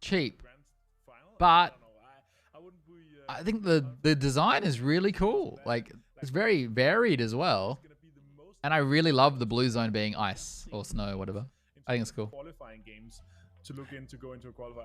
cheap. But I think the design is really cool. Like, it's very varied as well. And I really love the blue zone being ice or snow, whatever. I think it's cool.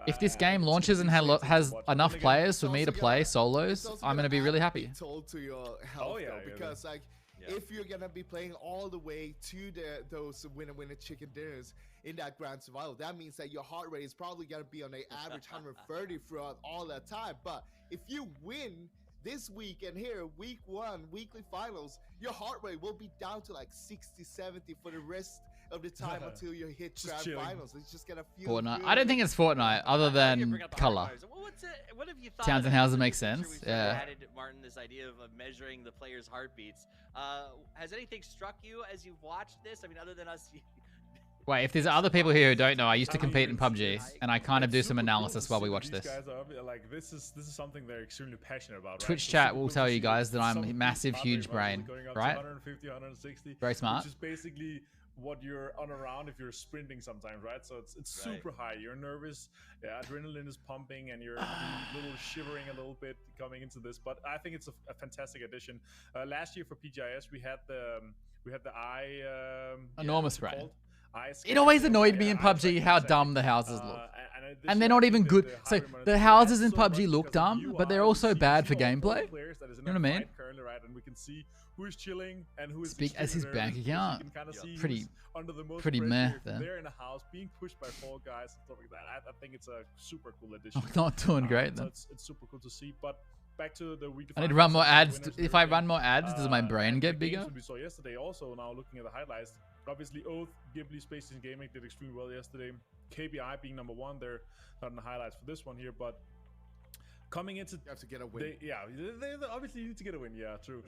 If this game launches and has enough players for me to play solos, I'm going to be really happy. Told to your health, because like if you're gonna be playing all the way to those winner chicken dinners in that grand survival, that means that your heart rate is probably gonna be on an average 130 throughout all that time. But if you win this week and here, week 1, weekly finals, your heart rate will be down to like 60, 70 for the rest of the time until you hit grand finals. It's just gonna feel Fortnite. good. I don't think it's Fortnite, other than color. What have you thought? Towns and houses make sense. Yeah. Added, Martin, this idea of measuring the players' heartbeats. Has anything struck you as you've watched this? I mean, other than us. Wait, if there's other people here who don't know, I used to compete in PUBG, and I kind of do some analysis while we watch this. Like, this is something they're extremely passionate about. Twitch chat will tell you guys that I'm a massive, huge brain, right? 150, 160. Very smart. Which is basically what you're on around if you're sprinting sometimes, right? So it's super high. You're nervous, adrenaline is pumping, and you're a little shivering a little bit coming into this. But I think it's a fantastic addition. Last year for PGIS, we had the enormous brain. It always annoyed me in PUBG how dumb the houses look. And they're not even good. So the houses in PUBG look dumb, but they're also bad for gameplay. You know what I mean? And we can see who is chilling and who is speak as his bank account. Pretty meh then. They're in a house being pushed by 4 guys and stuff like that. I think it's a super cool addition. I'm not doing great then. So it's super cool to see. But back to the week. I need to run more ads. If I run more ads, does my brain get bigger? We saw yesterday also. Now looking at the highlights, obviously Oath, Ghibli, Spaces Gaming did extremely well yesterday. KBI being #1, they're not in the highlights for this one here, but coming into you have to get a win. They obviously need to get a win. Yeah, true.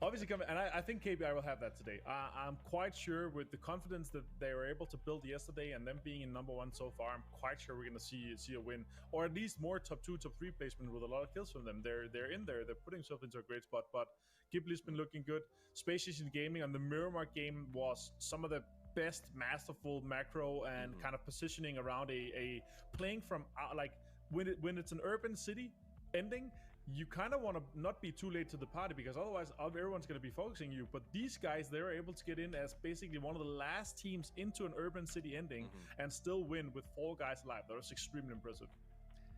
Obviously coming, and I think KBI will have that today. I'm quite sure with the confidence that they were able to build yesterday and them being in #1 so far, I'm quite sure we're gonna see a win, or at least more top 2, top 3 placement with a lot of kills from them. They're in there. They're putting themselves into a great spot. But Ghibli's been looking good. Space Station Gaming on the Miramar game was some of the best masterful macro and kind of positioning around a playing from like when it's an urban city ending, you kind of want to not be too late to the party, because otherwise everyone's going to be focusing you. But these guys, they were able to get in as basically one of the last teams into an urban city ending and still win with 4 guys alive. That was extremely impressive.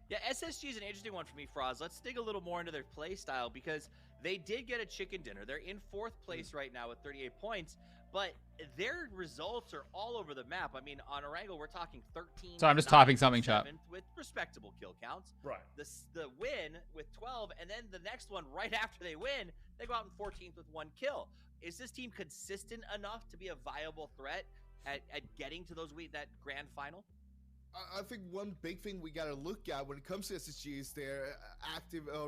Yeah, SSG is an interesting one for me, Froz. Let's dig a little more into their play style, because they did get a chicken dinner. They're in 4th place right now with 38 points, but their results are all over the map. I mean, on Orango, we're talking 13. So I'm just typing something, chat. With respectable kill counts. Right. The win with 12, and then the next one right after they win, they go out in 14th with 1 kill. Is this team consistent enough to be a viable threat at getting to that grand final? I think one big thing we got to look at when it comes to SSG is their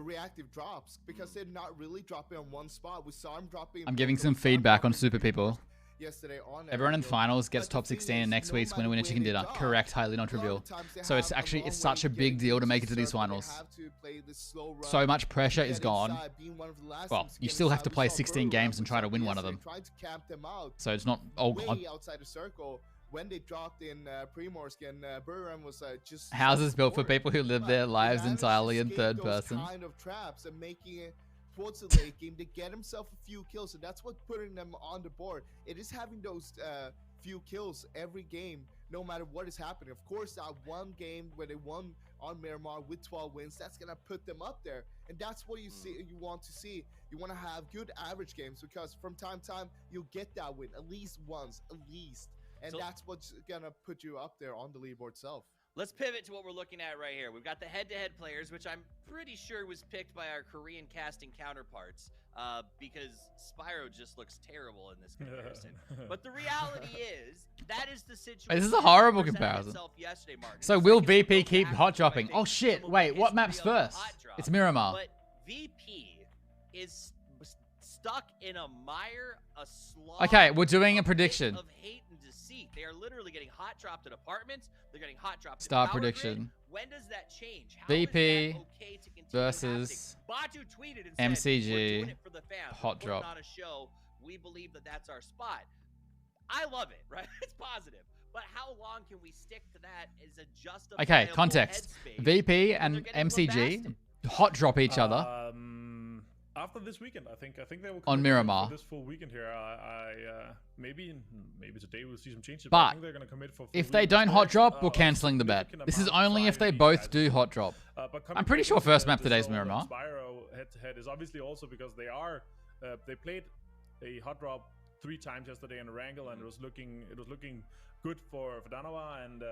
reactive drops, because they're not really dropping on one spot. We saw them dropping. I'm giving some feedback on Super People. Yesterday on everyone in finals gets top 16 and next week's winner chicken dinner. Correct, highly not trivial. So it's such a big deal to make it to these finals. So much pressure is gone. Well, you still have to play 16 games and try to win one of them. So it's not all gone. When they dropped in Primorsk, and Buran was just houses built for people who live their lives entirely in third person. Kind of traps and making it towards the late game to get himself a few kills, and that's what's putting them on the board. It is having those few kills every game, no matter what is happening. Of course, that one game where they won on Miramar with 12 wins, that's gonna put them up there, and that's what you see. You want to see. You want to have good average games, because from time to time you'll get that win at least once, at least. And so that's what's gonna put you up there on the leaderboard itself. Let's pivot to what we're looking at right here. We've got the head-to-head players, which I'm pretty sure was picked by our Korean casting counterparts, because Spyro just looks terrible in this comparison. But the reality is, that is the situation. Wait, this is a horrible comparison. So will VP keep hot dropping? Oh shit! Wait, what map's first? It's Miramar. But VP is stuck in a mire, a slog. Okay, we're doing a prediction. Of hate and deceit. They are literally getting hot dropped in apartments. They're getting hot dropped. Star prediction. Grid. When does that change? How VP okay versus Batu tweeted and said, MCG. We're doing it for the fans. Hot drop. On a show, we believe that that's our spot. I love it, right? It's positive. But how long can we stick to that as a justifiable Okay, context. headspace VP when and they're getting MCG lambasted? hot drop each other. After this weekend, I think they will On commit Miramar. for this full weekend here. Maybe today we'll see some changes. But I think they're gonna commit for full if they weekend. don't hot drop, we're There's, cancelling the bet. significant This is amount of only if they Friday both guys do hot drop. But I'm pretty sure first map today's Miramar. Miramar. Spyro head-to-head is obviously also because they are they played a hot drop 3 times yesterday in a wrangle, and it was looking good for Danawa, and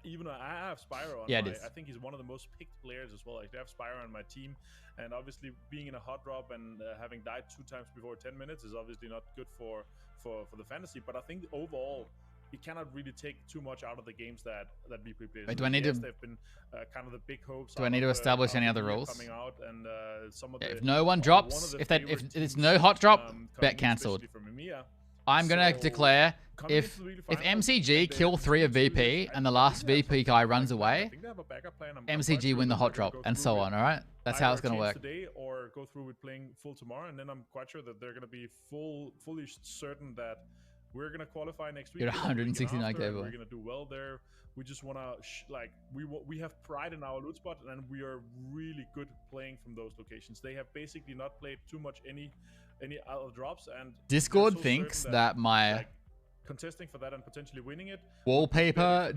even though I have Spyro on I think he's one of the most picked players as well. Like, I have Spyro on my team, and obviously being in a hot drop and having died 2 times before 10 minutes is obviously not good for the fantasy. But I think overall, you cannot really take too much out of the games that BP plays. Wait, do I need to? They've been kind of the big hopes. Do I need to establish any other rules? Coming out, and some of If no one drops, if it's no hot drop, bet cancelled. I'm gonna declare if MCG kill 3 of VP and the last VP guy runs away, MCG win the hot drop, and so on. All right, that's how it's gonna work. Today or go through with playing full tomorrow, and then I'm quite sure that they're gonna be fully certain that we're gonna qualify next week. You're 169k. We're gonna do well there. We just wanna we have pride in our loot spot, and we are really good playing from those locations. They have basically not played too much any other drops, and Discord thinks that my contesting for that and potentially winning it. Wallpaper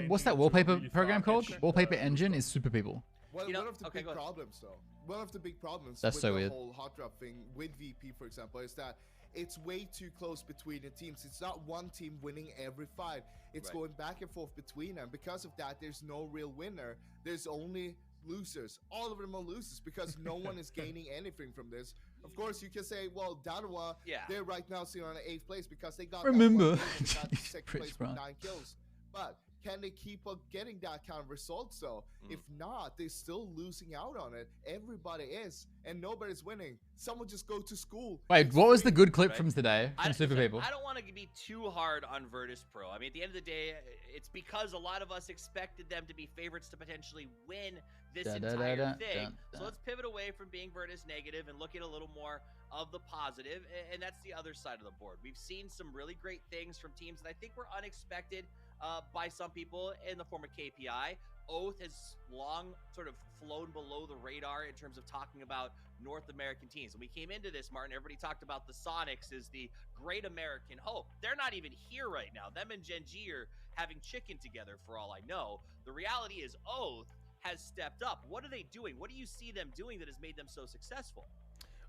what's that wallpaper program called? Wallpaper engine is super people. One of the big problems, though. One of the big problems That's with so the weird. whole hot drop thing with VP, for example, is that it's way too close between the teams. It's not one team winning every fight. It's going back and forth between them. Because of that, there's no real winner. There's only losers. All of them are losers because no one is gaining anything from this. Of course, you can say, well, Danawa, they're right now sitting on 8th place because they got remember that 2nd place with 9 kills. But can they keep on getting that kind of results, though? If not, they're still losing out on it. Everybody is, and nobody's winning. Someone just go to school. Wait, what was the good clip from today from Super People? I don't want to be too hard on Virtus Pro. I mean, at the end of the day, it's because a lot of us expected them to be favorites to potentially win this entire thing. So let's pivot away from being Virtus negative and look at a little more of the positive, and that's the other side of the board. We've seen some really great things from teams that I think were unexpected by some people in the form of KPI. Oath has long sort of flown below the radar in terms of talking about North American teams. When we came into this, Martin, everybody talked about the Sonics as the great American hope. They're not even here right now. Them and Gen G are having chicken together for all I know. The reality is Oath has stepped up. What are they doing? What do you see them doing that has made them so successful?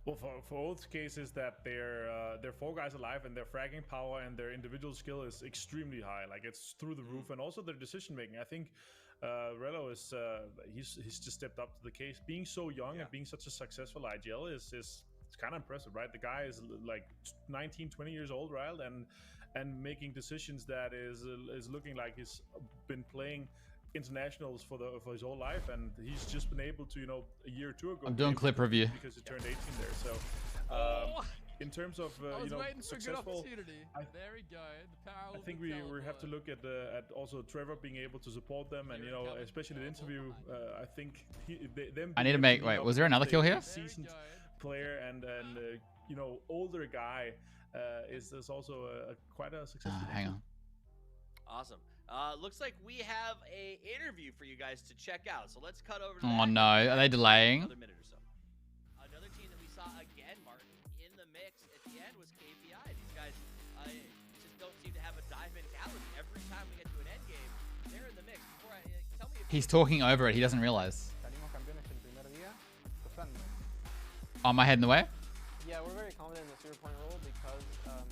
Well, for Oath's case is that they're 4 guys alive, and their fragging power and their individual skill is extremely high. Like, it's through the roof, and also their decision making. I think Rello is he's just stepped up to the case. Being so young and being such a successful IGL is it's kind of impressive, right? The guy is like 19, 20 years old, right? And making decisions that is looking like he's been playing internationals for his whole life, and he's just been able to, a year or 2 ago. I'm doing clip review because he turned 18 there. So in terms of successful, there we go. I think we have to look at also Trevor being able to support them, and especially the interview. I think I need to make. Wait, was there another kill here? Seasoned player and older guy is also quite a successful. Hang on. Awesome. Looks like we have a interview for you guys to check out. So let's cut over to Oh no, are they delaying? Another minute or so. Another team that we saw again, Martin, in the mix at the end was KPI. These guys just don't seem to have a dive mentality. Every time we get to an end game, they're in the mix. Tell me if He's talking over it. He doesn't realize. Oh, am I head in the way? Yeah, we're very confident in the 0 point role because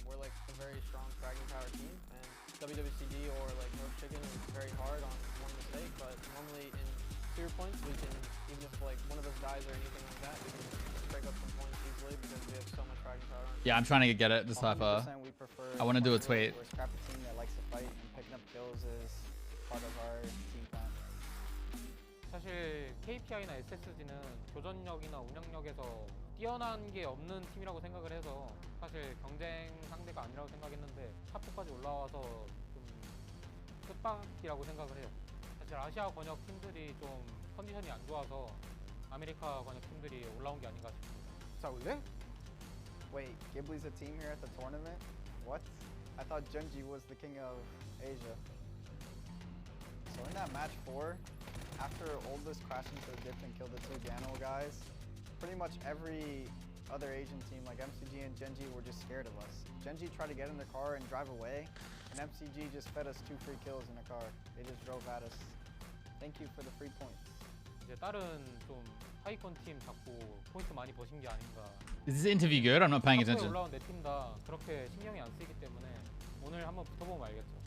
we're like a very strong fragging power team, and WWCD or like North Chicken is very hard on one mistake, but normally in 0 points we can, even if like one of us dies or anything like that, we can break up some points easily because we have so much fragging power on. Yeah, I'm trying to get it, Decipher. I want to do a tweet. We're a scrappy team that likes to fight, and picking up kills is part of our team plan. 사실 KPI나 SSG는 교전력이나 운영력에서 뛰어난 게 없는 팀이라고 생각을 해서 사실 경쟁 상대가 아니라고 생각했는데 탑4까지 올라와서 좀 끝박이라고 생각을 해요. 사실 아시아 권역 팀들이 좀 컨디션이 안 좋아서 아메리카 권역 팀들이 올라온 게 아닌가 싶습니다. Wait, Ghibli's a team here at the tournament? What? I thought Genji was the king of Asia. So in that match 4, after Oldest crashed into the dip and killed the 2 Gano guys, pretty much every other Asian team like MCG and Genji were just scared of us. Genji tried to get in their car and drive away, and MCG just fed us 2 free kills in the car. They just drove at us. Thank you for the free points. 이제 다른 좀 하위권 팀 잡고 포인트 많이 버신 게 아닌가. Is this interview good? I'm not paying 탑에 attention. 올라온 네 팀 다 그렇게 신경이 안 쓰이기 때문에 오늘 한번 붙어보면 알겠죠.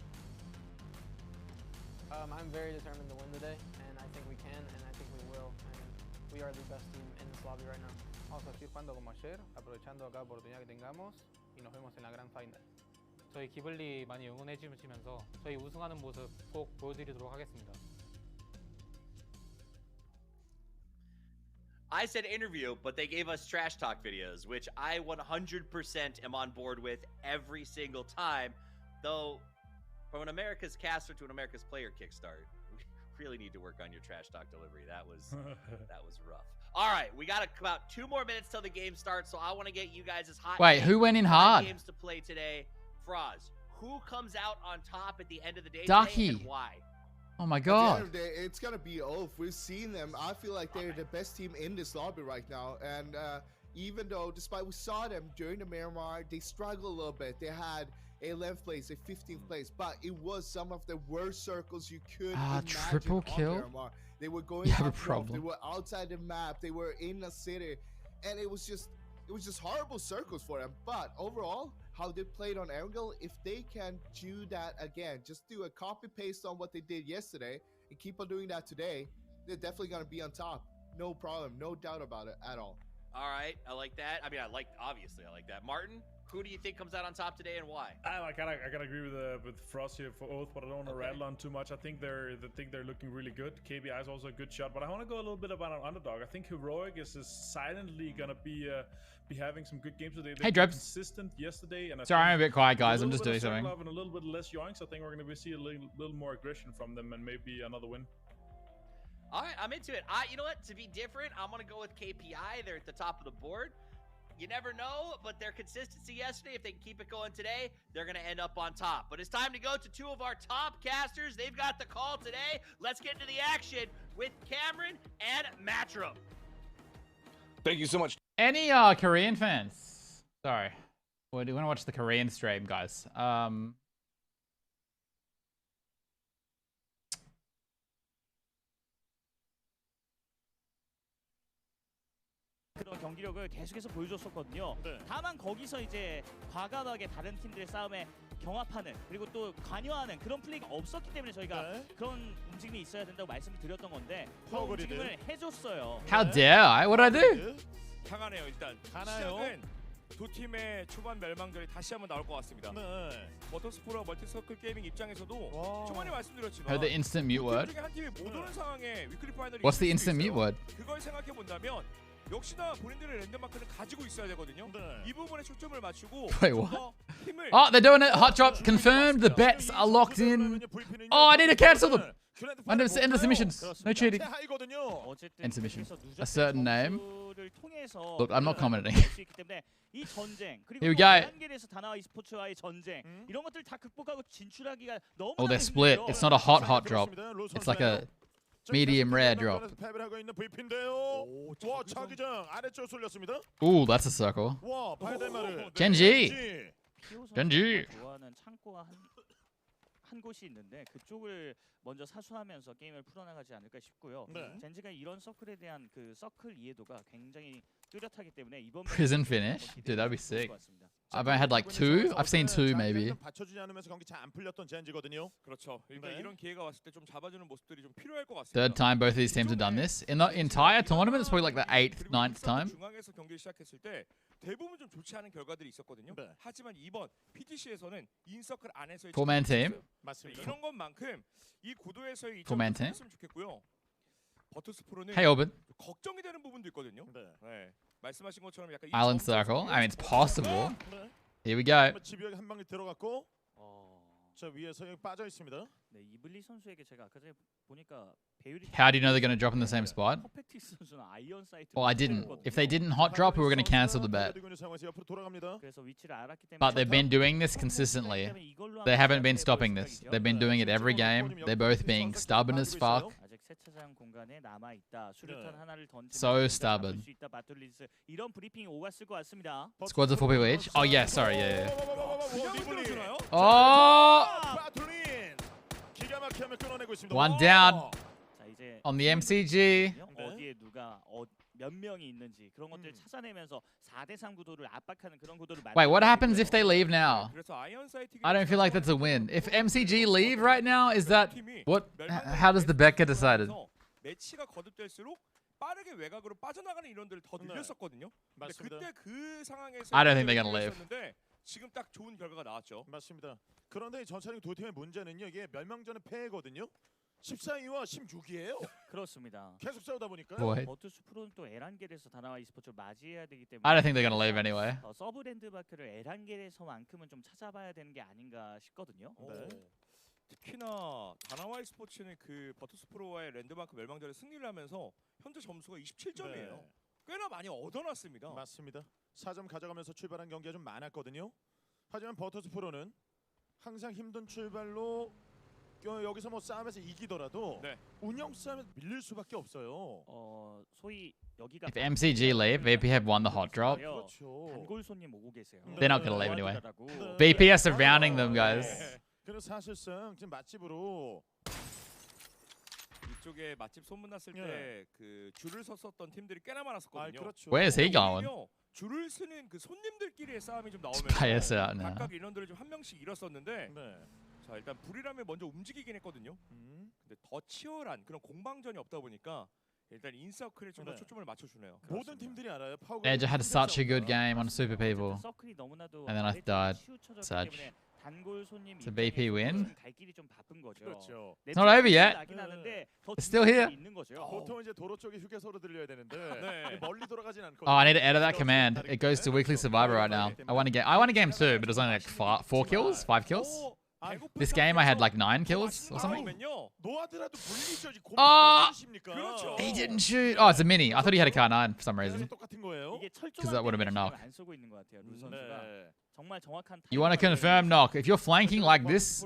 I'm very determined to win today, and I think we can, and I think we will. And we are the best team in this lobby right now. Vamos a seguir jugando como ayer, aprovechando cada oportunidad que tengamos y nos vemos en la gran final. 저희 기블리 많이 응원해 주시면서 저희 우승하는 모습 꼭 보여드리도록 하겠습니다. I said interview, but they gave us trash talk videos, which I 100% am on board with every single time. Though, from an America's caster to an America's player kickstart, we really need to work on your trash talk delivery. That was rough. All right, we got about 2 more minutes till the game starts, so I want to get you guys' hot. Wait, who went in hard? Games to play today. Froz, who comes out on top at the end of the day Ducky. today and why? Oh my At the god. end of the day, it's gonna be Oath. We've seen them. I feel like they're the best team in this lobby right now. And even though, despite we saw them during the Miramar, they struggled a little bit. They had a 11th place, a 15th place, but it was some of the worst circles you could imagine. Triple on kill? Miramar. They were going You have a up north, problem. they were outside the map, they were in the city, and it was just horrible circles for them. But overall, how they played on Angle, if they can do that again, just do a copy paste on what they did yesterday and keep on doing that today, they're definitely going to be on top. No problem, no doubt about it at all. All right, I like that. I mean, obviously I like that. Martin, who do you think comes out on top today and why? I gotta agree with Frost here for Oath, but I don't want to rattle on too much. I think they're looking really good. KBI is also a good shot, but I want to go a little bit about an underdog. I think Heroic is silently gonna be having some good games today. Hey, They were Drebs. consistent yesterday, and Sorry, I'm a bit quiet, with a guys. I'm little just bit doing of circle something. up and a little bit less yoinks. I think we're gonna see a little more aggression from them, and maybe another win. All right, I'm into it. You know what? To be different, I'm going to go with KPI. They're at the top of the board. You never know, but their consistency yesterday, if they can keep it going today, they're going to end up on top. But it's time to go to 2 of our top casters. They've got the call today. Let's get into the action with Cameron and Matrum. Thank you so much. Any Korean fans? Sorry. Well, do you want to watch the Korean stream, guys? 그런 경기력을 계속해서 보여줬었거든요. 네. 다만 거기서 이제 과감하게 다른 팀들의 싸움에 경합하는 그리고 또 관여하는 그런 플레이가 없었기 때문에 저희가 네. 그런 움직임이 있어야 된다고 말씀을 드렸던 건데 그런 파워그리드. 움직임을 해줬어요. How dare I? What did I do? 강하네요. 일단 가나요? 시작은 두 팀의 초반 멸망전이 다시 한번 나올 것 같습니다. 네. 버터스프로와 멀티서클 게이밍 입장에서도 와. 초반에 말씀드렸지만 Oh, the instant mute 두 word. 팀 중에 한 팀이 못 오는 상황에 위클리 파이널이 What's the 있을 수도 instant mute 있어요. word? 그걸 생각해 본다면 역시나 본인들의 랜드마크를 가지고 있어야 되거든요. 네. 이 부분에 초점을 맞추고 Wait, 좀 what? 더 힘을 Oh, they're doing it. Hot drop confirmed. The bets are locked in. Oh, I need to cancel them. End the submissions. No cheating. 어쨌든 End submission. 계속해서 A certain name. 점수를 통해서 Look, I'm not commenting. 할수 있기 때문에 이 전쟁 그리고 Here we 또 go. 한길에서 다나와 e스포츠와의 전쟁 이런 것들 다 극복하고 진출하기가 너무 Oh, they're split. It's not a hot drop. It's like a medium rare drop. 패배를 하고 있는 VP인데요. 와, 자기장 아래쪽 쏠렸습니다. Ooh, that's a circle. 와, 봐야 될 말을. Genji. 피오 genji. 선수가 좋아하는 창고가 한 곳이 있는데 그쪽을 먼저 사수하면서 게임을 풀어나가지 않을까 싶고요. 네. 젠지가 이런 서클에 대한 그 서클 이해도가 굉장히 뚜렷하기 때문에 이번 Prison 매치도 finish? 기대가 Dude, that'd be 좋을 sick. 것 같습니다. I've only had like 2. I've seen 2 maybe. 받쳐주지 않으면서 경기 잘 안 풀렸던 젠지거든요. 그렇죠. 그러니까 네. 이런 기회가 왔을 때 좀 잡아주는 모습들이 좀 필요할 것 같습니다. Third time both of these teams have done this. In the entire tournament, it's probably like the 8th, 9th time. 중앙에서 경기를 시작했을 때 대부분 좀 좋지 않은 결과들이 있었거든요. 네. 하지만 이번 PGC에서는 인서클 안에서의 Four-man 진출이 team. 있어요. 맞습니다. 이런 것만큼 이 구도에서의 Four-man 이점을 team. 찾았으면 좋겠고요. 버터스프로는 Hey, Auburn. 걱정이 되는 부분도 있거든요. 네. 네. 말씀하신 것처럼 약간 이 Island 점수 circle. I mean, it's possible. 네. Here we go. 집요하게 한 방에 들어갔고 저 위에서 여기 빠져 있습니다. 네, 이블리 선수에게 제가 아까 전에 보니까 배율이 How do you know they're going to drop in the same spot? 퍼펙티스 선수는 아이언 사이트. Well, I didn't. If they didn't hot drop, we were going to cancel the bet. 그래서 위치를 알았기 때문에 But they've been doing this consistently. They haven't been stopping this. They've been doing it every game. They're both being stubborn as fuck. 아직 세차장 공간에 남아 있다. 수류탄 하나를 던지면 So stubborn. 수 있다. 바툴리스. 이런 브리핑이 오갔을 것 같습니다. Squads of 4 people each. Oh yeah, sorry, yeah. 어! Oh, one down 자, 이제 on the MCG. 어디에 누가 몇 명이 있는지 그런 것들 찾아내면서 4대3 구도를 압박하는 그런 구도를 Wait, what happens if they leave now? 그래서 아이언 사이트 I don't feel like that's a win. If MCG leave right now, is that what? How does the bet get decided? 매치가 거듭될수록 빠르게 외곽으로 빠져나가는 인원들을 더 늘렸었거든요. 근데 그때 그 상황에서 I don't think they're gonna leave. 지금 딱 좋은 결과가 나왔죠. 맞습니다. 그런데 이 전차링 두 팀의 문제는요. 이게 멸망전의 패거든요. 14위와 16위예요. 그렇습니다. 계속 싸우다 보니까. Boy. 버투스 프로는 또 에란겔에서 다나와 e스포츠를 맞이해야 되기 때문에 I don't think they're gonna leave anyway. 서브 랜드마크를 에란겔에서만큼은 좀 찾아봐야 되는 게 아닌가 싶거든요. 네. 특히나 다나와 e스포츠는 그 버투스 프로와의 랜드마크 멸망전에 승리를 하면서 현재 점수가 27점이에요. 꽤나 많이 얻어놨습니다. 맞습니다. 4점 가져가면서 출발한 경기가 좀 많았거든요. 하지만 버터스 프로는 항상 힘든 출발로 여기서 뭐 싸움에서 이기더라도 운영 싸움에서 밀릴 수밖에 없어요. 소위 여기가 If MCG leave, VP have won the hot drop. 그렇죠. 단골 손님 오고 계세요. They're not gonna leave anyway. VP are surrounding them, guys. 그래서 사실상 지금 맛집으로 이쪽에 맛집 소문났을 때 그 줄을 섰었던 팀들이 꽤나 많았었거든요. 그렇죠. Where's he going? 줄을 서는 그 손님들끼리의 싸움이 좀 Play us 나오면서 out now. 각각 인원들을 좀 한 명씩 잃었었는데 자 일단 불이라면 먼저 움직이긴 했거든요. 근데 더 치열한 그런 공방전이 없다 보니까 일단 인서클에 좀 더 초점을 맞춰주네요. 모든 팀들이 알아요. Edge had such a good game on Super People, 서클이 너무나도 and then I died. 치우쳐졌기 Sad. 때문에 단골 손님 It's a VP win. 갈 길이 좀 바쁜 거죠. 그렇죠. It's not over yet. 나긴 하는데 더 It's still here. 있는 거죠. 보통 이제 도로 쪽에 휴게소로 들려야 되는데 멀리 돌아가진 않거든요. Oh, I need to edit that command. It goes to Weekly Survivor right now. I won a game too, but it was only like 4 kills, 5 kills. This game I had like 9 kills or something. 노아드라도 물리죠. 아! 그렇죠. He didn't shoot. Oh, it's a mini. I thought he had a car 9 for some reason. 똑같은 거예요. 이게 Because that would have been a knock. 안 쓰고 있는 것 같아요. 루 선수가 정말 정확한. You want to confirm knock. If you're flanking like this,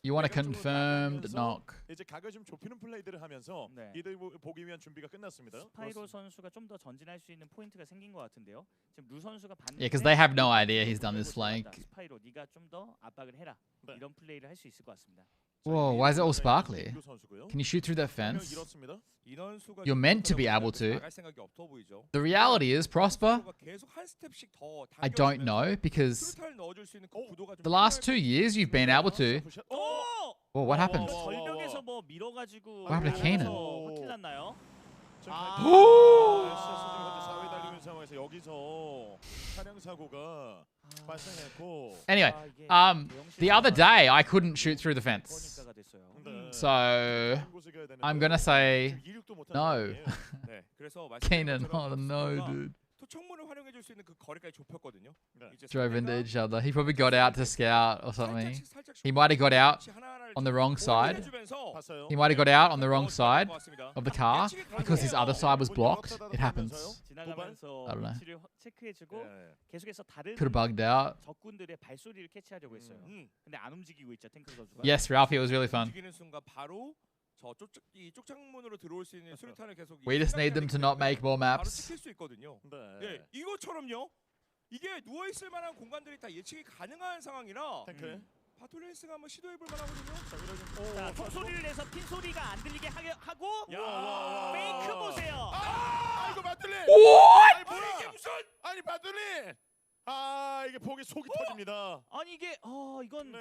you want a confirmed knock. 이제 각을 좀 좁히는 플레이들을 하면서 이들 보기 위한 준비가 끝났습니다. 스파이로 선수가 좀 더 전진할 수 있는 포인트가 생긴 것 같은데요. 지금 루 선수가 봤는데 Yeah, because they have no idea he's done this flank. 스파이로 네가 좀 더 압박을 해라. 이런 플레이를 할 수 있을 것 같습니다. Whoa, why is it all sparkly? Can you shoot through that fence? You're meant to be able to. The reality is, Prosper, I don't know, because the last 2 years you've been able to. Well, what happened? 절벽에서 뭐 밀어가지고. What happened to Kanan? 호텔 났나요? 사회 달리는 상황에서 여기서 차량 사고가 발생했고. Anyway, the other day I couldn't shoot through the fence, so I'm gonna say no. Kanan, oh no, dude. 토촉문을 활용해 줄 수 있는 그 거리까지 좁혔거든요. Drove into each other. He probably got out to scout or something. He might have got out on the wrong side. He might have got out on the wrong side of the car because his other side was blocked. It happens. 지나가면서 I don't know. 위치를 체크해주고 계속해서 다른 Could have bugged out. 적군들의 발소리를 캐치하려고 했어요. 근데 안 움직이고 있죠, 탱크 선수가. Yes, Ralphie, it was really fun. 움직이는 순간 바로 이 쪽창문으로 들어올 수 있는 수류탄을 계속. We just need them to not make more maps. 바로 찍힐 수 있거든요. 예, 이것처럼요. 이게 누워 있을 만한 공간들이 다 예측이 가능한 상황이라. 바톨레이스가 한번 시도해볼 만하거든요. 자, 소리를 내서 핀 소리가 안 들리게 하고. 페이크 보세요. 이거 바톨리. 이게 무슨? 아니 바톨리. 이게 보기 속이 터집니다. 아니 이게 이건.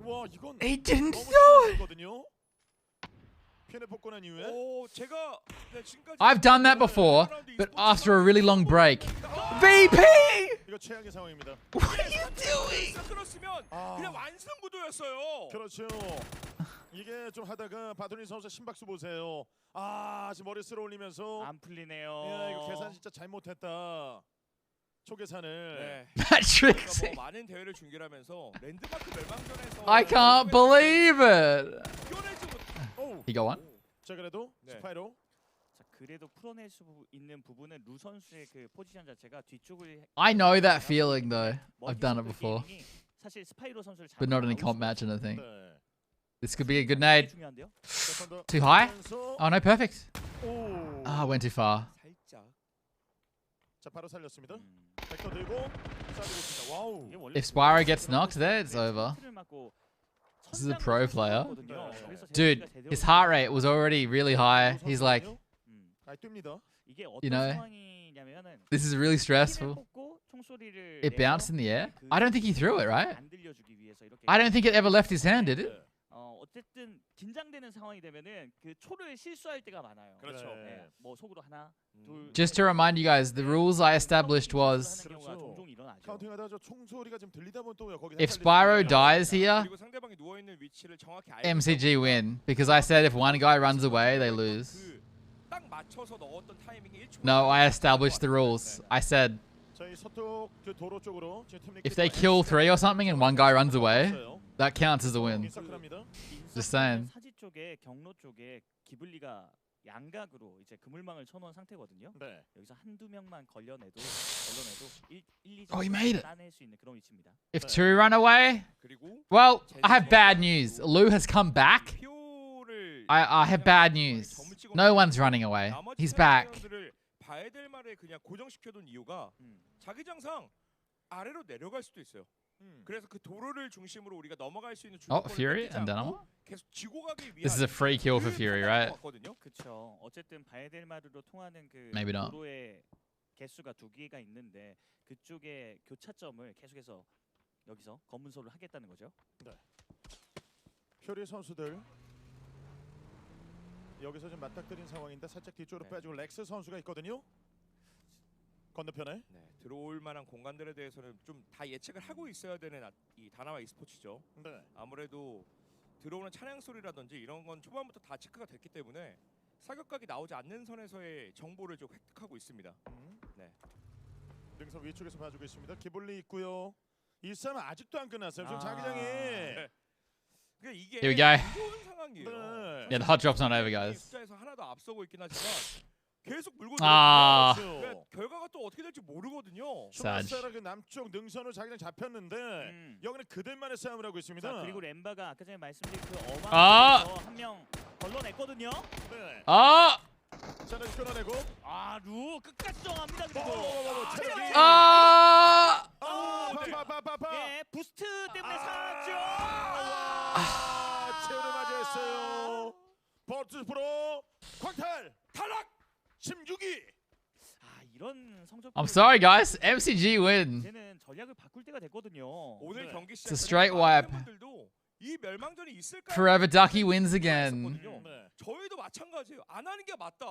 와 이건. He didn't do it. I've done that before, but after a really long break. VP! 이거 최악의 상황입니다. What are you doing? 그냥 완승 구도였어요. 그렇죠. 이게 좀 하다가 바토니 선수 심박수 보세요. 지금 머리 쓸어 올리면서 안 풀리네요. 이거 계산 진짜 잘못했다. 네. Matrix. 뭐 많은 대회를 중계하면서 랜드마크 멸망전에서 I can't believe it. He got one. 자 그래도 네. 스파이로. 자, 그래도 풀어낼 수 있는 부분은 루 선수의 그 포지션 자체가 뒤쪽을 I know that feeling though. I've done it before, 게이밍이 사실 스파이로 선수를 but not in a 잡아올 comp 수가 match. I don't think 네. this could be a good nade. 중요한데요. Too high? Oh no, perfect. 오. Ah, went too far. 살짝 자 바로 살렸습니다. 벡터 들고 쏴주고 있습니다. 와우. 이게 원래 If Spyro gets knocked there, it's over. 힌트를 맞고 This is a pro player. 선장을 그래서 Dude, 제가 제대로 his heart rate was already really high. He's like, 아 뜹니다. 이게 어떤 you know, 상황이냐면은 this is really stressful. 뽑고 총소리를 It bounced in the air. 그 I don't think he threw it, right? 안 들려주기 위해서 이렇게 I don't think it ever left his hand, did it? 어쨌든 긴장되는 상황이 되면은 그 초를 실수할 때가 많아요. 그렇죠. 네. 뭐 속으로 하나, 둘. Just to remind you guys, the rules I established was 하는 경우가 종종 일어나죠. 카운팅하다 저 총소리가 지금 들리다 보면 또 거기 if Spyro dies here, 그리고 상대방이 누워 있는 위치를 정확히 알고 MCG win. Because I said if one guy runs away, they lose. 딱 맞춰서 넣었던 타이밍이 1초. No, I established the rules. I said 저희 서쪽 그 도로 쪽으로 지금 팀 if they kill 3 or something and one guy runs away, 있어요. that counts as a win. 인서클합니다. Just saying. 사지 쪽에 경로 쪽에 기블리가 양각으로 이제 그물망을 쳐놓은 상태거든요. 네. 여기서 한두 명만 걸러내도 1, 2점 Oh, he made it. 따낼 수 있는 그런 위치입니다. If 2 run away, 그리고 well, I have bad news. Lou has come back. 표를 I have bad news. No one's running away. 나머지 He's back. 플레이어들을 봐야 될 말에 그냥 고정시켜둔 이유가 자기장상 아래로 내려갈 수도 있어요. 그래서 그 도로를 중심으로 우리가 넘어갈 수 있는 Oh, 주도권을 Fury 뺏기지 and 않고 Dynamo? 계속 지고 가기 위한 This is a free kill for 그 Fury, 판단인 right? 것 같거든요. 그렇죠. 어쨌든 바에델마르로 통하는 그 Maybe not. 도로의 개수가 2개가 있는데 그쪽에 교차점을 계속해서 여기서 검문소를 하겠다는 거죠. 퓨리 선수들 여기서 좀 맞닥뜨린 상황인데 살짝 뒤쪽으로 네. 빼주고 렉스 선수가 있거든요. 건너편에. 네, 들어올 만한 공간들에 대해서는 좀 다 예측을 하고 있어야 되는 이 다나와 e스포츠죠. 네. 아무래도 들어오는 차량 소리라든지 이런 건 초반부터 다 체크가 됐기 때문에 사격각이 나오지 않는 선에서의 정보를 좀 획득하고 있습니다. 네. 능선 위쪽에서 봐주고 있습니다. 기블리 있고요. 이 싸움 아직도 안 끝났어요. 지금 자기장이. 네. 그러니까 이게 Here we go. 무서운 상황이에요. 네. Yeah, the hot drop's not over, guys. 숫자에서 하나 더 앞서고 있긴 하지만 계속 물고 아. 들어오면 그러니까 결과가 또 어떻게 될지 모르거든요. Sad. 슈마사라 그 남쪽 능선으로 자기장 잡혔는데 여기는 그들만의 싸움을 하고 있습니다. 자, 그리고 램바가 아까 전에 말씀드린 그 아! 어마어마해서 한 명 걸러냈거든요. 네. Ah! 자, 다시 끊어내고. 아, 루 끝까지 정합니다. 그리고 체력이. Ah! 파파파파파. 예, 부스트 때문에 살았죠. 체온을 맞이했어요. 버트 프로 광탈 탈락 16위. 아, 이런 성적. I'm sorry, guys. MCG win. 이제는 전략을 바꿀 때가 됐거든요. 오늘 경기 It's a straight wipe. 이 멸망전이 있을까? Forever Ducky wins again. 네. 저희도 마찬가지예요. 안 하는 게 맞다.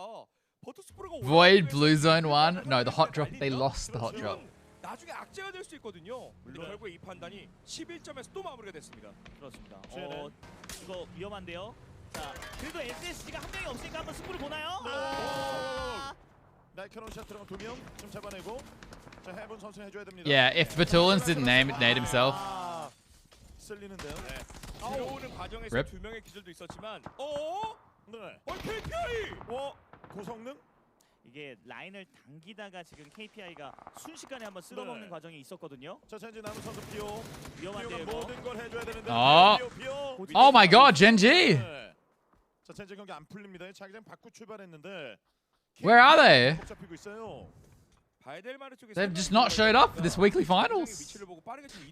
버터스프로가 Void Blue Zone 1. No, the hot drop. They lost the hot drop. 나중에 악재가 될 수 있거든요. 물론 결국 이 판단이 11점에서 또 마무리가 됐습니다. 그렇습니다. 쟤는. 이거 위험한데요. 자, 그래도 SSG가 한 명이 없으니까 한번 승부를 보나요? 날카로운 샷 들어간 2명 좀 잡아내고. 자, 해본 선수 해줘야 됩니다. Yeah, if Batulans didn't nade himself. 쓸리는데요. 네. 들어오는 과정에서 Rip. 두 명의 기절도 있었지만 네. KPI! 고성능? 이게 라인을 당기다가 지금 KPI가 순식간에 한번 쓸어먹는 네. 과정이 있었거든요. 자, 현재 남은 선수 피오. 위험한데요, 피오가 이거. 모든 걸 해줘야 되는데. 아. 피오. Oh my god, Genji! 네. 자, 현재 경기 안 풀립니다. 자기장 바꾸 출발했는데. Where are they? 잡히고 있어요. They've just not showed up for this weekly finals.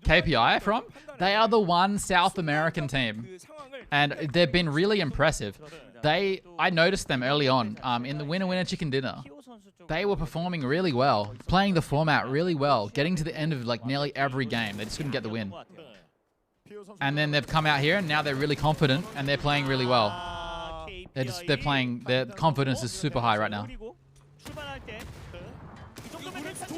KPI from? They are the one South American team. And they've been really impressive. I noticed them early on in the winner chicken dinner. They were performing really well, playing the format really well, getting to the end of like nearly every game. They just couldn't get the win. And then they've come out here and now they're really confident and they're playing really well. They're playing, their confidence is super high right now. 그리고 출발할 때 이 정도면 괜찮죠?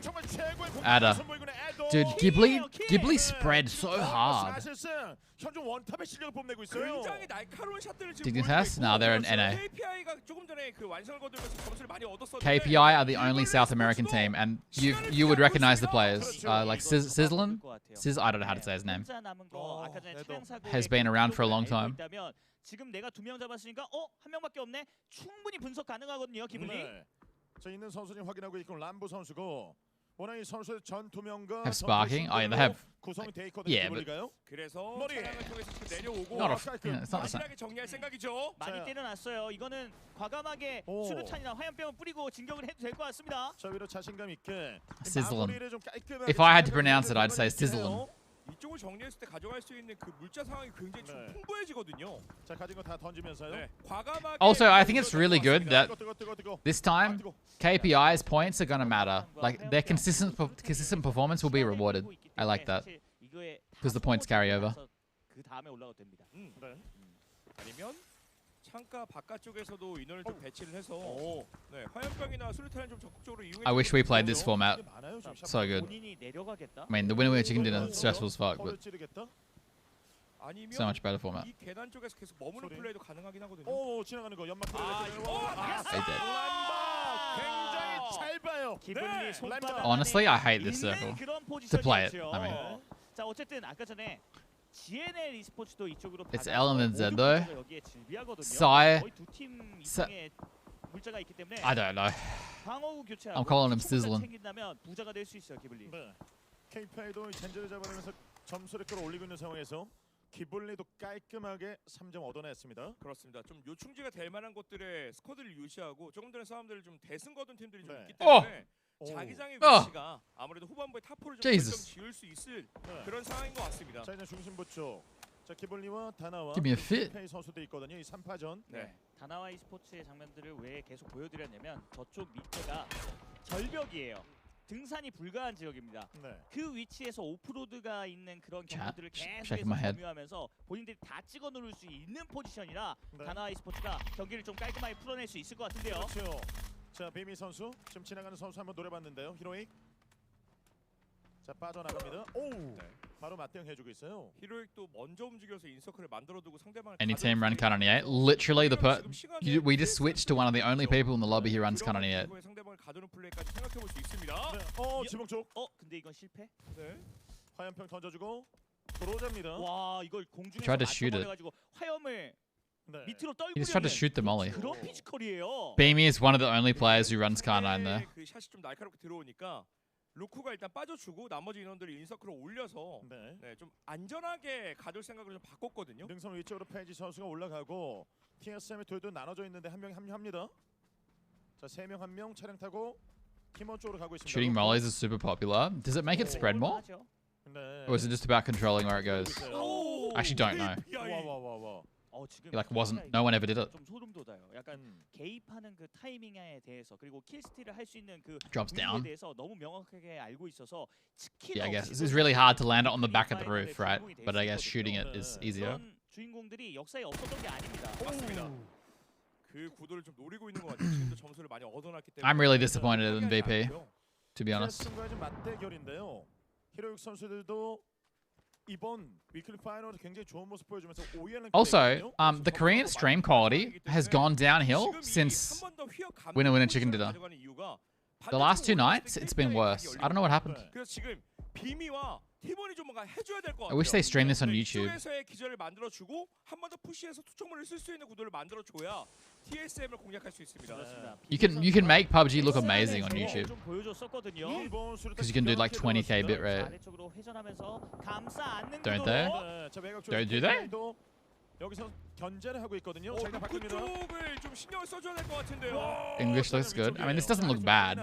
정말 최고의 Ada. 선보이고는 에도. Dude, Ghibli spread so hard. 사실상 현존 원탑의 실력을 뽐내고 있어요. 굉장히 날카로운 샷들을 지금 Dignitas? No, they're an NA. KPI가 조금 전에 그 완성을 거두면서 점수를 많이 얻었었는데 KPI are the only South American team, and you would recognize the players. Like Sizzlin? I don't know how to say his name. Has been around for a long time. 지금 내가 2명 잡았으니까 한 명밖에 없네. 충분히 분석 가능하거든요, 기블리. 네. 자, 있는 선수 지금 확인하고 있고 람보 선수고 워낙 이 선수의 전 2명과 Have sparking? Oh yeah, they have. 구성이 돼 있거든요. Yeah, but 그래서 머리. 차량을 통해서 지금 내려오고 it's not the same. 마지막에 정리할 생각이죠. 많이 때려놨어요. 이거는 과감하게 수류탄이나 화염병을 뿌리고 진격을 해도 될 것 같습니다. 자, 위로 자신감 있게 Sizzlin. 마무리를 좀 깔끔하게 If I had to pronounce it, I'd say Sizzlin. 이쪽을 정리했을 때 가져갈 수 있는 그 물자 상황이 굉장히 좀 풍부해지거든요. 자, 가진 거 다 던지면서요. 네, 과감하게 Also, I think it's really good that this time KPI's points are gonna matter. Like their consistent performance will be rewarded. I like that because the points carry over. 그 다음에 올라가도 됩니다. 네. 아니면 창가 바깥쪽에서도 인원을 좀 배치를 해서 네, 화염병이나 수류탄을 좀 적극적으로 이용해. I wish we played this format. So good. 본인이 내려가겠다. I mean, the winner chicken dinner stressful as fuck, but 아니면 so much better format. 이 계단 쪽에서 계속 머무는 플레이도 가능하긴 하거든요. 오, 지나가는 거 연막 They did. 굉장히 잘 봐요. 기블리 손바닥 Honestly, I hate this 있는 circle. 그런 To play it, 포지션이었죠. I mean. 자, 어쨌든 아까 전에 GNL e스포츠도 이쪽으로 It's 받아서 L and then Z 모든 though. 분들이 여기에 질비하거든요. Sai. 거의 2팀 이상의 물자가 있기 때문에 I don't know. 방어구 교체하고 I'm calling him 초보자 Sizzlin. 챙긴다면 부자가 될 수 있어요, 기블리. 네. KPI도 젠지를 잡아내면서 점수를 끌어올리고 있는 상황에서 기블리도 깔끔하게 3점 얻어냈습니다. 그렇습니다. 좀 요충지가 될 만한 곳들의 스쿼드를 유지하고 조금 전에 싸움들을 좀 대승 거둔 팀들이 좀 있기 때문에 자기장의 위치가 아무래도 후반부에 탑포를 좀 결정 지을 수 있을 그런 상황인 것 같습니다. 자, 이제 중심부 쪽. 자, 기블리와 다나와 Give me a fit. KPI 선수도 있거든요. 이 3파전. 네. 다나와 e스포츠의 장면들을 왜 계속 보여드렸냐면 저쪽 밑에가 절벽이에요. 등산이 불가한 지역입니다. 네. 그 위치에서 오프로드가 있는 그런 경로들을 계속해서 shaking my head. 점유하면서 본인들이 다 찍어 누를 수 있는 포지션이라 네. 다나와 e스포츠가 경기를 좀 깔끔하게 풀어낼 수 있을 것 같은데요. 그렇죠. 자, 비미 선수 지금 지나가는 선수 한번 노려봤는데요. 히로익. 자, 빠져나갑니다. 오, 바로 맞대응 해주고 있어요. 히로익도 먼저 움직여서 인서클을 만들어두고 상대방을 Any team run Cut 98. Literally, we just switched to one of the only people in the lobby who runs Cut 98. 상대방을 가두는 플레이까지 생각해볼 수 있습니다. 네. 지붕 쪽. 근데 이건 실패? 네. 화염병 던져주고 들어오잡니다. 와, 이걸 공중에서 Tried to shoot it. 맞춰버려가지고 화염을 네. 밑으로 떨구려는 He just tried to shoot the molly. 그런 피지컬이에요. Beamy is one of the only players who runs Car 9 there. 그 샷이 좀 날카롭게 들어오니까 루크가 일단 빠져주고 나머지 인원들이 인서클을 올려서 좀 안전하게 가둘 생각을 좀 바꿨거든요. 능선 위쪽으로 페이지 선수가 올라가고 TSM이 둘둘 나눠져 있는데 한 명이 합류합니다. 자, 3명 1명 차량 타고 팀원 쪽으로 가고 있습니다. Shooting mollies is super popular. Does it make it spread more? 네. Or is it just about controlling where it goes? I actually don't know. 와. 지금 Like wasn't. No one ever did it. 좀 소름 돋아요. 약간 개입하는 그 타이밍에 대해서 그리고 킬 스틸을 할 수 있는 그 Drops 위치에 down. 대해서 너무 명확하게 알고 있어서 Yeah, I guess it's really hard to land it on the back of the roof, right? But I guess shooting it is easier. 그런 주인공들이 역사에 없었던 게 아닙니다. 맞습니다. 그 구도를 좀 노리고 있는 것 같아요. 지금도 점수를 많이 얻어놨기 때문에. I'm really disappointed in VP, to be honest. TSM과의 좀 맞대결인데요. 히로익 선수들도 이번 위클리 파이널에서 굉장히 좋은 모습 보여주면서 5위에는 Also, the Korean stream quality has gone downhill since Winner Winner Chicken Dinner. The last 2 nights, it's been worse. I don't know what happened. 그래서 지금 비미와 팀원이 좀 뭔가 해줘야 될 것 같아요. I wish they streamed this on YouTube. 이쪽에서의 기절을 만들어주고 한 번 더 푸시해서 투척물을 쓸 수 있는 구도를 만들어줘야 TSM을 공략할 수 있습니다. You can make PUBG look amazing on YouTube. 좀 보여줬었거든요. Because you can do like 20k bitrate. 아래쪽으로 회전하면서 감싸 안는 Don't 구도로 they? Don't do they? 여기서 견제를 하고 있거든요. 자기가 그 바뀝니다. 쪽을 좀 신경을 써줘야 될 것 같은데요. English looks good. I mean, this doesn't look bad.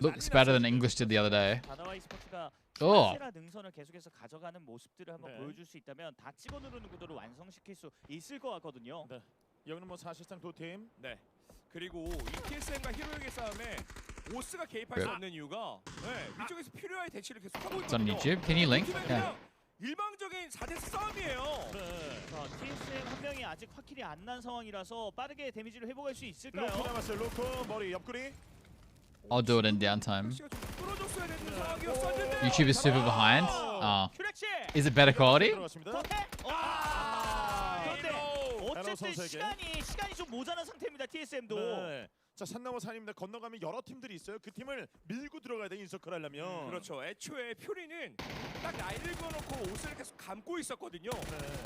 Looks better than English did the other day. 다나와 e스포츠가 Oh. 세라 능선을 계속해서 가져가는 모습들을 한번 보여줄 수 있다면 다 찍어 누르는 구도를 완성시킬 수 있을 것 같거든요. 네. 여기는 뭐 사실상 두 팀. 네. 그리고 이 TSM과 히로익의 싸움에 오스가 개입할 수 없는 이유가 위쪽에서 필요한 대치를 계속 하고 It's on 있거든요. YouTube. Can you link? Yeah. 일방적인 4대 싸움이에요. 자, TSM 한 명이 아직 확킬이 안 난 상황이라서 빠르게 데미지를 회복할 수 있을까요? 로코 남았어요. 로코 머리 옆구리. I'll do it in downtime. 시가 좀 YouTube is super behind. Oh. Is it better quality? 어쨌든 시간이 좀 모자란 상태입니다. TSM도. 네. 자, 산나와 산입니다. 건너가면 여러 팀들이 있어요. 그 팀을 밀고 들어가야 돼, 인서클 하려면. 그렇죠. 애초에 퓨리는 딱 라인을 그어놓고 옷을 계속 감고 있었거든요.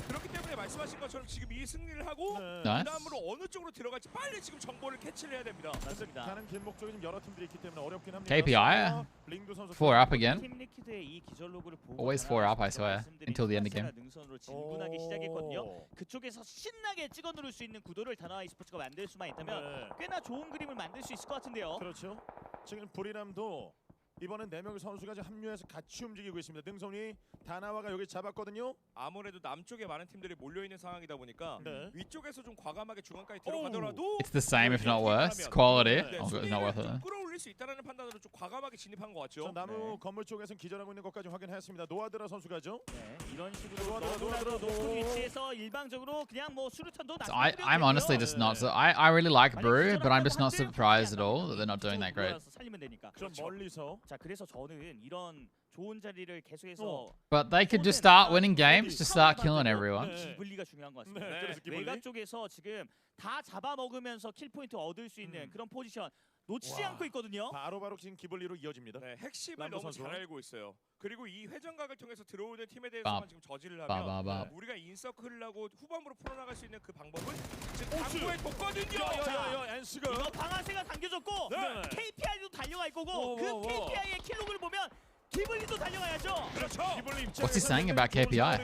그렇기 때문에 말씀하신 것처럼 지금 이 승리를 하고 그 다음으로 어느 쪽으로 들어갈지 빨리 지금 정보를 캐치를 해야 됩니다. 맞습니다. 가는 길목 쪽에 여러 팀들이 있기 때문에 어렵긴 합니다. KPI? 4 up again. 팀 리퀴드의 이 기절로그를 보고 Always 4 up, I swear, until the end of the game. 능선으로 진군하기 시작했거든요. 그쪽에서 신나게 찍어 누를 수 있는 구도를 다나와 e스포츠가 만들 수만 있다면 꽤나 좋은 그림을 만들 수 있을 것 같은데요. 그렇죠. 지금 불이람도 이번엔 4명의 선수가 지금 합류해서 같이 움직이고 있습니다. 능선이 다나와가 여기 잡았거든요. 아무래도 남쪽에 많은 팀들이 몰려있는 상황이다 보니까 위쪽에서 좀 과감하게 중앙까지 들어가더라도 It's the same, if not worse. Quality. Oh, it's not worth it. 끌어올릴 수 있다는 판단으로 좀 과감하게 진입한 것 같죠. 나무 건물 쪽에서 기절하고 있는 것까지 확인했습니다. 노아드라 선수가죠. 네, 이런 식으로 너무나도 높은 위치에서 일방적으로 그냥 뭐 수류탄도 So I'm honestly just not. So I really like Brew, but I'm just not surprised at all that they're not doing that great. 살리면 되니까. 좀 멀리서. 자, 그래서 저는 이런 좋은 자리를 계속해서 But they could just start winning games, just start killing everyone. 기블리가 중요한 것 같습니다. 그래서 기블리. 외곽 쪽에서 지금 다 잡아먹으면서 킬 포인트 얻을 수 있는 그런 포지션 놓치지 않고 있거든요. 바로 지금 기블리로 이어집니다. 네, 핵심을 람보 너무 선수. 잘 알고 있어요. 그리고 이 회전각을 통해서 들어오는 팀에 대해서만 지금 저지를 하면 우리가 인서클을 하고 후반부로 풀어나갈 수 있는 그 방법은 지금 당구에 뒀거든요. 엔스가 이거 방아쇠가 당겨졌고 KPI도 달려갈 거고 그 KPI의 킬로그를 보면 기블리도 달려가야죠. 그렇죠. What's he saying about KPI?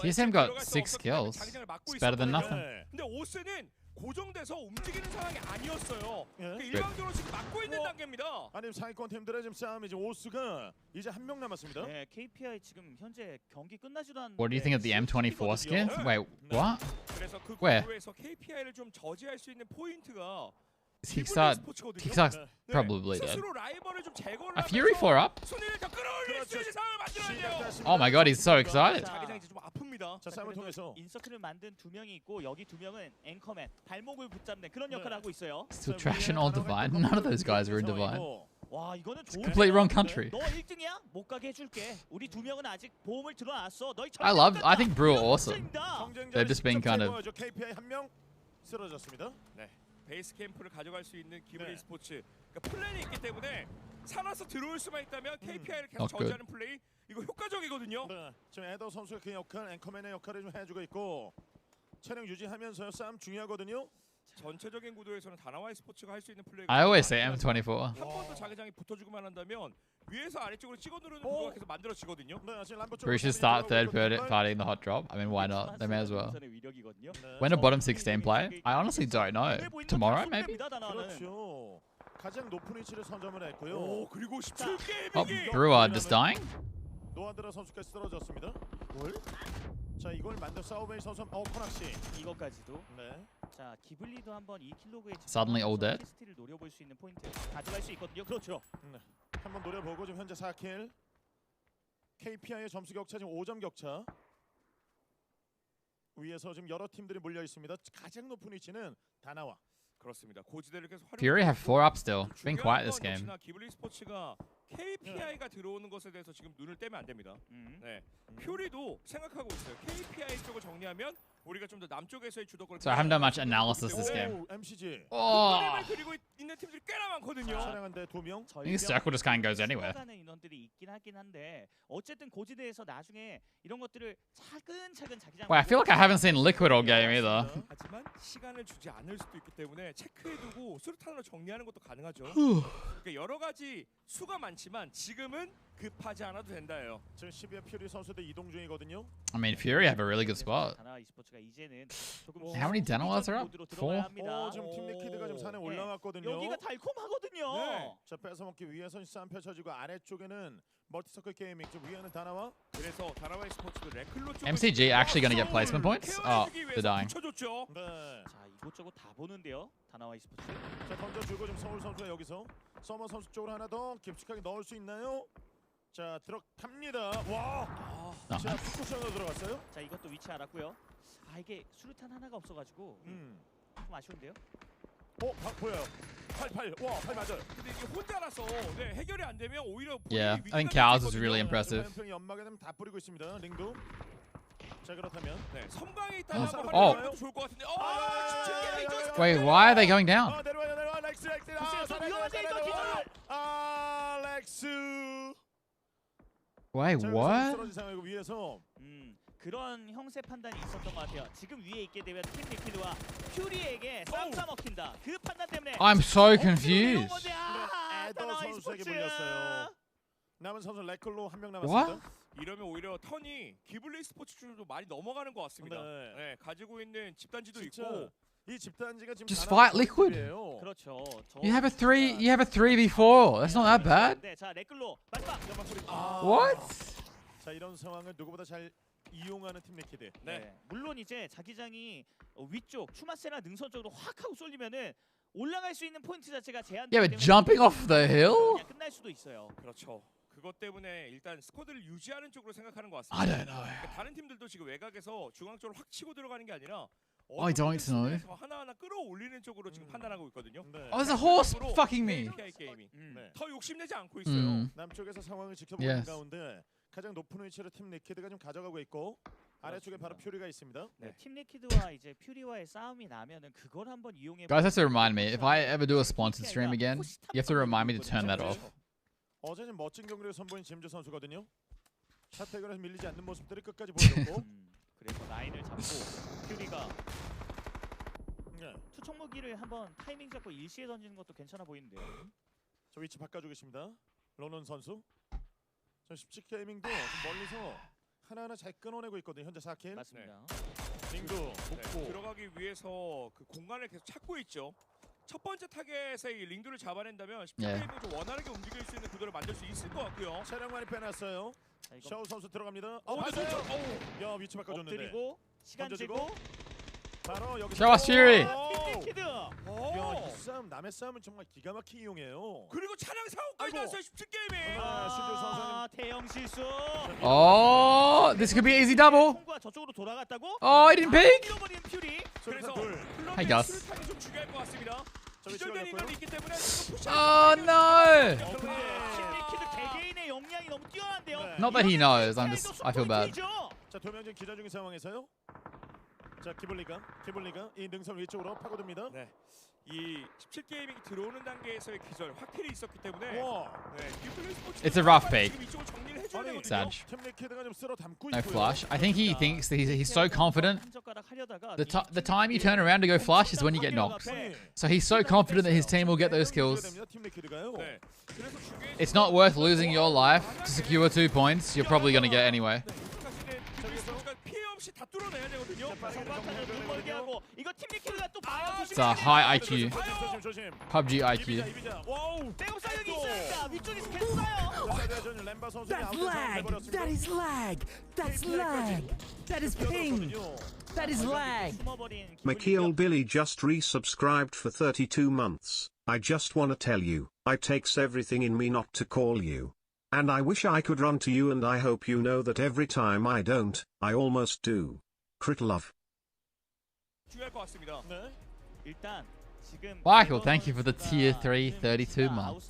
TSM got 6 kills. It's better than nothing. 근데 오스는 고정돼서 움직이는 상황이 아니었어요. 그러니까 일방적으로 지금 막고 있는 단계입니다. 아니 상위권 팀들의 지금 싸움이 지금 오스가 이제 한 명 남았습니다. 네, KPI 지금 현재 경기 끝나지도 않는데. What do you think of the M24 skin? Wait, what? 그래서 그 Where? 구도에서 KPI를 좀 저지할 수 있는 포인트가 Kickstart probably dead. 스스로 라이벌을 좀 제거를 A Fury 4 up? 순위를 더 끌어올릴 수 있는 상황을 만들어야 돼요. Oh my god, he's so excited. 자기장이 좀 아픕니다. 자, 싸움을 통해서 인서클을 만든 2명이 있고 여기 2명은 앵커맨 발목을 붙잡는 그런 역할을 하고 있어요. Still trashing all Divide. None of those guys were in Divide. 와, 이거는 좋은 Complete wrong country. 너 1등이야? 못 가게 해줄게. 우리 2명은 아직 보험을 들어놨어. 너희 I think Brew are awesome. They're just being kind of. KPI 한 명 쓰러졌습니다. 네. 베이스 캠프를 가져갈 수 있는 기블리 스포츠. 그러니까 플랜이 있기 때문에 살아서 들어올 수만 있다면 KPI를 계속 저지하는 플레이 이거 효과적이거든요. 네. 지금 에더 선수가 그 역할, 앵커맨의 역할을 좀 해주고 있고 체력 유지하면서요. 싸움 중요하거든요. 전체적인 구도에서는 다나와의 스포츠가 할 수 있는 플레이가 I always say M24. 한 번 더 자기장이 붙어주기만 한다면 위에서 아래쪽으로 찍어 누르는 구도가 계속 만들어지거든요. 네, 지금 람보 Brew should start third partying the hot drop. I mean, why not? They may as well. When a bottom 16 play? I honestly don't know. Tomorrow, maybe? 그렇죠. 가장 높은 위치를 선점을 했고요. 오, 그리고 17게임 Oh, Brewer just dying? 노아드라 선수까지 쓰러졌습니다. 자, 이걸 만든 사우베이 선수 코낙시 이것까지도. 네. 자, 기블리도 한번 이 킬로그에 Suddenly all dead. 스틸을 노려볼 수 있는 포인트 가져갈 수 있거든요. 그렇죠. 네. 한번 노려보고 지금 현재 4킬. KPI의 점수 격차 지금 5점 격차. 위에서 지금 여러 팀들이 몰려 있습니다. 가장 높은 위치는 다나와. 그렇습니다. 고지대를 계속 Fury have 4 up still. Been quiet this game. 기블리 스포츠가 KPI가 들어오는 것에 대해서 지금 눈을 떼면 안 됩니다. 네. 퓨리도 생각하고 있어요. KPI 쪽을 정리하면 우리가 좀 더 남쪽에서의 주도권을. So I haven't done much analysis this game. MCG. Oh. 그리고 있는 팀들이 꽤나 많거든요. 차량한데 2명. I think this circle just kind of goes anywhere. 인원들이 있긴 하긴 한데 어쨌든 고지대에서 나중에 이런 것들을 차근차근 자기장. Wait, I feel like I haven't seen Liquid all game either. 하지만 시간을 주지 않을 수도 있기 때문에 체크해두고 수류탄으로 정리하는 것도 가능하죠. 그러니까 여러 가지 수가 많지만 지금은 급하지 않아도 된다예요. 지금 12회 퓨리 선수들 이동 중이거든요. I mean, Fury have a really good spot. How many Denoirs are up? 4? 지금 팀 리퀴드가 지금 산에 올라왔거든요. 여기가 달콤하거든요. 네. 자, 뺏어먹기 위해서 싸움 펼쳐지고 아래쪽에는 멀티서클 게이밍, 좀 위에는 다나와. 그래서 다나와의 스포츠도 레클로 쪽. MCG actually gonna get placement points? Oh, they're dying. 네. 자, 이곳저곳 다 보는데요. 다나와의 스포츠. 자, 던져주고 좀 서울 선수가 여기서 서머 선수 쪽으로 하나 더 깊숙하게 넣을 수 있나요? 자, 들어갑니다. 와. 자, 푸쿠션으로 들어갔어요. 자, 이것도 위치 알았고요. 아, 이게 수류탄 하나가 없어가지고 좀 아쉬운데요. 보여요. 8. 와, 8 맞아요. 근데 이게 혼자라서 해결이 안 되면 오히려 Yeah, I think Cows is really impressive. 화염병이 연막에 다 뿌리고 있습니다. 링도. 자, 그렇다면 섬광에 있다가 한번 Oh. 활용해도 좋을 것 같은데. Wait, why are they going down? 내려와요. 렉스. 렉스. Wait, what? 쓰러진 상황이고 위에서 그런 형세 판단이 있었던 것 같아요. 지금 위에 있게 되면 팀 리퀴드와 퓨리에게 쌈싸 먹힌다. 그 판단 때문에 I'm so confused. 에더 선수에게 물렸어요. 남은 선수 레클로 한 명 남았습니다. 이러면 오히려 턴이 기블리 스포츠 쪽으로 많이 넘어가는 것 같습니다. 네, 가지고 있는 집단지도 있고 이 집단지가 지금 Just fight Liquid. 그렇죠. You have a 3v4. That's not that bad. 네, 자 레클로 마지막. What? 자, 이런 상황을 누구보다 잘 이용하는 팀 리퀴드. 네. 물론 이제 자기장이 위쪽 추마세나 능선 쪽으로 확 하고 쏠리면은 올라갈 수 있는 포인트 자체가 제한되기 Yeah, 때문에 but jumping off the hill? 그냥 끝날 수도 있어요. 그렇죠. 그것 때문에 일단 스쿼드를 유지하는 쪽으로 생각하는 것 같습니다. I don't know. 그러니까 다른 팀들도 지금 외곽에서 중앙 쪽으로 확 치고 들어가는 게 아니라 I don't know. 하나하나 끌어올리는 쪽으로 지금 판단하고 있거든요. Oh, there's a horse fucking me. 게임이 더 욕심내지 않고 있어요. 남쪽에서 상황을 지켜보는 Yes. 가운데 가장 높은 위치로 팀 리퀴드가 좀 가져가고 있고 아래쪽에 바로 퓨리가 있습니다. 네, 팀 리퀴드와 이제 퓨리와의 싸움이 나면은 그걸 한번 이용해. Guys, have to remind me. If I ever do a sponsored stream again, you have to remind me to turn that off. 어제는 멋진 경기를 선보인 짐즈 선수거든요. 샷태그에서 밀리지 않는 모습들이 끝까지 보여줬고 그래서 라인을 잡고 퓨리가 투척 무기를 한번 타이밍 잡고 일시에 던지는 것도 괜찮아 보이는데요. 저 위치 바꿔주고 있습니다. 로넌 선수. 저 17게이밍도 좀 멀리서 하나하나 잘 끊어내고 있거든요. 현재 4킬. 맞습니다. 링도 네, 들어가기 위해서 그 공간을 계속 찾고 있죠. 첫 번째 타겟에 이 링두를 잡아낸다면 10게임을 좀 원활하게 움직일 수 있는 구도를 만들 수 있을 것 같고요. 차량 많이 빼놨어요. 샤우 선수 들어갑니다. 야, 위치 바꿔줬는데. 엎드리고 시간 재고 바로 여기. Show us Fury. 리퀴드. 야, 이 싸움 남의 싸움은 정말 기가 막히게 이용해요. 그리고 차량 사고까지 났어요. 17게임에. 대형 실수. Oh, this could be an easy double. 총구가 저쪽으로 돌아갔다고? Oh, he didn't peek. 잃어버린 퓨리. 그래서 Hey, Gus. 수류탄이 좀 중요할 것 같습니다. 기절된 인간이 있기 때문에 Oh no. 팀 리퀴드 개개인의 역량이 너무 뛰어난데요. Not that he knows. I feel bad. 자, 두 명 지금 기절 중인 상황에서요. 자, 기블리가 이 능선 위쪽으로 파고듭니다. 네. 이 17게이밍이 들어오는 단계에서의 기절 확실히 있었기 때문에 It's a rough peak. 이쪽을 정리를 해줘야 되거든요. Sag. 팀 리퀴드가 좀 쓸어 담고 No 있고요. flush. I think he thinks that he's so confident. 한 젓가락 하려다가 The time you turn around to go flush is when you get knocked. So he's so confident that his team will get those kills. 팀 리퀴드가요. 네. 그래서 중요한 It's not worth losing your life to secure 2 points. You're probably going to get anyway. 피해 없이 다 뚫어내야 되거든요. 이거 팀 리퀴드가 또 봐요. It's a high IQ. 조심. PUBG IQ. 와우. 백업 사격이 있으니까 위쪽에서 계속 쏴요. 램바 선수 That's lag. That is lag. That's lag. That is ping. That is lag. Makeel Billy just resubscribed for 32 months. I just wanna tell you, it takes everything in me not to call you. And I wish I could run to you, and I hope you know that every time I don't, I almost do. Crit love. 중요할 것 같습니다. 네. 일단 지금 Michael, thank you for the tier 3 32 months.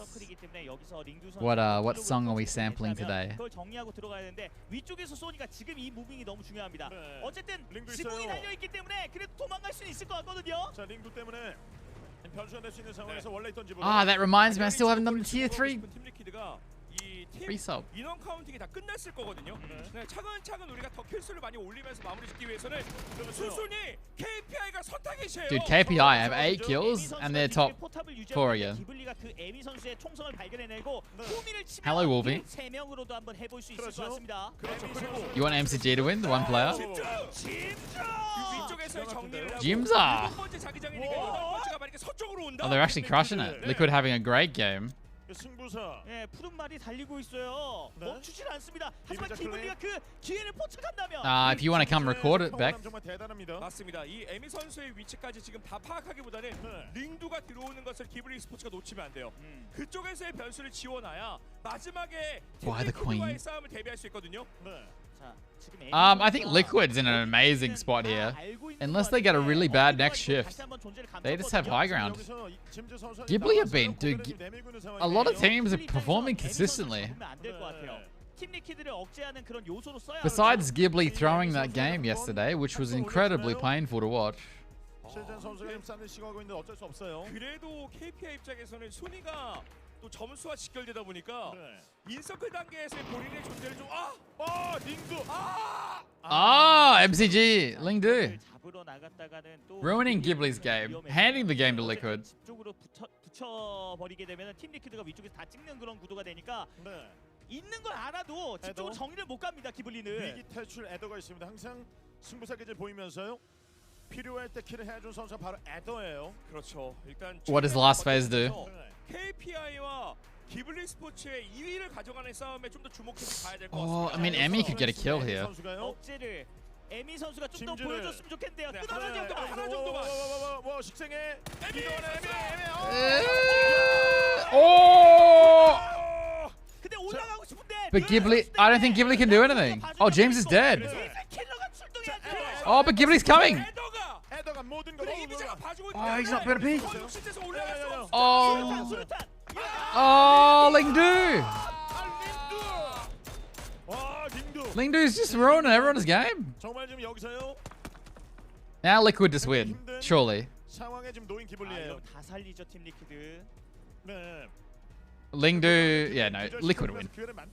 What song are we sampling today? 그걸 정리하고 들어가야 되는데 위쪽에서 쏘니까 지금 이 무빙이 너무 중요합니다. 네. 어쨌든 링도 지붕이 있어요. 달려 있기 때문에 그래도 도망갈 수는 있을 것 같거든요. 자, 링도 때문에 변수가 될 수 있는 상황에서 원래 있던 집으로. Ah, that reminds me, I still haven't done the tier 3 팀 리퀴드가 이팀 resub. 인원 카운팅이 다 끝났을 거거든요. 네, 차근차근 우리가 더 킬수를 많이 올리면서 마무리 짓기 위해서는 수순이 KPI가 선타겟이에요. Dude, KPI have 8 kills and they're top 4 again. 기블리가 그 에미 선수의 총성을 발견해내고 후미를 치면 Hello, Wolvie. 3명으로도 한번 해볼 수 있을 것 같습니다. 그리고 You want MCG to win, the one player? 위쪽에서의 정리를 하고 Jimza. 7번째 자기장이니까 8번째가 만약에 서쪽으로 온다. Oh, they're actually crushing it. Liquid having a great game. 승부사. 예, 푸른 말이 달리고 있어요. 네. 멈추질 않습니다. 하지만 기블리가 그 기회를 포착한다면 If you want to come record it back. 정말 대단합니다. 맞습니다. 이 에미 선수의 위치까지 지금 다 파악하기보다는 링두가 들어오는 것을 기블리 스포츠가 놓치면 안 돼요. 그쪽에서의 변수를 지워놔야 마지막에 Why the Queen? 팀과의 싸움을 대비할 수 있거든요. 네. 자, 지금 I think Liquid's in an amazing spot here. 알고 Unless they get a really bad next shift, they just have high ground. Ghibli have been, dude. A lot of teams are performing consistently. Besides Ghibli throwing that game yesterday, which was incredibly painful to watch. 그래도 KPI 입장에서는 순위가 또 점수와 직결되다 보니까 인서클 단계에서의 본인의 존재를 좀 MCG Lingdu ruining Ghibli's game, handing the game to Liquid. 쪽으로 붙여버리게 되면 팀 리퀴드가 위쪽에서 다 찍는 그런 구도가 되니까 있는 걸 알아도 집중으로 정리를 못 갑니다. 기블리는 위기 탈출 에더가 있습니다. 항상 승부사 기질 보이면서요. 필요할 때 킬을 해준 선수가 바로 에더예요. 그렇죠. 일단 What does last phase do? KPI와 기블리 스포츠의 2위를 가져가는 싸움에 좀 더 주목해서 봐야 될 것 같습니다. Oh, I mean, Emmy could get a kill here. 억제를 에미 선수가 좀 더 보여줬으면 좋겠는데요. 하나 정도만. 식생해. 에미. Oh! 근데 올라가고 싶은데. But Ghibli, I don't think Ghibli can do anything. Oh, James is dead. Oh, but Ghibli's coming. Oh, he's not better P. Oh, Lingdu. Lingdu's just ruining everyone's game. Now Liquid just win, surely. 상황에 지금 놓인 기블리예요. 다 살리죠 팀 리퀴드. 네. Lingdu, yeah, no, Liquid win.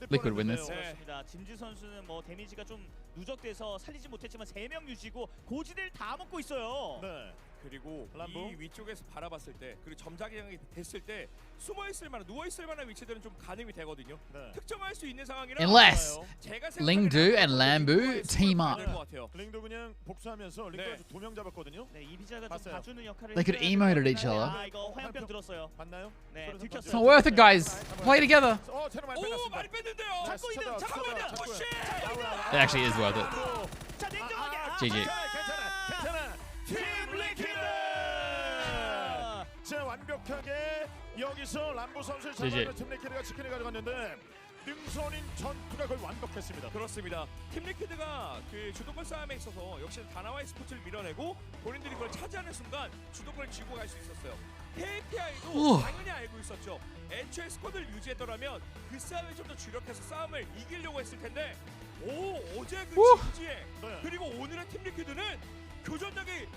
Liquid win this. 그렇습니다. 짐즈 선수는 뭐 데미지가 좀 누적돼서 살리지 못했지만 3명 유지고 고지대를 다 먹고 있어요. 네. 그리고 이 위쪽에서 바라봤을 때 그리고 점자기장이 됐을 때 숨어있을 만한 누워있을 만한 위치들은 좀 가늠이 되거든요. 특정할 수 있는 상황이라 Unless Lingdu and Lambu team up. 링도 그냥 복수하면서 링도가 2명 잡았거든요. 네, 이비자가 좀 봐주는 역할을 They could emote at each other. 아, 이거 화염병 들었어요. 맞나요? 네, 들켰어요. It's not worth it, guys. Play together. 오, 많이 뺐는데요. 잡고 있는 잠깐만요. 푸시. It actually is worth it. 자, 냉정하게. GG. 괜찮아. 팀 리퀴드. 자, 완벽하게 여기서 람보 선수를 잡아내는 팀 리퀴드가 치킨을 가져갔는데 능선인 전투가 거의 완벽했습니다. 그렇습니다. 팀 리퀴드가 그 주도권 싸움에 있어서 역시 다나와이 스포츠를 밀어내고 본인들이 그걸 차지하는 순간 주도권을 쥐고 갈 수 있었어요. KPI도 당연히 알고 있었죠. 애초에 스쿼드를 유지했더라면 그 싸움에 좀 더 주력해서 싸움을 이기려고 했을 텐데 어제 그 진지에 그리고 오늘의 팀 리퀴드는 교전력이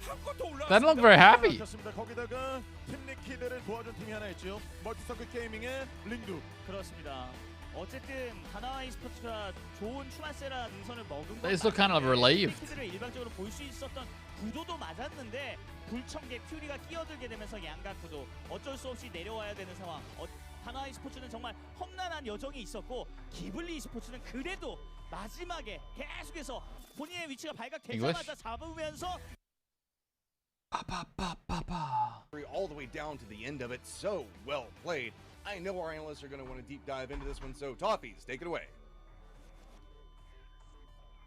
한껏 올라왔습니다. They look very happy. 거기다가 팀 리퀴드를 도와준 팀이 하나 있죠. 멀티서클 게이밍의 링두. 그렇습니다. 어쨌든 다나와이 스포츠가 좋은 추마세라 능선을 먹은 They look kind of relieved. 리퀴드를 일방적으로 볼 수 있었던 구도도 맞았는데 불청객 퓨리가 끼어들게 되면서 양각 구도 어쩔 수 없이 내려와야 되는 상황. 다나와이 스포츠는 정말 험난한 여정이 있었고 기블리 스포츠는 그래도 마지막에 계속해서 본인의 위치가 발각되자마자 잡으면서 all the way down to the end of it. So well played. I know our analysts are going to want to deep dive into this one, so Toffees, take it away.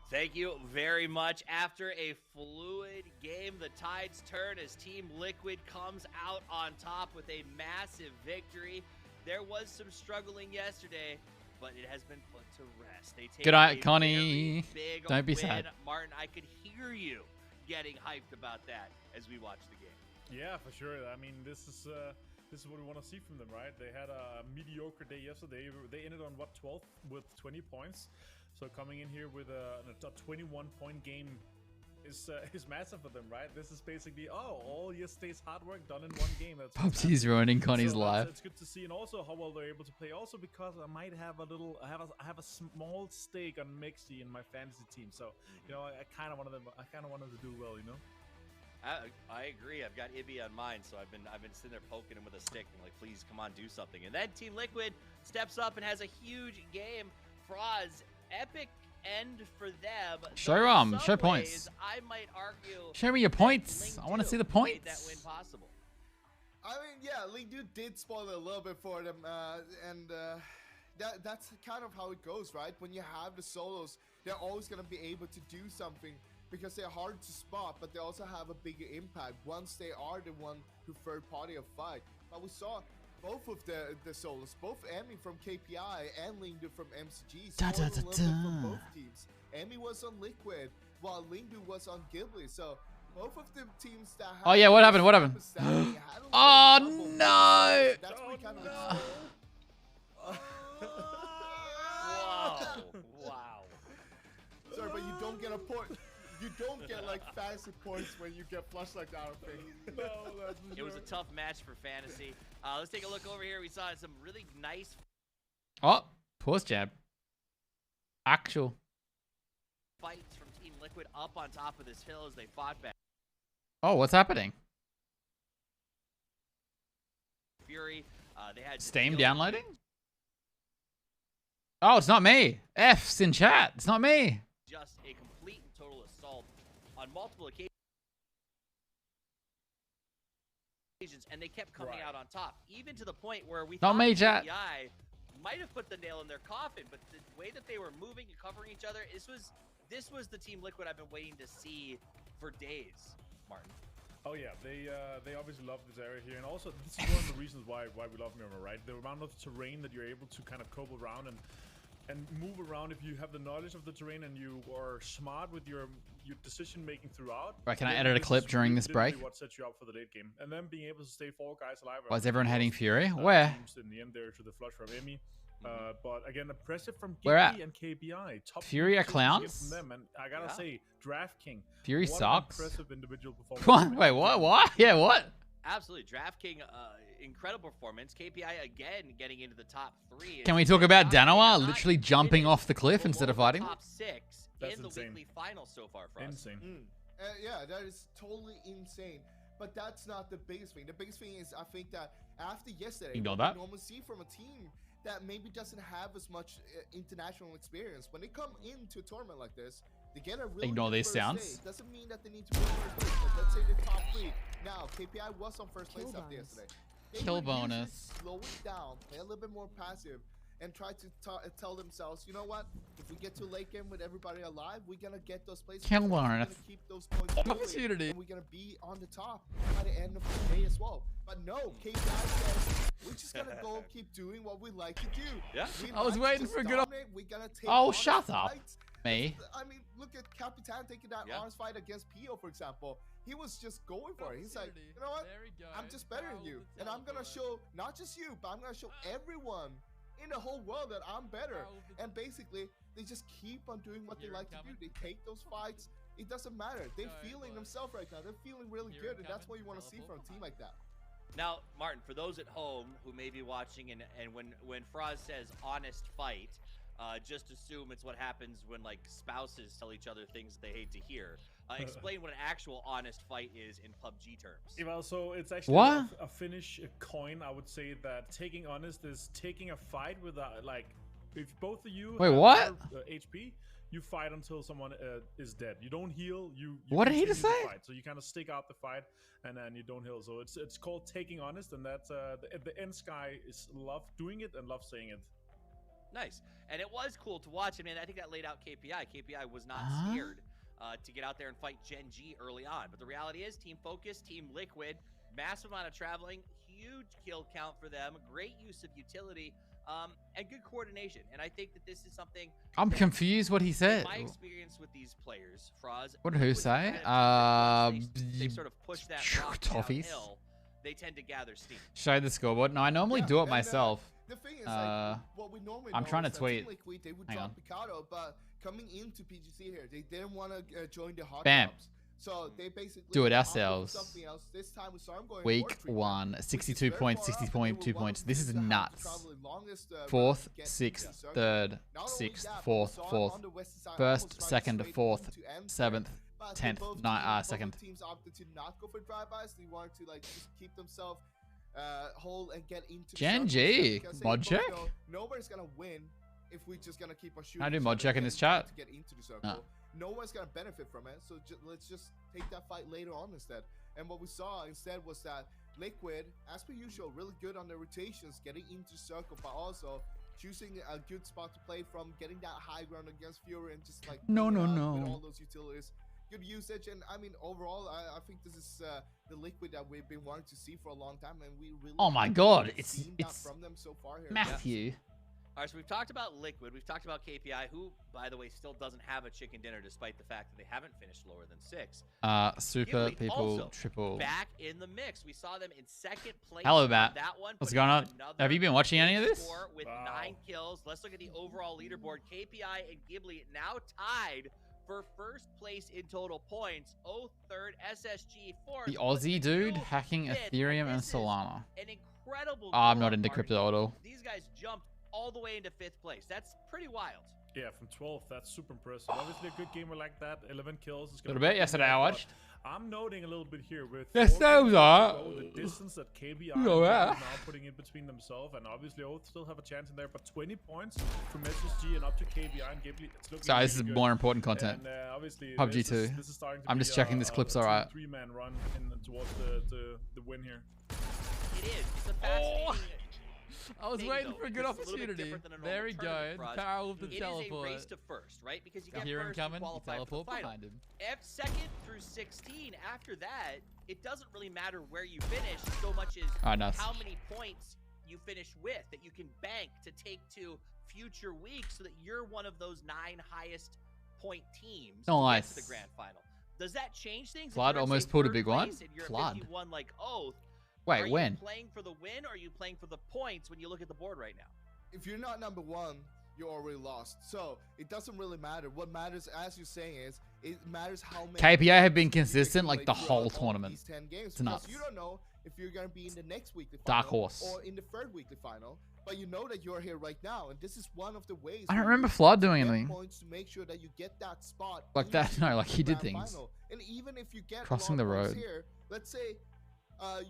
Thank you very much. After a fluid game, the tides turn as Team Liquid comes out on top with a massive victory. There was some struggling yesterday, but it has been put to rest. They take Good night, Connie. Big Don't be win. sad. Martin, I could hear you getting hyped about that as we watch the game. Yeah, for sure. I mean, this is what we want to see from them, right? They had a mediocre day yesterday. They ended on what, 12th with 20 points. So coming in here with a 21-point game is massive for them, right? This is basically all yesterday's hard work done in one game. That's Pupsy's ruining Connie's life. It's good to see, and also how well they're able to play. Also because I might have I have a small stake on Mixie in my fantasy team. So you know, I kind of wanted them to do well, you know. I agree. I've got Ibby on mine, so I've been sitting there poking him with a stick and like, please come on, do something. And then Team Liquid steps up and has a huge game. Froz, epic end for them. Show points. I might argue. Show me your points. I want to see the points. That win possible. I mean, yeah, Lingdu did spoil it a little bit for them, and that's kind of how it goes, right? When you have the solos, they're always gonna be able to do something, because they're hard to spot, but they also have a bigger impact once they are the one who third party a fight. But we saw both of the solos, both Emmy from KPI and Lingdu from MCG, spoiled a little bit from both teams. Emmy was on Liquid, while Lingbu was on Ghibli. So both of the teams that Oh yeah, what happened? What happened? Oh no! That's where kind of Wow. Sorry, but you don't get a point. You don't get like fantasy points when you get flushed like that. I think. No, that's for It sure. was a tough match for fantasy. Let's take a look over here. We saw some really nice Oh, pause jab. Actual. fights from Team Liquid up on top of this hill as they fought back. Oh, what's happening? Fury. They had to Steam deal- downloading? Oh, it's not me. F's in chat. It's not me. Just a complete and total assault on multiple occasions, and they kept coming out on top, even to the point where we Not thought me, chat. KPI might have put the nail in their coffin, but the way that they were moving and covering each other, this was the Team Liquid I've been waiting to see for days, Martin. Oh yeah, they obviously love this area here, and also this is one of the reasons why we love Miramar, right? The amount of terrain that you're able to kind of cope around and move around if you have the knowledge of the terrain and you are smart with your decision making throughout. Right, can I then edit a this clip is during this literally break? What sets you up for the late game, and then being able to stay 4 guys alive. Why is everyone hating Fury? Teams Where? in the end there to the flush from Emmy. But again, impressive from Where at? Ghibli and KPI. Top Fury are positions clowns? against them, and I gotta say, DraftKing. Fury what sucks. An impressive individual performance. What? Wait, what? What? Yeah, what? Absolutely, DraftKing, incredible performance. KPI again getting into the top 3. Can we talk about Danoa literally jumping off the cliff instead of fighting? Top 6 That's in the insane. weekly final so far for us. Insane. Yeah, that is totally insane. But that's not the biggest thing. The biggest thing is I think that after yesterday, Ignore what that. we normally see from a team that maybe doesn't have as much international experience, when they come into a tournament like this, they get a really Ignore good these first sounds. day. It doesn't mean that they need to be on first place. But let's say they're top 3. Now, KPI was on first place after yesterday. They Kill would usually bonus. slow it down, play a little bit more passive, and try to tell themselves, you know what? If we get to late game with everybody alive, we're gonna get those places. Kill We're gonna bonus. keep those points going, Opportunity. and we're gonna be on the top by the end of the day as well. But no, KPI says we're just gonna go keep doing what we like to do. Yeah. We I was like to waiting just for a good dominate. We're gonna take Oh, honest shut up. fights. Me. I mean, look at Capitan taking that honest fight against Pio, for example. He was just going for it. He's like, you know what? I'm just better than you. And I'm going to show not just you, but I'm going to show everyone in the whole world that I'm better. And basically, they just keep on doing what they like to do. They take those fights. It doesn't matter. They're feeling themselves right now. They're feeling really good. And that's what you want to see from a team like that. Now, Martin, for those at home who may be watching, and when Fraz says honest fight, just assume it's what happens when like spouses tell each other things they hate to hear. Explain what an actual honest fight is in PUBG terms. Yeah, well, so it's actually What? a Finnish coin. I would say that taking honest is taking a fight with like if both of you Wait, have what? HP, you fight until someone is dead. You don't heal. You What did he just continue say? the fight. So you kind of stick out the fight and then you don't heal. So it's called taking honest, and that's the end sky is love doing it and love saying it. Nice. And it was cool to watch. I mean, I think that laid out KPI. KPI was not scared to get out there and fight Gen G early on. But the reality is, Team Focus, Team Liquid, massive amount of traveling, huge kill count for them, great use of utility, and good coordination. And I think that this is something... I'm confused what he said. In my experience with these players, Fraz... What did who say? They sort of push that rock Toffees. downhill. They tend to gather steam. Show the scoreboard. No, I normally do it and, myself. The thing is, like, what we normally I'm know trying to is that tweet. Team Liquid, they would Hang drop on. Picado, but coming into PGC here, they didn't want to join the hot Bam. drops. So they basically Do it opted for ourselves. something else. This time we saw them going Week War Tree, 1, which is 62 very points, far up, 60 and they were 2 one points. of This the is teams that had to nuts. travel the longest, route 4th, to get 6th, into the 3rd, Not only 6th, that, 4th, we saw 4th, on the western side 1st, almost running 2nd, straight 4th, into M 7th, but 10th, both 2nd. teams opted to not go for drive-bys. They wanted to like just keep themselves whole and get into the Gen circle G, because they mod both check? know nobody's gonna win if we just gonna keep on shooting. Can I do each mod other check in and this try chat? to get into the circle. No. No one's gonna benefit from it, so let's just take that fight later on instead. And what we saw instead was that Liquid, as per usual, really good on their rotations, getting into circle, but also choosing a good spot to play from, getting that high ground against Fury, and just like No, being no, out with no. all those utilities. Good usage, and I mean overall, I think this is the Liquid that we've been wanting to see for a long time, and we really Oh my haven't God, seen that it's from them so far here. Matthew. All right, so we've talked about Liquid. We've talked about KPI, who, by the way, still doesn't have a chicken dinner despite the fact that they haven't finished lower than 6. Super Ghibli people also triple. back in the mix. We saw them in second place. Hello, on Matt. That one, What's putting going on? another Have you been watching any of this? score with 9 kills. Let's look at the overall leaderboard. KPI and Ghibli now tied for first place in total points. Oh, third, SSG fourth. The Aussie dude hacking fifth, Ethereum and this is Solana. An incredible. Oh, I'm goal not into margin. crypto at all. These guys jumped all the way into 5th place. That's pretty wild. Yeah, from 12th, that's super impressive. Obviously, a good gamer like that, 11 kills. Is A little bit. Yesterday I watched. I'm noting a little bit here with Yes, that was the distance that KBI You know, is now putting in between themselves, and obviously Oath still have a chance in there, but 20 points from SSG and up to KBI and Ghibli. It's looking Sorry, this is really good. more important content. And, obviously, PUBG this 2. is starting to I'm be just checking this clip's alright. 3-man run towards the win here. It is. It's a fascinating. I was thing, waiting though, for a good because it's little bit opportunity. different than a normal There we go. tournament for us. Power of the It teleport. is a race to first, right? Because you You get hear him first, coming, you you qualify for teleport the final. behind him. Second through 16, after that, it doesn't really matter where you finish so much as Nice. how many points you finish with that you can bank to take to future weeks so that you're one of those 9 highest point teams to get to the grand final. Does that change things? If Flood you're in, say, almost pulled a third big one. place and you're at Flood. 51 like Oath, Wait, are when? you playing for the win or are you playing for the points when you look at the board right now? If you're not number 1, you're already lost. So it doesn't really matter. What matters, as you're saying, is it matters how many KPI have been games you consistent like the accumulate whole throughout all tournament. these 10 games, It's because nuts. you don't know if you're going to be in the next weekly Dark final horse. or in the 3rd weekly final, but you know that you're here right now, and this is one of the ways. I don't where remember you Flood get doing anything. points to make sure that you get that spot Like that. into No, like he the did grand things. final. And even if you get Crossing a lot the of points road. here, let's say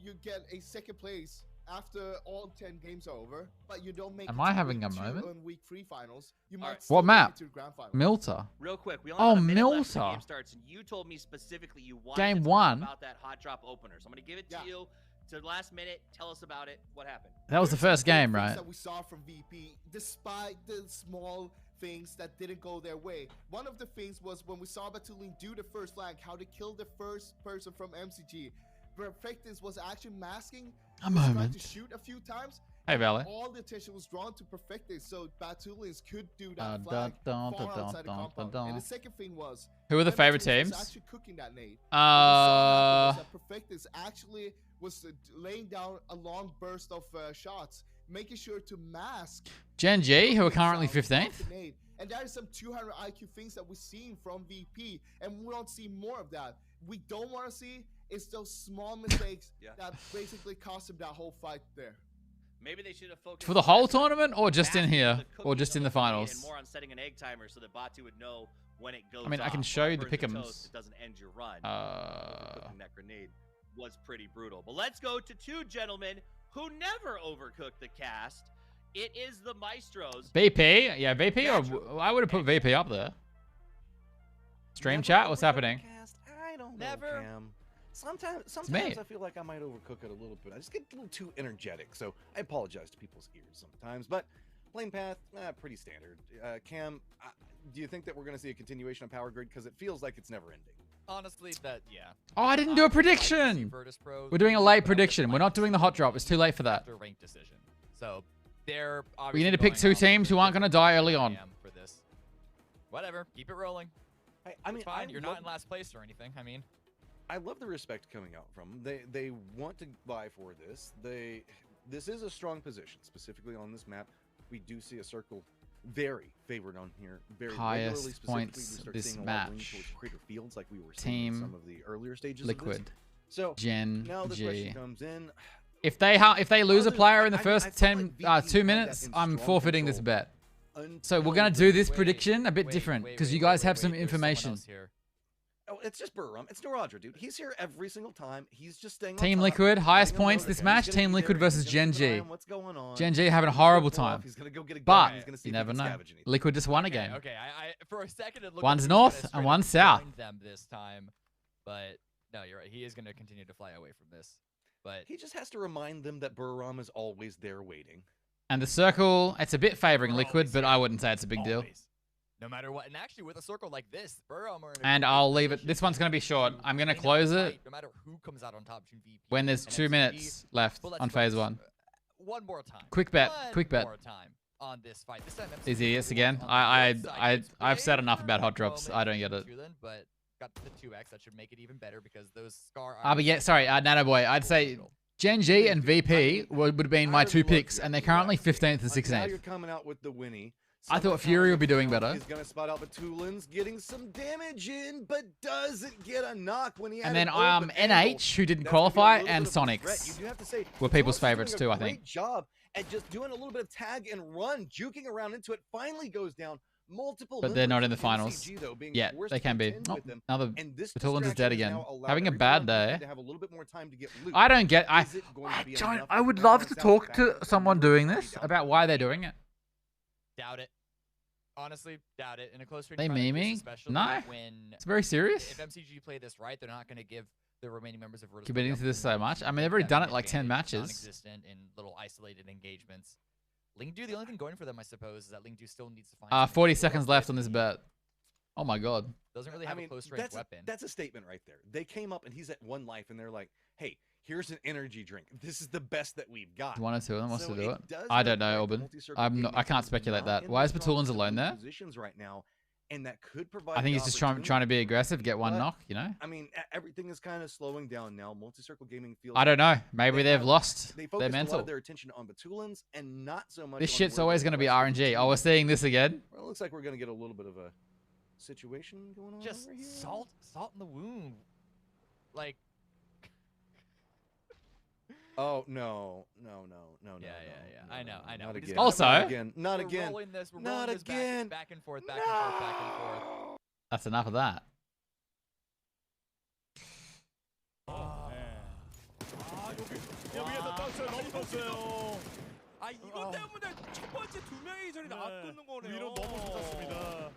you get a 2nd place after all 10 games are over, but you don't make Am it I to having week a 2 moment? and week 3 finals. You might Alright. still What make map? it to the grand final. Milta. Real quick, we only Oh, have a minute left till the Milta. game starts, and you told me specifically you wanted Game to talk 1. about that hot drop opener. So I'm going to give it to you to the last minute. Tell us about it. What happened? That was the There's first some good game, things right? That we saw from VP, despite the small things that didn't go their way. One of the things was when we saw Batulin do the first flank, how to kill the first person from MCG. Perfectus was actually masking. A was trying moment. to shoot a few times. Hey, Valley. All the attention was drawn to Perfectus, so Batulins could do that Dun, flank dun, far dun, outside the dun, compound. dun, And dun. the second thing was, Who are the when favorite Batulins was teams? actually cooking that nade. What we saw happen was that Perfectus actually was laying down a long burst of shots, making sure to mask Gen G, who are currently themselves 15th. off the nade. And there are some 200 IQ things that we're seeing from VP, and we don't see more of that. We don't want to see is those small mistakes that basically cost him that whole fight there. Maybe they should have focused For the whole less on tournament or just in masking here the or cooking just in the of nade finals? And more on setting an egg timer so that Batu would know when it goes I mean, I can off. show When you it the burns pick'ems. toast, it doesn't end your run. Overcooking that grenade was pretty brutal. But let's go to 2 gentlemen who never overcooked the cast. It is the Maestros. VP? Yeah, VP, or I would have put VP up there. Stream chat? What's happening? I don't Never. know, Cam. Sometimes me. I feel like I might overcook it a little bit. I just get a little too energetic, so I apologize to people's ears sometimes. But lane path, pretty standard. Cam, do you think that we're going to see a continuation of Power Grid? Because it feels like it's never ending. Honestly, yeah. Oh, I didn't do a prediction. We're doing a late prediction. We're not doing the hot drop. It's too late for that. After ranked decision. So they're We need to pick 2 teams who aren't going to die early on. for this. Whatever, keep it rolling. I mean, it's fine. You're not in last place or anything. I mean, I love the respect coming out from them. They want to vie for this. This is a strong position, specifically on this map. We do see a circle very favored on here. Very Highest regularly, specifically, points we start this seeing a lot of leans match. towards Crater Fields, like we were seeing in Team some of the earlier stages Liquid. of this. So Gen now the G. question comes in. If they lose a player in the I first feel like 2 VP minutes, had that in I'm strong forfeiting this control bet. So we're gonna do this prediction a bit different because you guys have some there's information. someone else here. Oh, it's just Burrum. It's Naraja, dude. He's here every single time. He's just staying on Team top, Liquid, highest letting them know points that this he's match. gonna Team be Liquid there, versus he's Gen gonna keep an eye G. on what's going on. Gen G having a He's gonna horrible pull off, time. He's gonna go get a gun. But He's gonna see you if he never can know. scavenge anything. Liquid just won a game. Okay, I for a second it looked One's like he was north gonna and straight one's up south. find them this time, but no, you're right. He is going to continue to fly away from this. But he just has to remind them that Burram is always there waiting. And the circle, it's a bit favoring Liquid, but I wouldn't say it's a big deal. no matter what, and actually with a circle like this, Burram are in a And great I'll leave it. position This one's gonna be short. I'm gonna close it no matter who comes out on top between VP when there's and 2 MCG. minutes left But let's on go. phase 1. One more time. Quick bet, One quick bet. more time. on this fight. This time These idiots again. I've said enough about hot drops. I don't get it. But got the 2x. That should make it even better because those Scar. But yeah, sorry, Nano Boy. I'd say Gen G and VP would have been my 2 picks, and they're currently 15th and 16th. Now you're coming out with the Winnie. I thought Fury would be doing better. He's gonna spot out Batulin's getting some damage in, but doesn't get a knock when he. And then NH, who didn't qualify, and Sonics You do have to say, were people's Frost favorites doing too. a I think. Great job at just doing a little bit of tag and run, juking around into it. Finally goes down. Multiple. But they're not in the finals. Yeah, they can be. Oh, now the Batulin's is dead again. Having a bad day. I don't get. I would love to talk to someone doing this about why they're doing it. Doubt it. Honestly, doubt it. In a close range they fight like memeing? this, especially No. when It's very serious. If MCG play this right, they're not going to give the remaining members of Virtus Committing to this so much. I mean, they've already done it like 10 matches. Non-existent in little isolated engagements. Lingdu, the only thing going for them, I suppose, is that Lingdu still needs to find. 40 seconds left on this bet. Oh my god. Doesn't really have a close range weapon. That's a statement right there. They came up and he's at 1 life, and they're like, "Hey, here's an energy drink. This is the best that we've got." One or two of them wants So to do it. does I don't know, reflect Auburn. multi-circle I can't speculate that. Why is Batulin's alone there? Positions right now, and that could provide. I think the he's just trying to be aggressive, get one But, knock. You know. I mean, everything is kind of slowing down now. Multi-circle gaming feels. I don't know. Maybe they've have- lost They their focused a lot mental. of their attention on Batulin's and not so much. This on shit's where always the going to be rest of the RNG. Oh, we're team seeing is. this again. Well, it looks like we're going to get a little bit of a situation going on. Just over here. salt in the wound. Like. Oh no! Yeah. I know. Not We just again. gotta Also- not roll- again. Not we're again. rolling this. We're Not rolling this again. back and forth, back and forth, back and forth. That's enough of that. 여기에서 떴어요. 너무 떴어요. 아 이것 때문에 첫 번째 2명이 전에 나왔던 거네요. 위로 너무 쏟았습니다.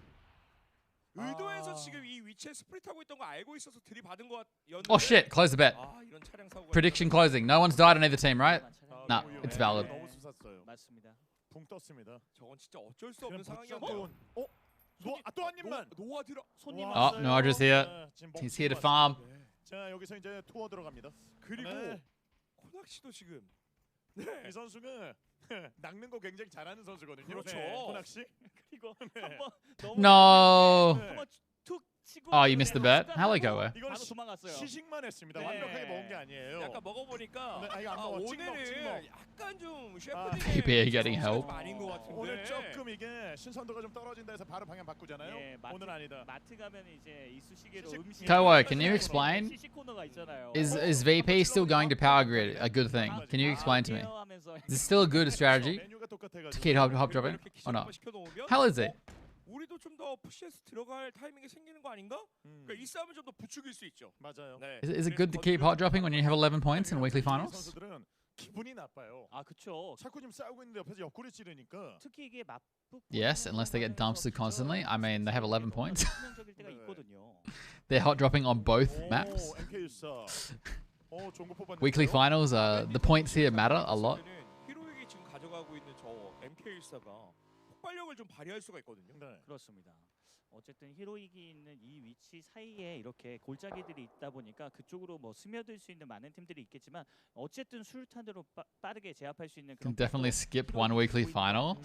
의도해서 지금 이 위치에 스프릿하고 있던 거 알고 있어서 들이받은 거였는데. Oh shit! Close the bet. 아 이런 차량 사고가. Prediction closing. No one's died on either team, right? Nah, 너무 it's 위험해요. valid. 너무 쏟았어요. 맞습니다. 붕 떴습니다. 저건 진짜 어쩔 수 없는 그냥 상황이야. 또 한 입만. 노아 들어. 손님 Oh, Noadra's here. 지금 He's here to 멈추고 farm. 왔습니다. 자 여기서 이제 투어 들어갑니다. 그리고 네. 코낙 씨도 지금. 이 선수가 낚는 거 굉장히 잘하는 선수거든요. 그렇죠. 코낙 씨. 그리고 네. 한번 너무 No. 한번 툭 치고 Oh, you missed the bet. How'll it go? 이건 바로 도망갔어요. 시식만 했습니다. 네. 완벽하게 먹은 게 아니에요. 약간 먹어보니까 네, 이거 안 먹어. 찍먹. 오늘은 약간 좀 PPA getting help. 아닌 것 같은데. 오늘 조금 이게 신선도가 좀 떨어진다 해서 바로 방향 바꾸잖아요. 예, 오늘 아니다. 마트 가면 이제 이쑤시개로 음식. Kowo, can you explain? 시식 코너가 있잖아요. Is VP still going to power grid a good thing? Can you explain to me? Is it still a good strategy 메뉴가 똑같아가지고. to keep hop dropping or not? How is it? 우리도 좀 더 푸시해서 들어갈 타이밍이 생기는 거 아닌가? 그러니까 이 싸움을 좀 더 부추길 수 있죠. 맞아요. 네. Is it good to keep hot dropping when you have 11 points in weekly finals? 선수들은 기분이 나빠요. 아 그렇죠. 자꾸 지금 싸우고 있는데 옆에서 옆구리 찌르니까. 특히 이게 맞붙. Yes, unless they get dumpstered constantly. I mean, they have 11 points. 치명적일 때가 있거든요. They're hot dropping on both maps. MK14. 좋은 거 뽑았는데요. Weekly finals, the points here matter a lot. 히로익이 지금 가져가고 있는 저 MK14가 폭발력을 좀 발휘할 수가 있거든요. 네. 그렇습니다. 어쨌든 히로익이 있는 이 위치 사이에 이렇게 골짜기들이 있다 보니까 그쪽으로 뭐 스며들 수 있는 많은 팀들이 있겠지만 어쨌든 수류탄으로 빠르게 제압할 수 있는 Can 그런 definitely skip one weekly final.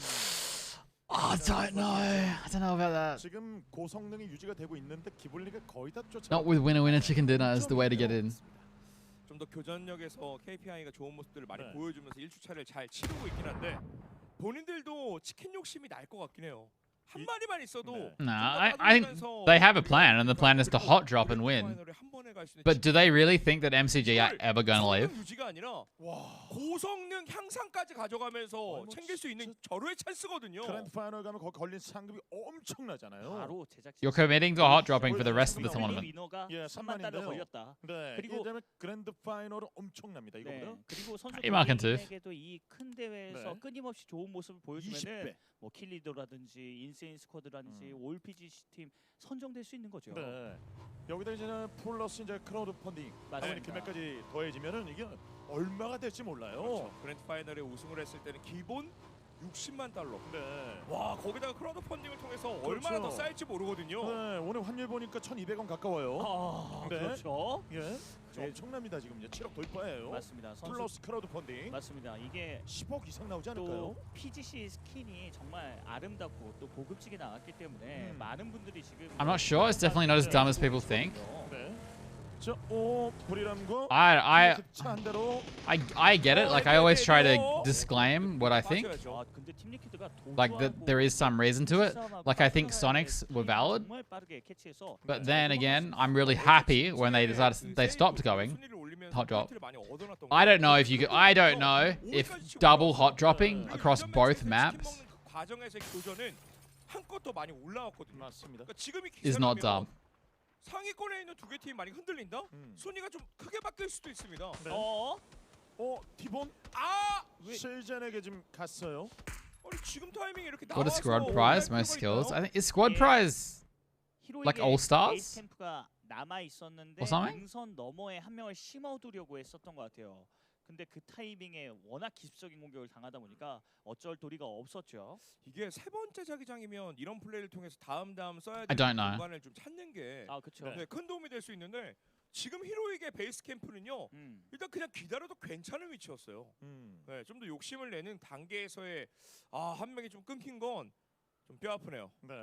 Oh, I don't know. I don't know about that. 지금 고성능이 유지가 되고 있는데 기블리가 거의 다 쫓아. Not with winner chicken dinner is the way to get in. 좀 더 교전력에서 KPI가 좋은 모습들을 많이 네. 보여주면서 1주차를 잘 치르고 있긴 한데 본인들도 치킨 욕심이 날 것 같긴 해요. 한 마리만 있어도 No, I think they have a plan, and the plan is to hot drop and win. But do they really think that MCG are ever going to leave? 유지가 아니라 고성능 향상까지 가져가면서 챙길 수 있는 절호의 찬스거든요. 그랜드 파이널 가면 거기 걸린 상금이 엄청나잖아요. 바로 제작진. You're committing to hot dropping for the rest of the tournament. 위너가 예, 3만 달러 3만인데요. 걸렸다. 네. 그리고 그리고 그랜드 파이널은 엄청납니다. 네. 이거보다. 그리고 선수 이만큼 드. 에게도 이 큰 대회에서 네. 끊임없이 좋은 모습을 보여주면은 20배. 뭐 킬리더라든지 인세인 스쿼드라든지 올 PGC 팀 선정될 수 있는 거죠. 네. 여기다 이제 플러스 이제 크라우드 펀딩 맞습니다. 금액까지 더해지면은 이게 얼마가 될지 몰라요. 그렇죠. 그랜드 파이널에 우승을 했을 때는 기본 60만 달러. 네. 와, 거기다가 크라우드 펀딩을 통해서 그렇죠. 얼마나 더 쌓일지 모르거든요. 네, 오늘 환율 보니까 1,200원 가까워요. 아, 네. 그렇죠. 예. 네. 엄청납니다 지금 이제 7억 돌파예요. 맞습니다. 선수 플러스 크라우드 펀딩. 맞습니다. 이게 10억 이상 나오지 않을까요? 또 PGC 스킨이 정말 아름답고 또 고급지게 나왔기 때문에 많은 분들이 지금 I'm not sure. It's definitely not as dumb as people think. 네. 저 브리람과 I get it. Like I always try to disclaim what I think. 아, 근데 팀 리퀴드가 Like that there is some reason to it. Like I think Sonics were valid. 정말 빠르게 캐치해서 But then again, I'm really happy when they decided they stopped going hot drop. I don't know if you could, I don't know if double hot dropping across both maps 과정에서의 교전은 한껏 더 많이 올라왔거든요. 맞습니다. 그러니까 지금이 is not dumb. 상위권에 있는 두 개 팀이 많이 흔들린다? 순위가 좀 크게 바뀔 수도 있습니다. 네. 디본 실전에게 지금 갔어요. 아니 지금 타이밍이 이렇게 What is 나와서 squad prize? Most skills. I think is squad prize like all stars? 캠프가 남아 있었는데 or something? 능선 너머에 한 명을 심어두려고 했었던 것 같아요. 근데 그 타이밍에 워낙 기습적인 공격을 당하다 보니까 어쩔 도리가 없었죠. 이게 세 번째 자기장이면 이런 플레이를 통해서 다음 써야 I 되는 don't know. 공간을 좀 찾는 게 그렇죠. 네, 큰 도움이 될 수 있는데 지금 히로익의 베이스 캠프는요. 일단 그냥 기다려도 괜찮은 위치였어요. 네, 좀 더 욕심을 내는 단계에서의 한 명이 좀 끊긴 건 좀 뼈 아프네요. 네.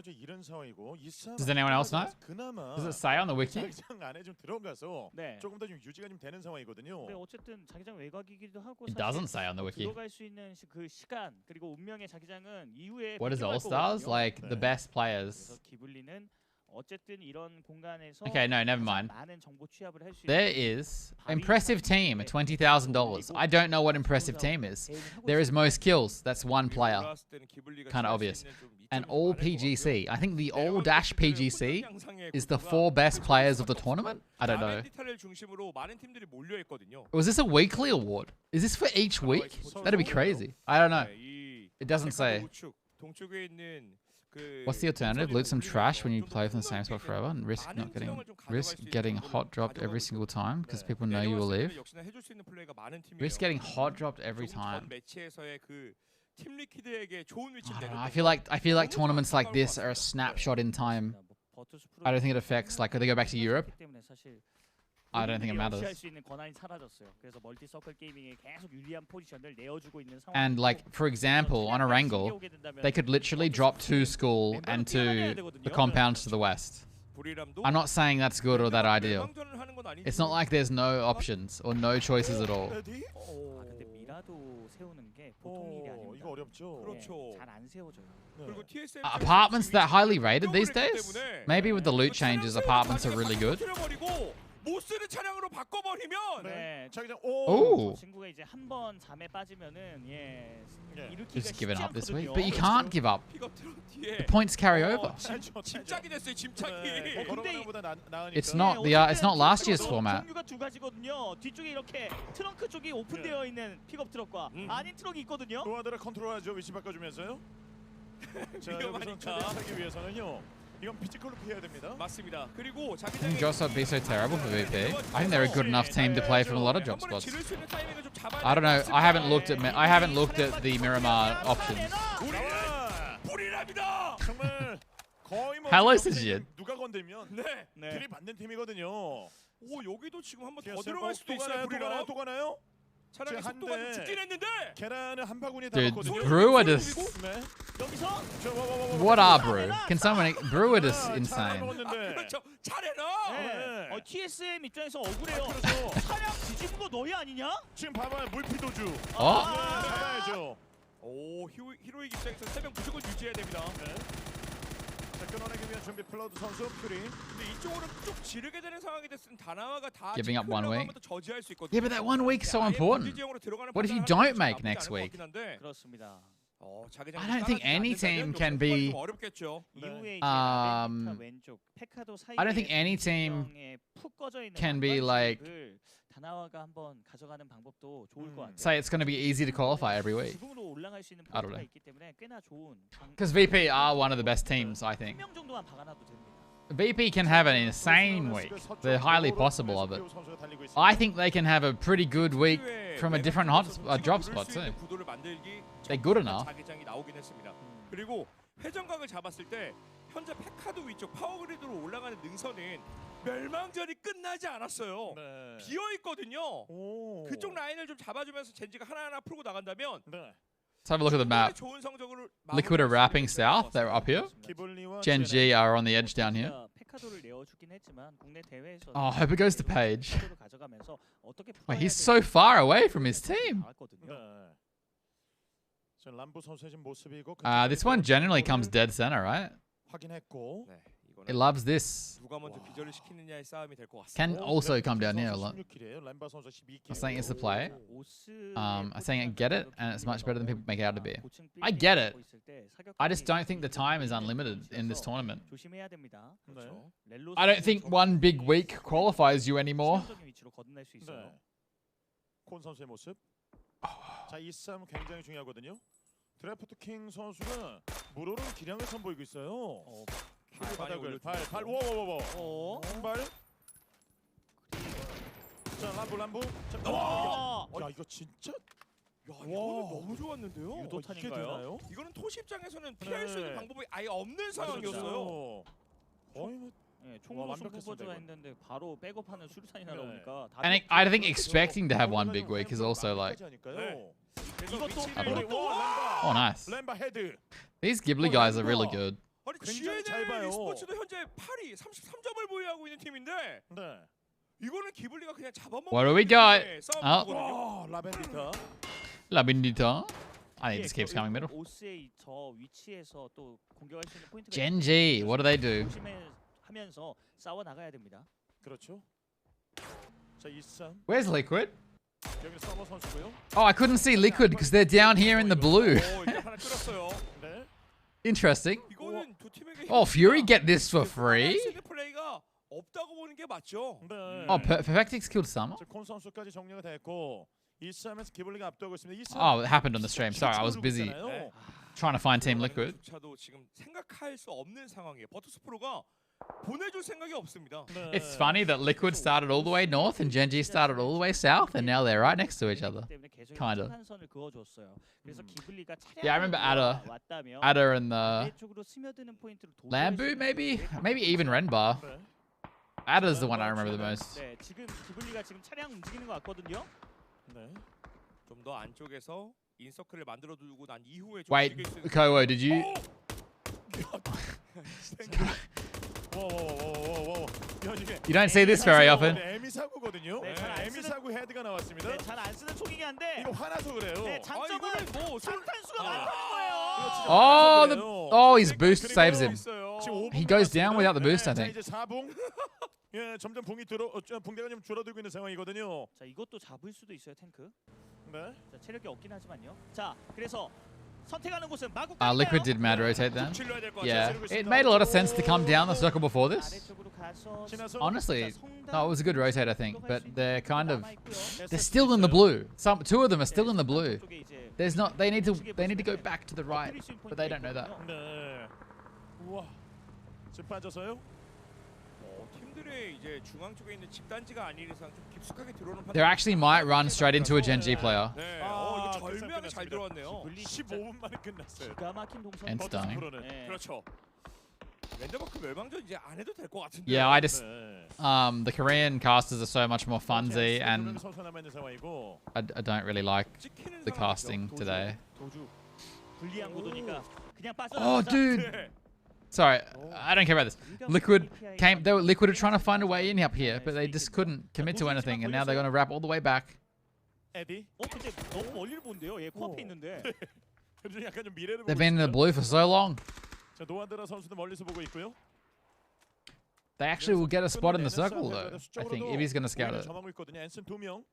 이런 상황이고 Does anyone else know? 그나마 Does it say on the wiki? 자기장 안에 좀 들어가서 네. 조금 더 좀 유지가 좀 되는 상황이거든요. 근데 어쨌든 자기장 외곽이기도 하고 It doesn't say on the wiki. 들어갈 수 있는 그 시간 그리고 운명의 자기장은 이후에 What is 바뀌어갈 all stars? 거거든요. Like the best players. 그래서 기블리는 어쨌든 이런 공간에서 Okay, no, never mind. 많은 정보 취합을 할 수 There 있는 is impressive team at $20,000. I don't know what impressive team is. There is most kills. That's one player. Kind of obvious. And all PGC. I think the all dash PGC is the 4 best players of the tournament. I don't know. 중심으로 많은 팀들이 몰려 있거든요. Was this a weekly award? Is this for each week? That'd be crazy. I don't know. It doesn't say. 동쪽에 있는 What's the alternative? Loot some trash when you play from the same spot forever and risk getting hot dropped every single time because people know you will leave. Risk getting hot dropped every time. I don't know. I feel like tournaments like this are a snapshot in time. I don't think it affects like they go back to Europe. I don't think it matters. And like for example, on Erangel, they could literally drop to school and to the compounds to the west. I'm not saying that's good or that ideal. It's not like there's no options or no choices at all. 이거 어렵죠. 그렇죠. 잘안 세워져요. 그리고 TSM Apartments that highly rated these days? Maybe with the loot changes, apartments are really good. 못 쓰는 차량으로 바꿔버리면 네. 자기장 오. 친구가 이제 한 번 잠에 빠지면은 일으키기가 Just giving up this week, 않거든요. but you can't give up. 픽업 트럭 The 뒤에 points carry over. 짐짝이 됐어요. 짐짝이. It's not it's not last year's format. 종류가 두 가지거든요. 뒤쪽에 이렇게 트렁크 쪽이 오픈되어 있는 픽업 트럭과 아닌 트럭이 있거든요. 로아드를 컨트롤하죠. 위치 바꿔주면서요. 자, 위험하니까 하기 위해서는요. 이건 피지컬로 피해야 됩니다. 맞습니다. 그리고 I think Joss would be so terrible for VP. I think they're a good enough team to play from a lot of drop spots. I don't know. I haven't looked at the Miramar options. 정말 거의 뭐 Hello, Sijin. 누가 건들면 딜이 받는 팀이거든요. 오 여기도 지금 한번 더 TSM 들어갈 수도 있어요. 또 가나요? 차량의 속도가 좀 죽긴 했는데 계란은 한 바구니에 Dude, 담았거든요. Brewer-dus. 여기서 What are Brew? Can someone Brewer-dus insane? 그렇죠. 잘해라. TSM 입장에서 억울해요. 차량 뒤집은 거 너희 아니냐? 지금 봐봐요. 물피도주. 잡아야죠. 오 히로익 입장에서 3명 무조건 유지해야 됩니다. 자, 끊어내기 위한 준비 플러드 선수 퓨리. 근데 이쪽으로 쭉 지르게 되는 상황이 됐으면 다나와가 다 Giving up 1 week. 저지할 수 있거든요. Yeah, but that 1 week's so important. What if you don't make next week? 그렇습니다. I don't think any team can be. I don't think any team can be like. Say it's going to be easy to qualify every week. I don't know. Because VP are one of the best teams, I think. VP can have an insane week. They're highly possible of it. I think they can have a pretty good week from a different drop spot too. They're good enough. 그리고 회전각을 잡았을 때 현재 페카도 위쪽 파워그리드로 올라가는 능선은 멸망전이 끝나지 않았어요. 네. 비어 있거든요. 그쪽 라인을 좀 잡아주면서 젠지가 하나하나 풀고 나간다면. Let's have a look at the map. Liquid are wrapping south. They're up here. Gen G are on the edge down here. Oh, I hope it goes to Page. Wait, he's so far away from his team. This one generally comes dead center, right? It loves this. Can also come down here a lot. I'm saying it's the play. I'm saying I get it, and it's much better than people make it out to be. I get it. I just don't think the time is unlimited in this tournament. I don't think one big week qualifies you anymore. 자, 이 싸움 굉장히 중요하거든요. 드래프트 킹 선수가 무로를 기량을 선보이고 있어요. 바닥을 발 와와와와 발. 자, 람부. 자, 야, 이거 진짜. 야, 이거는 너무 좋았는데요. 유도탄인가요? 이거는 토시 입장에서는 피할 수 있는 방법이 아예 없는 상황이었어요. 거의 뭐 총으로 승부보조가 했는데 바로 백업하는 수류탄이 날아오니까. And I think expecting to have one big week is also like. Oh, nice. These Ghibli guys are really good. 아니 GNL 스포츠도 현재 8위 33점을 보유하고 있는 팀인데 이거는 기블리가 그냥 잡아먹는 What do we got? 싸움이거든요. Labindita. I think this keeps coming middle. 오스의 저 위치에서 또 공격할 수 있는 포인트가 Gen G, what do they do? 하면서 싸워 나가야 됩니다. 그렇죠. 자, 이 싸움. Where's Liquid? 여기 서버 선수고요. Oh, I couldn't see Liquid because they're down here in the blue. 하나 끌었어요. Interesting. 이거는 두 팀에게 Oh, Fury get this for free? 플레이가 없다고 보는 게 맞죠. Oh, Perfectix killed Summer? 콘 선수까지 정리가 됐고 이 싸움에서 기블리가 앞두고 있습니다. 이 싸움. Oh, it happened on the stream. Sorry, I was busy trying to find Team Liquid. 조차도 지금 생각할 수 없는 상황이에요. 버투스 프로가 보내줄 생각이 없습니다. It's funny that Liquid started all the way north and Gen G started all the way south, and now they're right next to each other. Kind of. Yeah, I remember Ada and the Lambu, maybe even Renbar. Ada's the one I remember the most. 지금 기블리가 지금 차량 움직이는 것 같거든요. 좀 더 안쪽에서 인서클을 만들어 두고 난 이후에 좀 Wait, Kowo, did you? You don't see this very often. 에미사구거든요. 에미사구 헤드가 나왔습니다. 잘 안 쓰는 총이긴 한데. 이거 화나서 그래요. 장점은 뭐 산탄수가 많은 거예요. Oh, his boost saves him. He goes down without the boost, I think. 이제 4붕. 예, 점점 붕대가 좀 줄어들고 있는 상황이거든요. 자, 이것도 잡을 수도 있어요, 탱크. 네. 자, 체력이 없긴 하지만요. 자, 그래서 선택하는 곳은 마구 Liquid did mad rotate then. Yeah, it made a lot of sense to come down the circle before this. Honestly, no, it was a good rotate, I think. But they're kind of, they're still in the blue. Two of them are still in the blue. There's not. They need to go back to the right, but they don't know that. 네. 우와. 지금 빠져서요. 팀들의 이제 중앙 쪽에 있는 집단지가 아닌 이상 좀 깊숙하게 들어오는 They actually might run straight into a Gen G player. 네. 이거 절묘하게 잘 들어왔네요. 15분 만에 끝났어요. 기가 막힌 동선. And stunning. 그렇죠. 랜드마크 멸망전 이제 안 해도 될 것 같은데. Yeah, I just the Korean casters are so much more funsy, and I don't really like the casting today. Oh, dude. Sorry, I don't care about this. Liquid were trying to find a way in up here, but they just couldn't commit to anything, and now they're going to wrap all the way back. 에디? 근데 너무 멀리를 본대요. 얘 코앞에 있는데. 약간 좀 미래를 They've been in the blue for so long. 자, 노아드라 선수도 멀리서 보고 있고요. They actually will get a spot in the circle, though. I think if he's going to scout it. 점하고 있거든요. 앤슨 2명.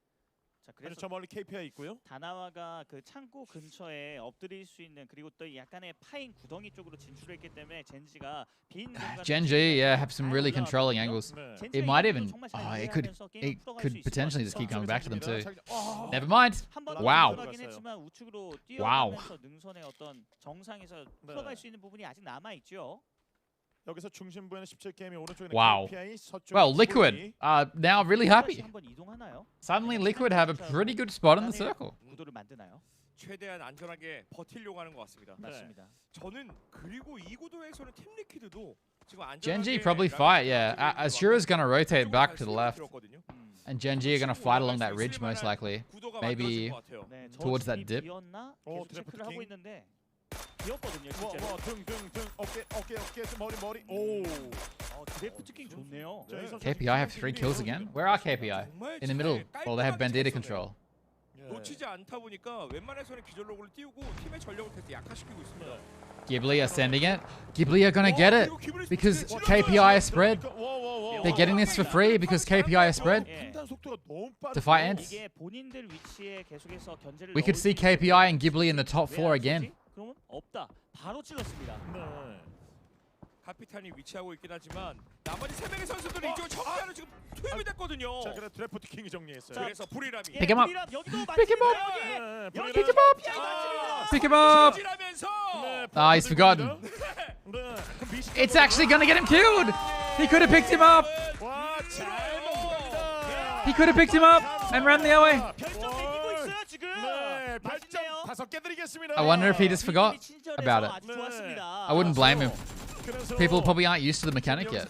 자, 그래서 저 멀리 KPI 있고요. 다나와가 그 창고 근처에 엎드릴 수 있는 그리고 또 약간의 파인 구덩이 쪽으로 진출했기 때문에 젠지가 빈 공간. Gen G, yeah, have some really controlling angles. It might even, it could potentially just keep coming back to them too. Never mind. Wow. Wow. 능선의 어떤 정상에서 풀어갈 수 있는 부분이 아직 남아 있죠. 여기서 중심부에는 17게임이 오른쪽에 Wow. KPI, 서쪽에 Well, Liquid 기블리. are now really happy. 한번 이동하나요? Suddenly, Liquid have a pretty good spot in the circle. 구도를 만드나요? 최대한 안전하게 버틸려고 하는 것 같습니다. 맞습니다. 저는 그리고 이 구도에서는 팀 리퀴드도 지금 Genji 안전하게 probably fight, yeah. Azura's gonna rotate back to the left. 들었거든요. And Genji are gonna fight along that ridge most likely. 구도가 Maybe 만들어질 것 같아요. 네, 저 towards 팀이 that dip. 비었나? 오, 계속 드래프트 체크를 하고 킹. 있는데 비었거든요, 실제로. 등 어깨 머리 오. 드래프트 킹 좋네요. KPI have 3 kills again? Where are KPI? In the middle. Well, they have Bandita control. 놓치지 않다 보니까 웬만해서는 기절 로그를 띄우고 팀의 전력을 계속 약화시키고 있습니다. Ghibli are sending it. Ghibli are gonna get it because KPI is spread. They're getting this for free because KPI is spread to fight Ants. 이게 본인들 위치에 계속해서 견제를 We could see KPI and Ghibli in the top 4 again. 그러면 없다. 바로 찔렀습니다. 카피탄이 위치하고 있긴 하지만 나머지 3명의 선수들이 이쪽을 정리하는 지금 투입이 됐거든요. 자, 그래 드래프트 킹이 정리했어요. 그래서 불이람이 Pick him up. Pick him up. Pick him up. Pick him up. Ah, he's forgotten. It's actually gonna get him killed. He could have picked him up. He could have picked him up and ran the away. I wonder if he just forgot about it. I wouldn't blame him. People probably aren't used to the mechanic yet.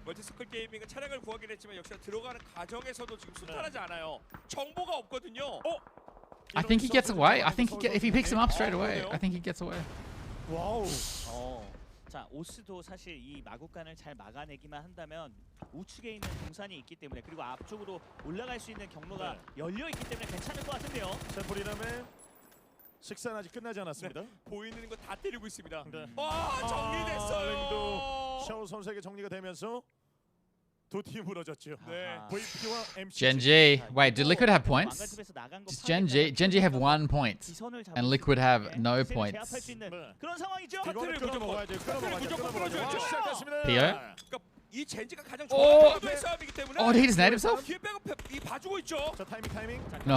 멀티스클 게이밍은 차량을 구하긴 했지만 역시 들어가는 과정에서도 지금 순탄하지 않아요. 정보가 없거든요. I think he gets away. I think if he picks him up straight away, I think he gets away. 와우. 자, 오스도 사실 이 마구간을 잘 막아내기만 한다면 우측에 있는 동산이 있기 때문에 그리고 앞쪽으로 올라갈 수 있는 경로가 열려 있기 때문에 괜찮을 것 같은데요. 자, 불이람의 식사는 아직 끝나지 않았습니다. 보이는 거 다 때리고 있습니다. 네. 와, 정리됐어요. 샤오 선수에게 정리가 되면서 두 팀이 무너졌죠. 네. VP와 MC. Genji. Wait, did Liquid have points? Does Genji have 1 point and Liquid have no points? 그런 상황이죠. 이거는 끊어먹어야죠. 끊어먹어야죠. Pio? 이 젠지가 가장 Oh, 좋아하는 싸움이기 때문에 oh, did he just nade himself? 뒤에 백업 이 봐주고 있죠. 자, 타이밍. No.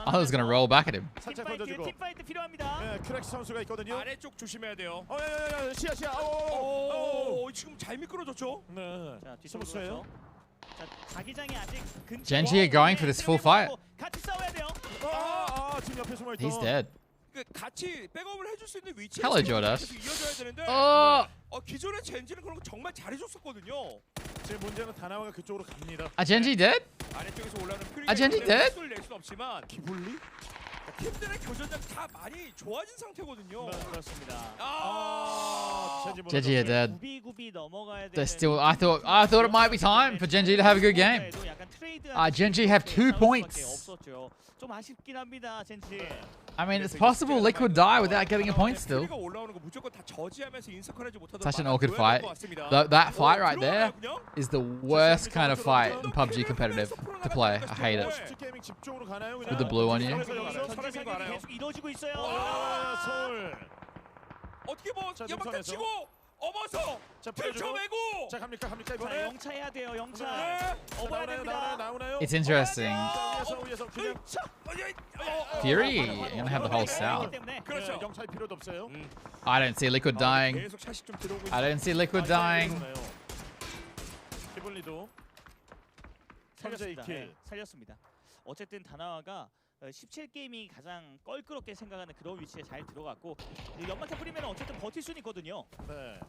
I was gonna roll back at him. 살짝 던져주고. 팀파이트 필요합니다. 네, 크랙 선수가 있거든요. 아래쪽 조심해야 돼요. 야, 시야. 오, 지금 잘 미끄러졌죠? 네. 자, 스무스예요. 자, 자기장이 아직 근처. Genji are going for this full fight. 같이 싸워야 돼요. 지금 옆에 숨어 있다. He's dead. 같이 백업을 해줄 수 있는 위치에 Hello, Jordas. 이어져야 되는데 기존의 젠지는 그런 거 정말 잘해줬었거든요. 지금 문제는 다나와가 그쪽으로 갑니다. Genji dead? 아래쪽에서 올라오는 Genji dead? 낼 수는 없지만 기블리? 팀들의 교전력 다 많이 좋아진 상태거든요. 네, 그렇습니다. Genji are dead. 구비구비 넘어가야 They're still. I thought it might be time for Genji to have a good game. Genji have 2 points. 좀 아쉽긴 합니다, 젠지. I mean, it's possible Liquid die without getting a point still. Such an awkward fight. That fight right there is the worst kind of fight in PUBG competitive to play. I hate it. With the blue on you. 계속 이루어지고 있어요. 어떻게 뭐 연막탄 치고 업어서 펼쳐매고. 자, 갑니까 자, 이번에. 영차 해야 돼요, 영차. 업어야 됩니다. 나오나요? It's interesting. 위에서 그냥 Fury gonna have the whole south. 그렇죠. 영차할 필요도 없어요. I don't see Liquid dying. 계속 샷이 좀 들어오고 I don't see Liquid dying. 기블리도 현재 2킬. 살렸습니다. 어쨌든 다나와가 17게임이 가장 껄끄럽게 생각하는 그런 위치에 잘 들어갔고 연막탄 뿌리면 어쨌든 버틸 수는 있거든요. 네.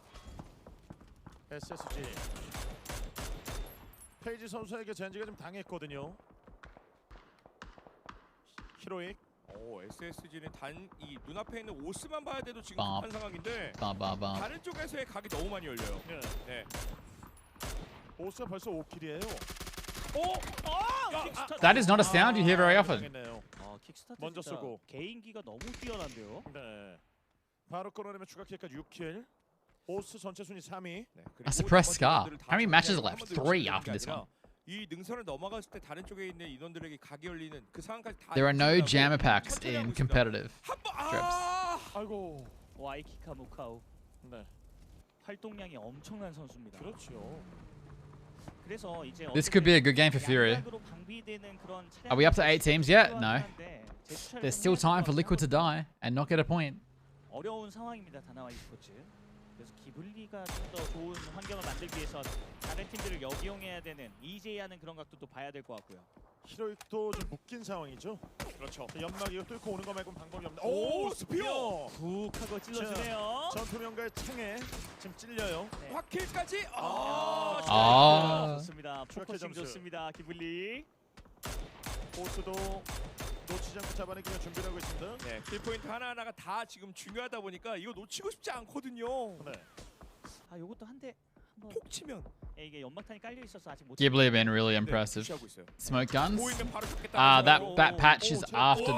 SSG 페이지 선수에게 젠지가 좀 당했거든요. 히로익. SSG는 단 이 눈앞에 있는 오스만 봐야 돼도 지금 빰. 급한 상황인데 빰. 다른 쪽에서의 각이 너무 많이 열려요. 네. 오스가 벌써 5킬이에요. That is not a sound you hear very often. 킥스타트 먼저 진짜 쓰고. 개인기가 너무 뛰어난데요. 네. 바로 끌어내면 추가 킬까지 6킬. 오스 전체 순위 3위. A suppressed scar. How many matches left? 3 after this one. 이 능선을 넘어갔을 때 다른 쪽에 있는 인원들에게 각이 열리는 그 상황까지 다. There are no jammer packs in competitive strips. 아이고. 와이키카 무카우. 네. 활동량이 엄청난 선수입니다. 그렇죠. 그래서 이제 This could be a good game for Fury. Are we up to 8 teams yet? No. There's still time for Liquid to die and not get a point. 어려운 상황입니다. 다나와 e스포츠. 그래서 기블리가 좀 더 좋은 환경을 만들기 위해서 다른 팀들을 역이용해야 되는 EJ하는 그런 각도도 봐야 될 것 같고요. 히로이도 좀 묶인 상황이죠. 그렇죠. 연막이 뚫고 오는 거 말고 방법이 없네. 오, 스피어! 훅 하고 찔러주네요. 전투명가의 창에 지금 찔려요. 네. 확킬까지. 좋습니다. 포커싱 좋습니다. 기블리. 보스도 놓치지 않고 잡아내기가 준비를 하고 있습니다. 네, 킬 포인트 하나하나가 다 지금 중요하다 보니까 이거 놓치고 싶지 않거든요. 네. 아, 요것도 한 대 한번 톡 치면. 이게 연막탄이 깔려 있어서 아직 못. Ghibli have been really impressive. Smoke guns. That patch is after.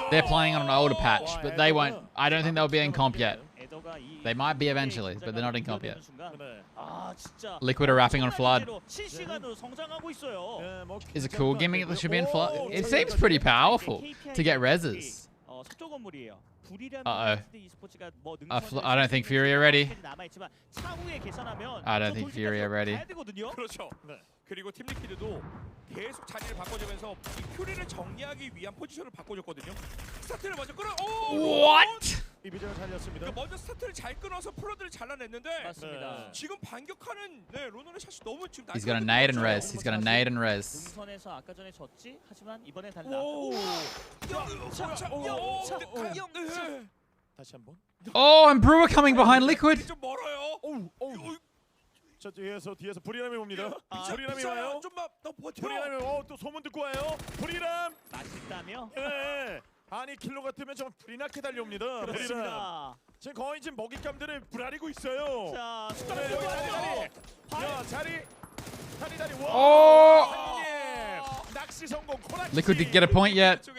They're playing on an older patch, but they won't. I don't think they'll be in comp yet. They might be eventually, but they're not in comp yet. Liquid are rapping on Flood. 실시간으로 성장하고 있어요. Is a cool gimmick that should be in Flood. It seems pretty powerful to get reses. 서쪽 건물이에요. I don't think Fury are ready. I don't think Fury are ready. 그렇죠. 그리고 팀 리퀴드도 계속 자리를 바꿔주면서 이 퓨리를 정리하기 위한 포지션을 바꿔줬거든요. 스타트를 먼저 끊어. What? 이비저가 잘렸습니다. 먼저 스타트를 잘 끊어서 프로들을 잘라냈는데 맞습니다. 지금 반격하는 로너의 샷이 너무 지금 He's got a nade and res. He's got a nade and res. 동선에서 아까 전에 졌지 하지만 이번엔 달라. 다시 한번. Oh, and Brewer coming behind Liquid. 좀 멀어요. 자 뒤에서 브리람이 옵니다. 브리람이 와요. 좀만 더 버텨. 브리람이 또 소문 듣고 와요. 브리람. 맛있다며? 네. 아니 킬로 같으면 정말 불이 나게 달려옵니다. 그렇습니다. 지금 거의 지금 먹잇감들을 불아리고 있어요. 자, 자리. Oh! 낚시 성공. Liquid didn't get a point yet.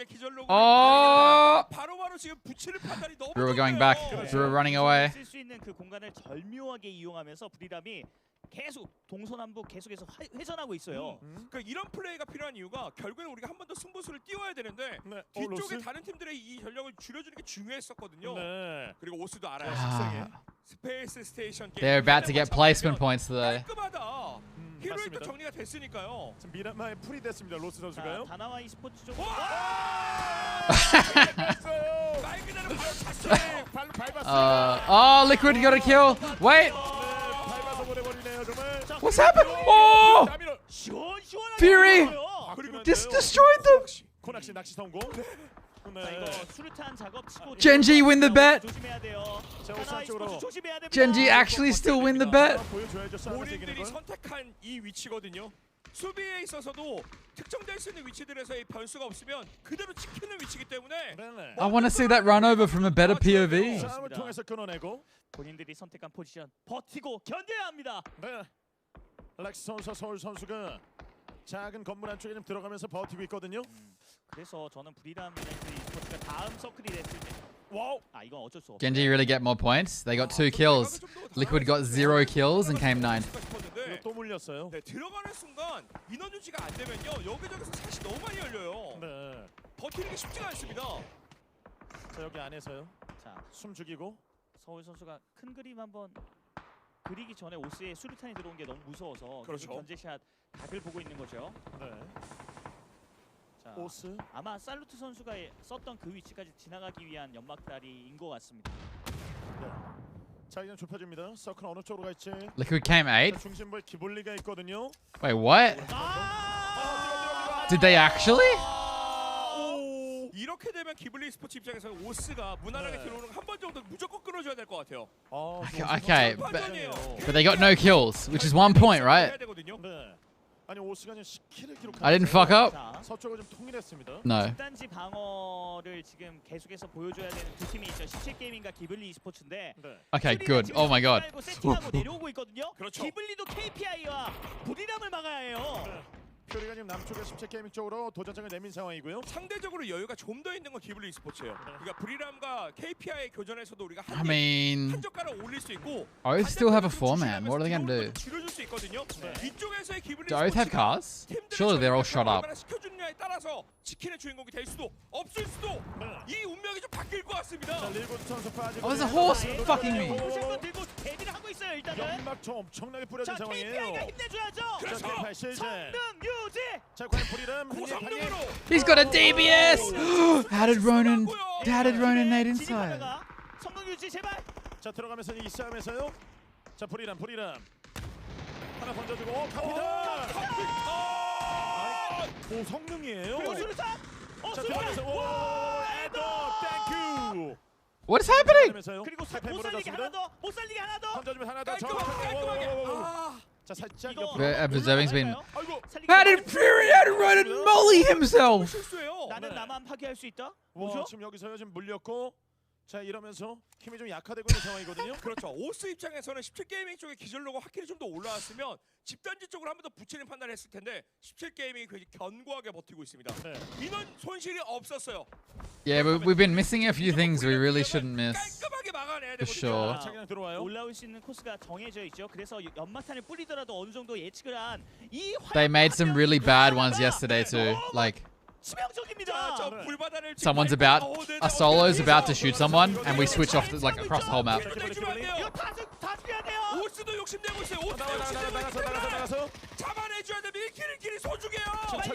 Oh! 바로바로 지금 붙이는 판단이 너무 Brewer going back. Brewer running away. 쓸 수 있는 그 공간을 절묘하게 이용하면서 브리람이 계속 동서남북 계속해서 회전하고 있어요. 그러니까 이런 플레이가 필요한 이유가 결국에는 우리가 한 번 더 승부수를 띄워야 되는데 뒤쪽에 다른 팀들의 이 전력을 줄여주는 게 중요했었거든요. 그리고 오스도 알아요. 식상에 스페이스 스테이션 게임. They're about to get placement points though. 깔끔하다. 히로이도 정리가 됐으니까. 지금 미라마의 풀이 됐습니다. 로스 선수가요. 다나와 e스포츠 쪽. 말 그대로 바로 찼어요. 발로 밟았습니다. Oh, Liquid got a kill. Wait. 밟아서 보내버리네요 정말. What's happened? Oh! Fury just destroyed them. 코낚시 낚시 성공. 자, 이거 수류탄 작업 치고 Genji win the bet. 조심해야 돼요. 조심해야 됩니다. Genji actually still win the bet. 본인들이 선택한 이 위치거든요. 수비에 있어서도 특정될 수 있는 위치들에서의 변수가 없으면 그대로 지키는 위치이기 때문에 I want to see that run over from a better POV. 싸움을 통해서 끊어내고 본인들이 선택한 포지션 버티고 견뎌야 합니다. 네. 렉스 선수 서울 선수가 작은 건물 안쪽에 좀 들어가면서 버티고 있거든요. 그래서 저는 브리람 e스포츠가 다음 서클이 됐을 때 와우. 아 이건 어쩔 수 없어. Genji really get more points. They got 2 kills. Liquid got 0 kills and came 9. 또 물렸어요. 네, 들어가는 순간 인원 유지가 안 되면요 여기저기서 샷이 너무 많이 열려요. 네. 버티는 게 쉽지가 않습니다. 자 여기 안에서요. 자 숨 죽이고 서울 선수가 큰 그림 한번 그리기 전에 오스에 수류탄이 들어온 게 너무 무서워서 그렇죠. 견제샷 각을 보고 있는 거죠. 네. 자, 오스. 아마 살루트 선수가 썼던 그 위치까지 지나가기 위한 연막다리인 것 같습니다. 네. 자 이제 좁혀집니다. 서클 어느 쪽으로 갈지. Liquid came 8. 중심부에 기블리가 있거든요. Wait, what? Did they actually? 이렇게 되면 기블리 스포츠 입장에서는 오스가 무난하게 들어오는 한 번 정도 무조건 끌어줘야 될 것 같아요. Okay, but they got no kills, which is 1 point, right? 네. 아니 오스가 그냥 10킬을 기록하면서 I didn't fuck up. 서쪽을 좀 통일했습니다. No. 집단지 방어를 지금 계속해서 보여줘야 되는 두 팀이 있죠. 17게이밍과 기블리 e스포츠인데 Okay, good. Oh my god. 세팅하고 내려오고 있거든요. 기블리도 KPI와 브리람을 막아야 해요. 퓨리가 지금 남쪽의 17게이밍 쪽으로 도전장을 내민 상황이고요. 상대적으로 여유가 좀 더 있는 건 기블리 e스포츠예요. 그러니까 브리람과 KPI 교전에서도 우리가 I mean, 한 젓가락 올릴 수 있고 Oath still have a 4-man. What are they gonna do? 줄여줄 수 있거든요. 이쪽에서의 기블리 Do Oath have cars? Surely they're all shot up. 시켜주느냐에 따라서 지키는 주인공이 될 수도 없을 수도 이 운명이 좀 바뀔 것 같습니다. Oh, there's a horse fucking me. 포션건 들고 대비를 하고 있어요. 일단은. 연막 좀 엄청나게 뿌려진 자, 상황이에요. KPI가 힘내줘야죠. 성능 유지. 자, 과연 브리람 He's got a DBS. How did Ronan nade inside? 보여주지 제발. 자 들어가면서 이 싸움에서요. 자 브리람 하나 던져주고 카피탈. 오 성능이에요. 그리고 수류탄. 자 들어가면서 오 에더 땡큐. What is happening? 그리고 못 살리게 하나 더. 못 살리게 하나 더. 던져주면 하나 더 정확하게. 자 살짝 Observing's been. 살리기 How did Fury had to run and molly himself? 나는 나만 파괴할 수 있다. 와, 뭐죠? 지금 여기서요 지금 물렸고 자 이러면서 힘이 좀 약화되고 있는 상황이거든요. 그렇죠. 오스 입장에서는 17게이밍 쪽에 기절로가 확실히 좀 더 올라왔으면 집단지 쪽으로 한 번 더 붙이는 판단을 했을 텐데 17게이밍이 굉장히 견고하게 버티고 있습니다. 인원 손실이 없었어요. Yeah, but we've been missing a few things we really shouldn't miss. 깔끔하게 막아내야 For sure. 올라올 수 있는 코스가 정해져 있죠. 그래서 연막탄을 뿌리더라도 어느 정도 예측을 한 이 They made some really bad ones yesterday too. Like someone's about a solo's about to shoot someone, and we switch off like across the whole map. 오스도 욕심내고 있어요. 오스도 욕심내고 잡아내줘야 돼. 밀키리 소중해요.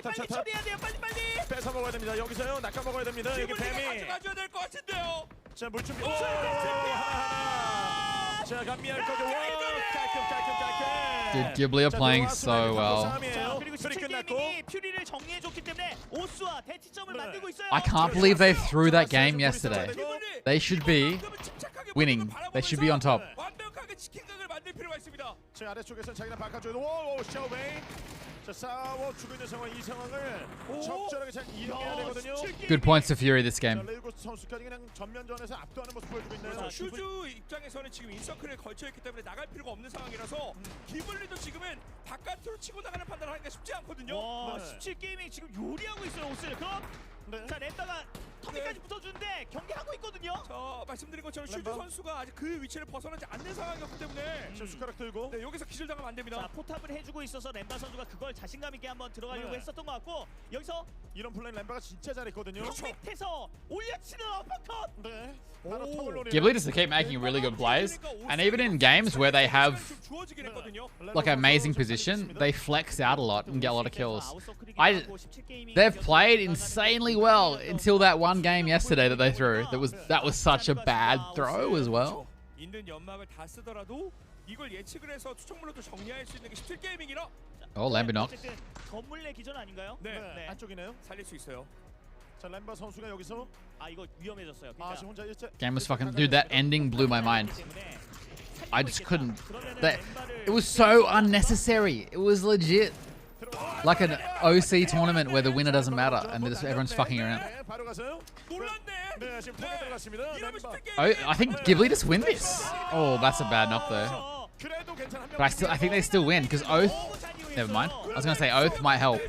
빨리 처리해야 돼요. 빨리. 뺏어 먹어야 됩니다. 여기서요. 낚아 먹어야 됩니다. 여기 뱀이. 가져가줘야 될 것 같은데요. 자 물준비. 자 감미할 거죠. Dude, Ghibli are playing so well. 그리고 17게이밍이 퓨리를 정리해줬기 때문에 오스와 대치점을 만들고 있어요. I can't believe they threw that game yesterday. They should be winning. They should be on top. 완벽하게 치킨 각을 만들 필요가 있습니다. 자 아래쪽에서 자기랑 바꿔줘도 오 샤오베이. 자 싸워 주고 있는 상황 이 상황을 적절하게 잘 이용해야 되거든요. Good points to Fury this game. 레이고스 선수까지 그냥 전면전에서 압도하는 모습 보여주고 있네요. 슈즈 입장에서는 지금 인서클에 걸쳐있기 때문에 나갈 필요가 없는 상황이라서 기블리도 지금은 바깥으로 치고 나가는 판단을 하기가 쉽지 않거든요. 와, 17게이밍 지금 요리하고 있어요 오스를. 그럼 자 램바가 터미까지 붙어주는데 경기하고 있거든요. 자 말씀드린 것처럼 슈즈 선수가 아직 그 위치를 벗어나지 않는 상황이었기 때문에 지금 숟가락 들고 여기서 기절당하면 안 됩니다. 자 포탑을 해주고 있어서 램바 선수가 그걸 자신감 있게 한번 들어가려고 했었던 것 같고 여기서 이런 플레이 램바가 진짜 잘했거든요. 밑에서 올려치는 어퍼컷. 네. Ghibli just keep making really good plays, and even in games where they have like an amazing position, they flex out a lot and get a lot of kills. They've played insanely well until that one game yesterday that they threw. That was such a bad throw as well. 있는 연막을 다 쓰더라도 이걸 예측을 해서 투척물로도 정리할 수 있는 게 17게이밍이라. Lambi knocked. 건물 내 기전 아닌가요? 네. 안쪽이네요. 살릴 수 있어요. 자 램바 선수가 여기서 이거 위험해졌어요. 지금 혼자 일제. Game was fucking dude. That ending blew my mind. I just couldn't. It was so unnecessary. It was legit like an OC tournament where the winner doesn't matter and everyone's fucking around. I think Ghibli just win this. Oh, that's a bad knock though. But I think they still win because Oath. Never mind. I was gonna say Oath might help.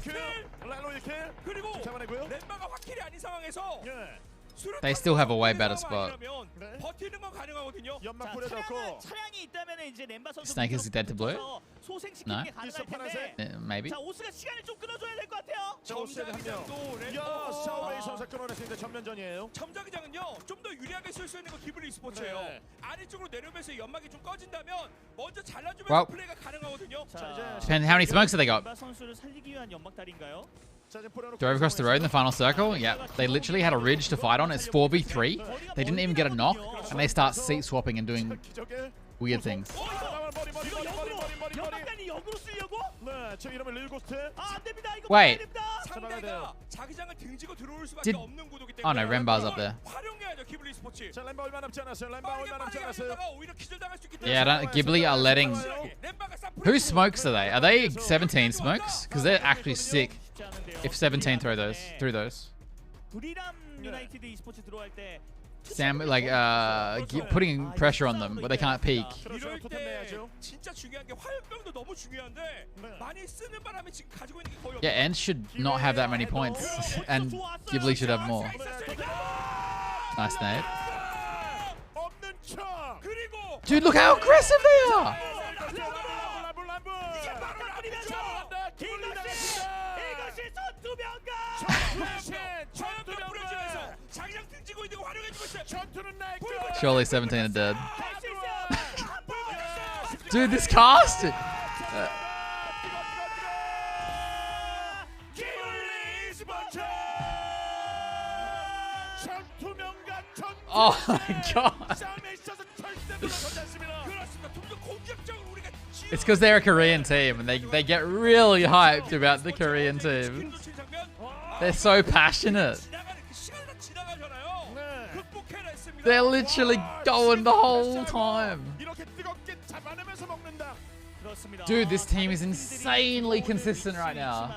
They still have a way better spot. Snake is dead to blue? No? Maybe. 점자기장은요 좀 더 유리하게 쓸 수 있는 거 기블리 스포츠예요. 아래쪽으로 내려오면서 연막이 좀 꺼진다면 먼저 잘라주면서 플레이가 가능하거든요. Depends how many smokes have they got. Drove across the road in the final circle. Yeah, they literally had a ridge to fight on. It's 4v3. They didn't even get a knock, and they start seat swapping and doing weird things. Wait. Oh no, Rembar's up there. Yeah, Ghibli are letting... Whose smokes are they? Are they 17 smokes? Because they're actually sick if 17 through those. Sam, like, putting pressure on them, but they can't peek. Yeah, Ents should not have that many points, and Ghibli should have more. Nice nade. Dude, look how aggressive they are! Surely 17 are dead. Dude, this cast! Oh my god! It's because they're a Korean team and they get really hyped about the Korean team. They're so passionate. They're literally going the whole time. Dude, this team is insanely consistent right now.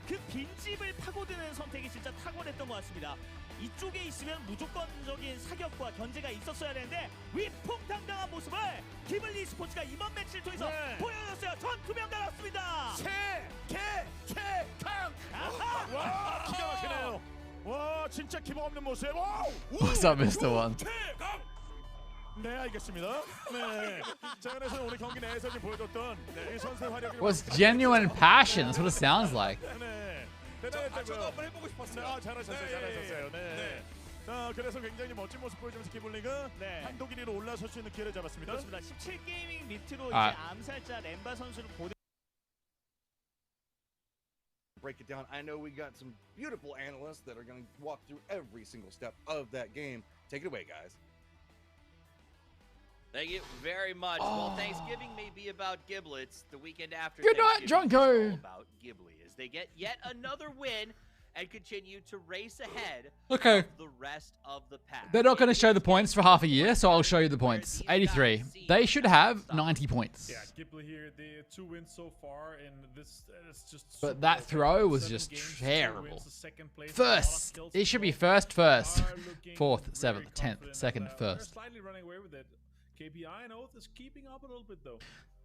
그 빈집을 파고드는 선택이 진짜 탁월했던 것 같습니다. 이쪽에 있으면 무조건적인 사격과 견제가 있었어야 되는데 위풍당당한 모습을 기블리 스포츠가 이번 매치를 통해서 보여줬어요. 전 2명 달았습니다. 최강. 와, 기가 막히네요. 와, 진짜 기복 없는 모습. What's up, Mr. One? 네, 알겠습니다. 네. 자, 그래서 오늘 경기 내에서 지금 보여줬던 이 선수의 활약이 What's genuine passion? That's what it sounds like. 네. 대단했다고요. 저도 한번 해보고 싶었어요. 아, 잘하셨어요. 네. 자, 그래서 굉장히 멋진 모습 보여주면서 기블리가 한도 길이로 올라설 수 있는 기회를 잡았습니다. 그렇습니다. 17게이밍 밑으로 이제 암살자 렘바 선수를 고대. Break it down. I know we got some beautiful analysts that are going to walk through every single step of that game. Take it away, guys. Thank you very much. Well, Thanksgiving may be about giblets. The weekend after Good night, Thanksgiving is all about Ghibli as they get yet another win and continue to race ahead of the rest of the pack. They're not going to show the points for half a year, so I'll show you the points. 83. They should have 90 points. Yeah, Ghibli here, the 2 wins so far in this. It's just. But that throw was just terrible. First, it should be first, fourth, 7th, 10th, second, first. Slightly running away with it. KPI and Oath is keeping up a little bit though.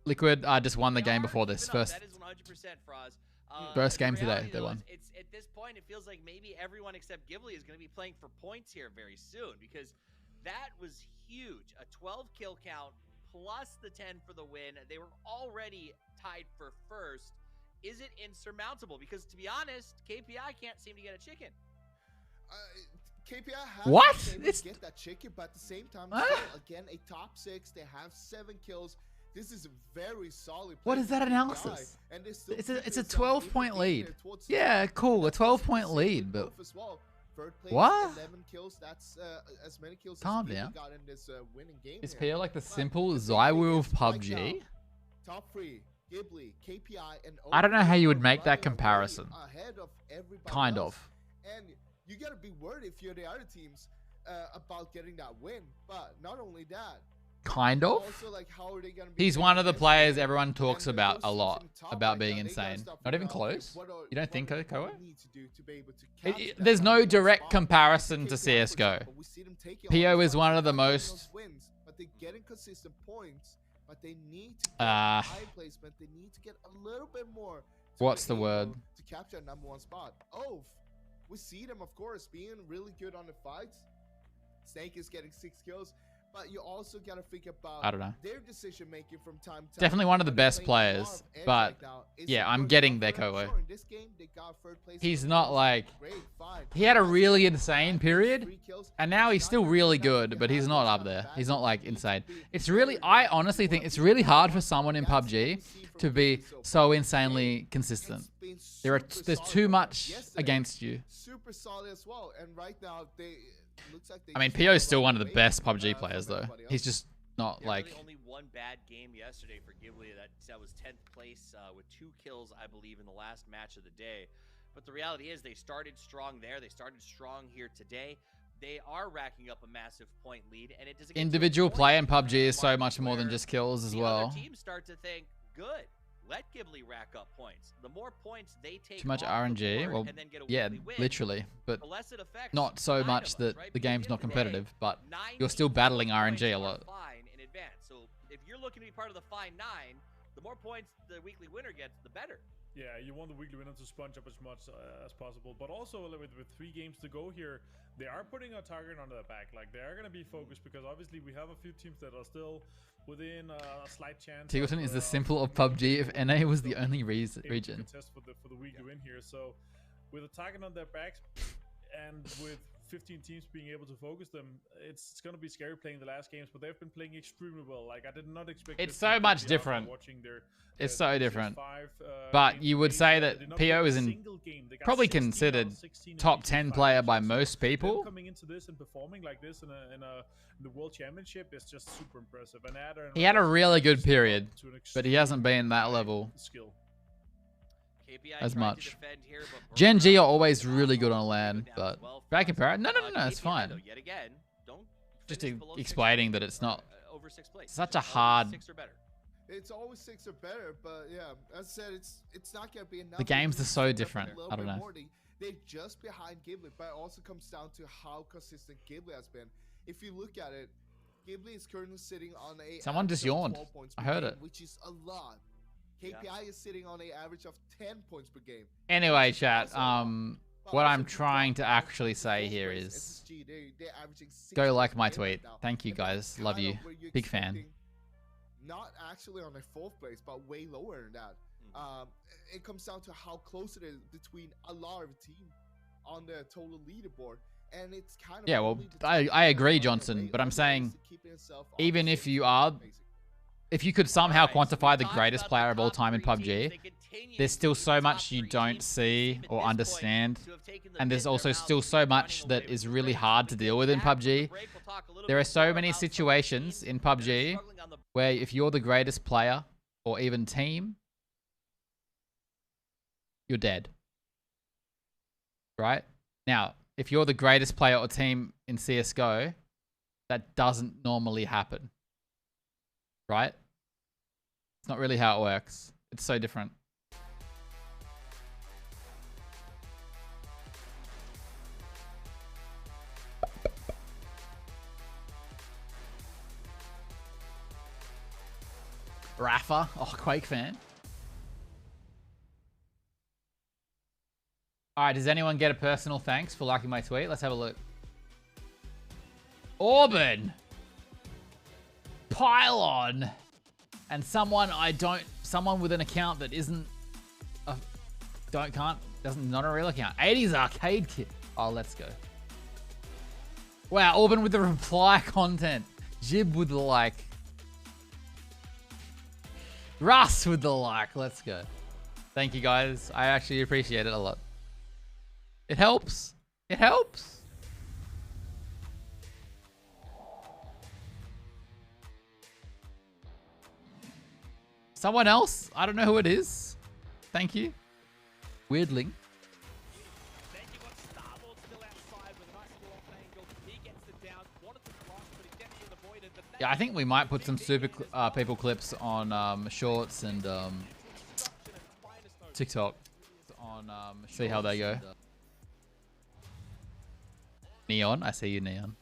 Liquid just won the game before this. First That is 100% Froz. game today, they won. It's at this point, it feels like maybe everyone except Ghibli is going to be playing for points here very soon because that was huge. A 12 kill count plus the 10 for the win. They were already tied for first. Is it insurmountable? Because to be honest, KPI can't seem to get a chicken. KPI has what? It's get that chicken, but at the same time, again, a top 6. They have 7 kills. This is a very solid. What is that analysis? It's a 12-point lead. Yeah, cool, a 12-point lead, but what? 11 kills. That's as many kills Calm as down. got in this winning game. Is PO like the simple Zywoo of PUBG? Top 3, Ghibli, KPI, and I don't know how you would make that comparison. Kind of. And you gotta be worried if you're the other teams about getting that win. But not only that, kind of. also, like, how are they gonna be? He's one of the players everyone talks about a lot, about being insane. Not even close? You don't think so, Koa? There's no direct comparison to CSGO. PO is one of the most... But they're getting consistent points, but they need to get high placement. They need to get a little bit more. What's the word? To capture a #1 spot. Oh, we see them, of course, being really good on the fights. Snake is getting 6 kills, but you also got to think about I don't know. their decision making from time to time. Definitely one of the best players, but yeah, I'm getting their Koa. He's not like... He had a really insane period, and now he's still really good, but he's not up there. He's not like insane. It's really... I honestly think it's really hard for someone in PUBG to be so insanely consistent. There's too much against you. Super solid as well, and right now I mean, PO is still one of the best PUBG players, though. He's just not like... Really only one bad game yesterday for Ghibli. That was 10th place with 2 kills, I believe, in the last match of the day. But the reality is they started strong there. They started strong here today. They are racking up a massive point lead, and it doesn't. Individual play in PUBG is so much more than just kills as well. Other teams start to think, good. Let Ghibli rack up points. The more points they take, Too much RNG? Well, yeah, literally. But not so much that the game's not competitive, but you're still battling RNG a lot. In advance. So if you're looking to be part of the fine 9, the more points the weekly winner gets, the better. Yeah, you want the weekly winner to sponge up as much as possible, but also with 3 games to go here, they are putting a target on their back. Like, they are going to be focused because obviously we have a few teams that are still within a slight chance. Tigleton is the simple of PUBG if NA was the only region. Test for the weekly win here. So with a target on their backs and with 15 teams being able to focus them, it's going to be scary playing the last games, but they've been playing extremely well. Like, I did not expect It's this so to much be different. watching their, It's so different. 6-5, But you would games. say They that did not PO win is a in single game. They got probably 16 out of considered 16 in top PGC 10 player by matches. most Them people. coming into this and performing like this in the World Championship is just super impressive. And He had a really good stepped period, up to an but he hasn't been that extremely level skill. KPI as tried to much. defend here, but Gen G are Broken always Arrow really good down on land, as but well. back in Parrot, no, it's KPI, fine. though, yet again, don't Just finish below 6th explaining place that it's or, not over 6th place. such a Always hard. 6 or better. It's always 6 or better, but yeah, as I said, it's not gonna be enough. The games They are need so to step up a different. little I don't bit know. more. They're just behind Ghibli, but it also comes down to how consistent Ghibli has been. If you look at it, Ghibli is currently sitting on a Someone average just of yawned. 12 points I per heard game, it. which is a lot. KPI is sitting on an average of 10 points per game. Anyway, which is chat. also a lot. But What also I'm if you trying drop to down actually say fourth here place, is, SSG, they're averaging 6 go points like per my game tweet. right now. Thank you And that's guys. Love kind you. of where you're Big fan. expecting not actually on a 4th place, but way lower than that. It comes down to how close it is between a lot of teams on the total leaderboard, and it's kind of Yeah, well, I agree, Johnson, but I'm saying even if you are, if you could somehow quantify the greatest player of all time in PUBG, there's still so much you don't see or understand, and there's also still so much that is really hard to deal with in PUBG. There are so many situations in PUBG where if you're the greatest player or even team, you're dead. Right? Now, if you're the greatest player or team in CSGO, that doesn't normally happen. Right? It's not really how it works. It's so different. Rafa, oh, Quake fan. All right, does anyone get a personal thanks for liking my tweet? Let's have a look. Auburn, Pylon, and someone with an account that isn't not a real account. 80s Arcade Kid. Oh, let's go. Wow, Auburn with the reply content. Jib with the like. Russ with the like. Let's go. Thank you guys. I actually appreciate it a lot. It helps. It helps. Someone else? I don't know who it is. Thank you. Weirdling. Yeah, I think we might put some super people clips on shorts and TikTok on see how they go. Neon, I see you, Neon.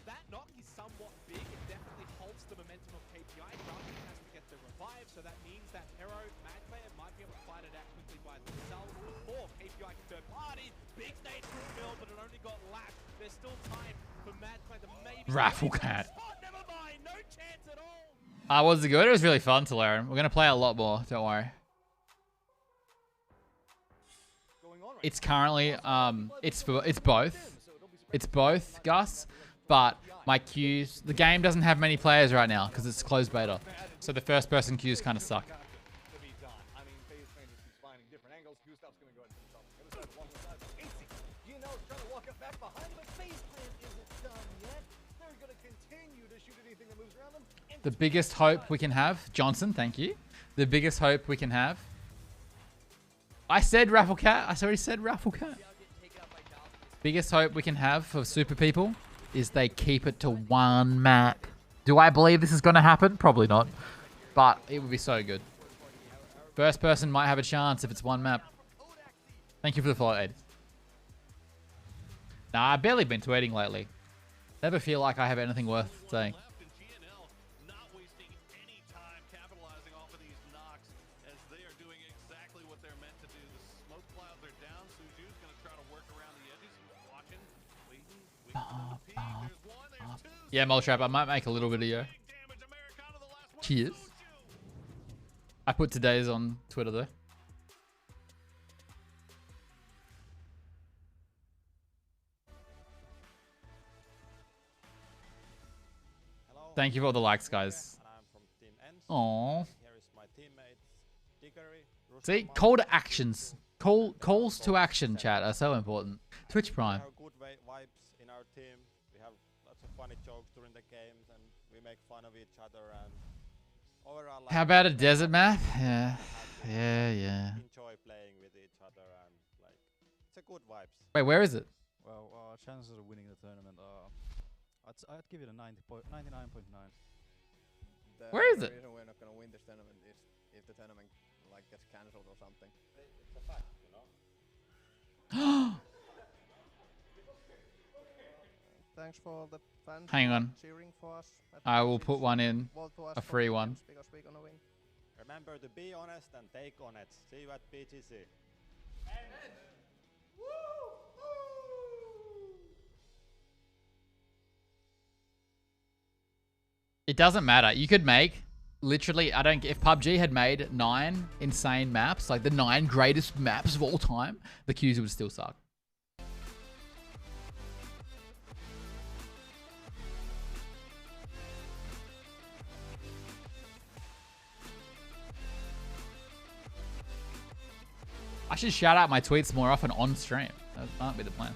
That knock is somewhat big. It definitely halts the momentum of KPI. Falcon has to get the revive, so that means that Hero, Madplayer might be able to fight it out quickly by themselves before KPI can third party. Big stage through mill, but it only got lapped. There's still time for Madplayer to maybe... Rafflecat. Oh, never mind. No chance at all. Was it good? It was really fun to learn. We're gonna play a lot more. Don't worry. It's currently it's both. It's both, Gus. But my queues, the game doesn't have many players right now because it's closed beta. So the first person queues kind of suck. The biggest hope we can have, Johnson, thank you. The biggest hope we can have. I said Rafflecat. I already said Rafflecat. Biggest hope we can have for super people is they keep it to one map. Do I believe this is going to happen? Probably not. But it would be so good. First person might have a chance if it's one map. Thank you for the follow, Ed. Nah, I've barely been tweeting lately. Never feel like I have anything worth saying. Yeah, Moltrap, I might make a little video. Cheers. I put today's on Twitter though. Thank you for all the likes, guys. Aww. See, call to actions. Calls to action, chat, are so important. Twitch Prime. Good vibes in our team. We have lots of funny jokes during the games, and we make fun of each other. And overall, How about a desert map? Yeah. Enjoy playing with each other, and like it's a good vibes. Wait, where is it? Well, our chances of winning the tournament are, I'd give it a 99.9. Where is it? The reason we're not gonna win this tournament is if the tournament like gets cancelled or something. It's a fact, you know. Thanks for all the fans Hang on. cheering for us. I will put one in. A free one. Because we're gonna win. Remember to be honest and take on it. See you at PGC. It doesn't matter. You could make literally, if PUBG had made 9 insane maps, like the 9 greatest maps of all time, the queues would still suck. I should shout out my tweets more often on stream. That might be the plan.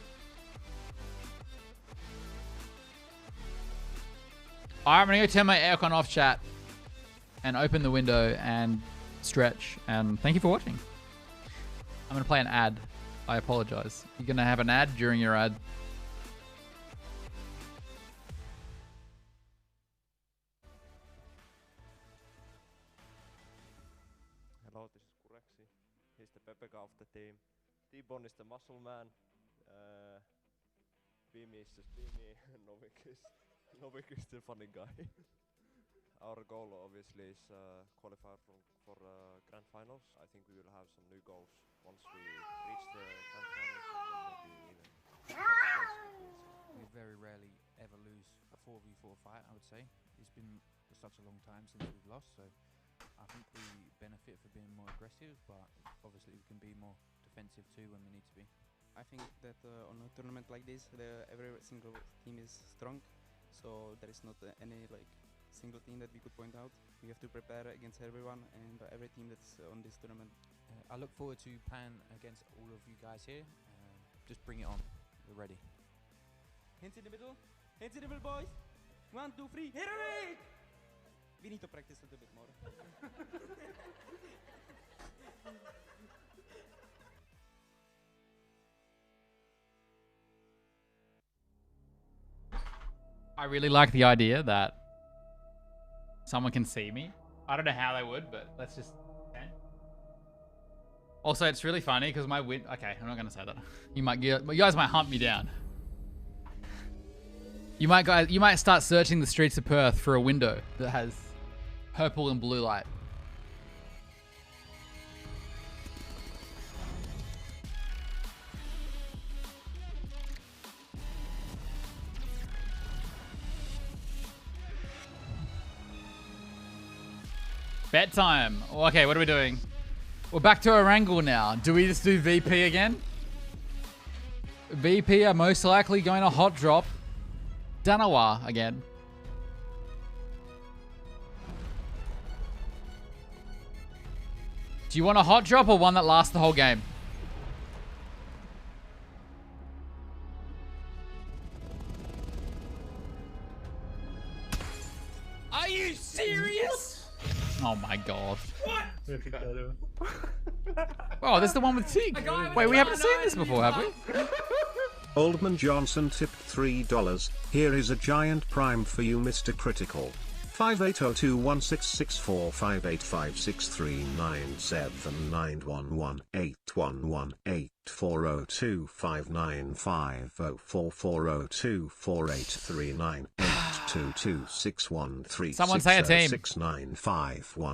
Alright, I'm gonna go turn my aircon off, chat, and open the window and stretch. And thank you for watching. I'm gonna play an ad. I apologize. You're gonna have an ad during your ad. Hello, this is Kurexi. He's the Pepeka of the team. T-Bone is the muscle man. Beamy is just Beamy. Novik is the funny guy. Our goal obviously is qualify for Grand Finals. I think we will have some new goals once we reach the Grand Finals. We very rarely ever lose a 4v4 fight, I would say. It's been such a long time since we've lost, so I think we benefit for being more aggressive, but obviously we can be more defensive too when we need to be. I think that on a tournament like this, every single team is strong, so there is not any like single team that we could point out. We have to prepare against everyone and every team that's on this tournament. I look forward to Pan against all of you guys here. Just bring it on. We're ready. Hands in the middle. Hands in the middle, boys. 1, 2, 3. Hit it! We need to practice a little bit more. I really like the idea that someone can see me. I don't know how they would, but let's just... Okay. Also, it's really funny because my win... Okay, I'm not going to say that. You guys might hunt me down. You might start searching the streets of Perth for a window that has purple and blue light. Bedtime. Okay, what are we doing? We're back to Erangel now. Do we just do VP again? VP are most likely going to hot drop Danawa again. Do you want a hot drop or one that lasts the whole game? Are you serious? Oh my god. What? Oh, this is the one with Tig. Wait, we haven't seen this before, have we? Oldman Johnson tipped $3. Here is a giant prime for you, Mr. Critical. 580216458564024839822613. Someone say a team.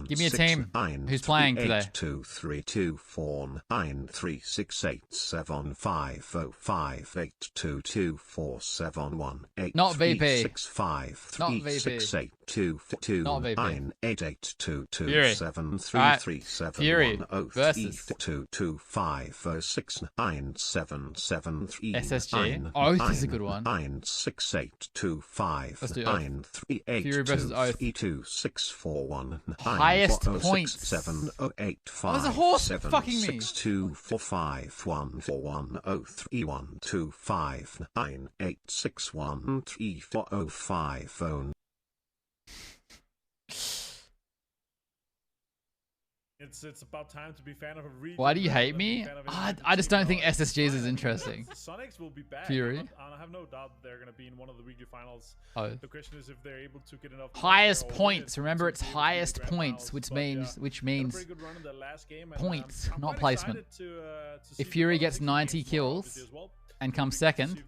Give me a team. Who's playing today? 2324936875058224718. Not VP. 65 Not VP. 682 Not VP. 988227337 Fury versus SSG. Oath is a good one. 96825. Let's do the Oath. 9 3 8 Fury versus 2 Oath. 3 2 6 4 1 9 Highest 4 0 6 points. 7 0 8 5 there's a horse 7 fucking me. 6 2 4 5 1 4 1 0 3 1 2 5 9 8 6 1 3 4 0 5 0. It's about time to be a fan of a region. Why do you hate me? I just don't think SSGs is interesting. Sonics will be back. Fury. I have no doubt they're going to be in one of the region finals. Oh. The question is if they're able to get enough Highest points. Remember, it's highest points, which means points, not placement. If Fury gets 90 kills and comes second,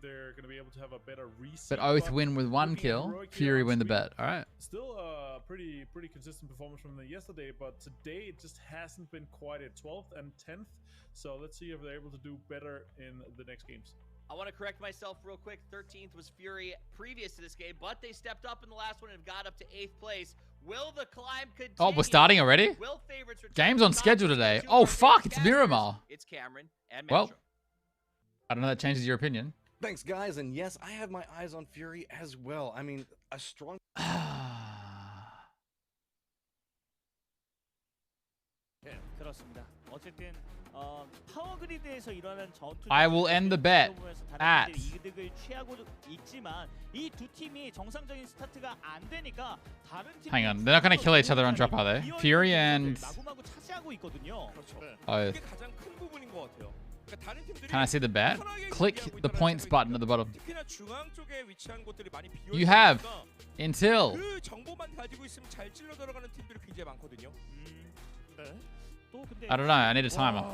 but Oath win with 1 kill, Fury win the bet. All right. Still a pretty consistent performance from yesterday, but today it just hasn't been quite at 12th and 10th. So let's see if they're able to do better in the next games. I want to correct myself real quick. 13th was Fury previous to this game, but they stepped up in the last one and got up to 8th place. Will the climb continue? Oh, we're starting already? Will favorites return? Game's on schedule today. Oh, fuck, it's Miramar. It's Cameron and Metro. Well, I don't know that changes your opinion. Thanks, guys. And yes, I have my eyes on Fury as well. I mean, a strong... I will end the bet at hang on, they're not going to kill each other on drop, are they? Fury and Oath. Can I see the bet? Click the points button at the bottom. You have until I don't know. I need a timer.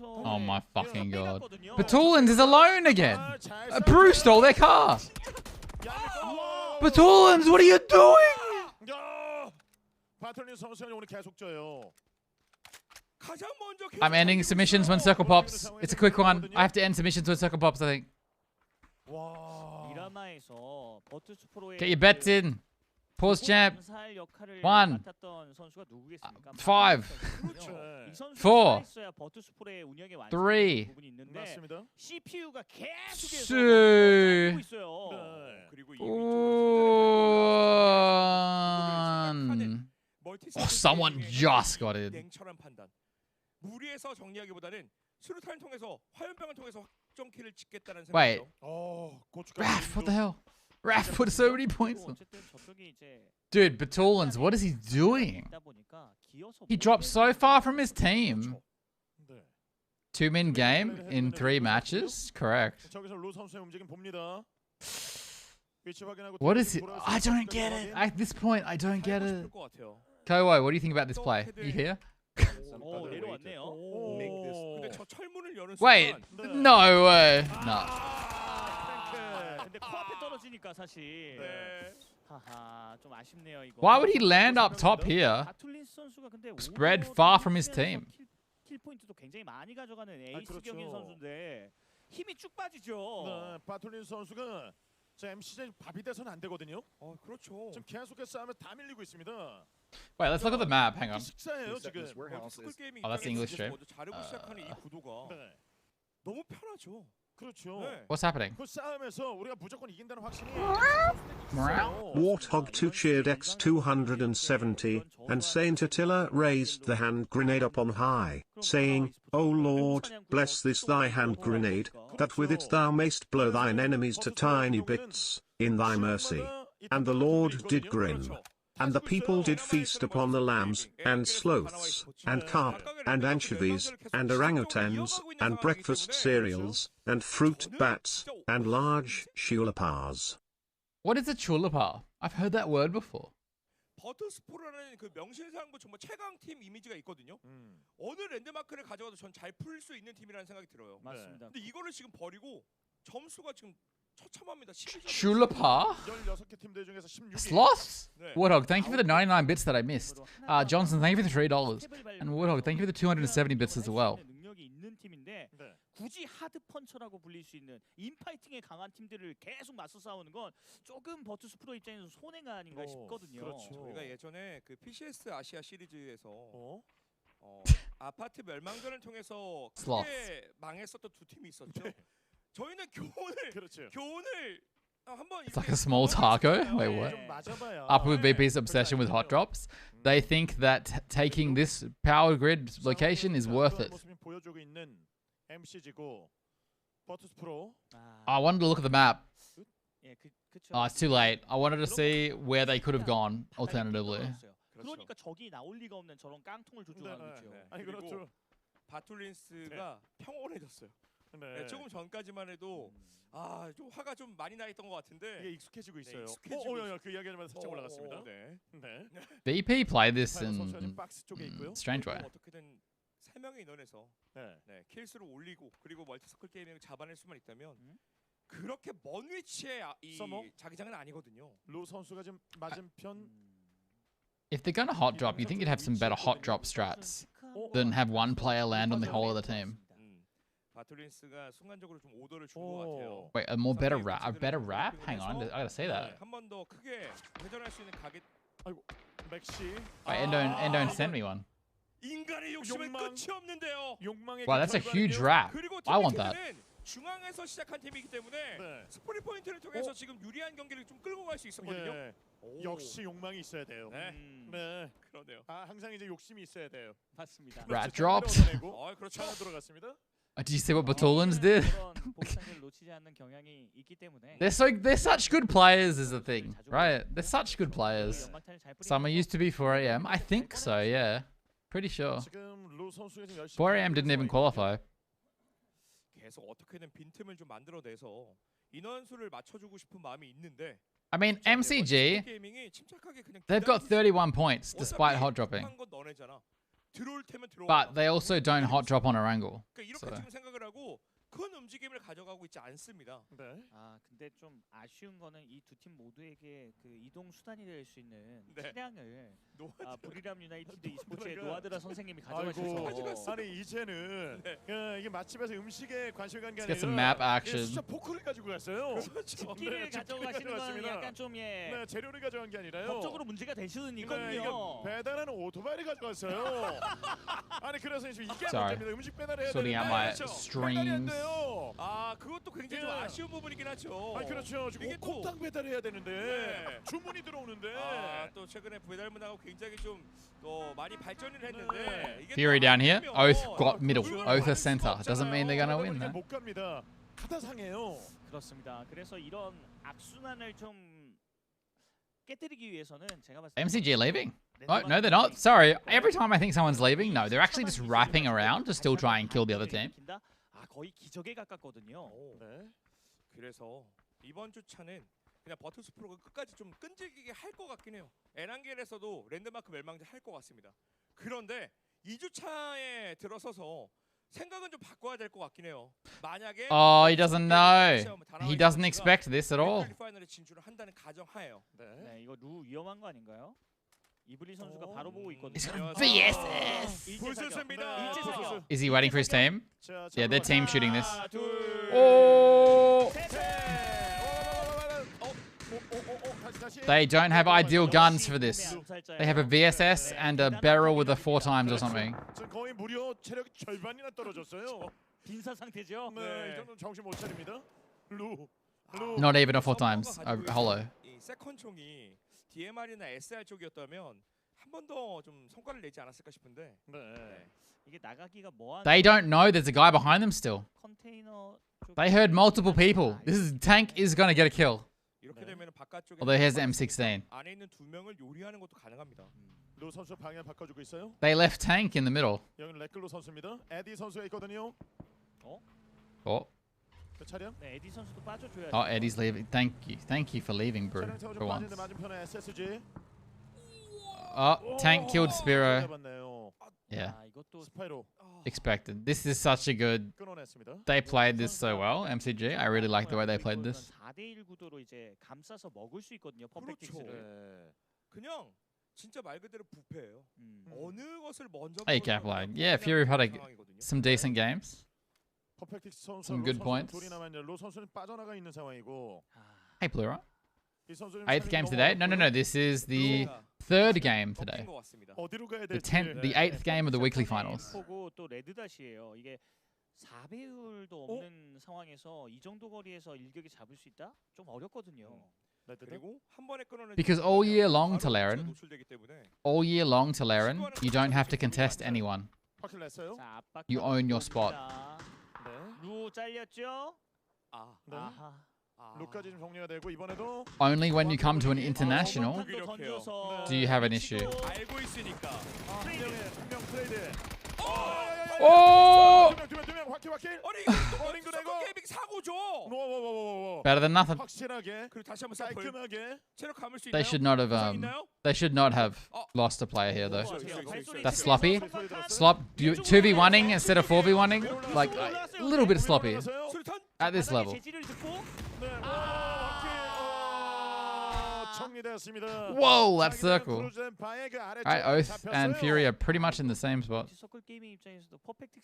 Oh my fucking god. Batulins is alone again. Bruce stole their car. Batulins, what are you doing? I'm ending submissions when circle pops. It's a quick one. I have to end submissions when circle pops, I think. Get your bets in. Pause champ. 1 5 4 3 2 1. Oh, someone just got in. Wait. Raph, what the hell? Raph put so many points on. Dude, Batulins, what is he doing? He dropped so far from his team. 2-min game in 3 matches? Correct. What is it? I don't get it. At this point, I don't get it. Kowo, what do you think about this play? Are you here? Wait, no way. No. Why would he land up top here? Spread far from his team. Wait, let's look at the map. Hang on. Oh, that's the English stream. What's happening? Warthog 2 cheered X270, and Saint Attila raised the hand grenade up on high, saying, O Lord, bless this thy hand grenade, that with it thou mayst blow thine enemies to tiny bits, in thy mercy. And the Lord did grin. And the people did feast upon the lambs, and sloths, and carp, and anchovies, and orangutans, and breakfast cereals, and fruit bats, and large chulapars. What is a chulapa? I've heard that word before. 버터스포라는 그 명실상부 정말 최강팀 이미지가 있거든요. 어느 랜드마크를 가져가도 전 잘 풀 수 있는 팀이라는 생각이 들어요. 맞습니다. 근데 이거를 지금 버리고 점수가 지금 처참합니다. Chulapa? Sloths? Warthog, thank you for the 99 bits that I missed. Johnson, thank you for the $3. And Warthog, thank you for the 270 bits as well. 굳이 하드펀처라고 불릴 수 있는 인파이팅에 강한 팀들을 계속 맞서 싸우는 건 조금 버투스 프로 입장에서 손해가 아닌가 싶거든요. 그렇죠. 저희가 예전에 그 PCS 아시아 시리즈에서 아파트 멸망전을 통해서 크게 망했었던 두 팀이 있었죠. 저희는 교훈을 It's like a small taco. Wait, what? Up with VP's obsession with hot drops, they think that taking this power grid location is worth it. I wanted to look at the map. Oh, it's too late. I wanted to see where they could have gone alternatively. 그러니까 적이 나올 리가 없는 저런 깡통을 조종하고 있죠. 아니 그리고 바툴린스가 평온해졌어요. 네, 조금 전까지만 해도 좀 화가 좀 많이 나 있던 것 같은데 이게 익숙해지고 있어요. 그 이야기하자마자 살짝 올라갔습니다. 네. VP played this in strange way. 어떻게든 3명의 인원에서 킬수를 올리고 그리고 멀티서클 게이밍을 잡아낼 수만 있다면 그렇게 먼 위치에 이 자기장은 아니거든요. 루 선수가 지금 맞은편 If they're gonna hot drop, you think you'd have some better hot drop strats than have one player land on the whole of the team. 바툴린스가 순간적으로 좀 오더를 준 것 같아요. Wait, a better wrap? Hang on, I gotta say that. 한 번 더 크게 회전할 수 있는 가게. 아이고, 맥시. Wait, Endone sent me one. 인간의 욕심은 끝이 없는데요. Wow, that's a huge wrap. I want that. 중앙에서 시작한 팀이기 때문에 스포리 포인트를 통해서 지금 유리한 경기를 좀 끌고 갈 수 있었거든요. 역시 욕망이 있어야 돼요. 네. 그러네요. 항상 이제 욕심이 있어야 돼요. 맞습니다. Rat dropped. 그렇죠. 하나 들어갔습니다. Did you see what Batulans did? They're such good players is the thing, right? They're such good players. Some used to be 4am. I think so, yeah. Pretty sure. 4am didn't even qualify. 계속 어떻게든 빈틈을 좀 만들어내서 인원수를 맞춰주고 싶은 마음이 있는데. I mean, MCG, they've got 31 points despite hot dropping. But they also don't hot drop on Erangel. 이렇게 지금 생각을 하고 큰 움직임을 가져가고 있지 않습니다. 근데 좀 아쉬운 거는 이 두 팀 모두에게 그 이동 수단이 될 수 있는 차량을 브리람 유나이티드 e스포츠의 노아드라 선생님이 가져가셔서 아니 이제는 이게 맛집에서 음식에 관심을 갖는 게 Let's get some map action. 진짜 포크를 가지고 갔어요. 집기를 가져가시는 건 약간 좀 재료를 가져간 게 아니라요. 법적으로 문제가 될 수는 있거든요. 배달하는 오토바이를 가져갔어요. 아니 그래서 지금 이게 Sorry. 문제입니다. 음식 배달을 해야 Sorting out my streams. 그것도 굉장히 좀 아쉬운 부분이긴 하죠. 그렇죠. 지금 콩탕 배달해야 되는데 주문이 들어오는데 또 최근에 배달 문화가 굉장히 좀 많이 발전을 했는데 Fury down here. Oath got middle. Oath is center. Doesn't mean they're gonna win, though. 못 갑니다. 하다 상해요. 그렇습니다. 그래서 이런 악순환을 좀 깨뜨리기 위해서는 제가 봤을 때 MCG leaving? Oh, no, they're not. Sorry. Every time I think someone's leaving, no, they're actually just wrapping around to still try and kill the other team. 거의 기적에 가깝거든요. 그래서 이번 주차는 그냥 버투스 프로가 끝까지 좀 끈질기게 할 것 같긴 해요. 에란겔에서도 랜드마크 멸망제 할 것 같습니다. 그런데 2주차에 들어서서 생각은 좀 바꿔야 될 것 같긴 해요. 만약에 he doesn't know. He doesn't expect this at all. 파이널에 진출을 한다는 가정하에요. 네, 이거 루 위험한 거 아닌가요? 이블리 선수가 바로 보고 있거든요. VSS. 부스스입니다. Is he waiting for his team? Yeah, their team shooting this. Oh! They don't have ideal guns for this. They have a VSS and a barrel with a 4x or something. 거의 무려 체력 절반이나 떨어졌어요. 빈사 상태죠. 네, 이 정도는 정신 못 차립니다. 루. Not even a 4x. A hollow. 이 세컨 총이 DMR이나 SR 쪽이었다면 한 번 더 좀 성과를 내지 않았을까 싶은데. 이게 나가기가 뭐하는 They don't know there's a guy behind them still. 컨테이너 They heard multiple people. Tank is gonna get a kill. 이렇게 되면 바깥쪽에 Although here's the M16. 안에 있는 두 명을 요리하는 것도 가능합니다. 루 선수 방향 바꿔주고 있어요. They left Tank in the middle. 여기 레클로 선수입니다. 에디 선수가 있거든요. Oh. 그 차량? 네, 에디 선수도 빠져줘야죠. Oh, Eddie's leaving. Thank you for leaving, bro. For once. 맞은편에 SSG. Oh, Tank killed Spiro. Yeah. 스파이로. Expected. This is such a good. They played this so well. MCG. I really like the way they played this. 4대1 구도로 이제 감싸서 먹을 수 있거든요. 퍼펙틱스를. 그냥 진짜 말 그대로 부패예요. 어느 것을 먼저 Hey, Caplag. Yeah, Fury had some decent games. Some good points. 루 선수는 빠져나가 있는 상황이고. Hey, Plura. 8th game today? No. This is the 3rd game today. The 8th game of the weekly finals. 또 레드닷이에요. 이게 4배율도 없는 상황에서 이 정도 거리에서 일격에 잡을 수 있다? 좀 어렵거든요. 그리고 한 번에 끊어내지 Because all year long, 바로 위치가 Telerin, 노출되기 때문에 all year long, Telerin, you don't have to contest anyone. 확실 냈어요. 자, 압박 You own your spot. 네. 루 잘렸죠? 네. 아하. 루까지 좀 정리가 되고 이번에도 Only when you come to an international do you have an issue. 알고 있으니까. 한명 트레이드. 오! 두명 확킬. 아니 이거 게이밍 사고죠. Better than nothing. 확실하게. 그리고 다시 한번 사이클. 깔끔하게. 체력 감을 수 있나요? They should not have they should not have lost a player here though. That's sloppy. 2v1ing instead of 4v1ing. Like a little bit sloppy at this level. Whoa, that circle. Alright, Oath and Fury are pretty much in the same spot.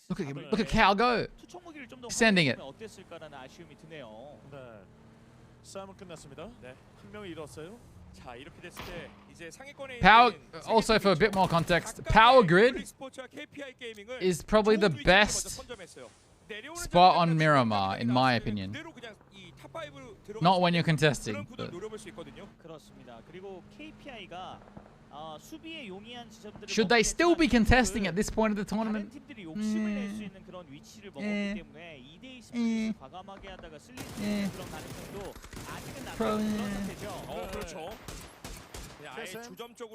Look at Cal go. Sending it. 싸움은 끝났습니다. 네. 한 명이 잃었어요. 자, 이렇게 됐을 때 이제 상위권에 Power, also for a bit more context, Power Grid is probably the best spot on Miramar, in my opinion. Not when you're contesting. But 그렇습니다. 그리고 KPI가 수비에 용이한 지점들을 should they still be contesting at this point of the tournament? 팀들이 욕심을 낼 수 있는 그런 위치를 먹었기 때문에 2대2 스플릿을 과감하게 하다가 쓸릴 수 있는 그런 가능성도 아직은 낮은 그런 상태죠. 그렇죠.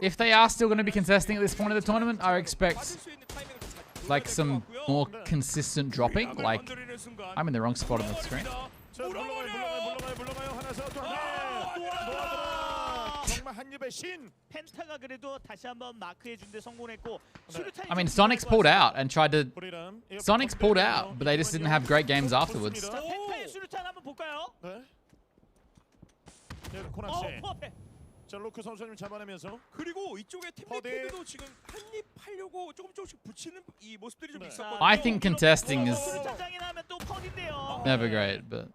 if they are still going to be contesting at this point of the tournament, I expect like some more consistent dropping. Like I'm in the wrong spot on the screen. 물러가요. 하나 더 노아드라. 정말 한 입의 신. 펜타가 그래도 다시 한번 마크해 준데 성공했고. I mean, Sonic's pulled out and tried to. Sonic's pulled out, but they just didn't have great games afterwards. 자, 펜타의 수류탄 한번 볼까요? 네. 코난 씨. 자, 로크 선수님 잡아내면서 그리고 이쪽에 팀리퀴드도 지금 한입 하려고 조금씩 붙이는 이 모습들이 좀 있었거든요. I think contesting is never great, but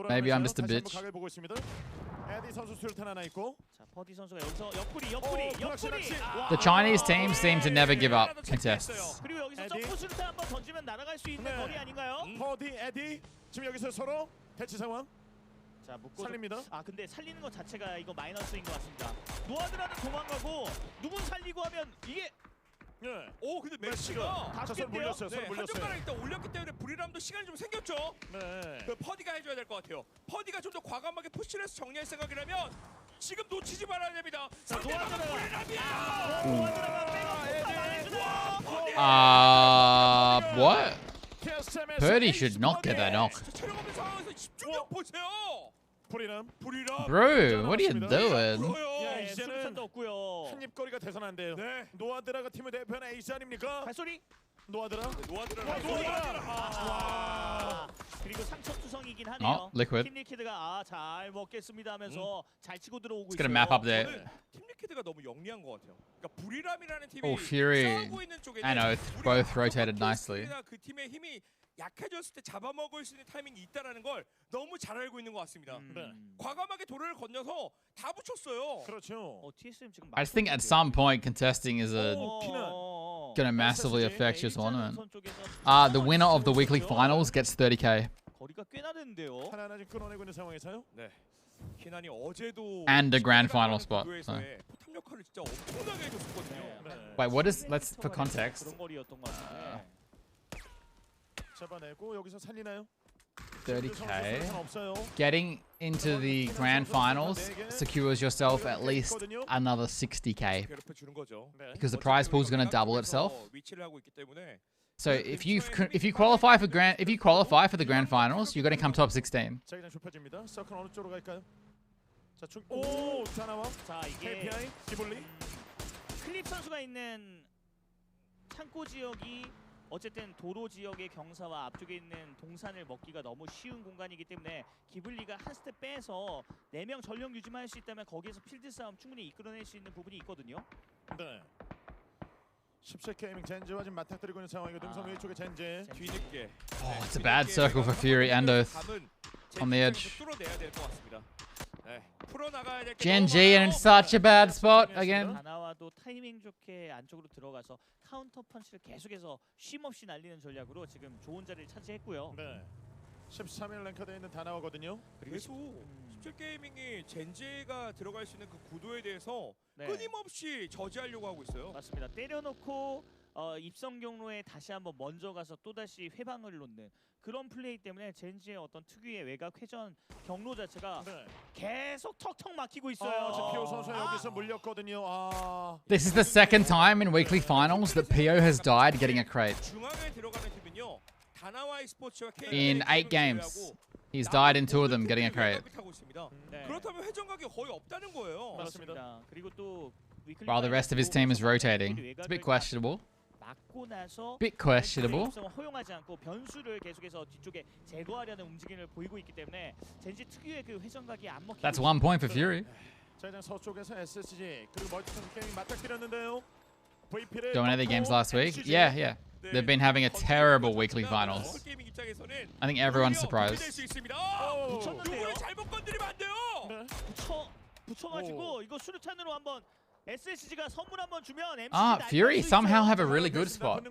maybe I'm just a bitch. 에디 선수 수류탄 하나 있고. 자, 퍼디 선수가 여기서 옆구리. The Chinese teams seem to never give up contests. 그리고 여기서 점프 수류탄 한번 던지면 날아갈 수 있는 거리 아닌가요? 퍼디, 에디 지금 여기서 서로 대치 상황. 자, 묶고 살립니다. 아, 근데 살리는 것 자체가 이거 마이너스인 것 같습니다. 노아드라는 도망가고 누군 살리고 하면 이게 네. 오, 근데 메시가 다 서로 물렸어요. 서로 물렸어요. 한정가락 일단 올렸기 때문에 브리람도 시간이 좀 생겼죠. 네. 그 퍼디가 해줘야 될 것 같아요. 퍼디가 좀 더 과감하게 푸시를 해서 정리할 생각이라면 지금 놓치지 말아야 됩니다. 상대방은 브리람이에요. What? Purdy should not get that knock. 집중력 보세요. 브리람. Bro, what are you doing? 수류탄도 없고요. 한 입거리가 돼선 안 돼요. 네. 노아드라가 팀의 대표는 에이스 아닙니까? 발소리. 노아드라. 그리고 상처투성이긴 하네요. Oh, Liquid. 팀리퀴드가 잘 먹겠습니다 하면서 잘 치고 들어오고 Let's get a 있어요. map up there. 팀리퀴드가 너무 영리한 것 같아요. 그러니까 브리람이라는 팀이 Oh, Fury 싸우고 있는 쪽에 and Oath both rotated nicely. 그 팀의 힘이 약해졌을 때 잡아먹을 수 있는 타이밍이 있다라는 걸 너무 잘 알고 있는 것 같습니다. 과감하게 도로를 건너서 다 붙였어요. 그렇죠. TSM 지금 I just think at some point contesting is gonna massively affect your tournament. The winner of the weekly finals gets 30k. 거리가 꽤나 되는데요. 하나하나 지금 끊어내고 있는 상황에서요. 네. 키난이 어제도 And a grand final spot. So. 포탑 역할을 진짜 엄청나게 해줬었거든요. Wait, what is? Let's for context. 그런 거리였던 것 같아요. 잡아내고 여기서 살리나요? 30k. Getting into the grand finals secures yourself at least another 60k. Because the prize pool is going to double itself. So if you qualify for the grand finals, you're going to come top 16. 자기장 좁혀집니다. 서클 어느 쪽으로 갈까요? 자, 오, 자 나와. 자, 이게 KPI 기블리. 클립 선수가 있는 창고 지역이 어쨌든 도로 지역의 경사와 앞쪽에 있는 동산을 먹기가 너무 쉬운 공간이기 때문에 기블리가 한 스텝 빼서 4명 전력 유지만 할 수 있다면 거기에서 필드 싸움 충분히 이끌어낼 수 있는 부분이 있거든요. 네. 10세 게이밍 젠지와 지금 맞닥뜨리고 있는 상황이고 능선 위쪽에 젠지. 뒤늦게. Oh, it's a bad circle for Fury and Oath on the edge. 뚫어내야 될 것 같습니다. 네. 풀어나가야 될게 Gen G in such a bad spot again. 다나와도 타이밍 좋게 안쪽으로 들어가서 카운터 펀치를 계속해서 쉼없이 날리는 전략으로 지금 좋은 자리를 차지했고요. 네. 13일 랭크되어 있는 다나와거든요. 그래서 17게이밍이 젠지가 들어갈 수 있는 그 구도에 대해서 네. 끊임없이 저지하려고 하고 있어요. 맞습니다. 때려놓고 입성 경로에 다시 한번 먼저 가서 또다시 회방을 놓는 그런 플레이 때문에 젠지의 어떤 특유의 외곽 회전 경로 자체가 계속 턱턱 막히고 있어요. 지금 피오 선수 여기서 물렸거든요. This is the second time in weekly finals that PO has died getting a crate. 중앙에 들어가는 팀은요. 다나와이 스포츠와 In 8 games, he's died in 2 of them getting a crate. 타고 있습니다. 그렇다면 회전각이 거의 없다는 거예요. 맞습니다. 그리고 또 While the rest of his team is rotating. It's a bit questionable. 맞고 나서 Bit questionable. 허용하지 않고 변수를 계속해서 뒤쪽에 제거하려는 움직임을 보이고 있기 때문에 젠지 특유의 그 회전각이 안 먹히고 That's 1 point for Fury. 자, 이제 서쪽에서 SSG 그리고 멀티선 게임이 맞닥뜨렸는데요. VP를 Dominated games last week. Yeah. They've been having a terrible weekly finals. I think everyone's surprised. 붙였는데요. 잘못 건드리면 안 돼요. 붙여가지고 이거 수류탄으로 한번 SSG가 선물 한번 주면 MC Fury somehow have a really good spot.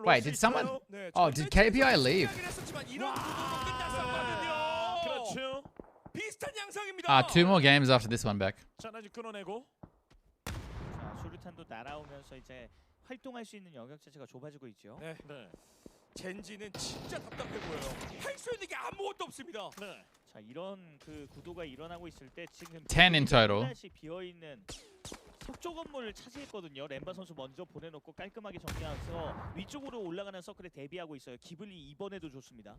Wait, did someone? Oh, did KPI leave? 그렇죠. 비슷한 양상입니다. 2 more games after this one back. 자, 아직 끊어내고. 자, 수류탄도 날아오면서 이제 활동할 수 있는 영역 자체가 좁아지고 있죠. 네. 젠지는 진짜 답답해 보여요. 할 수 있는 게 아무것도 없습니다. 자, 이런 그 구도가 일어나고 있을 때 지금 10 in total. 다시 비어 있는 석조 건물을 차지했거든요. 램바 선수 먼저 보내놓고 깔끔하게 정리하면서 위쪽으로 올라가는 서클에 대비하고 있어요. 기블리 이번에도 좋습니다.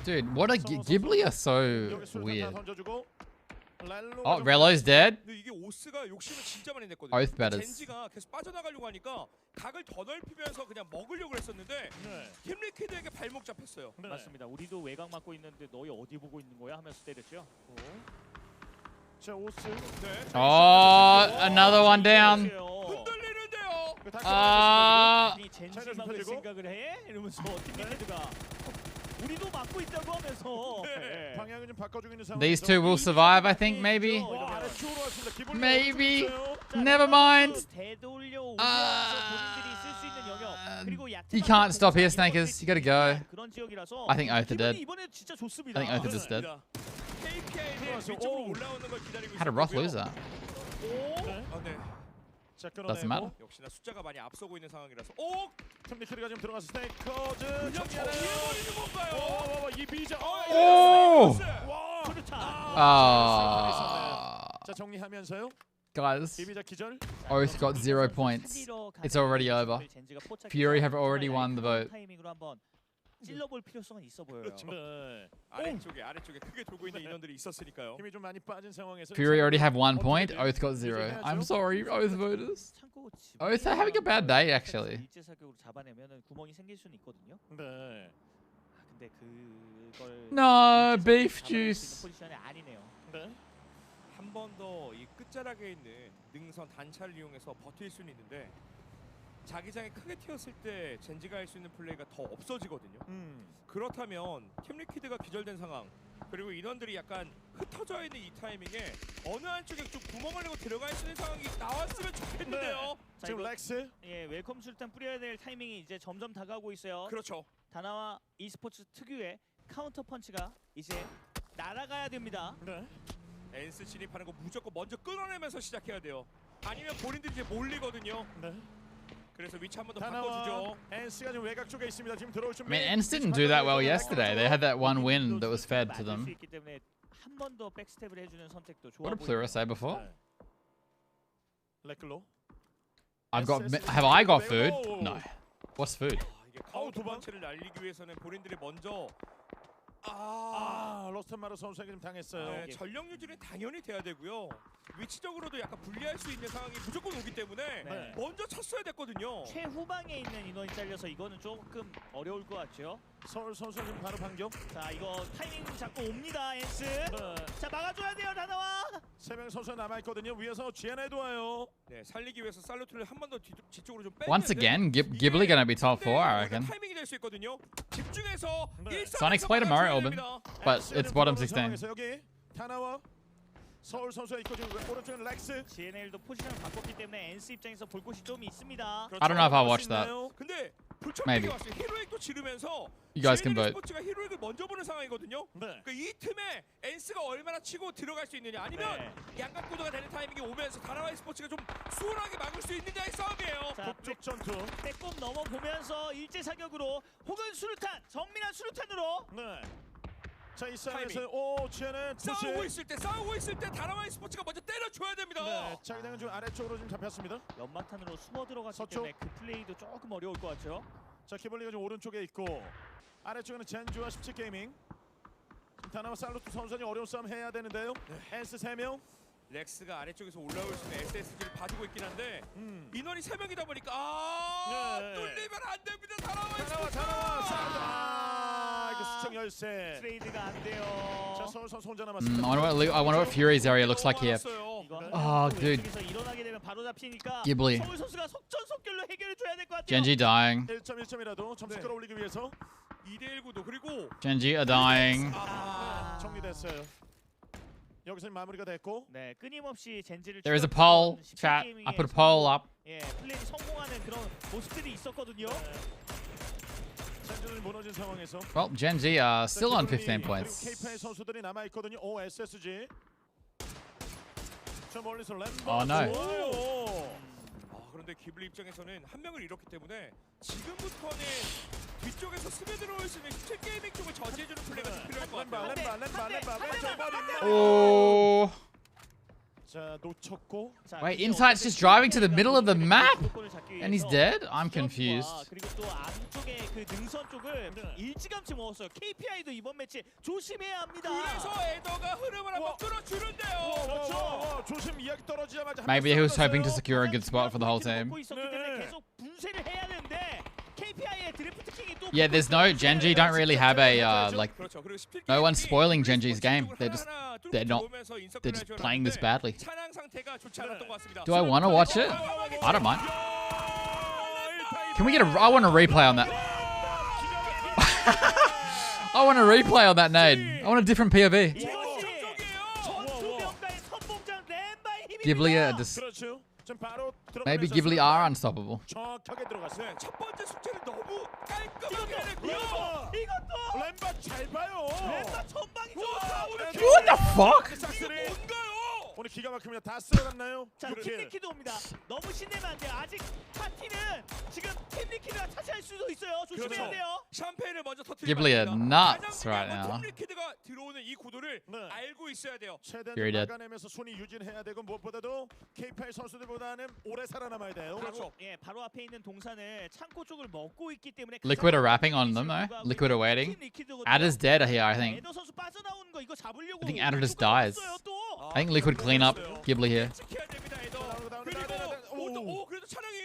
Dude, what a Ghibli are so weird. Oh, Relo's dead. 근데 이게 오스가 욕심을 진짜 많이 냈거든요. Both batters. 젠지가 계속 빠져나가려고 하니까 각을 더 넓히면서 그냥 먹으려고 했었는데 팀 리퀴드에게 발목 잡혔어요. 맞습니다. 우리도 외곽 맞고 있는데 너희 어디 보고 있는 거야 하면서 때렸죠. 자, 오스. Another one down. 흔들리는데요. 아니 젠지 막을 생각을 해? 이러면서 팀리퀴드가 우리도 막고 있다고 하면서 방향을 좀 바꿔주고 있는 상황. These two will survive, I think. Maybe. Maybe. Never mind. You can't stop here, Snakers. You gotta go. I think Oath are dead. I think Oath are just dead. How did Roth lose that? Doesn't matter. 역시나 숫자가 많이 앞서고 있는 상황이라서. 템리크가 지금 들어가서 스테이커즈 정리하는 건가요? 이 비자. 자, 정리하면서요. Guys, Oath got 0 points. It's already over. Fury have already won the vote. 찔러볼 필요성은 있어 보여요. 아래쪽에 크게 돌고 있는 인원들이 있었으니까요. 힘이 좀 많이 빠진 상황에서 Fury already have 1 point. Oath got 0. I'm sorry, Oath voters. Oath are having a bad day, actually. 일제 사격으로 잡아내면은 구멍이 생길 수는 있거든요. 네. 근데 그걸 No, beef juice. 포지션이 아니네요. 한 번 더 이 끝자락에 있는 능선 단차를 이용해서 버틸 수는 있는데 자기장이 크게 튀었을 때 젠지가 할 수 있는 플레이가 더 없어지거든요. 그렇다면 팀 리퀴드가 기절된 상황 그리고 인원들이 약간 흩어져 있는 이 타이밍에 어느 한쪽에 좀 구멍을 내고 들어갈 수 있는 상황이 나왔으면 좋겠는데요. 지금 렉스 웰컴 술탄 뿌려야 될 타이밍이 이제 점점 다가오고 있어요. 그렇죠. 다나와 e스포츠 특유의 카운터 펀치가 이제 날아가야 됩니다. 엔스 진입하는 거 무조건 먼저 끊어내면서 시작해야 돼요. 아니면 본인들이 이제 몰리거든요. 그래서 위치 한 번 더 바꿔주죠. 엔스가 지금 외곽 쪽에 있습니다. 지금 들어올 준비. I mean, Ents didn't do that well yesterday. They had that one win that was fed to them. 한 번 더 백스텝을 해주는 선택도 좋아. What did Plura say before? 레클로. Have I got food? No. What's food? 이게 카운터 펀치를 날리기 위해서는 본인들이 먼저 로스턴마루 선수에게 좀 당했어요. 전력 유지는 당연히 돼야 되고요. 위치적으로도 약간 불리할 수 있는 상황이 무조건 오기 때문에 먼저 쳤어야 됐거든요. 최후방에 있는 인원이 잘려서 이거는 조금 어려울 것 같죠. 서울 선수 지금 바로 반격. 자, 이거 타이밍 잡고 옵니다, 엔스. 자, 막아줘야 돼요, 다나와. 3명 선수 남아 있거든요. 위에서 GNA도 와요. 네, 살리기 위해서 살루트를 한 번 더 뒤쪽으로 좀 빼. Once again, Ghibli gonna be top 4, I reckon. 타이밍이 될 수 있거든요. 집중해서 Sonic's played a Mario Urban, but it's bottom 16. 여기 다나와 서울 선수가 있고 지금 오른쪽은 렉스. GNL도 포지션을 바꿨기 때문에 NC 입장에서 볼 곳이 좀 있습니다. I don't know if I watched that. 근데 Maybe. 왔어요. 히로익도 지르면서 You guys can vote. 스포츠가 히로익을 먼저 보는 상황이거든요. 그러니까 이 틈에 NC가 얼마나 치고 들어갈 수 있느냐, 아니면 양각구도가 되는 타이밍이 오면서 다나와이 스포츠가 좀 수월하게 막을 수 있느냐의 싸움이에요. 북쪽 전투. 빼꼼 넘어보면서 일제 사격으로 혹은 수류탄, 정밀한 수류탄으로. 네. 자, 이 싸움에서 오, 쟤는 싸우고 있을 때 다나와이 스포츠가 먼저 때려줘야 됩니다. 네, 자기장은 좀 아래쪽으로 좀 잡혔습니다. 연막탄으로 숨어 들어갔기 때문에 그 플레이도 조금 어려울 것 같죠. 자, 키블리가 좀 오른쪽에 있고 아래쪽에는 젠주와 17게이밍. 다나와 살루트 선수는 어려운 싸움 해야 되는데요. 엔스 3명. 렉스가 아래쪽에서 올라올 수 있는 SSG를 봐주고 있긴 한데 인원이 3명이다 보니까 뚫리면 안 됩니다. 다나와이 스포츠. 이거 수청 열쇠. 트레이드가 안 돼요. 자, 서울 선수 혼자 남았습니다. I wonder what Fury's area looks like here. Oh, dude. 일어나게 되면 바로 잡히니까 Ghibli. 서울 선수가 속전속결로 해결해 줘야 될 것 같아요. Genji dying. 1.1점이라도 점수 끌어올리기 위해서 2대1 구도. 그리고 Genji are dying. 정리됐어요. 여기서 마무리가 됐고. 네, 끊임없이 젠지를 There is a poll, chat. I put a poll up. 예, 플레이를 성공하는 그런 모습들이 있었거든요. 젠지는 무너진 상황에서. Well, Genji are still on 15 points. K-파의 선수들이 남아 있거든요. 오, SSG. 저 멀리서 램버. Oh no. 그런데 기블리 입장에서는 한 명을 잃었기 때문에 지금부터는 뒤쪽에서 스며들어올 수 있는 17게이밍 쪽을 저지해주는 플레이가 좀 필요할 것 같아요. 램바 왼쪽 머리. Oh. 자, 놓쳤고. Wait, Insight's just driving to the middle of the map? And he's dead? I'm confused. 그리고 또 안쪽에 그 능선 쪽을 일찌감치 먹었어요. KPI도 이번 매치 조심해야 합니다. 그래서 에더가 흐름을 한번 끌어주는데요. 그렇죠. 조심 이야기 떨어지자마자. Maybe he was hoping to secure a good spot for the whole team. 계속 분쇄를 해야 되는데 KPI의 드래프트 킹이 또 Yeah, there's no Genji. Don't really have a like. No one's spoiling Genji's game. They're just playing this badly. Do I want to watch it? I don't mind. Can we get a? I want a replay on that. I want a replay on that nade. I want a different POV. Ghibli are just. Maybe Ghibli are unstoppable. 정확하게 들어갔어요. 첫 번째 숙제를 너무 깔끔하게 했고요. 이것도 램바 잘 봐요. 램바 전방이 좋아. What the fuck? 이거 뭔가요? 오늘 기가 막힙니다. 다 쓸어갔나요? 자, 팀리키드 옵니다. 너무 신내면 안 돼요. 아직 파티는 지금 팀리키드가 차지할 수도 있어요. 조심해야 돼요. 샴페인을 먼저 Ghibli are nuts right now. 팀리키드가 들어오는 이 구도를 알고 있어야 돼요. 최대한 막아내면서 순위 유지해야 되고 무엇보다도 K-파의 선수들보다는 오래 살아남아야 돼요. 그렇죠. 예, 바로 앞에 있는 동산을 창고 쪽을 먹고 있기 때문에 Liquid are rapping on them though. Liquid are waiting. Adder's dead here, I think. 에더 선수 빠져나오는 거 이거 잡으려고. I think Adder just dies. I think Liquid clean up Ghibli here. 오, 그래도 차량이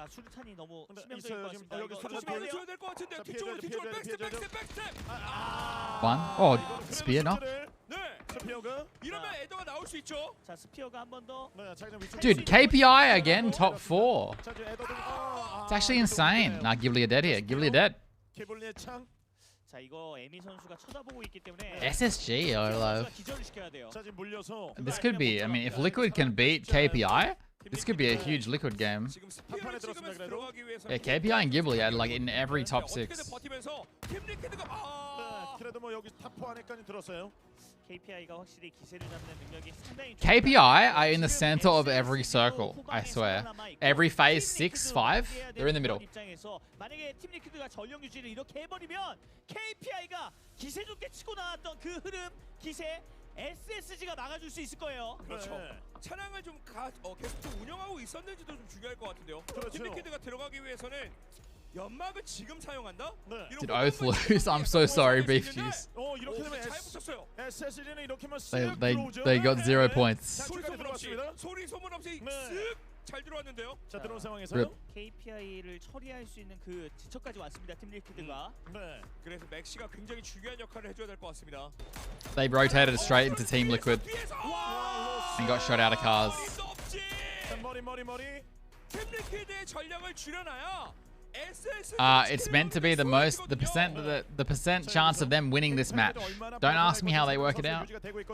수류탄이 너무 있어요. 치명적일 것 같습니다. 조심해야 될 것 같은데 뒤쪽으로 백스텝. One. Oh, spear no. 네. 스피어가 이러면 에더가 나올 수 있죠. 자, 스피어가 한 번 더. Dude, KPI again, top 4. It's actually insane. Nah, Ghibli are dead here. Ghibli are dead. 기블리의 창. 자, 이거 에미 선수가 쳐다보고 있기 때문에 SSG are low. 기절을 시켜야 돼요. 자, 지금 물려서 This could be. I mean, if Liquid can beat KPI, this could be a huge Liquid game. Yeah, KPI and Ghibli are like in every top 6. 그래도 뭐 여기 탑4 안에까지 들었어요. KPI가 확실히 기세를 잡는 능력이 상당히 KPI are in the center of every circle, I swear. Every phase 6, 5, they're in the middle. 입장에서 만약에 팀 리퀴드가 전력 유지를 이렇게 해버리면 KPI가 기세 좋게 치고 나왔던 그 흐름, 기세 SSG가 막아줄 수 있을 거예요. 그렇죠. 차량을 좀 계속 좀 운영하고 있었는지도 좀 중요할 것 같은데요. 팀 리퀴드가 들어가기 위해서는 연막을 지금 사용한다? Did Oath lose? I'm so sorry, Beef Juice. 이렇게 되면 SSG는 이렇게만 They got 0 points. 소리 소문 없이 쓱 잘 들어왔는데요. 자, 들어온 상황에서요. KPI를 처리할 수 있는 그 지처까지 왔습니다. 팀 리퀴드가. 네. 그래서 맥시가 굉장히 중요한 역할을 해줘야 될 것 같습니다. They rotated straight into Team Liquid and got shot out of cars. 머리. 팀 리퀴드의 전력을 줄여놔야 It's meant to be the percent chance of them winning this match. Don't ask me how they work it out.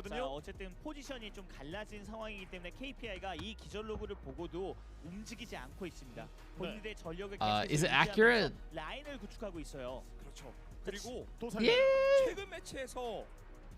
자, 어쨌든 포지션이 좀 갈라진 상황이기 때문에 KPI가 이 기절 로그를 보고도 움직이지 않고 있습니다. 본인의 전력을 Is it accurate? 라인을 구축하고 있어요. 그렇죠. 그리고 또 Yeah. 최근 매치에서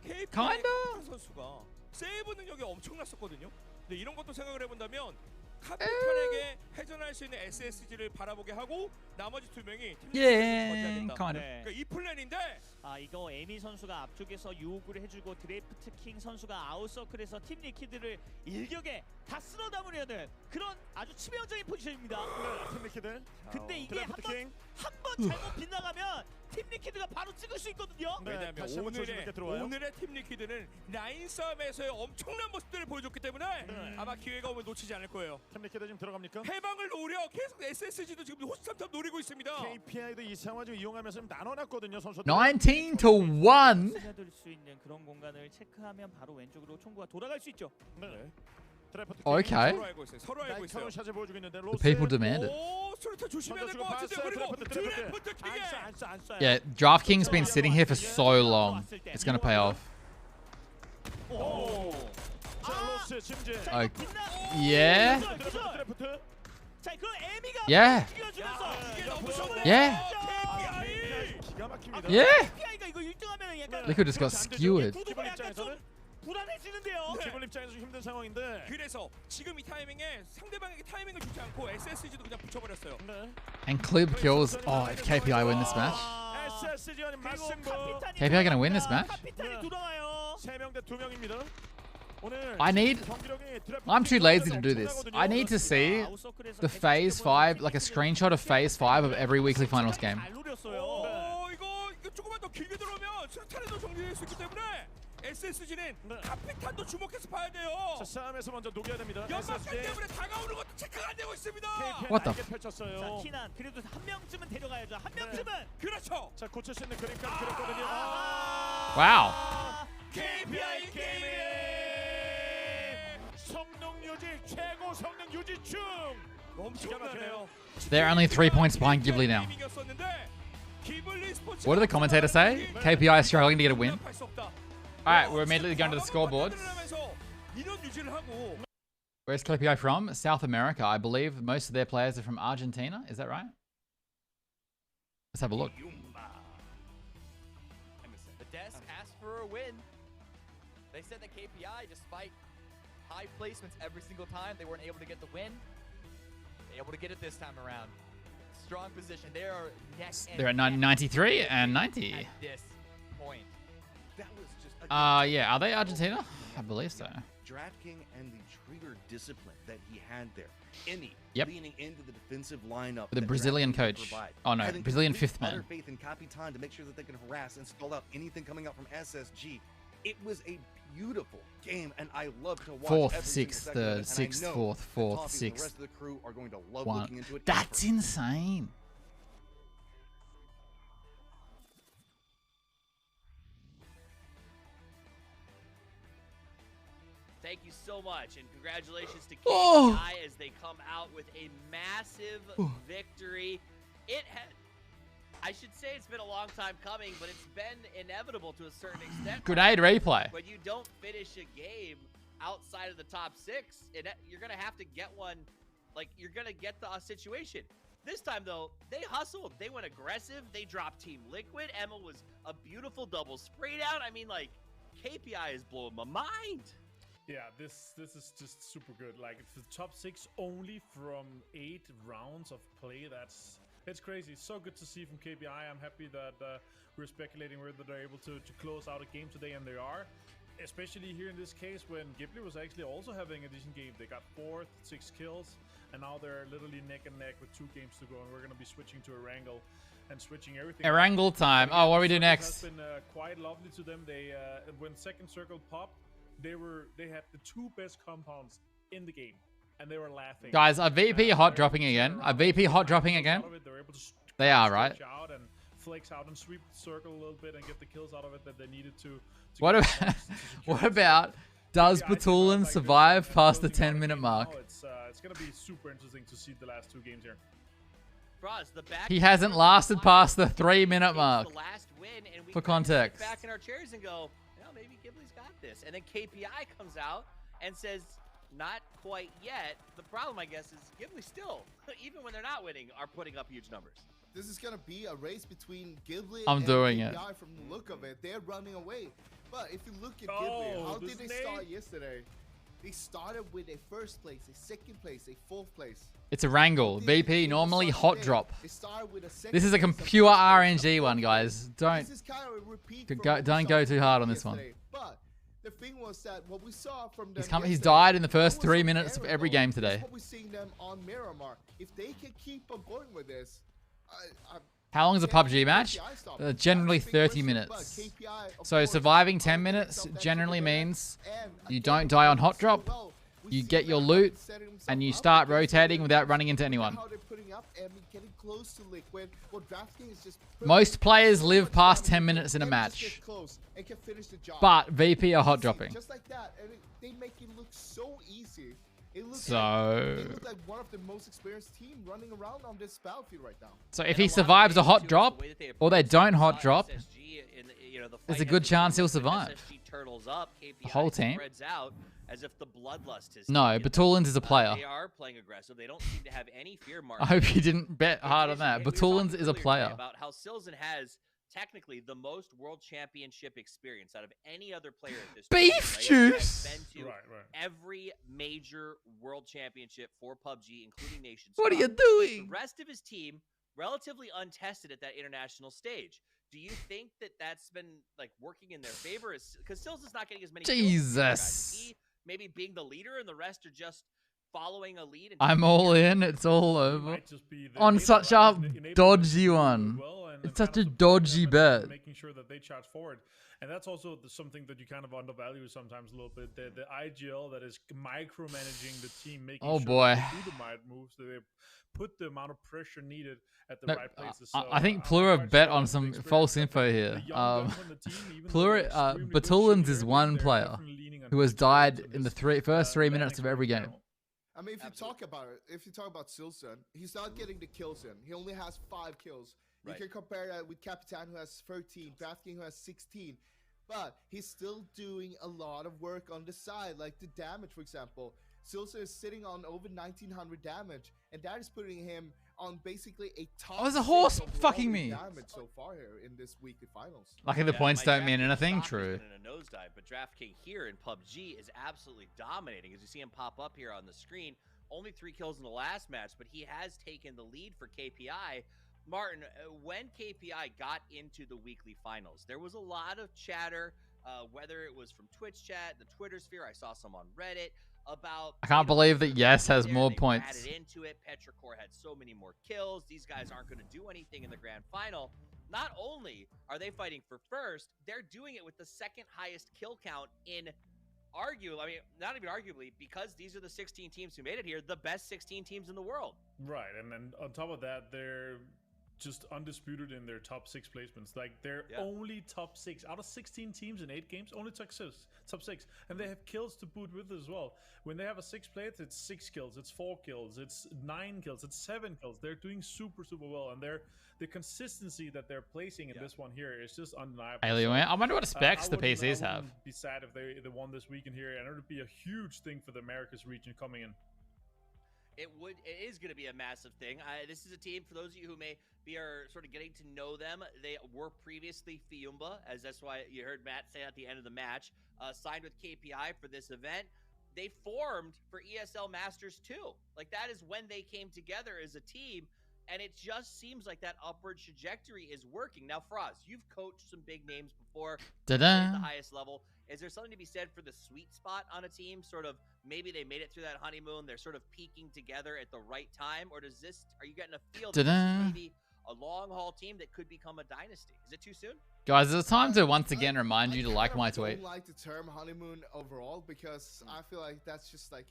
KPI Kinda. 선수가 세이브 능력이 엄청났었거든요. 근데 이런 것도 생각을 해본다면 카피탄에게 회전할 수 있는 SSG를 바라보게 하고 나머지 두 명이 팀 Yeah, kind of. 그러니까 이 플랜인데 이거 에미 선수가 앞쪽에서 요구를 해주고 드래프트 킹 선수가 아웃서클에서 팀 리퀴드를 일격에 다 쓸어 담으려는 그런 아주 치명적인 포지션입니다. 팀 리퀴드. 근데 이게 한 번 잘못 빗나가면 팀 리퀴드가 바로 찍을 수 있거든요. 왜냐하면 오늘의 팀 리퀴드는 라인 싸움에서의 엄청난 모습들을 보여줬기 때문에 아마 기회가 오면 놓치지 않을 거예요. 팀 리퀴드 지금 들어갑니까? 해방을 노려 계속 SSG도 지금 호시탐탐 노리고 있습니다. KPI도 이 상황 좀 이용하면서 나눠놨거든요 선수들. 19-1. 스며들 수 있는 그런 공간을 체크하면 바로 왼쪽으로 총구가 돌아갈 수 있죠. 네. Okay. 서로 알고 있어요. The people demand it. Yeah, DraftKings been sitting here for so long. It's gonna pay off. Yeah. Yeah. Yeah. Yeah. Liquid just got skewered. 불안해지는데요. 기본 입장에서 힘든 상황인데. 그래서 지금 이 타이밍에 상대방에게 타이밍을 주지 않고 SSG도 그냥 붙여버렸어요. And Clib kills. Oh, if KPI win this match. KPI gonna win this match? I'm too lazy to do this. I need to see the phase 5, like a screenshot of phase 5 of every weekly finals game. 이거 조금만 더 길게 들어오면 수류탄에도 정리될 수 있기 때문에 SSG는 카피탄도 주목해서 봐야 돼요. 자, 싸움에서 먼저 녹여야 됩니다. 연막탄 때문에 다가오는 것도 체크가 안 되고 있습니다. What the? 펼쳤어요. 자, 키난 그래도 한 명쯤은 데려가야죠. 한 명쯤은. 그렇죠. 자, 고칠 수 있는 그림까지 그렸거든요. Wow. KPI 게임의 성능 유지 최고 성능 유지 중. 엄청나네요. They're only 3 points behind Ghibli now. What do the commentators say? KPI is struggling to get a win. Alright, we're immediately going to the scoreboard. Where's KPI from? South America. I believe most of their players are from Argentina. Is that right? Let's have a look. The desk asked for a win. They said that KPI, despite high placements every single time, they weren't able to get the win. They're able to get it this time around. Strong position. They are next. They're at 93 and 90. At this point. That was just Yeah, are they Argentina? I believe so. DraftKings and the trigger discipline that he had there. Yep. Leaning into the defensive lineup. With a Brazilian coach. Oh no, Brazilian fifth man. Faith in Capitan to make sure that they can harass and stall out anything coming out from SSG. It was a beautiful game, and I love to watch. Fourth, sixth, third, sixth, fourth, The rest of the crew are going to love looking into it. That's insane. Thank you so much, and congratulations to KPI as they come out with a massive victory. I should say it's been a long time coming, but it's been inevitable to a certain extent. Grenade replay. When you don't finish a game outside of the top 6, you're going to have to get one, like, you're going to get the situation. This time, though, they hustled. They went aggressive. They dropped Team Liquid. Emma was a beautiful double spray down. I mean, like, KPI is blowing my mind. Yeah, this is just super good. Like, it's the top 6 only from 8 rounds of play. It's crazy. It's so good to see from KPI. I'm happy that we're speculating whether they're able to close out a game today, and they are. Especially here in this case when Ghibli was actually also having a decent game. They got 4th, 6 kills, and now they're literally neck and neck with 2 games to go, and we're going to be switching to Erangel and switching everything. Erangel time. Oh, what do we do next? It's been quite lovely to them. They when second circle popped, they had the 2 best compounds in the game. And they were laughing. Guys, are VP hot dropping again? Are VP hot dropping again? They are, right? Out and flex out and sweep the circle a little bit and get the kills out of it that they needed to what about does Batulan survive past the 10-minute mark? It's going to be super interesting to see the last 2 games here. Froz, the back He hasn't lasted past the 3-minute mark. the last win, and we For kind of sit context. back in our chairs and go, maybe Ghibli's got this. And then KPI comes out and says, not quite yet. The problem, I guess, is Ghibli still, even when they're not winning, are putting up huge numbers. This is gonna be a race between Ghibli I'm and doing KPI it. from the look of it. They're running away. But if you look at Ghibli, how did they start yesterday? They started with a first place, a second place, a fourth place. It's a wrangle. VP normally hot drop. This is a pure RNG one, guys. Don't go too hard on this one. But the thing was that what we saw from them He's died in the first 3 minutes of every game today. That's what we're seeing them on Miramar. If they can keep on going with this, How long is a PUBG match? Generally 30 minutes. So surviving 10 minutes generally means you don't die on hot drop, you get your loot, and you start rotating without running into anyone. Most players live past 10 minutes in a match, but VP are hot dropping. Just like that, and they make it look so easy. It looks like one of the most experienced team running around on this battlefield right now. So if he survives a hot drop, or they don't hot drop, there's a good chance he'll survive. The whole team? As if the bloodlust is No, Batulins is a player. They are playing aggressive. They don't seem to have any fear mark. I hope he didn't bet hard on that. Batulins is a player. About how Silzen has technically the most world championship experience out of any other player at this Beef right? juice. Has been to every major world championship for PUBG, including Nations. What are you Cup. doing? The rest of his team relatively untested at that international stage. Do you think that that's been like working in their favor? Because Silzen's not getting as many. Jesus. He maybe being the leader, and the rest are just following a lead. And I'm all in. It's all over. On such a dodgy one. It's such a dodgy bet. Making sure that they charge forward. And that's also something that you kind of undervalue sometimes a little bit. The IGL that is micromanaging the team, making sure boy. they do the right moves, that they put the amount of pressure needed at the right places. So, I think Plura bet on some false info here. Batulins is one player who has died in the first 3 minutes of every game. I mean, if you talk about Silzen, he's not getting the kills in. He only has 5 kills. You can compare that with Capitan, who has 13, Bathking, who has 16. But he's still doing a lot of work on the side, like the damage, for example. Silzen is sitting on over 1900 damage, and that is putting him on basically a top. Oh, there's a horse fucking me. Damage so far here in this weekly finals. Lucky the points don't mean anything. True. In a nosedive, but DraftKings here in PUBG is absolutely dominating. As you see him pop up here on the screen, only 3 kills in the last match, but he has taken the lead for KPI. Martin, when KPI got into the weekly finals, there was a lot of chatter, whether it was from Twitch chat, the Twitter sphere, I saw some on Reddit, about... I can't believe that Yes has more points. Added into it. Petrichor had so many more kills. These guys aren't going to do anything in the grand final. Not only are they fighting for first, they're doing it with the second highest kill count in not even arguably, because these are the 16 teams who made it here, the best 16 teams in the world. Right, and then on top of that, they're just undisputed in their top 6 placements. Like, they're only top 6 out of 16 teams in 8 games, only top 6, and they have kills to boot with as well. When they have a 6 plate, it's 6 kills, it's 4 kills, it's 9 kills, it's 7 kills. They're doing super well, and the consistency that they're placing in this one here is just undeniable. I wonder what specs the PCs have. I wouldn't be sad if they won this weekend here, and it would be a huge thing for the Americas region coming in. It is going to be a massive thing. This is a team, for those of you who may be sort of getting to know them, they were previously Fiumba, as that's why you heard Matt say at the end of the match, signed with KPI for this event. They formed for ESL Masters 2. Like, that is when they came together as a team, and it just seems like that upward trajectory is working. Now, Froz, you've coached some big names before at the highest level. Is there something to be said for the sweet spot on a team? Sort of, maybe they made it through that honeymoon, they're sort of peaking together at the right time, or are you getting a feel that this is maybe a long-haul team that could become a dynasty? Is it too soon? Guys, it's time to once again remind you to like my tweet. I don't like the term honeymoon overall, because I feel like that's just like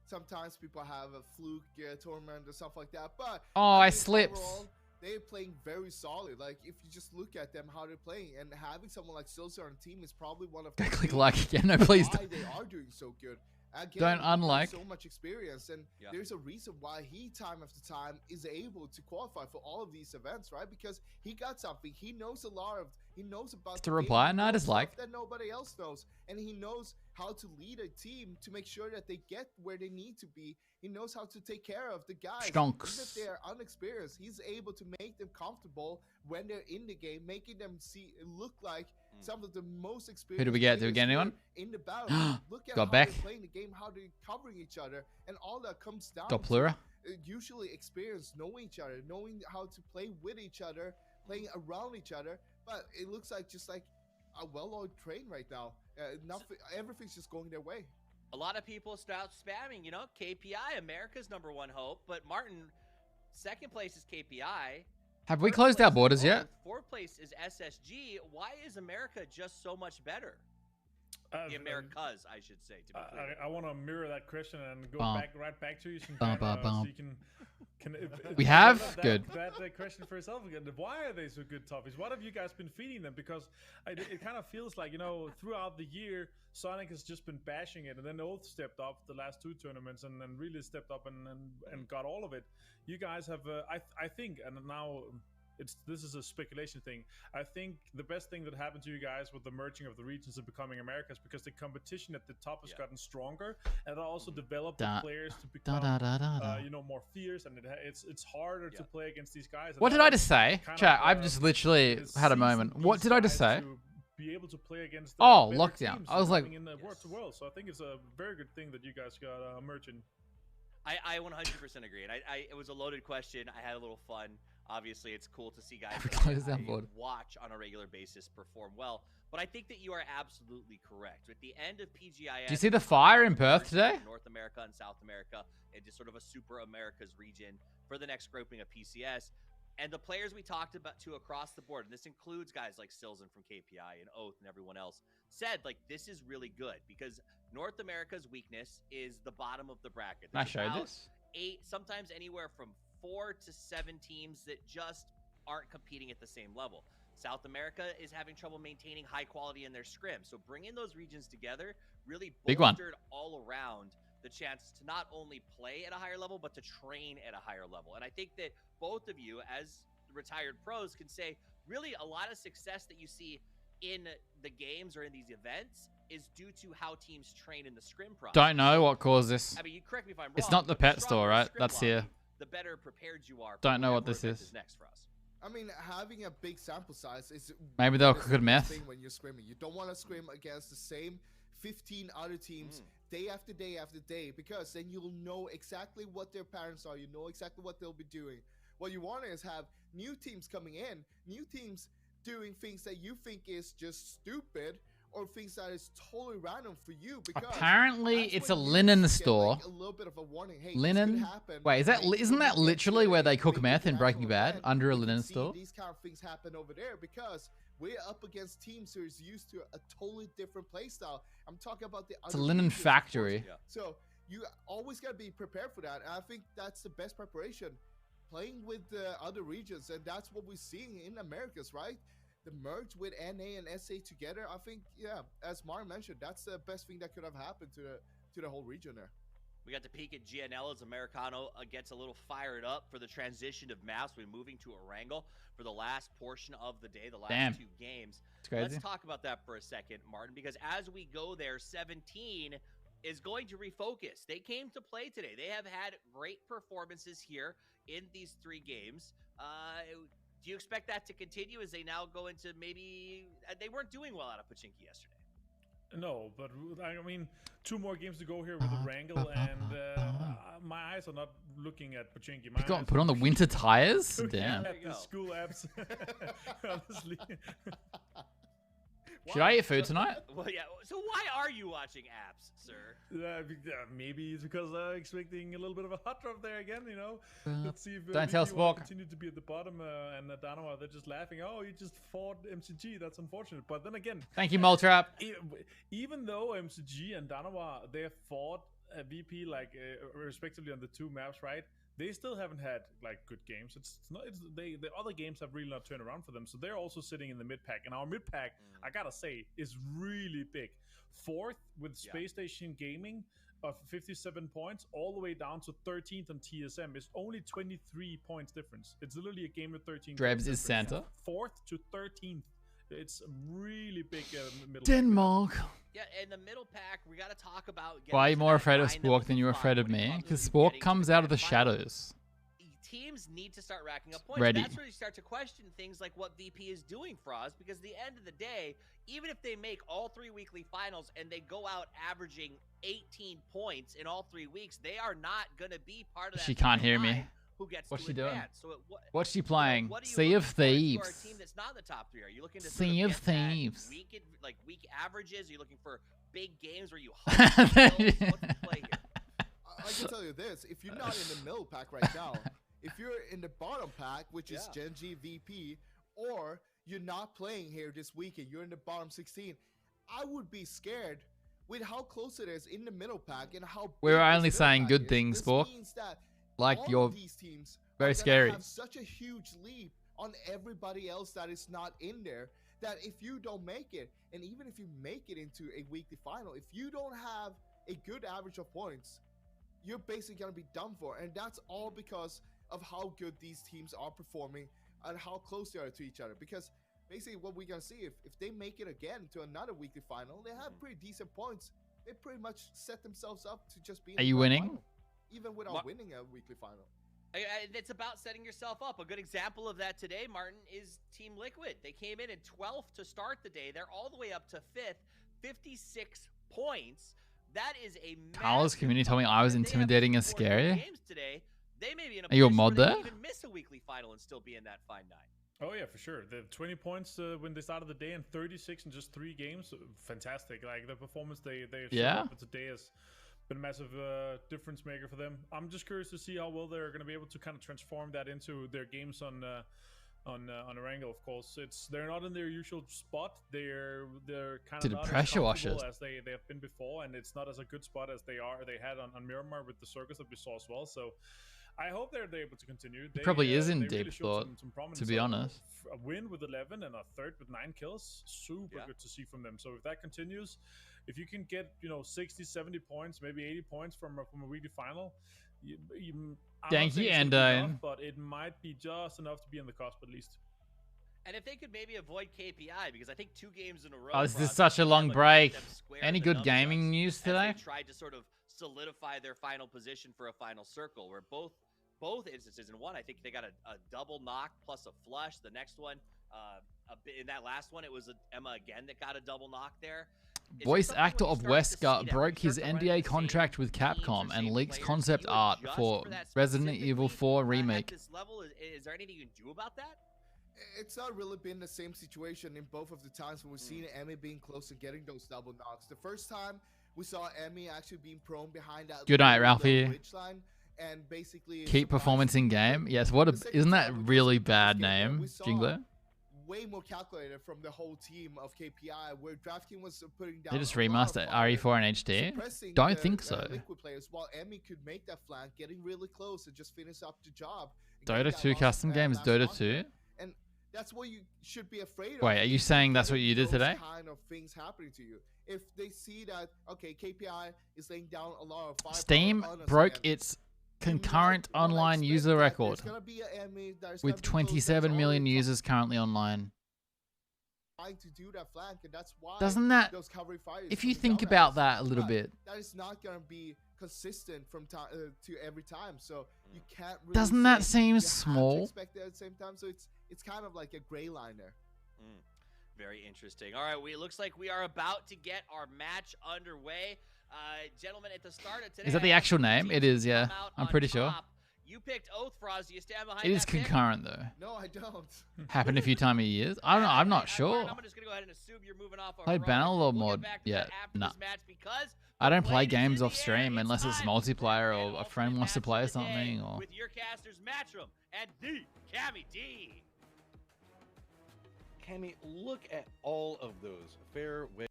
sometimes people have a fluke tournament or stuff like that. But I slipped. Overall, they're playing very solid. Like, if you just look at them, how they're playing, and having someone like Silzer on the team is probably one of the click like again. No, please why they are doing so good. Again, Don't unlike. so much experience, and there's a reason why he time after time is able to qualify for all of these events, right? Because he got something. He knows he knows about To reply, no, stuff like that nobody else knows, and he knows how to lead a team to make sure that they get where they need to be. He knows how to take care of the guys, Stonks. even if they are unexperienced. He's able to make them comfortable when they're in the game, making them look like some of the most experienced. Who do we get? Do we get anyone? In the battle? Look at Got how Beck. they're playing the game, how they're covering each other, and all that comes down Got to Plura. usually experience, knowing each other, knowing how to play with each other, playing around each other. But it looks like just like a well-oiled train right now. Nothing, everything's just going their way. A lot of people start spamming, you know, KPI, America's #1 hope. But Martin, second place is KPI. Have we closed our borders yet? Fourth place is SSG. Why is America just so much better? The Americas, I should say. To be clear. I want to mirror that question and go right back to you. So you can we have that question for yourself again. Why are they so good, Toffees? What have you guys been feeding them? Because it kind of feels like, you know, throughout the year, Sonic has just been bashing it, and then Oath stepped up the last 2 tournaments and really stepped up and got all of it. You guys have, I think, and now this is a speculation thing. I think the best thing that happened to you guys with the merging of the regions and becoming Americas, because the competition at the top has gotten stronger, and it also developed the players to become, you know, more fierce, and it's harder to play against these guys. What did I just say? Chat, I've just literally had a moment. What did I just say? Be able to play against lockdown. I was like, in the world to world. So I think it's a very good thing that you guys got merging. I 100% agree, and it was a loaded question. I had a little fun. Obviously, it's cool to see guys that I watch on a regular basis perform well. But I think that you are absolutely correct. At the end of PGIS, do you see the fire in Perth today? North America and South America, into sort of a super Americas region for the next grouping of PCS. And the players we talked about to across the board, and this includes guys like Silzen from KPI and Oath and everyone else, said like this is really good because North America's weakness is the bottom of the bracket. Can I show this? 8, sometimes anywhere from 4 to 7 teams that just aren't competing at the same level. South America is having trouble maintaining high quality in their scrim. So bringing those regions together really bolstered all around the chance to not only play at a higher level, but to train at a higher level. And I think that both of you, as retired pros, can say really a lot of success that you see in the games or in these events is due to how teams train in the scrim process. Don't know what caused this. I mean, you correct me if I'm wrong. It's not the pet store, right? That's here. The better prepared you are. Don't know what this is. Next for us. I mean, having a big sample size is maybe they'll good math. Thing when you're scrimming, you don't want to scrim against the same 15 other teams day after day after day, because then you'll know exactly what their patterns are. You know exactly what they'll be doing. What you want is have new teams coming in, new teams doing things that you think is just stupid, or things that is totally random for you. Because apparently it's a linen store. Like a little bit of a warning. Hey, linen? Wait, isn't that literally where they cook meth in Breaking Bad? Under a linen store? These kind of things happen over there because we're up against teams who is used to a totally different play style. I'm talking about the It's a linen factory. So you always got to be prepared for that. And I think that's the best preparation. Playing with the other regions, and that's what we're seeing in Americas, right? The merge with NA and SA together, I think, yeah, as Martin mentioned, that's the best thing that could have happened to the whole region there. We got to peek at GNL as Americano gets a little fired up for the transition of maps. We're moving to Erangel for the last portion of the day, the last 2 games. Let's talk about that for a second, Martin, because as we go there, 17 is going to refocus. They came to play today. They have had great performances here in these 3 games. Do you expect that to continue as they now go into maybe they weren't doing well out of Pachinki yesterday? No, but I mean, 2 more games to go here with the Wrangle, and my eyes are not looking at Pachinki. You got put on the winter tires? Damn. At the school apps, honestly. Should I eat food tonight? Well, yeah. So why are you watching apps, sir? Maybe it's because I'm expecting a little bit of a hot drop there again, you know? Let's see if don't tell Spock. Continue to be at the bottom, and Danawa, they're just laughing. Oh, you just fought MCG. That's unfortunate. But then again... Thank you, Moltrap. Even though MCG and Danawa, they have fought a VP, like, respectively on the 2 maps, right? They still haven't had like good games. The other games have really not turned around for them. So they're also sitting in the mid pack, and our mid pack, I gotta say, is really big. 4th with Space Station Gaming, of 57 points all the way down to 13th on TSM. It's only 23 points difference. It's literally a game with 13 Drebs is Santa. 4th to 13th. It's a really big middle. Denmark. Yeah, in the middle pack, we got to talk about. Why are you more afraid of Spork than you're afraid of me? Because Spork comes out of the shadows. Teams need to start racking up points. Ready. That's where you start to question things like what VP is doing for us, because at the end of the day, even if they make all 3 weekly finals and they go out averaging 18 points in all 3 weeks, they are not going to be part of that. She can't hear me. Who gets What's to she doing? advance. So What's she playing? What are you Sea of looking for a Thieves. team that's not in the top 3? Are you looking to Sea of sort of get that Thieves. week averages? Are you looking for big games where you hunt kills? What's the play here? I can tell you this: if you're not in the middle pack right now, if you're in the bottom pack, which is Genji VP, or you're not playing here this weekend, you're in the bottom 16, I would be scared with how close it is in the middle pack and how We're big this only middle saying pack good is. things, This Spork. means that Like all you're of these teams very are gonna scary. have such a huge leap on everybody else that is not in there, that if you don't make it, and even if you make it into a weekly final, if you don't have a good average of points, you're basically going to be done for. And that's all because of how good these teams are performing and how close they are to each other. Because basically what we're going to see, if they make it again to another weekly final, they have pretty decent points. They pretty much set themselves up to just be in Are the you grand winning? final, even without winning a weekly final. It's about setting yourself up. A good example of that today, Martin, is Team Liquid. They came in at 12th to start the day. They're all the way up to 5th, 56 points. That is a Carla's community told me I was intimidating and scary. games today. They may be in a Are you a position mod where they there? can even miss a weekly final and still be in that fine 9. Oh yeah, for sure. The 20 points when they started the day and 36 in just 3 games, fantastic. Like the performance they showed up today has been a massive difference maker for them. I'm just curious to see how well they're going to be able to kind of transform that into their games on Erangel. Of course, they're not in their usual spot. They're kind of Did a not pressure as wash comfortable it. as they have been before, and it's not as a good spot as they had on Miramar with the circus that we saw as well. So I hope they're able to continue. It probably is in they really deep showed thought, some prominence. to be So honest. a win with 11 and a third with 9 kills, super good to see from them. So if that continues, if you can get 60, 70 points, maybe 80 points from a weekly final, I'm not Thank saying you, it's gonna be Endo. enough, but it might be just enough to be in the cusp at least. And if they could maybe avoid KPI, because I think 2 games in a row. Oh, this for is us, such a they long have break. them square Any the good nub gaming shots news as today? They tried to sort of solidify their final position for a final circle, where both instances, in one, I think they got a double knock plus a flush. The next one, in that last one, it was Emma again that got a double knock there. It's Voice just something actor when you of start to see Wesker that, broke when you his start to run NDA into the contract same with teams or Capcom and same leaks players, concept you art adjust for that Resident Evil 4 At remake. this level, is there anything you can do about that? It's not really been the same situation in both of the times when we've seen Emmy being close to getting those double knocks. The first time we saw Emmy actually being prone behind that Good night, low Ralphie. ridge line and basically Keep performance in game. Yes, what a isn't that really bad name, Jingler? way more calculated from the whole team of KPI, where DraftKings was putting down They just a lot of remastered fire, RE4 in HD? suppressing Don't the, think so. Liquid players, while Emmy could make that flank, getting really close and just finish up the job. and Dota getting that 2 last- custom games, last Dota knockdown. 2? And that's what you should be afraid of. Wait, are you is saying that's what getting you did those today? kind of things happening to you. If they see that, okay, KPI is laying down a lot of fire. Steam broke its concurrent online user record with 27 million users currently online. To do that flank, and that's why Doesn't that, those cavalry fires if you coming think down about at us. that a little But bit, that is not going to be consistent from time to every time. So you can't. Really doesn't that say seem you have to small? expect it at the same time. So it's kind of like a gray line there. Very interesting. All right, it looks like we are about to get our match underway. Gentlemen, at the start of today, Is that the actual name? It is, yeah. I'm pretty sure. You picked Oath, Froz. Do you stand behind It is that pick? concurrent though. No, I don't. Happened a few times a year. I don't know. I'm not sure. I'm just gonna go ahead and assume you're moving off. Play Banner or mod? Yeah, nah. I don't play games off stream unless it's multiplayer or a friend wants to play something or. With your casters, Matchroom and the Cammy D. Cammy, look at all of those fairway.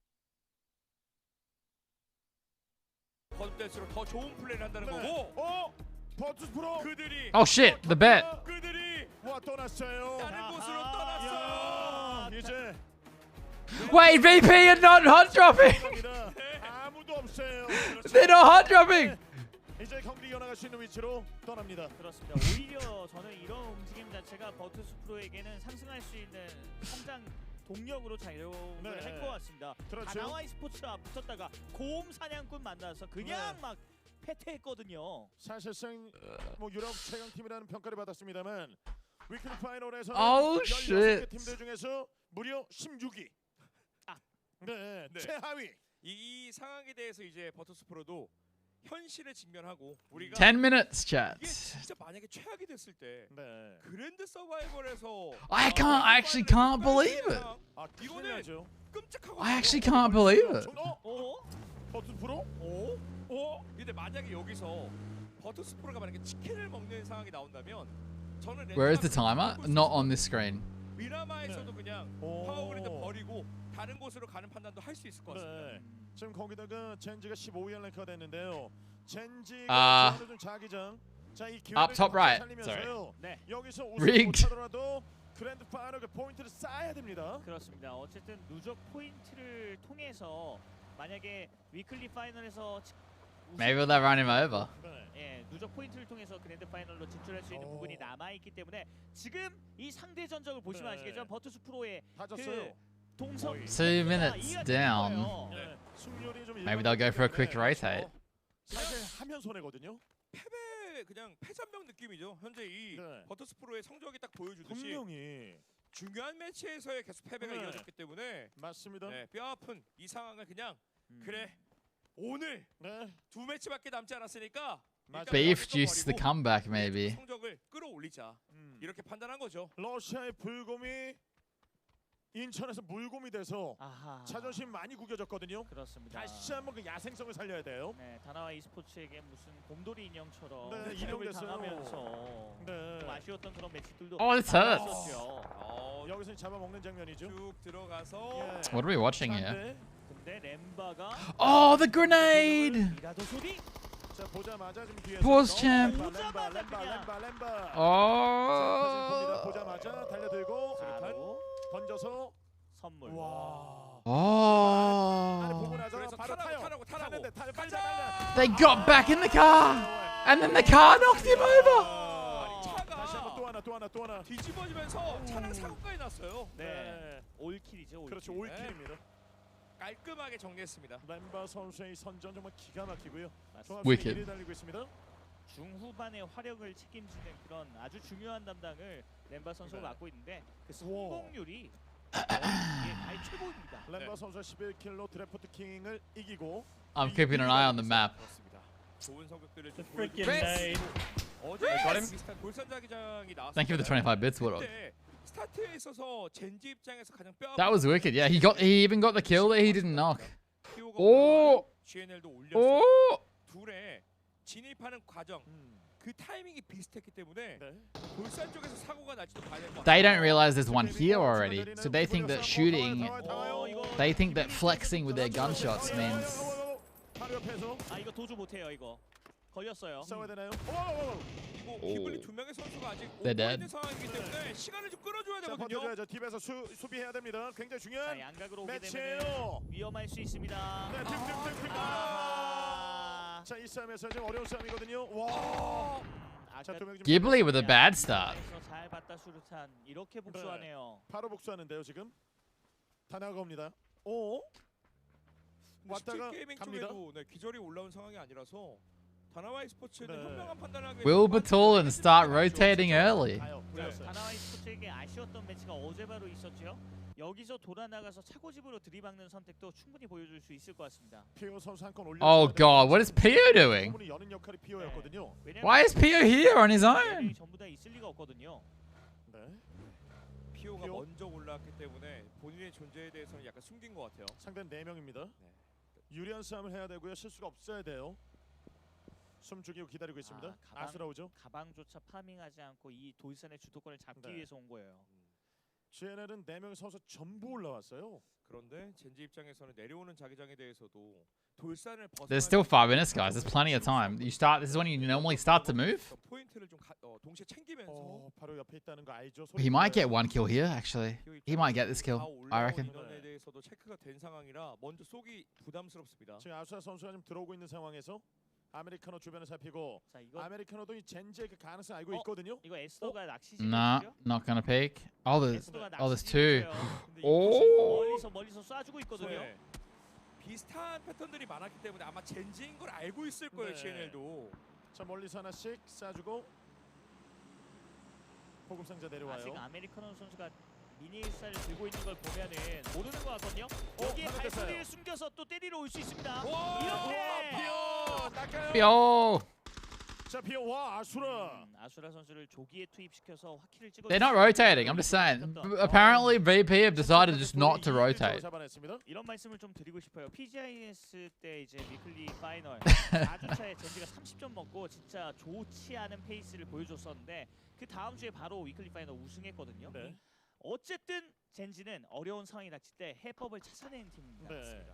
컨텐츠로 더 좋은 플레이를 한다는 거고. 버투스 프로. 그들이 Oh shit! The bet. 그들이 와 떠났어요. 다른 곳으로 떠났어요. 이제 Wait, VP and not hot dropping. 아무도 없어요. They're not hard dropping. 이제 경기 이어나갈 수 있는 위치로 떠납니다. 그렇습니다. 오히려 저는 이런 움직임 자체가 버투스 프로에게는 상승할 수 있는 성장 동력으로 작용을 할 것 같습니다. 그렇죠. 다나와이 스포츠와 붙었다가 고음 사냥꾼 만나서 그냥 막 패퇴했거든요. 사실상 뭐 유럽 최강 팀이라는 평가를 받았습니다만 위클리 파이널에서 Oh, 16개 팀들 중에서 무려 16위. 네, 네. 최하위. 이 상황에 대해서 이제 버터스 프로도 현실에 직면하고 우리가 10 minutes, chat. 이게 진짜 만약에 최악이 됐을 때 그랜드 서바이벌에서 I actually can't believe it. 이거는 끔찍하고 I actually can't believe it. 버터스 프로? 근데 만약에 여기서 버터스 프로가 만약에 치킨을 먹는 상황이 나온다면 저는 Where is the timer? Not on this screen. 미라마에서도 그냥 파워그리드 버리고 다른 곳으로 가는 판단도 할 수 있을 것 같습니다. 지금 거기다가 젠지가 15위 랭크가 됐는데요. 젠지가 좀 자기장. 자, 이 Up top right. 살리면서요. 네. 여기서 Rigged. 못하더라도 그랜드 파이널 포인트를 쌓아야 됩니다. 그렇습니다. 어쨌든 누적 포인트를 통해서 만약에 위클리 파이널에서 Maybe they'll run him over. 예, 누적 포인트를 통해서 그랜드 파이널로 진출할 수 있는 부분이 남아 있기 때문에 지금 이 상대 전적을 보시면 아시겠지만 버투스 프로의 그 동성 2 minutes down. Maybe they'll go for a quick rotate. 사실 하면 손해거든요. 그냥 패잔병 느낌이죠. 현재 이 버터스 프로의 성적이 딱 보여주듯이 분명히 중요한 매치에서의 계속 패배가 이어졌기 때문에 맞습니다. 네, 뼈아픈 이 상황을 그냥 그래 오늘 두 매치밖에 남지 않았으니까 Beef juice the comeback, maybe. 성적을 끌어올리자 이렇게 판단한 거죠. 러시아의 불곰이 인천에서 물곰이 돼서 자존심 많이 구겨졌거든요. 그렇습니다. 다시 한번 그 야생성을 살려야 돼요. 네, 다나와 e스포츠에게 무슨 곰돌이 인형처럼 네, 인형을 인용됐어요. 당하면서 네. 좀 아쉬웠던 그런 매치들도 Oh, it hurts. 많았었죠. 여기서 잡아먹는 장면이죠. 쭉 들어가서 What are we watching here? 근데 렘바가 Oh, the grenade! 미라도 소리. 자, 보자마자 지금 뒤에서 Pause champ. 렘바. Oh. 보자마자 달려들고 바로 던져서 선물. 와. Oh. 그래서 바로 타라고. They got back in the car, and then the car knocked him over. 다시 한번 또 하나. 뒤집어지면서 차량 사고까지 났어요. 네. 올킬이죠. 그렇죠, 올킬입니다. 깔끔하게 정리했습니다. 렘바 선수의 선전 정말 기가 막히고요. Wicked. 달리고 있습니다. 중후반의 화력을 책임지는 그런 아주 중요한 담당을 렘바 선수가 맡고 있는데 그 성공률이 거의 최고입니다. 렘바 선수가 11킬로 드래프트 킹을 이기고 I'm keeping an eye on the map. 좋은 성격들을 좀 Chris! 어제 비슷한 돌산자기장이 나왔어요. Thank you for the 25 bits, Woodrow. 스타트에 있어서 젠지 입장에서 가장 뼈 That was wicked. Yeah, he even got the kill that he didn't knock. Oh. GNL도 올렸어요. Oh. 둘의 진입하는 과정 그 타이밍이 비슷했기 때문에 돌산 쪽에서 사고가 날지도 봐야 될 것 같아요. They don't realize there's one here already, so they think that shooting, they think that flexing with their gunshots means. 이거 도주 못해요 이거. 걸렸어요. 싸워야 되나요? 이거 기블리 두 명의 선수가 아직 They're 오고 dead. 있는 상황이기 때문에 시간을 좀 끌어줘야 자, 되거든요. 버텨줘야죠. 딥에서 수비해야 됩니다. 굉장히 중요한 양각으로 오게 매치예요. 되면 위험할 수 있습니다. 네, 팀. 자, 이 싸움에서 좀 어려운 싸움이거든요. 와. 자, 두 명 지금 Ghibli with a bad start. 잘 봤다 수류탄 이렇게 복수하네요. 바로 복수하는데요, 지금. 다 나가옵니다. 오. 왔다가 게이밍 갑니다. 쪽에도 기절이 올라온 상황이 아니라서 다나와 e스포츠는 현명한 판단을 하기 Will Batul and start rotating early. 다나와 e스포츠에게 아쉬웠던 매치가 어제 바로 있었죠. 여기서 돌아 나가서 차고집으로 들이박는 선택도 충분히 보여줄 수 있을 것 같습니다. 피오 선수 한 건 올려. Oh God, what is Pio doing? 여는 역할이 피오였거든요. Why is Pio here on his own? 전부 다 있을 리가 없거든요. 네. 피오가 먼저 올라왔기 때문에 본인의 존재에 대해서는 약간 숨긴 것 같아요. 상대는 4명입니다. 유리한 싸움을 해야 되고요. 실수가 없어야 돼요. 숨 죽이고 기다리고 있습니다. 아스라우죠. 가방조차 파밍하지 않고 이 돌산의 주도권을 잡기 위해서 온 거예요. GNL은 4명의 선수 전부 올라왔어요. 그런데 젠지 입장에서는 내려오는 자기장에 대해서도 돌산을 There's still 5 minutes, guys. There's plenty of time. You start. This is when you normally start to move. 포인트를 좀 동시에 챙기면서 바로 옆에 있다는 거 알죠? He might get 1 kill here. Actually, he might get this kill. I reckon. 인원에 대해서도 체크가 된 상황이라 먼저 쏘기 부담스럽습니다. 지금 아수라 선수가 좀 들어오고 있는 상황에서 아메리카노 주변을 살피고 아메리카노도 이 젠지의 그 가능성 알고 있거든요. 이거 에스더가 낚시 Nah, not gonna peek. Oh, there's 2. 멀리서 쏴주고 있거든요. 비슷한 패턴들이 많았기 때문에 아마 젠지인 걸 알고 있을 거예요. GNL도. 자 멀리서 하나씩 쏴주고 보급 상자 내려와요. 아직 아메리카노 선수가 미니사를 들고 있는 걸 보면은 모르는 것 같거든요. 여기에 발소리를 숨겨서 또 때리러 올 수 있습니다. 이렇게 Yo. 자 비어 와 아수라. 아수라 선수를 조기에 투입시켜서 화키를 찍어. They're not rotating. I'm just saying. Apparently, VP have decided just not to rotate. 이런 말씀을 좀 드리고 싶어요. PGS 때 이제 위클리 파이널 4주차에 젠지가 30점 먹고 진짜 좋지 않은 페이스를 보여줬었는데 그 다음 주에 바로 위클리 파이널 우승했거든요. 네. 어쨌든 젠지는 어려운 상황이 닥칠 때 해법을 찾아내는 팀입니다. 네.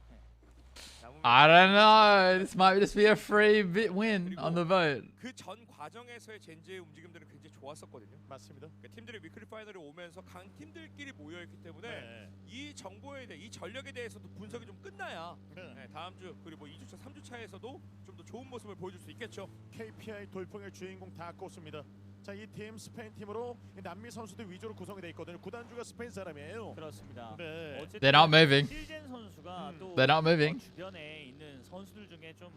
I don't know. This might just be a free bit win on the vote. 그 전 과정에서의 젠지의 움직임들은 굉장히 좋았었거든요. 맞습니다. 그러니까 팀들이 위클리 파이널에 오면서 강 팀들끼리 모여 있기 때문에 이 정보에 대해 이 전력에 대해서도 분석이 좀 끝나야 다음 주 그리고 2주차, 3주차에서도 좀 더 좋은 모습을 보여줄 수 있겠죠. KPI 돌풍의 주인공 다 꼽습니다. 자, 이 팀 스페인 팀으로 남미 선수들 위주로 구성이 돼 있거든요. 구단주가 스페인 사람이에요. 그렇습니다. 네. They're not moving. 실젠 선수가 또 They're not moving. 주변에 있는 선수들 중에 좀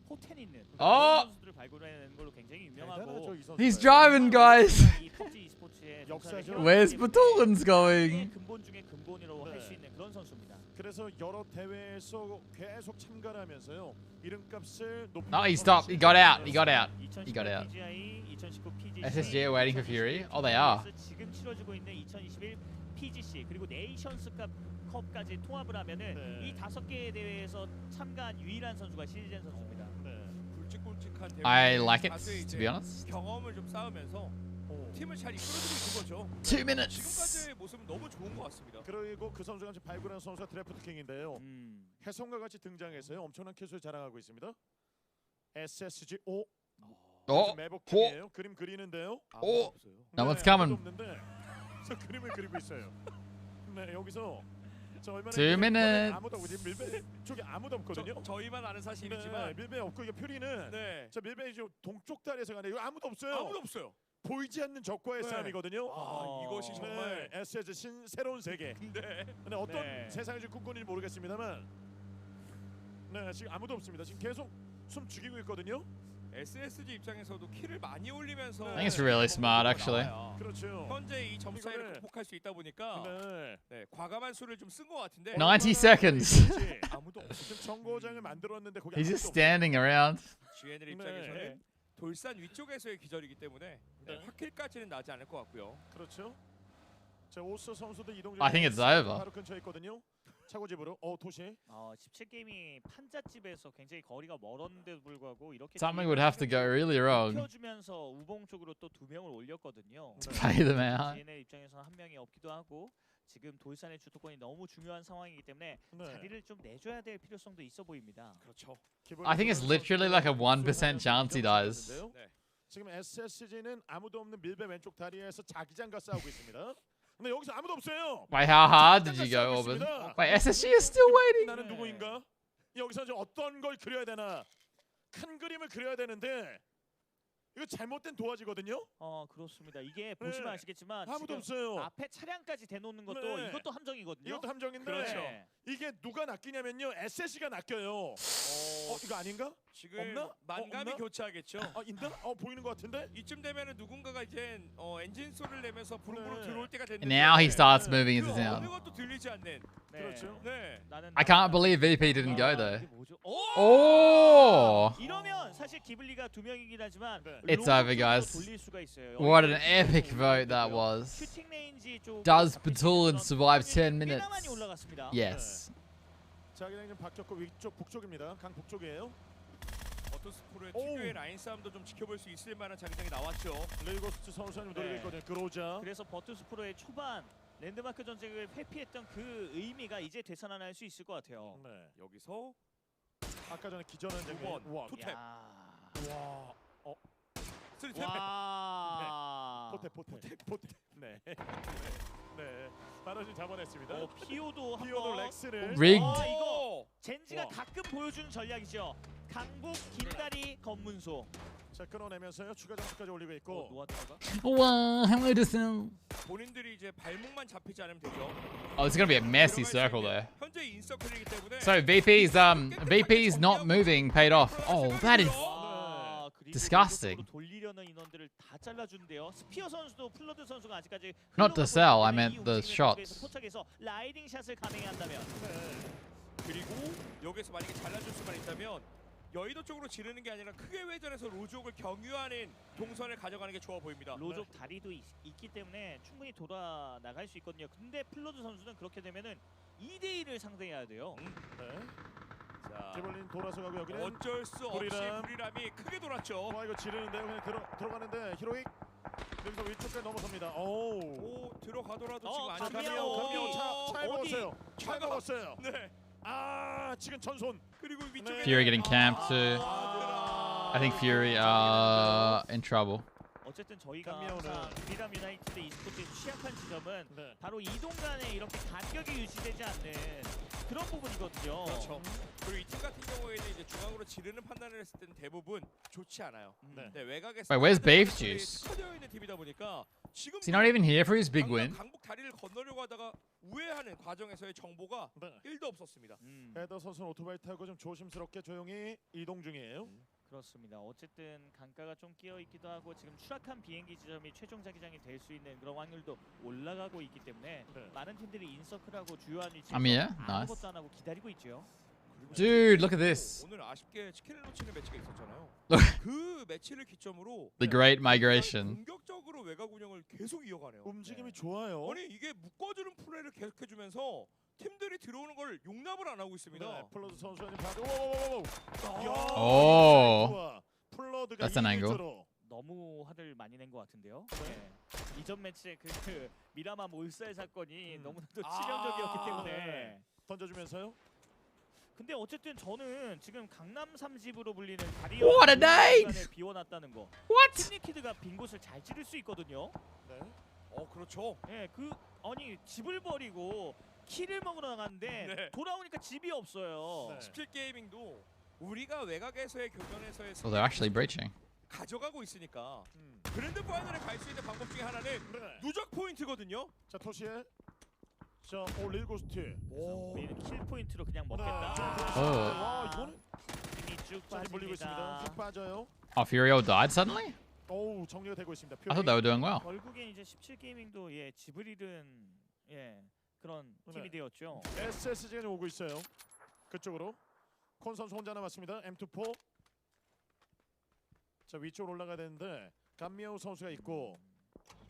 포텐 있는 어! 선수들을 발굴해내는 걸로 굉장히 유명하고. He's driving, guys. 이 PUBG e스포츠의 Where's Batulans going? 근본 중에 근본으로 할 수 있는 그런 선수입니다. 그래서 여러 대회에서 계속 참가를 하면서요. 이름값을 높인 No, he stopped. He got out. He got out. He got out. 2019 PGC, SSG are waiting for Fury. Oh, they are. 지금 치러지고 있는 2021 PGC 그리고 네이션스컵까지 통합을 하면은 이 5개의 대회에서 참가한 유일한 선수가 실젠 선수입니다. 굵직굵직한 대회. I like it, to be honest. 경험을 좀 쌓으면서 팀을 잘 이끌어주고 있는 거죠. 2 minutes. 지금까지의 모습은 너무 좋은 것 같습니다. 그리고 그 선수가 지금 발굴한 선수가 드래프트 킹인데요. 해성과 같이 등장해서요. 엄청난 킬수를 자랑하고 있습니다. SSG 매복킹이에요. 그림 그리는데요. Now what's coming? 저 그림을 그리고 있어요. 네, 여기서 2 minutes. 아무도 없고 지금 밀배 쪽에 아무도 없거든요. 저희만 아는 사실이지만 밀배 없고 이게 퓨리는 저 밀배 지금 동쪽 다리에서 가네. 이거 아무도 없어요. 아무도 없어요. 보이지 않는 적과의 싸움이거든요. 이것이 정말 SSG 새로운 세계. 근데 어떤 세상을 지금 꿈꾸는지 모르겠습니다만, 네 지금 아무도 없습니다. 지금 계속 숨 죽이고 있거든요. SSG 입장에서도 킬을 많이 올리면서 I think it's really smart, actually. 그렇죠. 현재 이 점수 차이를 극복할 수 있다 보니까 과감한 수를 좀 쓴 것 같은데 90 seconds. 아무도 지금 정거장을 만들었는데 거기 He's just standing around. GNL 입장에서는 돌산 위쪽에서의 기절이기 때문에 화킬까지는 나지 않을 것 같고요. 그렇죠. 자, 오스 선수도 이동 중. I think it's over. 바로 근처에 있거든요. 차고집으로 도시. 17게임이 판잣집에서 굉장히 거리가 멀었는데도 불구하고 이렇게 Something would have to go really wrong 켜주면서 우봉 쪽으로 또 2명을 올렸거든요. to play them out. GNL 입장에서 한 명이 없기도 하고 지금 돌산의 주도권이 너무 중요한 상황이기 때문에 자리를 좀 내줘야 될 필요성도 있어 보입니다. 그렇죠. I think it's literally like a 1% chance he dies. 지금 SSG는 아무도 없는 밀배 왼쪽 다리에서 자기장과 싸우고 있습니다. 근데 여기서 아무도 없어요. Wait, how hard did you go, Orban? Wait, SSG is still waiting. 나는 누구인가? 여기서 이제 어떤 걸 그려야 되나? 큰 그림을 그려야 되는데 이거 잘못된 도화지거든요. 그렇습니다. 이게 보시면 아시겠지만 아무도 지금 없어요. 앞에 차량까지 대놓는 것도 이것도 함정이거든요. 이것도 함정인데 그렇죠. 이게 누가 낚이냐면요. SSG가 낚여요. 이거 아닌가? 지금 없나? 만감이 없나? 교차하겠죠. 있나? 보이는 것 같은데? 이쯤 되면은 누군가가 이제 엔진 소리를 내면서 부릉부릉 들어올 때가 됐는데 Now he starts moving into 어느 town. 것도 들리지 않는. 그렇죠. 네. I can't believe VP didn't go though. 오! 이러면 사실 기블리가 2명이긴 하지만 It's over, guys. 돌릴 수가 있어요. What an epic vote that was. 슈팅 레인지 쪽 Does Batulans survive 10 minutes? 꽤나 많이 올라갔습니다. Yes. 자기장 좀 바뀌었고 위쪽 북쪽입니다. 강 북쪽이에요. 버터스프로의 특유의 라인 싸움도 좀 지켜볼 수 있을 만한 자기장이 나왔죠. 레이고스트 선수님 노리고 있거든요. 그로자. 그래서 버투스프로의 초반 랜드마크 전쟁을 회피했던 그 의미가 이제 되살아날 수 있을 것 같아요. 네. 여기서 아까 전에 기전한 장면. 와, 투탭. 와. 쓰리탭. 와. 포탭. 네. 네. 바로 좀 잡아냈습니다. 피오도 피오도 렉스를. Rigged. 이거 젠지가 가끔 보여주는 전략이죠. 강북 긴다리 검문소. 자 끊어내면서요. 추가 점수까지 올리고 있고. 노아드가. 와, hello 본인들이 이제 발목만 잡히지 않으면 되죠. Oh, it's gonna be a messy circle there. 현재 인서클이기 때문에. So VP's not moving paid off. Oh, that is disgusting. 돌리려는 인원들을 다 잘라준대요. 스피어 선수도 플러드 선수가 아직까지 Not the cell, I meant the shots. 포착해서 라이딩 샷을 가능한다면. 그리고 여기서 만약에 잘라줄 수만 있다면 여의도 쪽으로 지르는 게 아니라 크게 회전해서 로족을 경유하는 동선을 가져가는 게 좋아 보입니다. 로족 다리도 있기 때문에 충분히 돌아 나갈 수 있거든요. 근데 플러드 선수는 그렇게 되면은 2대1을 상대해야 돼요. 네. 자, 기블린 돌아서 가고 여기는 어쩔 수 없이 브리람이 크게 돌았죠. 와 이거 지르는데 그냥 들어가는데 히로익 여기서 위쪽까지 넘어섭니다. 오 들어가더라도 지금 안 감미오 차에 먹었어요. 차에 먹었어요. 네. 아 지금 전손. 그리고 위쪽에 Fury getting camped too. I think Fury in trouble. 어쨌든 저희가 항상 브리람 유나이티드 e스포츠의 취약한 지점은 바로 이동 간에 이렇게 간격이 유지되지 않는 그런 부분이거든요. 그렇죠. 그리고 이 팀 같은 경우에는 이제 중앙으로 지르는 판단을 했을 때는 대부분 좋지 않아요. 네, 외곽에서 Wait, where's Beef Juice? 커져 있는 팀이다 보니까 지금 Is he not even here for his big win? 강북 다리를 건너려고 하다가 우회하는 과정에서의 정보가 1도 없었습니다. 헤더 선수는 오토바이 타고 좀 조심스럽게 조용히 이동 중이에요. 그렇습니다. 어쨌든 강가가 좀 끼어 있기도 하고 지금 추락한 비행기 지점이 최종 자기장이 될 수 있는 그런 확률도 올라가고 있기 때문에 많은 팀들이 인서클하고 주요한 위치에서 아무것도 안 하고 기다리고 있죠. Dude, look at this. 오늘 아쉽게 치킨을 놓치는 매치가 있었잖아요. 그 매치를 기점으로 The Great Migration. 공격적으로 외곽 운영을 계속 이어가네요. 움직임이 좋아요. 아니 이게 묶어주는 플레이를 계속해주면서 팀들이 들어오는 걸 용납을 안 하고 있습니다. 네, 플러드 선수는 봐도 플러드가 That's an angle. 너무 화를 많이 낸 것 같은데요. 네. 이전 매치의 그 미라마 몰살 사건이 너무나도 치명적이었기 때문에 던져주면서요. 근데 어쨌든 저는 지금 강남 3집으로 불리는 다리 What a night! 비워놨다는 거. What? 팀리키드가 빈 곳을 잘 찌를 수 있거든요. 네. 그렇죠. 네, 아니 집을 버리고 키를 먹으러 나갔는데 돌아오니까 집이 없어요. 17게이밍도 우리가 외곽에서의 교전에서의 Well, they're actually breaching. 가져가고 있으니까 그랜드 파이널에 갈 수 있는 방법 중에 하나는 누적 포인트거든요. 자 토시에 자 릴고스트. 우리는 킬 포인트로 그냥 먹겠다. 와 이거는 힘이 쭉 몰리고 있습니다. 쭉 빠져요. Oh, Fury all died suddenly? 오 정리가 되고 있습니다. I thought they were doing well. 결국엔 이제 17게이밍도 집을 잃은 그런 팀이 되었죠. SSG가 좀 오고 있어요. 그쪽으로 콘 선수 혼자 남았습니다. M24. 자 위쪽으로 올라가야 되는데 감미오 선수가 있고.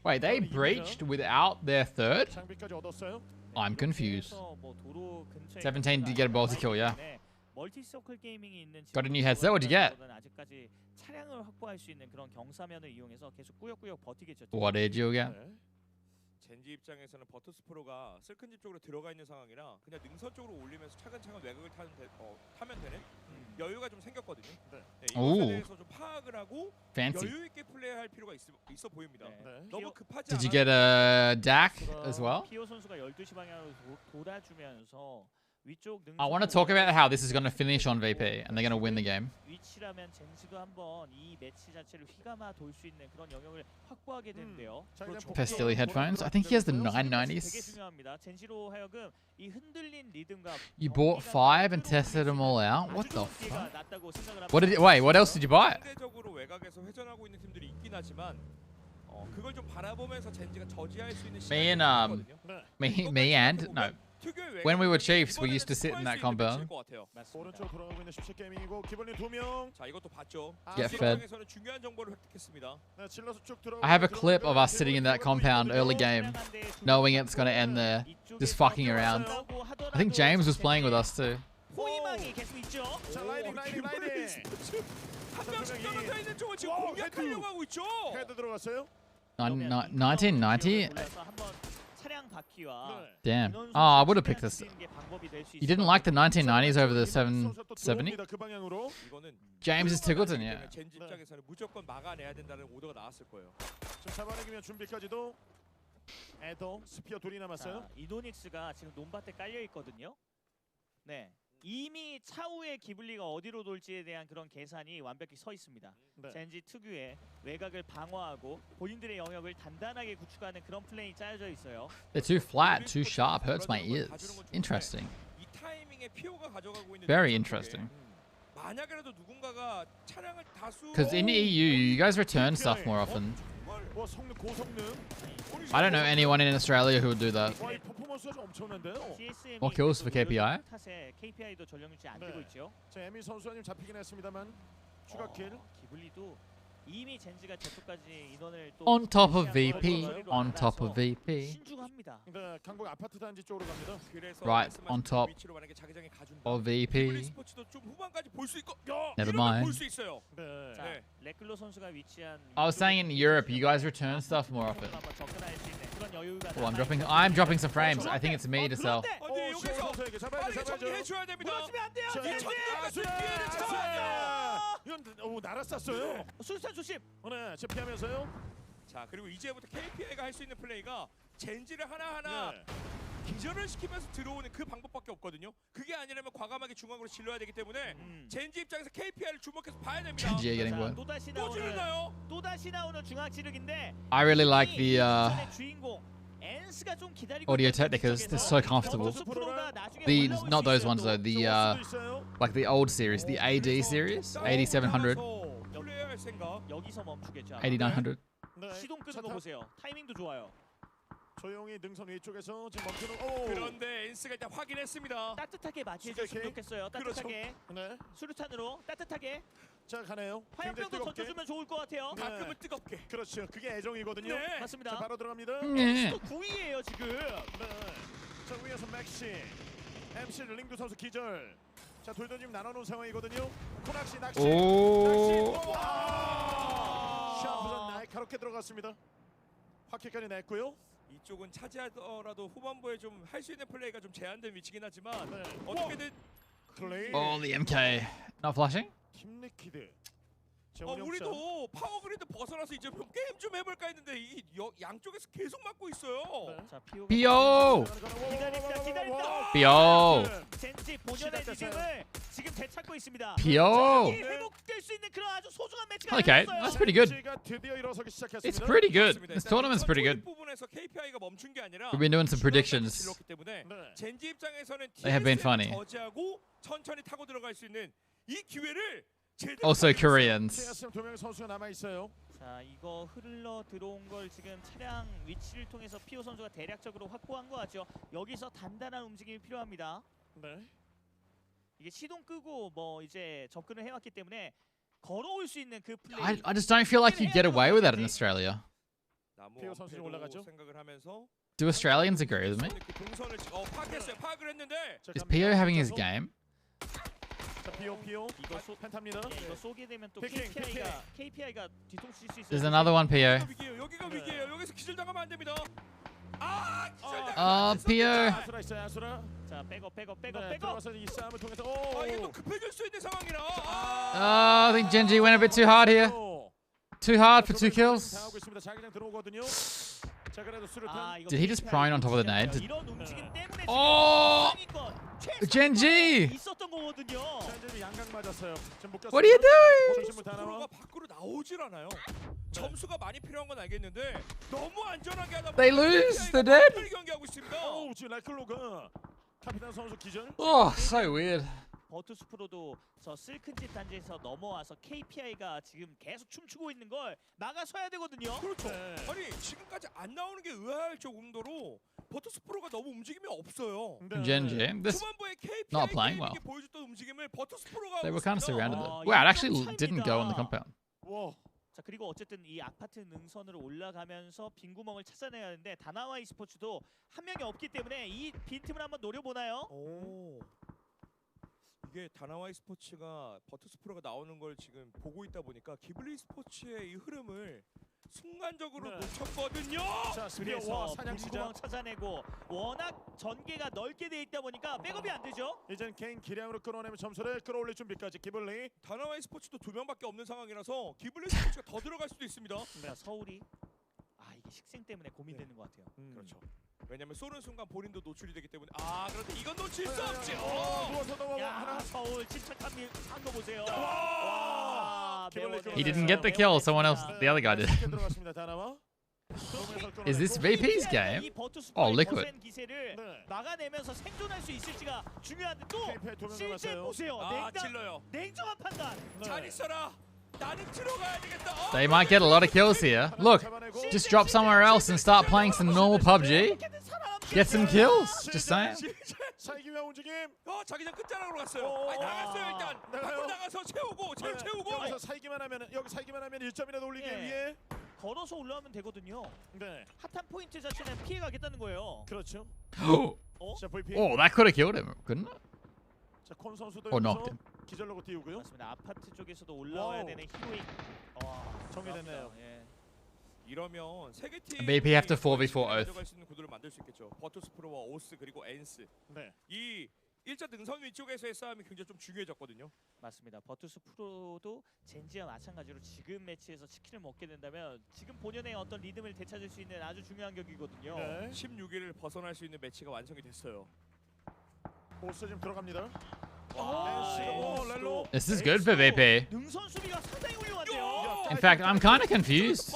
Wait, they breached without their third? 장비까지 얻었어요. I'm confused. 뭐 도로 근처에 17 did get a ball to kill, yeah. 멀티서클 게이밍이 있는 Got a new headset? What'd you get? 아직까지 차량을 확보할 수 있는 그런 경사면을 이용해서 계속 꾸역꾸역 버티겠죠. What did you get? 젠지 입장에서는 버터스프로가 슬큰집 쪽으로 들어가 있는 상황이라 그냥 능선 쪽으로 올리면서 차근차근 외곽을 타면 되는 여유가 좀 생겼거든요. 이것에 대해서 좀 파악을 하고 Fancy. 여유 있게 플레이할 필요가 있어 보입니다. 너무 급하지 Did you get a DAC as well? 피오 선수가 12시 방향으로 돌아주면서 위쪽 I want to talk about how this is going to finish on VP and they're going to win the game. 위치라면 젠지도 한번 이 매치 자체를 휘감아 돌 수 있는 그런 영역을 확보하게 되는데요. Pestilly headphones. I think he has the 990s. 되게 중요합니다. 젠지로 하여금 이 흔들린 리듬과 You bought 5 and tested them all out? What the fuck? Wait, what else did you buy? 상대적으로 외곽에서 회전하고 있는 팀들이 있긴 하지만 그걸 좀 바라보면서 젠지가 저지할 수 있는 Me and no. When we were Chiefs, we used to sit in that compound. 오른쪽 돌아가고 있는 17게이밍이고 기블린 2명. 자 이것도 봤죠. Get fed. 중요한 정보를 획득했습니다. 질러서 쭉 들어가고. I have a clip of us sitting in that compound early game, knowing it's going to end there, just fucking around. I think James was playing with us too. 호이망이 계속 있죠. 자 라이딩. 한 명씩 떨어져 있는 쪽을 지금 공략하려고 하고 있죠. 헤드 들어갔어요. 1990? Damn. Oh, I would have picked this. You didn't like the 1990s over the 770? James is Tiggleton, yeah. 젠지 입장에서는 무조건 막아내야 된다는 오더가 나왔을 거예요. 좀 잡아내기면 준비까지도 에더 스피어 둘이 남았어요. 이노닉스가 지금 논밭에 깔려 있거든요. 네. 이미 차후에 기블리가 어디로 돌지에 대한 그런 계산이 완벽히 서 있습니다. 네. 젠지 특유의 외곽을 방어하고 본인들의 영역을 단단하게 구축하는 그런 플레이 짜여져 있어요. They're too flat, too sharp, hurts my ears. Interesting. 이 타이밍에 피오가 가져가고 있는 Very interesting. 만약에라도 누군가가 차량을 다수 Because in EU, you guys return stuff more often. 와 성능 고성능. I don't know anyone in Australia who would do that. 와 이 퍼포먼스가 좀 엄청난데요. More kills for KPI? 탓에 KPI도 전력 유지 안 되고 있죠. 자 에미 선수가 좀 잡히긴 했습니다만 추가 킬. 기블리도 이미 젠지가 저쪽까지 인원을 또 On top of VP, on top of VP. 신중합니다. 네, 강북 아파트 단지 쪽으로 갑니다. Right on top of VP. Never mind. 네. 자, 레클로 선수가 위치한 I was saying in Europe, you guys return stuff more often. Oh, I'm dropping some frames. I think it's me to sell. 선수에게 잡아야죠. 정리해줘야 됩니다. 무너지면 안 돼요. 이건 오 날아쌌어요. 수류탄 조심. 네, 제 피하면서요. 자 그리고 이제부터 KPI가 할 수 있는 플레이가 젠지를 하나하나 기절을 시키면서 들어오는 그 방법밖에 없거든요. 그게 아니라면 과감하게 중앙으로 질러야 되기 때문에 젠지 입장에서 KPI를 주목해서 봐야 됩니다. Genji getting one. 또다시 나오는 중앙 지르기인데 I really like the 주인공 엔스가 좀 기다리고 Audio Technicas. They're so comfortable. The not those ones though. The like the old series, the AD series, 8700, 여기서 멈추겠죠. 8900. 시동 끄는 거 보세요. 타이밍도 좋아요. 조용히 능선 위쪽에서 지금 멈추는. 오. 그런데 엔스가 일단 확인했습니다. 따뜻하게 맞이해줬으면 좋겠어요. 따뜻하게. 네. 수류탄으로 따뜻하게. 자 가네요. 화염병도 던져주면 좋을 것 같아요. 가끔은 뜨겁게. 그렇죠. 그게 애정이거든요. 네. 맞습니다. 자 바로 들어갑니다. 네. 9위예요 지금. 네. 자 위에서 맥시, MC 링두 선수 기절. 자 둘도 지금 나눠놓은 상황이거든요. 코낚시 낚시. 오. 샤프전 날카롭게 들어갔습니다. 확킬까지 냈고요. 이쪽은 차지하더라도 후반부에 좀 할 수 있는 플레이가 좀 제한된 위치긴 하지만 어떻게든 플레이. Oh, the MK. Not flashing? 팀 리퀴드. 우리도 파워그리드 벗어나서 이제 좀 게임 좀 해볼까 했는데 이 양쪽에서 계속 막고 있어요. 자, BO! 기다립니다. BO! 젠지 본연의 리듬을 지금 되찾고 있습니다. BO! 회복될 수 있는 그런 아주 소중한 매치가 Okay, that's pretty good. It's pretty good. This tournament's pretty good. 부분에서 KPI가 멈춘 게 아니라 We've been doing some predictions. 젠지 입장에서는 They have been funny. 저지하고 천천히 타고 들어갈 수 있는 이 기회를 Also Koreans. 자 이거 흘러 들어온 걸 지금 차량 위치를 통해서 피오 선수가 대략적으로 확보한 거 같죠. 여기서 단단한 움직임이 필요합니다. 네. 이게 시동 끄고 뭐 이제 접근을 해왔기 때문에 걸어올 수 있는 그 플레이. I just don't feel like you get away with that in Australia. 피오 선수 올라가죠. Do Australians agree with me? Is PO having his game? 피오 이거 펜타입니다. 이거 쏘게 되면 또 KPI가 뒤통수 칠 수 있어요. There's another one, PO. 여기가 위기예요. 여기서 기절 당하면 안 됩니다. PO. 자, 백업. 들어가서 이 싸움을 통해서 이게 또 급해질 수 있는 상황이라. I think Genji went a bit too hard here. Too hard for 2 kills. 당하고 있습니다. 자기장 들어오거든요. 자 그래도 수류탄. Did he just prone on top of the nade? 이런 움직임 때문에 Oh! Genji! 있었던 거거든요. 양각 맞았어요. 지금 묶였어요. What are you doing? 프로가 밖으로 나오질 않아요. 점수가 많이 필요한 건 알겠는데 너무 안전하게 하다 보니까 They lose. They're dead. 경기하고 있습니다. 오, 지금 라클로가 카피탄 선수 기절. Oh, so weird. 버투스 프로도 저 슬큰짓 단지에서 넘어와서 KPI가 지금 계속 춤추고 있는 걸 막아서야 되거든요. 그렇죠. 아니 지금까지 안 나오는 게 의아할 정도로 버투스 프로가 너무 움직임이 없어요. Genji, this not playing well. 보여줬던 움직임을 버투스 프로가 They were kind of surrounded there. Wow, it actually didn't go on the compound. 자 그리고 어쨌든 이 아파트 능선으로 올라가면서 빈 구멍을 찾아내야 하는데 다나와 e스포츠도 한 명이 없기 때문에 이 빈틈을 한번 노려보나요? 오. 이게 다나와 e스포츠가 버투스 프로가 나오는 걸 지금 보고 있다 보니까 기블리 e스포츠의 이 흐름을 순간적으로 놓쳤거든요. 그래서 분구방 찾아내고 워낙 전개가 넓게 돼 있다 보니까 백업이 안 되죠. 이젠 개인 기량으로 끌어내면 점수를 끌어올릴 준비까지 기블리. 다나와이 스포츠도 2명밖에 없는 상황이라서 기블리 스포츠가 더 들어갈 수도 있습니다. 네. 서울이 이게 식생 때문에 고민되는 것 같아요. 그렇죠. 왜냐면 쏘는 순간 본인도 노출이 되기 때문에 그런데 이건 놓칠 수 없지. 야, 서울 침착한 거 보세요. He didn't get the kill. Someone else, the other guy did. Is this VP's game? Oh, Liquid. 기세를 막아내면서 생존할 수 있을지가 중요한데 또 실제 보세요. 냉정한 판단. 잘 있어라. 나는 들어가야 되겠다. They might get a lot of kills here. Look, just drop somewhere else and start playing some normal PUBG. Get some kills. Just saying. 살기위한 움직임. 자기장 끝자락으로 갔어요. 나갔어요 일단. 밖으로 나가서 채우고 여기서 살기만 하면 1점이라도 올리기 위해 걸어서 올라오면 되거든요. 네. 핫한 포인트 자체는 피해 가겠다는 거예요. 그렇죠. Oh, that could have killed him, couldn't it? 자, 콘 선수도 Or knocked him. 기절로고 띄우고요. 맞습니다. 아파트 쪽에서도 올라와야 되는 히로잉. 정리됐네요. 이러면 세 개 팀 VP have to 4v4 oath. 가져갈 수 있는 구도를 만들 수 있겠죠. 버투스 프로와 오스 그리고 엔스. 네. 이 1차 능선 위쪽에서의 싸움이 굉장히 좀 중요해졌거든요. 맞습니다. 버투스 프로도 젠지와 마찬가지로 지금 매치에서 치킨을 먹게 된다면 지금 본연의 어떤 리듬을 되찾을 수 있는 아주 중요한 격이거든요. 16위를 벗어날 수 있는 매치가 완성이 됐어요. 오스 지금 들어갑니다. This is good for VP. 능선 수비가 상당히 훌륭한데요. In fact, I'm kind of confused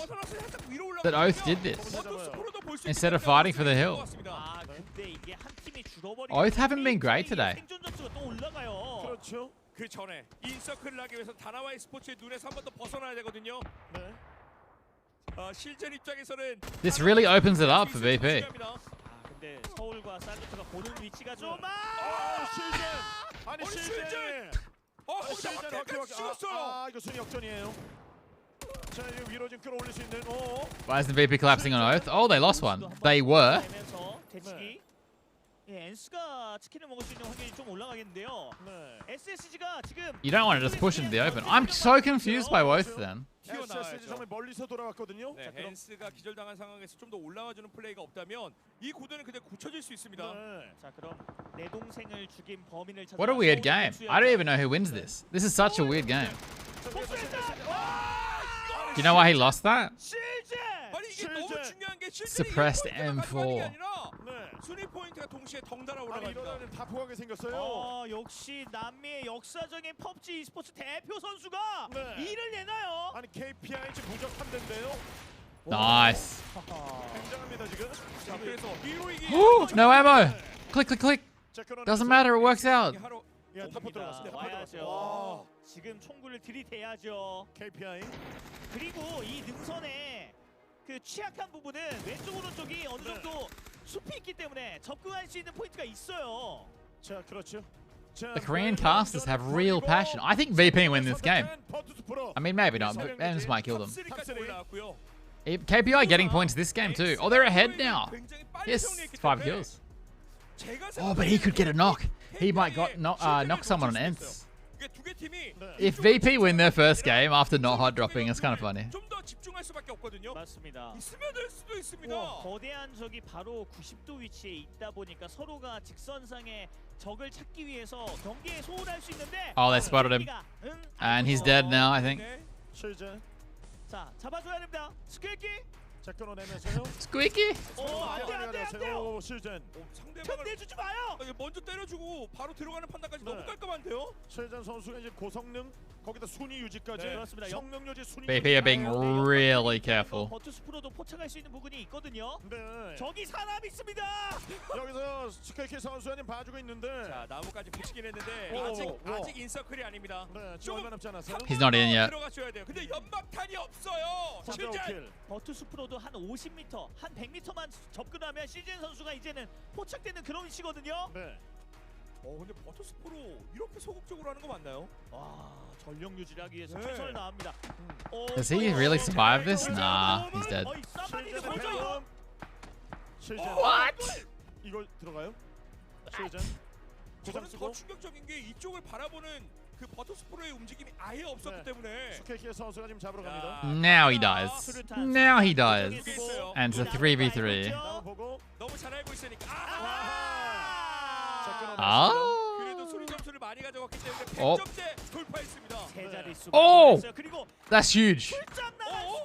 that Oath did this instead of fighting for the hill. 근데 이게 한 팀이 줄어버리고 Oath haven't been great today. 생존 점수가 또 올라가요. 그렇죠. 그 전에 인서클을 하기 위해서 다나와이 스포츠의 눈에서 한 번 더 벗어나야 되거든요. 네. 실전 입장에서는 This really opens it up for VP. 근데 서울과 살루트가 보는 위치가 좀 아니 실전. 실전 이거 순위 역전이에요. 자, 이 위로 좀 끌어올릴 수 있는. Why is the VP collapsing on Oath? Oh, they lost one. They were. 엔스가 치킨을 먹을 수 있는 확률이 좀 올라가겠는데요. SSG가 지금 You don't want to just push into the open. I'm so confused by Oath then. SSG 정말 멀리서 돌아왔거든요. 네, 엔스가 기절당한 상황에서 좀 더 올라와주는 플레이가 없다면 이 구도는 그대로 굳혀질 수 있습니다. 자, 그럼 내 동생을 죽인 범인을 찾아. What a weird game. I don't even know who wins this. This is such a weird game. Do you know why he lost that? Suppressed M4. 순위 포인트가 동시에 덩달아 올라갑니다. 다포하게 생겼어요. 역시 남미의 역사적인 펍지 e스포츠 대표 선수가 일을 내나요? 아니 KPI 지금 무적 3대인데요. Nice. 굉장합니다 지금. 자, 그래서 Woo, no ammo. Click, click, click. Doesn't matter. It works out. 야, 타포 들어갔습니다. 와야죠. 지금 총구를 들이대야죠. KPI. 그리고 이 능선에 그 취약한 부분은 왼쪽 오른쪽이 어느 정도 숲이 있기 때문에 접근할 수 있는 포인트가 있어요. 자, 그렇죠. The Korean casters have real passion. I think VP win this game. I mean, maybe not, but Ems might kill them. KPI getting points this game too. Oh, they're ahead now. Yes, 5 kills. Oh, but he could get a knock. He might knock someone on Ents. If VP win their first game after not hot dropping, it's kind of funny. 맞습니다. 거대한 적이 바로 90도 위치에 있다 보니까 서로가 직선상의 적을 찾기 위해서 경기에 소홀할 수 있는데. Oh, they spotted him. And he's dead now, I think. 자, 잡아줘야 됩니다. 스퀴키. 자, 끊어내면서요. 스퀴키. 안돼요. 실전. 상대방을 내주지 마요. 먼저 때려주고 바로 들어가는 판단까지 너무 깔끔한데요. 실전 선수가 이제 고성능 거기다 순위 유지까지. 그렇습니다. 성능 유지 순위. VP are being really careful. 버투스 프로도 포착할 수 있는 부분이 있거든요. 네. 저기 사람 있습니다. 여기서 스케이키 선수가 지금 봐주고 있는데. 자, 나무까지 붙이긴 했는데 아직 인서클이 아닙니다. 네, 좀 얼마 남지 않았어요. He's not in yet. 들어가셔야 돼요. 근데 연막탄이 없어요. 실전. 버투스 프로도 한 50m, 한 100m만 접근하면 시즌 선수가 이제는 포착되는 그런 위치거든요. 네. 근데 버투스 프로 이렇게 소극적으로 하는 거 맞나요? 와, 전력 유지를 하기 위해서 최선을 다합니다. Does he really survive this? Nah, he's dead. What? 이거 들어가요? 실전. 저는 더 충격적인 게 이쪽을 바라보는 그 버터스프로의 움직임이 아예 없었기 때문에 스케이키의 선수가 지금 잡으러 갑니다. Now he does. Now he does. And it's a 3v3. 너무 잘 알고 있으니까. 아. 그래도 수리 점수를 많이 가져갔기 때문에 어. 100점째 돌파했습니다. Oh, that's huge.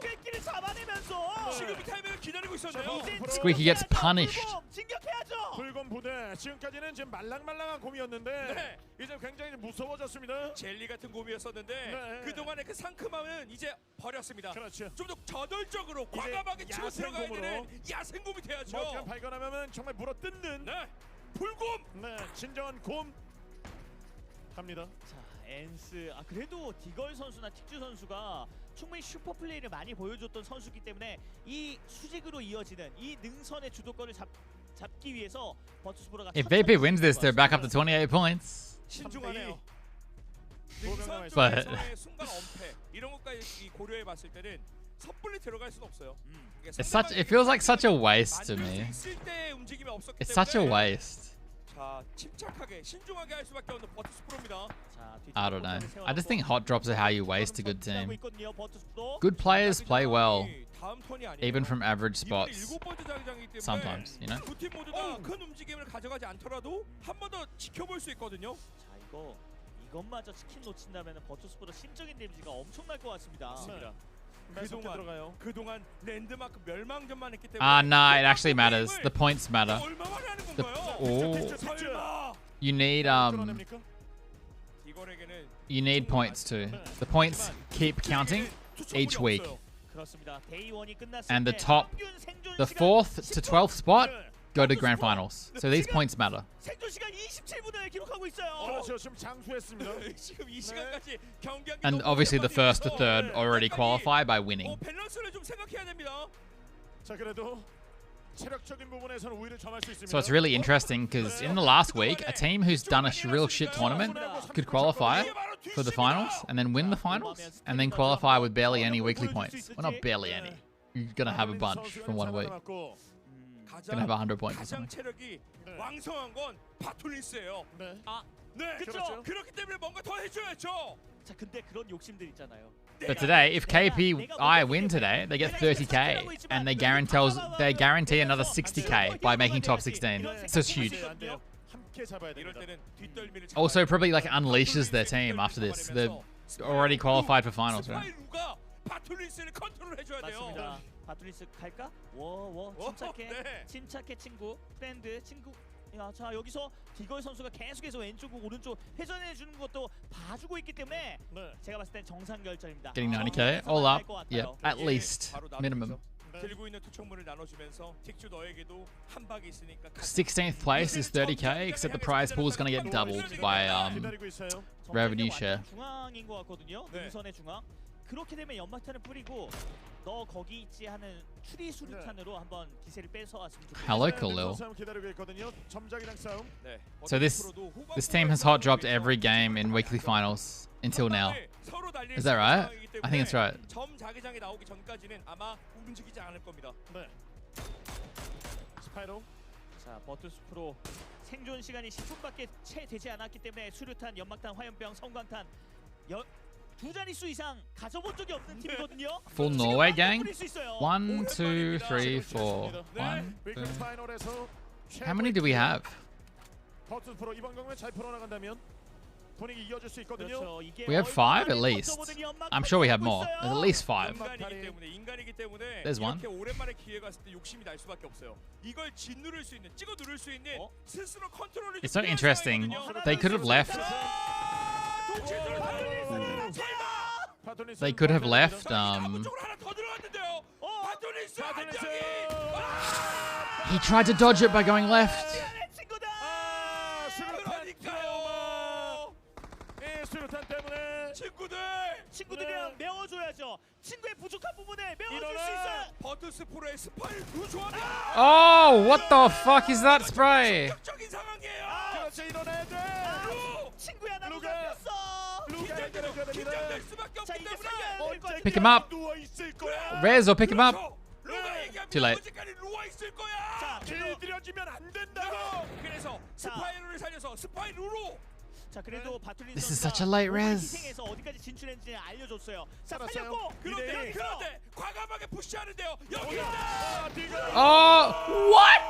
스퀘키를 잡아내면서 지금 이 타이밍을 기다리고 있었네요. Squeaky gets punished. 진격해야죠. 붉은 부대 지금까지는 지금 말랑말랑한 곰이었는데 이제 굉장히 무서워졌습니다. 젤리 같은 곰이었었는데 네. 그동안의 그 상큼함은 이제 버렸습니다. 그렇죠. 좀 더 저돌적으로 과감하게 치고 들어가야 되는 야생곰이 돼야죠. 뭐 발견하면 정말 물어뜯는 불곰. 네, 진정한 곰 갑니다. 자, 엔스. 그래도 디걸 선수나 틱주 선수가 충분히 슈퍼 플레이를 많이 보여줬던 선수이기 때문에 이 수직으로 이어지는 이 능선의 주도권을 잡기 위해서 버투스프로가 If VP wins this, they're back up to 28 points. 신중하네요. But 순간 엄폐 이런 것까지 고려해 봤을 때는 섣불리 들어갈 수는 없어요. it feels like such a waste to me. It's such a waste. 자, 침착하게 신중하게 할 수밖에 없는 버투스프로입니다. I don't know. I just think hot drops are how you waste a good team. Good players play well, even from average spots. Sometimes, you know. 두 팀 모두 다 큰 움직임을 가져가지 않더라도 한 번 더 지켜볼 수 있거든요. 자, 이것마저 치킨 놓친다면 버투스프로 심적인 데미지가 엄청날 것 같습니다. 그동안 랜드마크 멸망전만 했기 때문에 No, it actually matters. The points matter. You need you need points too. The points keep counting each week. And the 4th to 12th spot go to grand finals. So these points matter. 생존 시간 27분을 기록하고 있어요. 그렇죠. 지금 장수했습니다. 지금 이 시간까지 경기하기 And obviously the first to third already qualify by winning. 밸런스를 좀 생각해야 됩니다. 자, 그래도 체력적인 부분에서는 우위를 점할 수 있습니다. So it's really interesting because in the last week, a team who's done a real shit tournament could qualify for the finals and then win the finals and then qualify with barely any weekly points. Well, not barely any. You're gonna have a bunch from 1 week. Gonna have 100 points or something. 체력이 왕성한 건 바툴리스예요. 네, 그렇죠. 그렇기 때문에 뭔가 더 해줘야죠. 자, 근데 그런 욕심들 있잖아요. But today, if KPI win today, they get 30k and they guarantee another 60k by making top 16. So it's huge. Also, probably like unleashes their team after this. They're already qualified for finals, right? 바툴리스를 컨트롤해줘야 돼요. 맞습니다. 바툴리스 갈까? 침착해 친구, 프렌드 친구. 야, 자, 여기서 디걸 선수가 계속해서 왼쪽 오른쪽 회전해 주는 것도 봐주고 있기 때문에 제가 봤을 땐 정상 결정입니다. Getting 90k all up, yeah, at least minimum. 들고 있는 투척물을 나눠주면서 틱주 너에게도 한 박이 있으니까 16th place is 30k, except the prize pool is going to get doubled by revenue share. 중앙인 것 같거든요. 능선의 중앙. 그렇게 되면 연막탄을 뿌리고 너 거기 있지 하는 추리 수류탄으로 한번 기세를 뺏어왔으면 좋겠어요. Hello, Khalil. So this team has hot dropped every game in weekly finals until now. Is that right? I think it's right. 점 자기장에 나오기 전까지는 아마 움직이지 않을 겁니다. 스파이로. 자, 버투스프로 생존 시간이 10분밖에 채 되지 않았기 때문에 수류탄, 연막탄, 화염병, 성광탄 두 자릿수 이상 가져본 적이 없는 팀이거든요. Full Norway gang. 1, 2, 3, 4. 1, 2. How many do we have? 버투스프로 이번 경기에 잘 풀어나간다면 분위기 이어질 수 있거든요. We have 5 at least. I'm sure we have more. There's at least 5. 인간이기 때문에 There's one. 이렇게 오랜만에 기회가 있을 때 욕심이 날 수밖에 없어요. 이걸 짓누를 수 있는, 찍어 누를 수 있는 스스로 컨트롤을. It's so interesting. They could have left. They could have left. He tried to dodge it by going left. 친구들이랑 메워줘야죠. 친구의 부족한 부분을 메워줄 수 있어요. 버투스프로의 스파일 루 조합이야. Oh, what the fuck is that spray? 적인 상황이에요. 친구야, 나도 잡혔어. 긴장될 수밖에 없기 때문에. Pick him up. Rez or pick him up. Too late. 자, 길들여지면 안 된다고. 그래서 스파이루를 살려서 스파이루로 자, 그래도 바툴린 This is 선수가 such a late 몸을 res. 희생해서 어디까지 진출했는지 알려줬어요. 자, 살았어요. 살렸고 그런데 과감하게 푸시하는데요. 여기 Oh, what?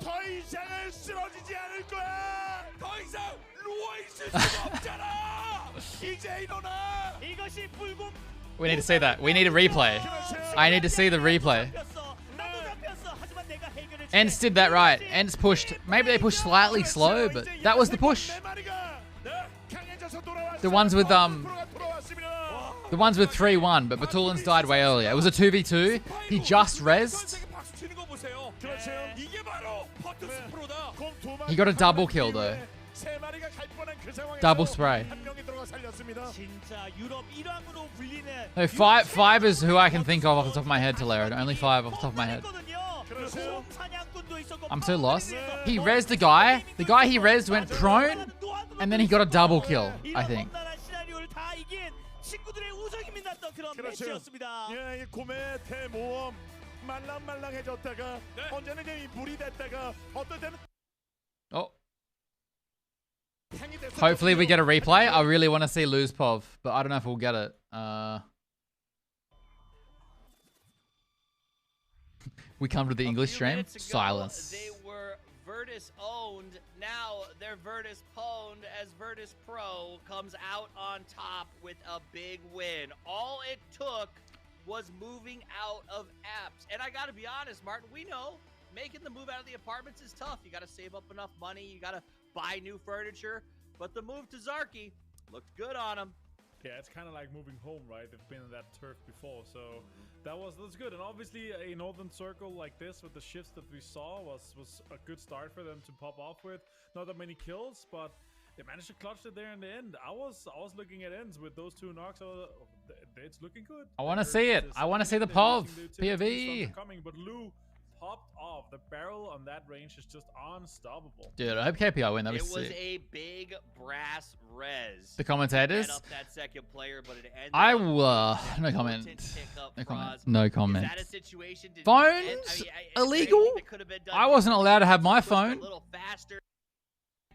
더 이상은 쓰러지지 않을 거야. 더 이상 누워 있을 수가 없잖아. 이제 일어나. 이것이 불금. We need to see that. We need a replay. I need to see the replay. Ents did that right. Ents pushed. Maybe they pushed slightly slow, but that was the push. The ones with 3-1, but Batulin's died way earlier. It was a 2v2. He just rezzed. He got a double kill though. Double spray. No, five is who I can think of off the top of my head, Tolero. Only 5 off the top of my head. I'm so lost. He rezzed the guy. The guy he rezzed went prone, and then he got a double kill, I think. 예, 이 곰의 대모험 말랑말랑해졌다가 언제는 이 물이 됐다가 어떨 때는 Oh. Hopefully we get a replay. I really want to see lose Pov, but I don't know if we'll get it. We come to the English stream. Silence. They were Virtus owned. Now they're Virtus pwned as Virtus Pro comes out on top with a big win. All it took was moving out of apps. And I gotta be honest, Martin, we know making the move out of the apartments is tough. You gotta save up enough money. You gotta buy new furniture. But the move to Zarky looked good on him. Yeah, it's kind of like moving home, right? They've been in that turf before, so that's good. And obviously, a northern circle like this with the shifts that we saw was a good start for them to pop off with. Not that many kills, but they managed to clutch it there in the end. I was looking at ends with those 2 knocks. It's looking good. I want to see it. I want to see the Pov POV. Coming, but Lou popped off. The barrel on that range is just unstoppable. Dude, I hope KPI win. That was sick. It was a big brass res. The commentators. Up that second player, but it ended I will. No comment. No comment. No comment. Is that a situation? Phones illegal. I wasn't allowed to have my phone. A little faster.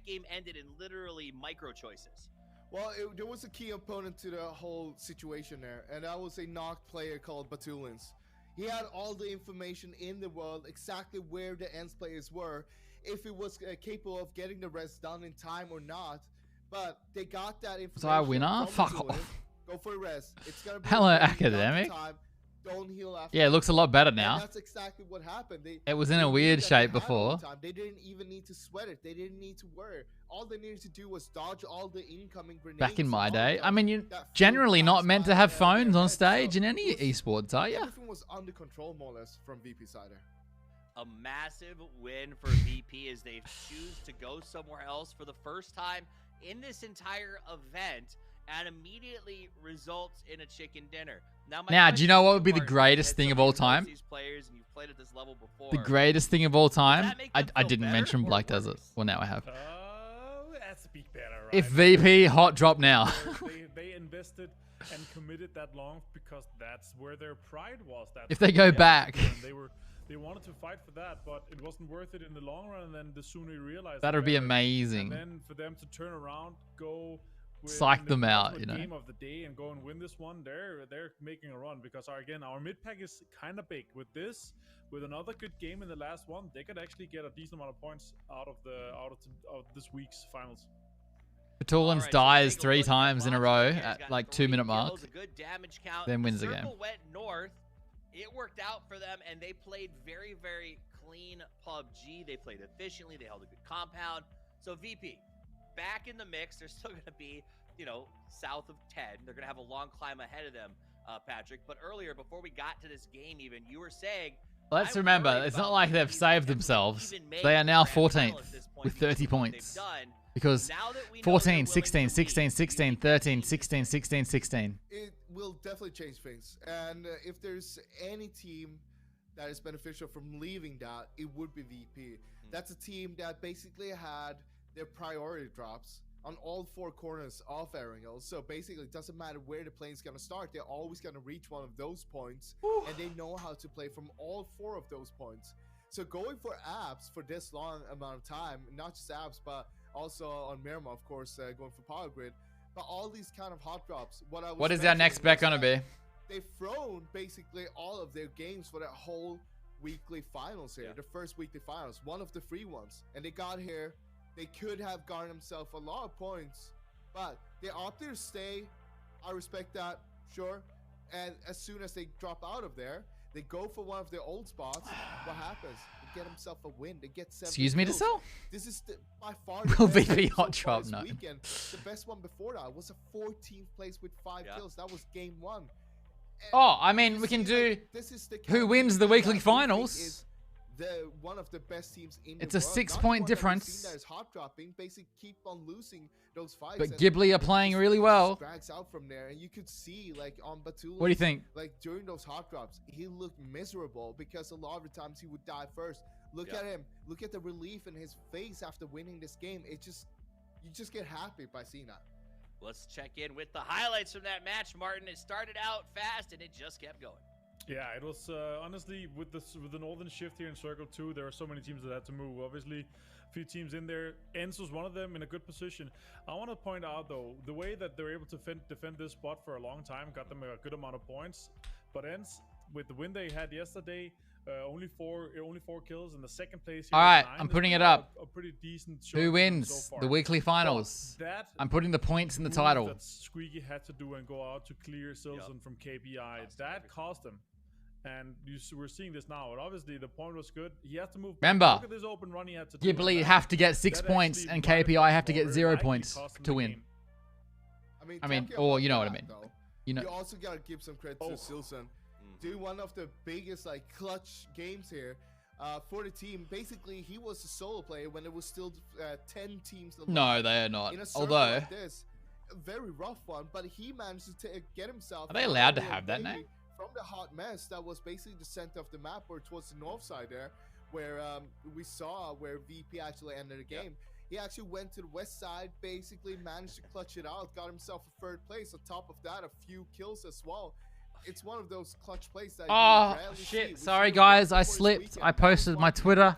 Game ended in literally micro choices. Well, there was a key opponent to the whole situation there, and that was a knocked player called Batulins. He had all the information in the world, exactly where the Ents players were, if it was capable of getting the res done in time or not. But they got that information. So I winner? Fuck off. Go for a res. It's gonna be hello, academic. Don't heal after. Yeah, it looks a lot better now. And that's exactly what happened. It was in a weird shape before. They didn't even need to sweat it. They didn't need to worry. All they needed to do was dodge all the incoming grenades. Back in my day, I mean, you're generally not meant to have phones on stage in any esports, are you? Everything was under control, more or less, from VP Cider. A massive win for VP as they choose to go somewhere else for the first time in this entire event, and immediately results in a chicken dinner. Now, do you know what would be the greatest thing of all time? The greatest thing of all time? I didn't mention Black Desert. Well, now I have. That's a bit better, right? If VP hot drop now. they invested and committed that long because that's where their pride was. If they go back. They wanted to fight for that, but it wasn't worth it in the long run. And then the sooner you realize that would be amazing. And then for them to turn around, go. Psych them out, you know. Game of the day and go and win this one. They're making a run because our mid pack is kind of big. With another good game in the last one, they could actually get a decent amount of points out of this week's finals. Batulins dies 3 times in a row at like 2-minute mark, then wins the game. Went north. It worked out for them, and they played very, very clean PUBG. They played efficiently. They held a good compound. So VP. Back in the mix, they're still going to be, south of 10. They're going to have a long climb ahead of them, Patrick. But earlier, before we got to this game even, you were saying... Let's remember, it's not like they've saved themselves. They are now 14th with 30 points. Because 14, 16, 16, 16, 13, 16, 16, 16. It will definitely change things. And if there's any team that is beneficial from leaving that, it would be VP. That's a team that basically had... their priority drops on all 4 corners of Erangel. So basically, it doesn't matter where the plane's going to start. They're always going to reach one of those points. And they know how to play from all 4 of those points. So going for apps for this long amount of time, not just apps, but also on Miramar, of course, going for Power Grid, but all these kind of hot drops. What is our next bet gonna be? They've thrown basically all of their games for that whole weekly finals here, the first weekly finals, one of the free ones, and they got here. They could have gotten themselves a lot of points, but they opted to stay. I respect that, sure. And as soon as they drop out of there, they go for one of their old spots. What happens? They get themselves a win. They get 7 Excuse me to kills. sell? This is by far Will the best VP game hot so far drop? this No. weekend. The best one before that was a 14th place with 5 kills. That was game 1. Oh, I mean, we can do who wins the weekly finals. The one of the best teams in It's the a world. 6-point difference. That is hot dropping, basically keep on losing those fights. But and Ghibli are it playing just really well. Drags out from there, and you could see like on Batula. What do you think? Like during those hot drops, he looked miserable because a lot of the times he would die first. Look at him. Look at the relief in his face after winning this game. You just get happy by seeing that. Let's check in with the highlights from that match, Martin. It started out fast and it just kept going. Yeah, it was honestly with the northern shift here in Circle 2, there are so many teams that had to move. Obviously, a few teams in there. ENCE was one of them in a good position. I want to point out though, the way that they're able to defend this spot for a long time got them a good amount of points. But ENCE, with the win they had yesterday, only four kills in the second place. All right, I'm putting it up. A pretty decent Who wins the weekly finals? I'm putting the points in the title. That Squeaky had to do and go out to clear Silson from KPI. That cost him. And we're seeing this now. And obviously, the point was good. He has to move. Remember, look at this open run he had to do. Ghibli have to get 6 points and KPI have to get 0 points to win. I mean, or you know what I mean. You also gotta give some credit to Silson. Do one of the biggest like clutch games here for the team. Basically, he was a solo player when there was still 10 teams. No, they are not. In a circle Although, like this, a very rough one, but he managed to get himself. Are they allowed to have that name? From the hot mess that was basically the center of the map, or towards the north side there, where we saw where VP actually ended the game. He actually went to the west side, basically managed to clutch it out, got himself a 3rd place. On top of that, a few kills as well. It's one of those clutch plays that oh shit! Sorry guys, I slipped. I posted my Twitter,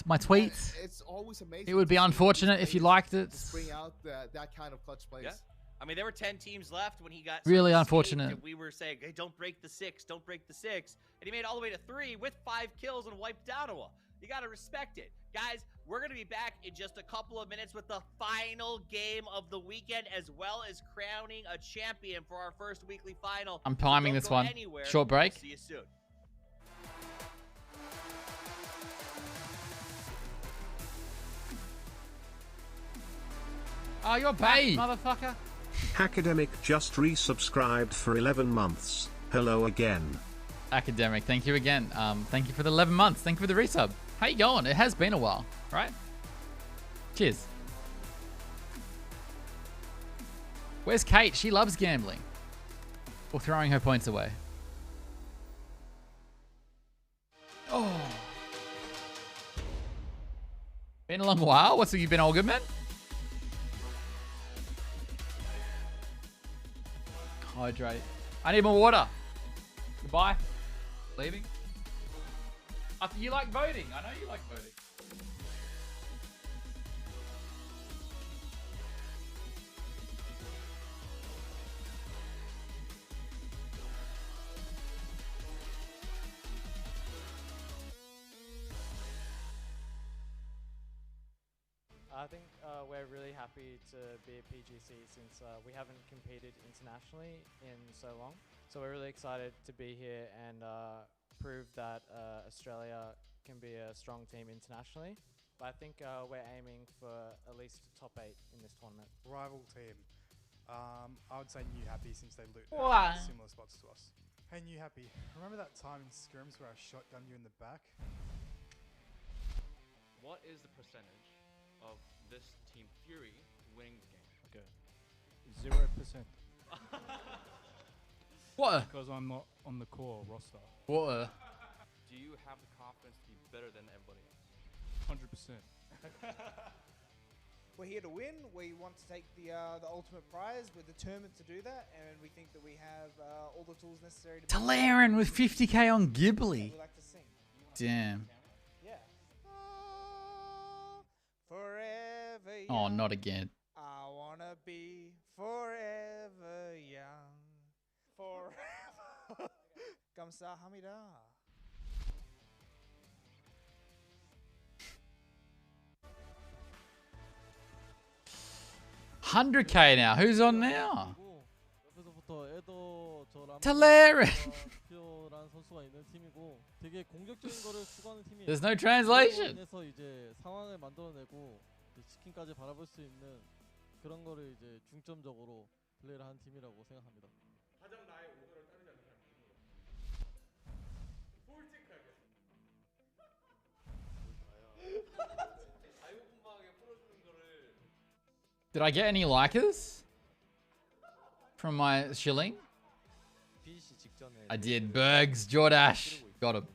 my tweet. It's always amazing. It would be unfortunate if you liked it. Bring out that kind of clutch plays. Yeah. I mean, there were 10 teams left when he got really saved, unfortunate. and we were saying, hey, don't break the 6, don't break the 6. And he made it all the way to 3 with 5 kills and wiped Donawa. You got to respect it. Guys, we're going to be back in just a couple of minutes with the final game of the weekend, as well as crowning a champion for our first weekly final. I'm timing this one. Short break. We'll see you soon. Oh, you're back, motherfucker. Academic just resubscribed for 11 months. Hello again. Academic, thank you again. Thank you for the 11 months. Thank you for the resub. How you going? It has been a while, right? Cheers. Where's Kate? She loves gambling. Or throwing her points away. Oh. Been a long while. What's you been all good, man? Hydrate. I need more water. Goodbye. Leaving. You like voting. I know you like voting. I think we're really happy to be at PGC since we haven't competed internationally in so long. So we're really excited to be here and prove that Australia can be a strong team internationally. But I think we're aiming for at least top 8 in this tournament. Rival team. I would say New Happy since they loot similar spots to us. Hey New Happy, remember that time in scrims where I shotgunned you in the back? What is the percentage of this Team Fury winning the game? Okay. 0%. What? Because I'm not on the core roster. What? Do you have the confidence to be better than everybody else? 100%. We're here to win. We want to take the ultimate prize. We're determined to do that, and we think that we have all the tools necessary to. Talaran with 50k on Ghibli. We like to sing. Damn. Yeah. Forever young. Oh, not again. I wanna be forever young. Forever. 감사합니다. 100k now. Who's on now? 옆에서부터 에더 저랑 Talarian. 표라는 선수가 있는 팀이고 되게 공격적인 거를 추구하는 팀이에요. There's no translation. 그래서 이제 상황을 만들어내고 이제 치킨까지 바라볼 수 있는 그런 거를 이제 중점적으로 플레이를 하는 팀이라고 생각합니다. 가장 나의 오더를 따르지 않는 사람이 누구로? 솔직하게. 자유분방하게 풀어주는 거를. Did I get any likers from my shilling? I did. Bergs, Jordash. Got him.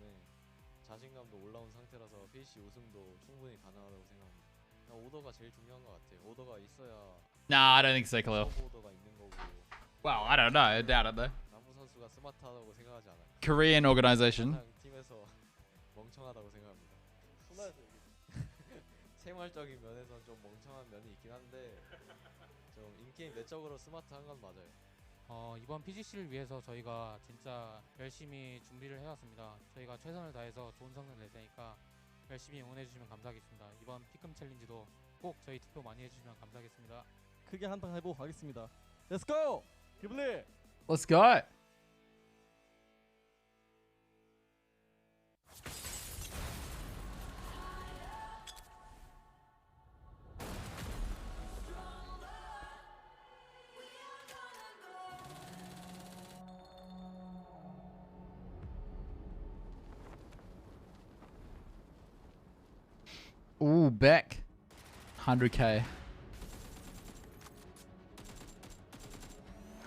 자신감도 올라온 상태라서 PGC 우승도 충분히 가능하다고 생각합니다. 오더가 제일 중요한 것 같아요. 오더가 있어야. Nah, I don't think so, Khalil. 오더가 있는 거고. Well, I don't know. I doubt it though. 남부 선수가 스마트하다고 생각하지 않아요. Korean organization. 팀에서 멍청하다고 생각합니다. 생활적인 면에서는 좀 멍청한 면이 있긴 한데 좀 인게임 내적으로 스마트한 건 맞아요. 이번 PGC를 위해서 저희가 진짜 열심히 준비를 해왔습니다. 저희가 최선을 다해서 좋은 성적 낼 테니까 열심히 응원해주시면 감사하겠습니다. 이번 피금 챌린지도 꼭 저희 투표 많이 해주시면 감사하겠습니다. 크게 한탕 해보고 가겠습니다. Let's go! 기블리! Let's go. Ooh, Beck. 100k.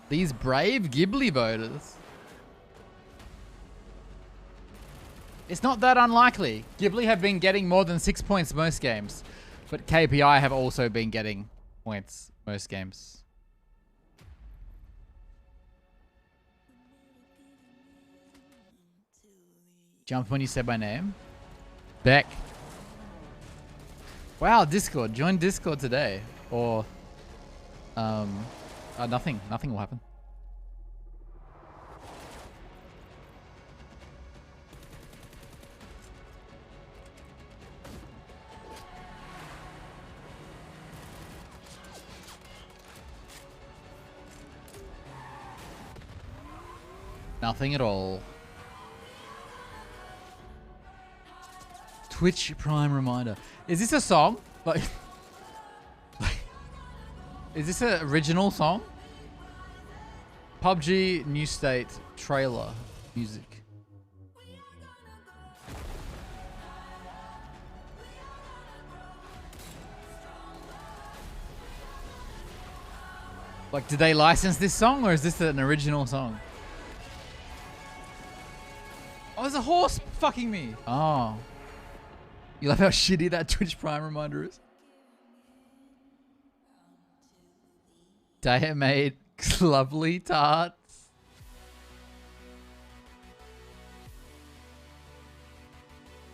These brave Ghibli voters. It's not that unlikely. Ghibli have been getting more than 6 points most games. But KPI have also been getting points most games. Jump when you said my name. Beck. Wow, Discord. Join Discord today. Or nothing will happen. Nothing at all. Twitch Prime reminder. Is this a song? Like is this an original song? PUBG New State trailer music. Like, did they license this song or is this an original song? Oh, there's a horse fucking me. Oh. You love how shitty that Twitch Prime reminder is? Diet made lovely tarts.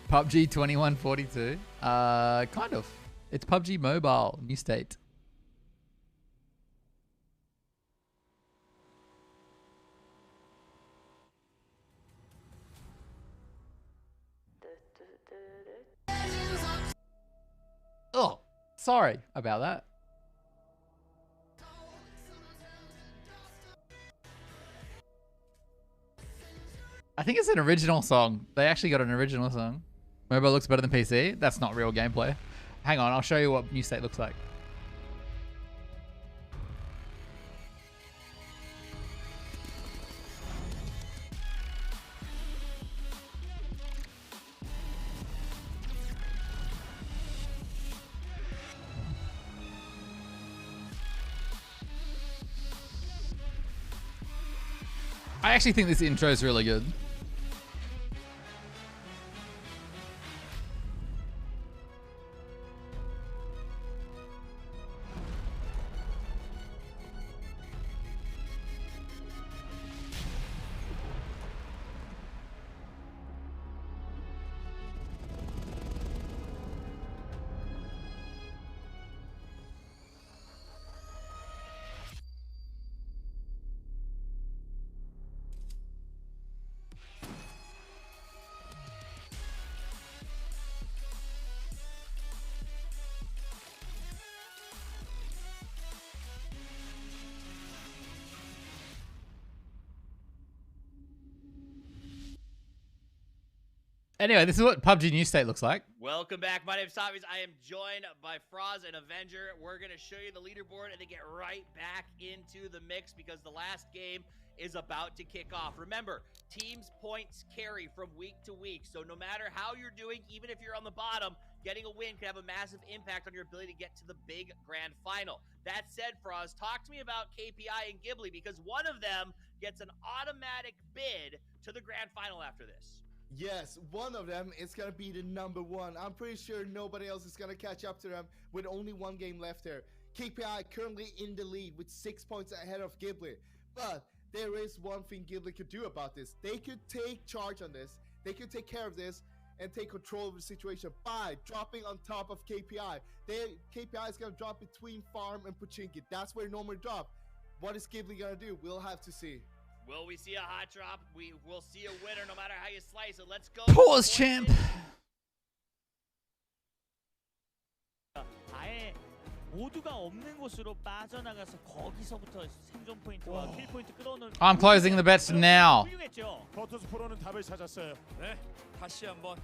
PUBG 2142. Kind of. It's PUBG Mobile, new state. Oh, sorry about that. I think it's an original song. They actually got an original song. Mobile looks better than PC. That's not real gameplay. Hang on, I'll show you what New State looks like. I actually think this intro is really good. Anyway, this is what PUBG New State looks like. Welcome back. My name's Tommy. I am joined by Froz and Avenger. We're going to show you the leaderboard and then get right back into the mix because the last game is about to kick off. Remember, teams' points carry from week to week. So no matter how you're doing, even if you're on the bottom, getting a win can have a massive impact on your ability to get to the big grand final. That said, Froz, talk to me about KPI and Ghibli because one of them gets an automatic bid to the grand final after this. Yes, one of them is going to be the #1. I'm pretty sure nobody else is going to catch up to them with only one game left here. KPI currently in the lead with 6 points ahead of Ghibli. But there is one thing Ghibli could do about this. They could take charge on this. They could take care of this and take control of the situation by dropping on top of KPI. KPI is going to drop between Farm and Pochinki. That's where they normally drop. What is Ghibli going to do? We'll have to see. Will we see a hot drop? We will see a winner no matter how you slice it. Let's go. Pause, champ. 아예 모두가 없는 곳으로 빠져나가서 거기서부터 생존 포인트와 킬 포인트 끌어오는. I'm closing the bets now. 훌륭했죠. 버터스 프로는 답을 찾았어요. 네, 다시 한번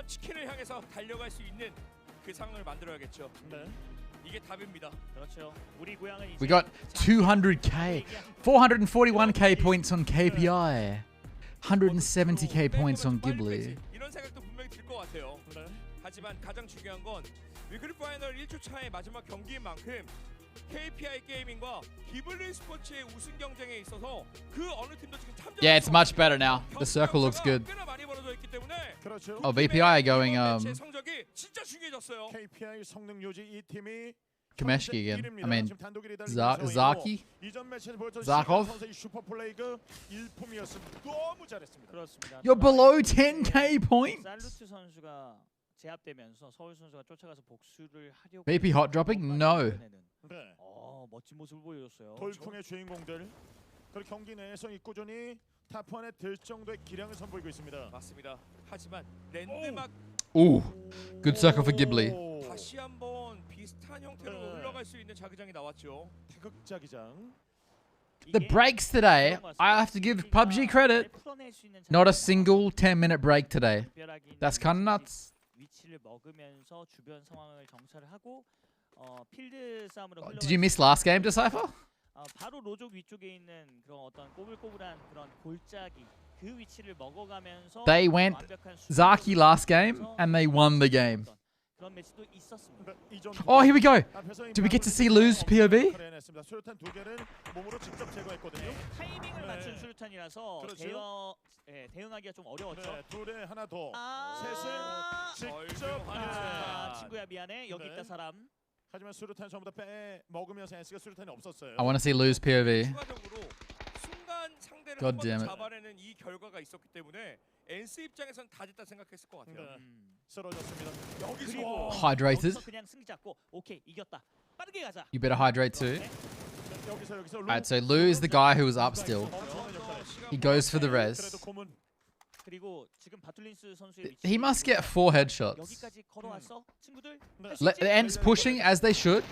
치킨을 향해서 달려갈 수 있는 그 상황을 만들어야겠죠. 네. 이게 답입니다. 그렇죠. 우리 고향은 이제 We got 200k, 441k points on KPI, 170k points on Ghibli. 이런 생각도 분명히 들 것 같아요. 하지만 가장 중요한 건 위클리 파이널 1주 차의 마지막 경기인 만큼 KPI 게이밍과 기블리 스포츠의 우승 경쟁에 있어서 그 어느 팀도 지금 참전. Yeah, it's much better now. The circle looks good. 꽤나 많이 벌어져 있기 때문에 Oh, VPI are going 성적이 진짜 중요해졌어요. KPI 성능 유지 이 팀이 Kameshki again. I mean, Zaki? Zarkov? 선수의 슈퍼 플레이가 일품이었습니다. 너무 잘했습니다. 그렇습니다. You're below 10k points. 살루트 선수가 제압되면서 서울 선수가 쫓아가서 복수를 하려고. VP hot dropping? No. 네. 멋진 모습을 보여줬어요. 돌풍의 주인공들. 그리고 경기 내에서 이 꾸준히 탑1에 들 정도의 기량을 선보이고 있습니다. 맞습니다. 하지만 랜드막 Ooh, good circle for Ghibli. 다시 한번 비슷한 형태로 올라갈 수 있는 자기장이 나왔죠. 태극 자기장. The breaks today, I have to give PUBG credit. Not a single 10-minute break today. That's kind of nuts. 위치를 먹으면서 주변 상황을 정찰을 하고 필드 싸움으로. Did you miss last game, Decipher? 바로 로족 위쪽에 있는 그런 어떤 꼬불꼬불한 그런 골짜기 그 위치를 먹어가면서. They went Zaki last game and they won the game. 그런 매치도 있었습니다. Oh, here we go. Do we get to see lose POV? 수류탄 두 개는 몸으로 직접 제거했거든요. 타이밍을 맞춘 수류탄이라서 대응하기가 좀 어려웠죠. 둘에 하나 더. 셋을 직접. 친구야 미안해. 여기 있다 사람. 하지만 수류탄 전부 다 빼 먹으면서 NC가 수류탄이 없었어요. I want to see lose POV. 순간 상대를 God damn it. 잡아내는 이 결과가 있었기 때문에 NC 입장에선 다 됐다 생각했을 것 같아요. 쓰러졌습니다. 여기서 Hydrated. 그냥 승리 잡고 오케이 이겼다. 빠르게 가자. You better hydrate too. Alright, so Lou is the guy who was up still. He goes for the res. 그리고 지금 바툴린스 선수의 위치. He must get 4 headshots. 여기까지 걸어왔어, 친구들. The Ents pushing as they should.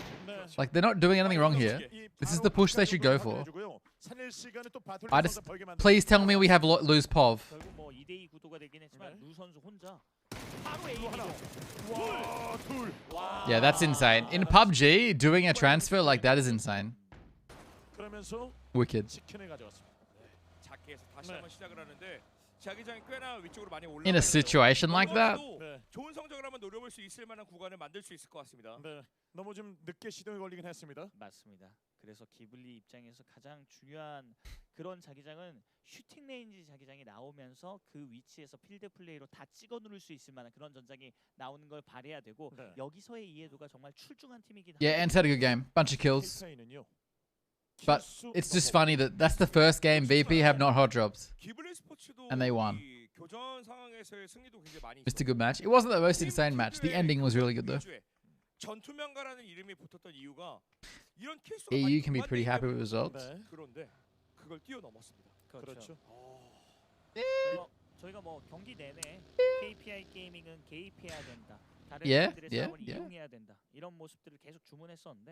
Like, they're not doing anything wrong here. This is the push they should go for. Please tell me we have lose POV. 결국 뭐 2대2 구도가 되긴 했지만 루 선수 혼자. Yeah, that's insane. In PUBG, doing a transfer like that is insane. Wicked. In a situation like that? 좋은 성적을 한번 노려볼 수 있을 만한 구간을 만들 수 있을 것 같습니다. 네, 너무 좀 늦게 시동이 걸리긴 했습니다. 맞습니다. 그래서 기블리 입장에서 가장 중요한 그런 자기장은 슈팅 레인지 자기장이 나오면서 그 위치에서 필드 플레이로 다 찍어 누를 수 있을 만한 그런 전장이 나오는 걸 바라야 되고 여기서의 이해도가 정말 출중한 팀이긴 합니다. Yeah, Ents had a good game. Bunch of kills. But it's just funny that that's the first game VP have not hot drops. And they won. Just a good match. It wasn't the most insane match. The ending was really good though. EU can be pretty happy with results. 그렇죠. 저희가 뭐 경기 내내 KPI 게이밍은 개입해야 된다. Yeah.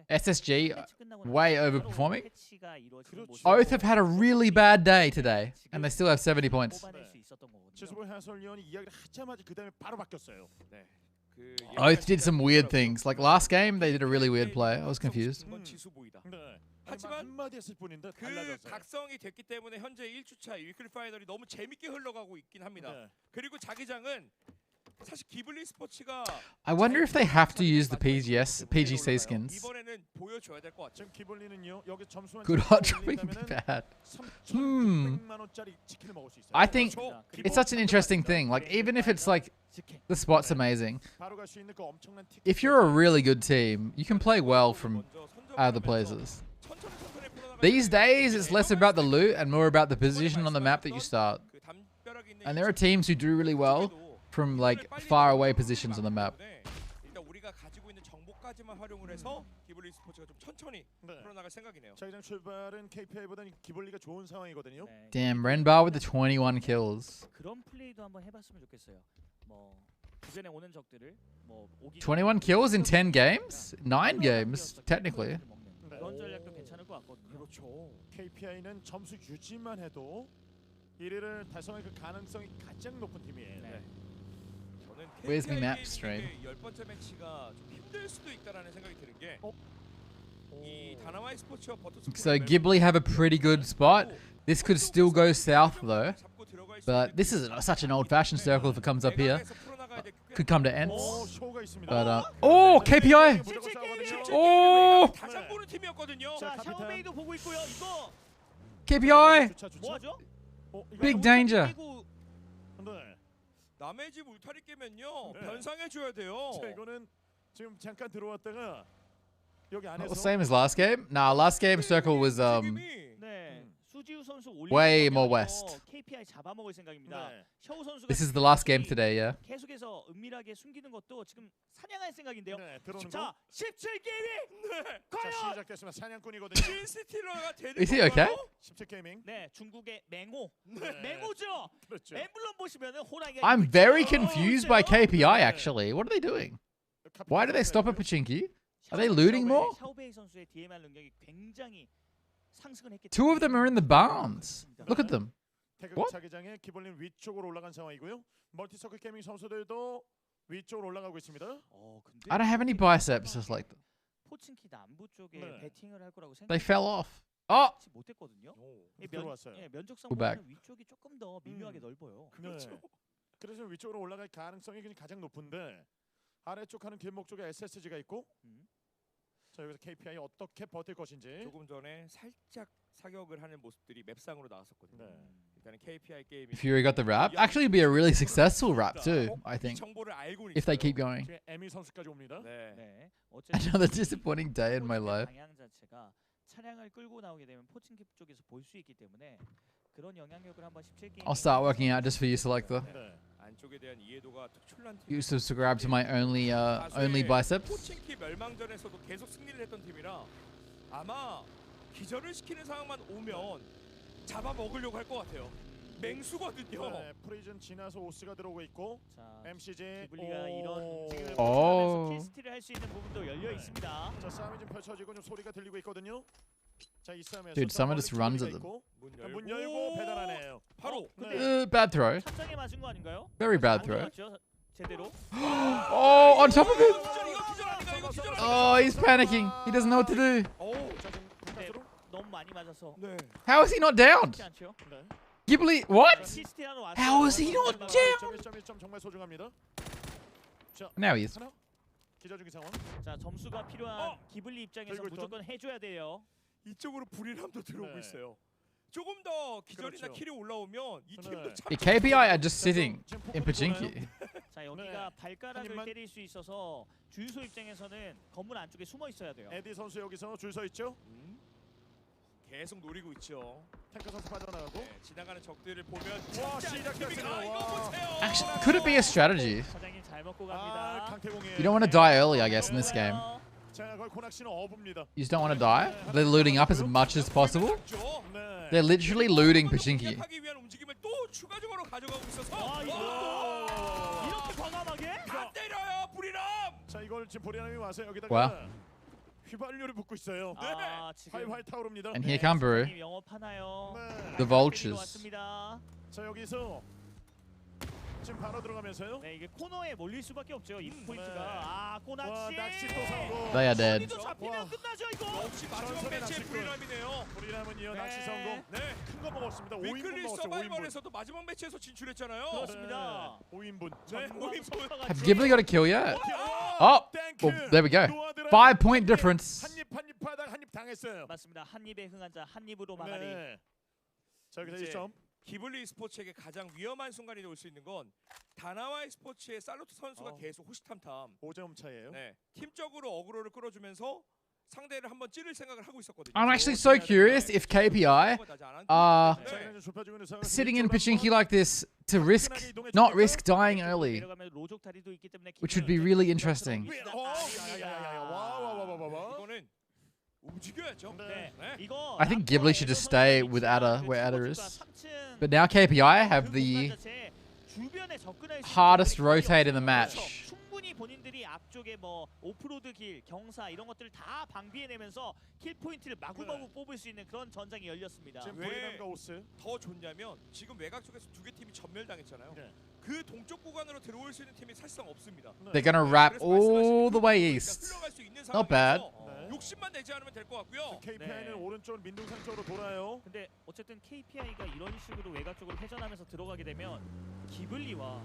SSG way overperforming. Oath have had a really bad day today, and they still have 70 points. 지수보 해설위원이 이야기를 하자마자 그 다음에 바로 바뀌었어요. Oath did some weird things. Like last game, they did a really weird play. I was confused. 하지만 한마디 했을 뿐인데 그 각성이 됐기 때문에 현재 1주차 위클리 파이널이 너무 재밌게 흘러가고 있긴 합니다. 그리고 자기장은 사실 기블리 스포츠가 I wonder if they have to use the PGC skins. 이번에는 보여줘야 될 것 같죠. 기블리는요 여기 점수만 Good hot dropping bad. I think it's such an interesting thing. Like even if it's like the spot's amazing, if you're a really good team, you can play well from other places. These days, it's less about the loot and more about the position on the map that you start. And there are teams who do really well from like far away positions on the map. 일단 우리가 가지고 있는 정보까지만 활용을 해서 기블리 스포츠가 좀 천천히 풀어나갈 생각이네요. 자기장 출발은 KPI보다는 기블리가 좋은 상황이거든요. Damn, Renbar with the 21 kills. 그런 플레이도 한번 해봤으면 좋겠어요. 뭐 그전에 오는 적들을 뭐 21 kills in 10 games? 9 games, technically. 그런 전략도 괜찮을 것 같거든요. 그렇죠. KPI는 점수 유지만 해도 1위를 달성할 그 가능성이 가장 높은 팀이에요. 네. 저는 Where's my map stream? 10번째 매치가 좀 힘들 수도 있다라는 생각이 드는 게 이 다나와이 스포츠와 버터스포츠 So Ghibli have a pretty good spot. This could still go south though. But this is such an old-fashioned circle if it comes up here. Could come to ends. But oh, KPI! Oh! 가장 보는 팀이었거든요. 자, 샤오메이도 보고 있고요. 이거 KPI! 뭐하죠? Big danger. 남의 집 울타리 깨면요 변상해 줘야 돼요. 자, 이거는 지금 잠깐 들어왔다가 여기 안에서 Well, same as last game. Nah, last game circle was 네. 수지우 선수 way more west. KPI 잡아먹을 생각입니다. 셔우 선수가 This is the last game today, yeah. 계속해서 은밀하게 숨기는 것도 지금 사냥할 생각인데요. 들어오는 자, 17게이밍. 과연 자, 시작됐습니다. 사냥꾼이거든요. 킬스틸러가 되는 Is he okay? 17게이밍. 네, 중국의 맹호. 맹호죠. 그렇죠. 엠블럼 보시면은 호랑이가 I'm very confused by KPI actually. What are they doing? Why do they stop at Pachinki? Are they looting more? 샤오베이 선수의 DMR 능력이 굉장히 상승을 했기 때문에 Two of them are in the barns. Look at them. 태극 What? 자기장에 기블린 위쪽으로 올라간 상황이고요. 멀티서클 게이밍 선수들도 위쪽으로 올라가고 있습니다. I don't have any biceps just like them. 포친키 남부 쪽에 배팅을 할 거라고 They 생각. fell off. Oh! 못했거든요. 들어왔어요. 면적상보다는 위쪽이 조금 더 미묘하게 넓어요. 그렇죠. 그래서 위쪽으로 올라갈 가능성이 가장 높은데 아래쪽 하는 길목 쪽에 SSG가 있고 자 여기서 KPI 어떻게 버틸 것인지 조금 전에 살짝 사격을 하는 모습들이 맵상으로 나왔었거든요. 일단은 KPI 게임이 Fury got the wrap. Actually, it'd be a really successful wrap too, I think. 정보를 알고 If they keep going. 에미 선수까지 옵니다. 네. Another disappointing day in my life. 방향 자체가 차량을 끌고 나오게 되면 포친키 쪽에서 볼 수 있기 때문에 그런 영향력을 한번 17게임. I'll start working out just for you, Selector. 안쪽에 대한 이해도가 특출난 팀. You subscribe to my only biceps. 포친키 멸망전에서도 계속 승리를 했던 팀이라 아마 기절을 시키는 상황만 오면 잡아 먹으려고 할 것 같아요. 맹수거든요. 네, 프리즌 지나서 오스가 들어오고 있고 MCG 기블리가 이런 움직임을 오. 보여주면서 킬스틸을 할 수 있는 부분도 열려 있습니다. 자 싸움이 좀 펼쳐지고 좀 소리가 들리고 있거든요. 자 이 싸움에서 Dude, someone just runs at them. 문 열고 배달하네요. 바로. Bad throw. 천장에 맞은 거 아닌가요? Very bad throw. 제대로. Oh, on top of it. Oh, he's panicking. He doesn't know what to do. 너무 많이 맞아서. How is he not down? Ghibli, what? How is he not down? 1.1점 정말 소중합니다. Now he is. 기자 중인 상황. 자 점수가 필요한 기블리 입장에서 무조건 해줘야 돼요. 이쪽으로 불이람도 들어오고 있어요. 조금 더 기절이나 킬이 올라오면 이 팀도 참. The KPI are just sitting in Pachinki. 자 여기가 발가락을 때릴 수 있어서 주유소 입장에서는 건물 안쪽에 숨어 있어야 돼요. 에디 선수 여기서 줄 서 있죠. 계속 노리고 있죠. 탱크 선수 빠져나가고 지나가는 적들을 보면 와 시작됐습니다. 이거 보세요. Actually, could it be a strategy? 사장님 잘 먹고 갑니다. 강태공이에요. You don't want to die early, I guess, in this game. 자 거기 코낙시는 어부입니다. You just don't want to die? They're looting up as much as possible? They're literally looting Pachinki. 하기 위한 움직임을 또 추가적으로 가져가고 있어서 이렇게 과감하게? 다 때려요. 자 이걸 지금 보리람이 와서 여기다가 Wow. 휘발유를 붓고 있어요. 활활 타오릅니다. And here come Brew. 영업하나요? The vultures. 왔습니다. 자 여기서 지금 바로 들어가면서요. 네, 이게 코너에 몰릴 수밖에 없죠. 이 포인트가. 꼬낚시. 낚시 또 성공. They are dead. 잡히면 끝나죠 이거. 역시 마지막 매치의 브리람이네요. 브리람은요 낚시 성공. 네, 큰 거 먹었습니다. 5인분 위클리 먹었어요. 5인분. 서바이벌에서도 마지막 매치에서 진출했잖아요. 그렇습니다. 5인분. 네, 5인분. Have Ghibli got a kill yet? Oh, well, there we go. 5-point difference. 한입 하다가 한입 당했어요. 맞습니다. 한 입에 흥한 자 한 입으로 막아리. 네. 자 여기서 이제 1점. 기블리 스포츠에게 가장 위험한 순간이 올 수 있는 건 다나와 스포츠의 살로트 선수가 계속 호시탐탐 5점 차이에요. 네, 팀적으로 어그로를 끌어주면서 상대를 한번 찌를 생각을 하고 있었거든요. I'm actually so curious if KPI are sitting in pitching queue like this to not risk dying early, which would be really interesting. 이거는 움직여야죠. 네. I think Ghibli should just stay with Ada where Ada is. But now KPI have the hardest rotate in the match. 충분히 본인들이 앞쪽에 뭐 오프로드 길, 경사 이런 것들을 다 방비해내면서 킬 포인트를 마구마구 뽑을 수 있는 그런 전장이 열렸습니다. 왜 더 좋냐면 지금 외곽 쪽에서 두 개 팀이 전멸당했잖아요. 그 동쪽 구간으로 들어올 수 있는 팀이 사실상 없습니다. They're gonna wrap all the way east. Not bad. 욕심만 내지 않으면 될 것 같고요. KPI는 오른쪽 민둥산 쪽으로 돌아요. 근데 어쨌든 KPI가 이런 식으로 외곽 쪽으로 회전하면서 들어가게 되면 기블리와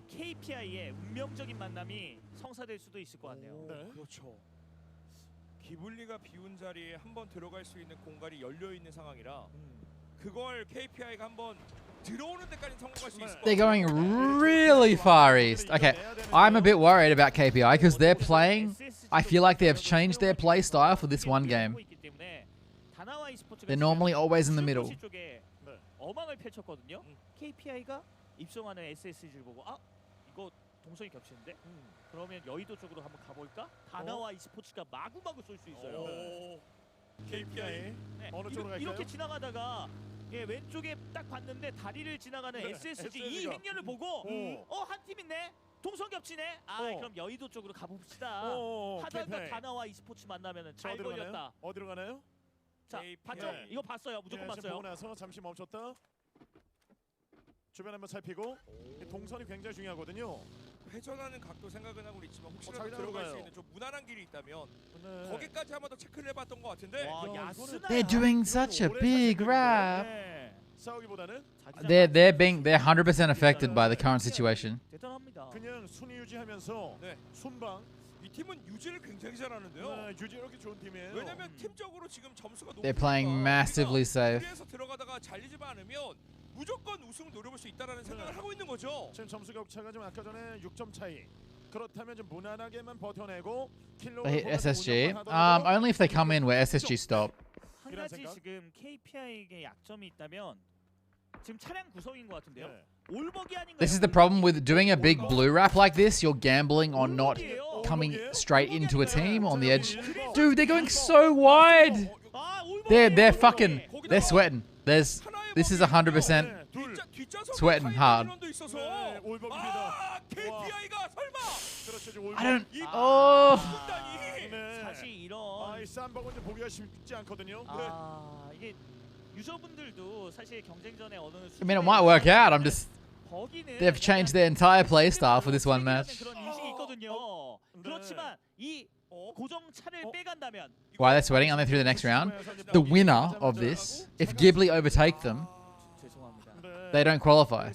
KPI의 운명적인 만남이 성사될 수도 있을 것 같네요. 그렇죠. 기블리가 비운 자리에 한번 들어갈 수 있는 공간이 열려 있는 상황이라 그걸 KPI가 한번 들어오는 데까지 성공할 수 있을 것 같아요. They're going really far east. Okay, I'm a bit worried about KPI because they're playing. I feel like they have changed their play style for this one game. They're normally always in the middle. 어망을 펼쳤거든요. KPI가 입성하는 SSG를 보고 이거 동선이 겹치는데? 그러면 여의도 쪽으로 한번 가볼까? 다나와 e스포츠가 마구마구 쏠 수 있어요. KPI 어느 쪽으로 갈까요? 이렇게 지나가다가 왼쪽에 딱 봤는데 다리를 지나가는 SSG 이 행렬을 보고 한 팀 있네? 동선 겹치네? 그럼 여의도 쪽으로 가봅시다. 하다가 다나와 e스포츠 만나면 잘 걸렸다. 어디로 가나요? 자, 봤죠? 이거 봤어요. 무조건 봤어요. 보고 나서 잠시 멈췄다. 주변 한번 살피고 동선이 굉장히 중요하거든요. 회전하는 각도 생각은 하고 있지만 혹시라도 들어갈 수 있는 좀 무난한 길이 있다면 거기까지 한번 더 체크를 해봤던 것 같은데. They're doing such a big wrap. 싸우기보다는 They're 100% affected by the current situation. 대단합니다. 그냥 순위 유지하면서 순방. 이 팀은 유지를 굉장히 잘하는데요. 유지 이렇게 좋은 팀이에요. 왜냐면 팀적으로 지금 점수가 높으니까. They're playing massively safe. 위에서 들어가다가 잘리지만 않으면 무조건 우승 노려볼 수 있다라는 생각을 하고 있는 거죠. 지금 점수 격차가 좀 아까 전에 6점 차이. 그렇다면 좀 무난하게만 버텨내고 킬로. They hit SSG. Only if they come in where SSG stop. 한 가지 지금 KPI에게 약점이 있다면 지금 차량 구성인 것 같은데요. 올버기 아닌가요? This is the problem with doing a big blue wrap like this. You're gambling on not coming straight into a team on the edge. Dude, they're going so wide. They're sweating. This is 100% sweating hard. I don't. 사실 이런 쌈박은 좀 보기가 쉽지 않거든요. 이게 유저분들도 사실 경쟁전에 어느 I mean, it might work out. They've changed their entire play style for this one match. 그런 인식이 있거든요. 그렇지만 이 고정 차를 빼간다면 Why they're sweating? Aren't they through the next round? The winner of this, if Ghibli overtake them, they don't qualify.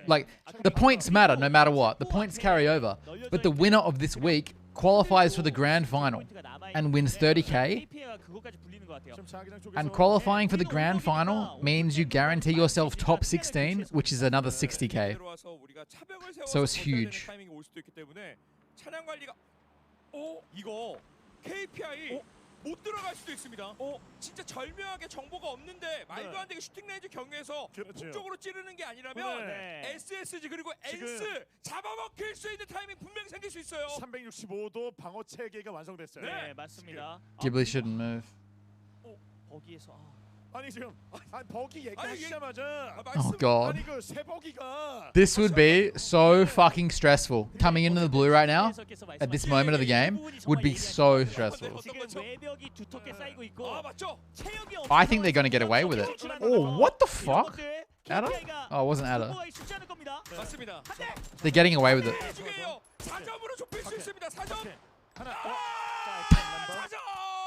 Like, the points matter no matter what. The points carry over. But the winner of this week qualifies for the grand final and wins 30k. And qualifying for the grand final means you guarantee yourself top 16, which is another 60k. So it's huge. 차량 관리가 이거 KPI 못 들어갈 수도 있습니다. 진짜 절묘하게 정보가 없는데 말도 안 되게 슈팅 레인지 경유해서 북쪽으로 찌르는 게 아니라면 SSG 그리고 엔스 잡아먹힐 수 있는 타이밍 분명히 생길 수 있어요. 365도 방어 체계가 완성됐어요. 네, 맞습니다. Ghibli shouldn't move. 거기에서 Oh god. This would be so fucking stressful. Coming into the blue right now, at this moment of the game, would be so stressful. I think they're going to get away with it. Oh, what the fuck? Adder? Oh, it wasn't Adder. They're getting away with it.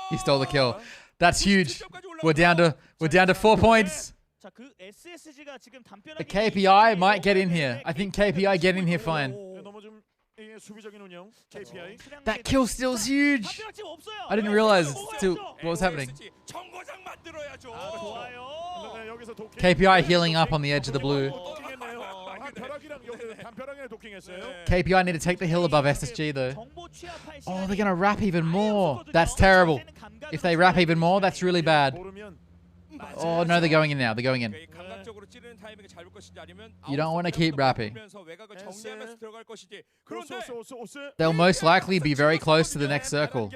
He stole the kill. That's huge. We're down to 4 points. The KPI might get in here. I think KPI get in here fine. That kill steal's huge. I didn't realize still what was happening. KPI healing up on the edge of the blue. KPI need to take the hill above SSG though. Oh, they're gonna wrap even more. That's terrible. If they wrap even more, that's really bad. Oh no, they're going in now. They're going in. You don't want to keep wrapping. They'll most likely be very close to the next circle.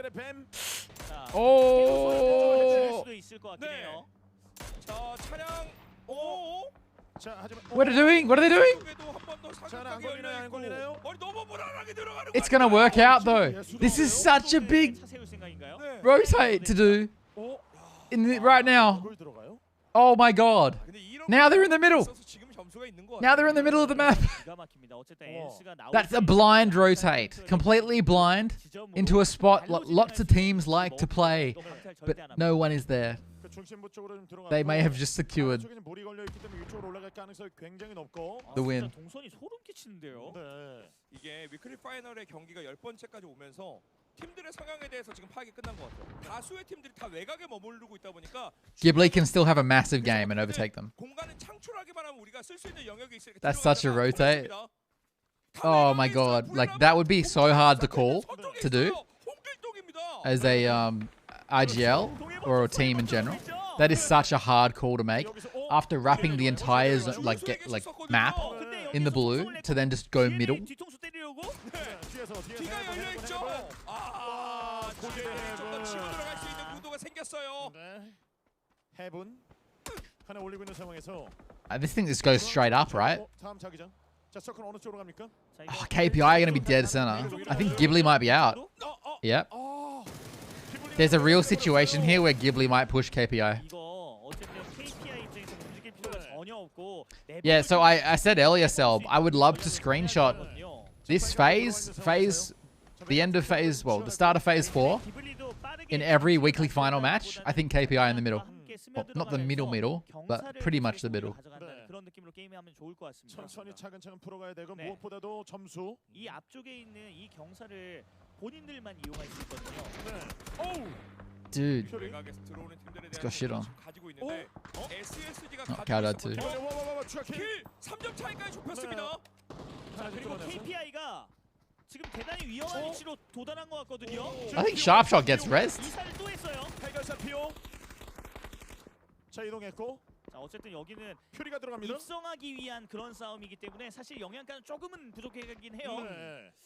Oh! What are they doing? What are they doing? It's gonna work out though. This is such a big rotate to do right now. Oh my god. Now they're in the middle. Now they're in the middle of the map. That's a blind rotate. Completely blind into a spot lots of teams like to play, but no one is there. They may have just secured the win. Ghibli can still have a massive game and overtake them. That's such a rotate. Oh my god. Like, that would be so hard to call, to do, as a IGL or a team in general. That is such a hard call to make. After wrapping the entire map in the blue to then just go middle. This thing just goes straight up, right? Oh, KPI are going to be dead center. I think Ghibli might be out. Yep. There's a real situation here where Ghibli might push KPI. Yeah, so I said earlier, Selb, I would love to screenshot this phase, the end of phase, well, the start of phase 4, in every weekly final match. I think KPI in the middle. Well, not the middle, but pretty much the middle. Dude, he's got shit on. Not Cowdad too. I think Sharpshot gets rest. 어쨌든 여기는 입성하기 위한 그런 싸움이기 때문에 사실 영향가는 조금은 부족하긴 해요.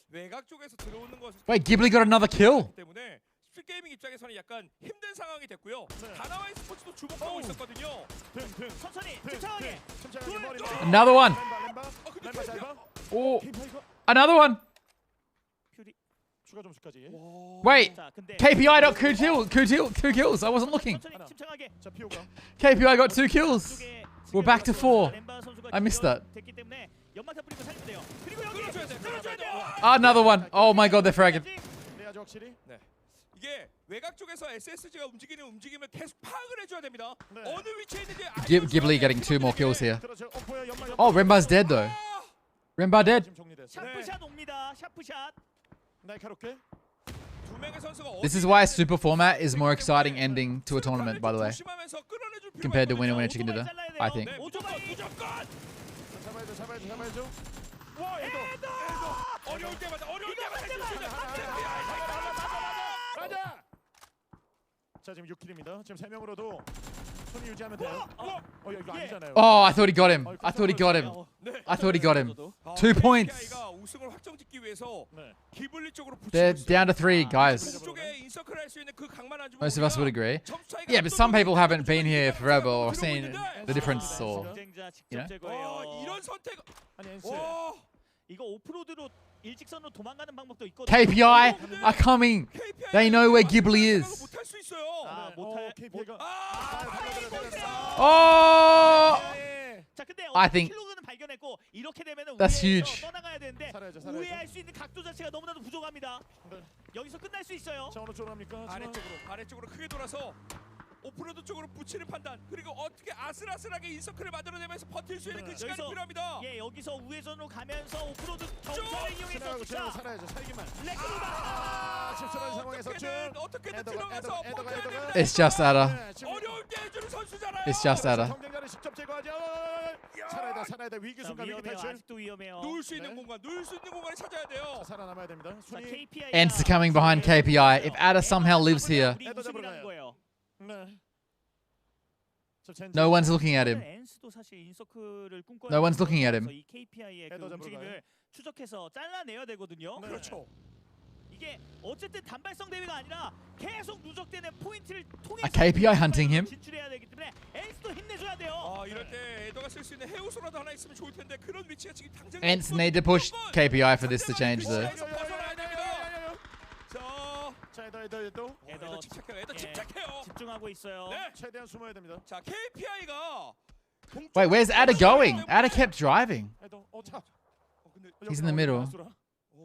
외곽 쪽에서 들어오는 것을 Wait, Ghibli got another kill. 때문에 스피드 게이밍 입장에서는 약간 힘든 상황이 됐고요. 다나와의 스포츠도 주목하고 있었거든요. 천천히, 침착하게. Another one. Oh, another one. Wait, KPI got two kills. I wasn't looking. KPI got 2 kills. We're back to 4. I missed that. Another one. Oh my god, they're fragging. 이게 외곽 쪽에서 SSG가 움직이는 움직임을 계속 파악을 해줘야 됩니다. 어느 위치에 있는지 Ghibli getting 2 more kills here. Oh, Renba's dead though. Renba dead. 샤프샷 옵니다. 샤프샷. This is why a super format is more exciting ending to a tournament, by the way, compared to winner chicken dinner, I think. Oh, I thought he got him. I thought he got him. I thought he got him. 2 points. They're down to 3, guys. Most of us would agree. Yeah, but some people haven't been here forever or seen the difference, or you know. 이런 선택. 아니 NC. 이거 오프로드로 일직선으로 도망가는 방법도 있거든요. KPI are coming. They know where Ghibli is. 못할 수 있어요. 못할. KPI가. Oh! 자, 근데 I think 킬로그는 발견했고 이렇게 되면은 that's huge. 떠나가야 되는데 우회할 수 있는 각도 자체가 너무나도 부족합니다. 여기서 끝날 수 있어요. 자, 어느 쪽으로 합니까? 아래쪽으로 크게 돌아서 오프로드 쪽으로 붙이는 판단, 그리고 어떻게 아슬아슬하게 인서클을 만들어내면서 버틸 수 있는 그 시간이 필요합니다. 예, 여기서 우회전으로 가면서 오프로드 정찰을 이용해서 살아야죠. 살기만. 레크로바. 실수하는 상황에서 어떻게든 들어가서 It's just Ada. 어려울 때 해주는 선수잖아요. It's just Ada. 경쟁자를 직접 제거하죠. 살아야 돼. 위기 순간 위기 탈출. 아직도 위험해요. 누울 수 있는 공간을 찾아야 돼요. 살아남아야 됩니다. 순위. Ents coming behind KPI. If Ada somehow lives here, no one's looking at him. No one's looking at him. 이 KPI의 그 움직임을 추적해서 잘라내야 되거든요. 그렇죠. 이게 어쨌든 단발성 대회가 아니라 계속 누적되는 포인트를 통해서 KPI hunting him? 진출해야 되기 때문에 엔스도 힘내줘야 돼요. 이럴 때 에더가 쓸 수 있는 해우소라도 하나 있으면 좋을 텐데 그런 위치가 지금 당장. Ents need to push KPI for this to change though. 자, 에더 침착해요. 집중하고 있어요. 네. 최대한 숨어야 됩니다. 자, KPI가 Wait, where's Ada going? Ada kept driving. 자. He's in the middle.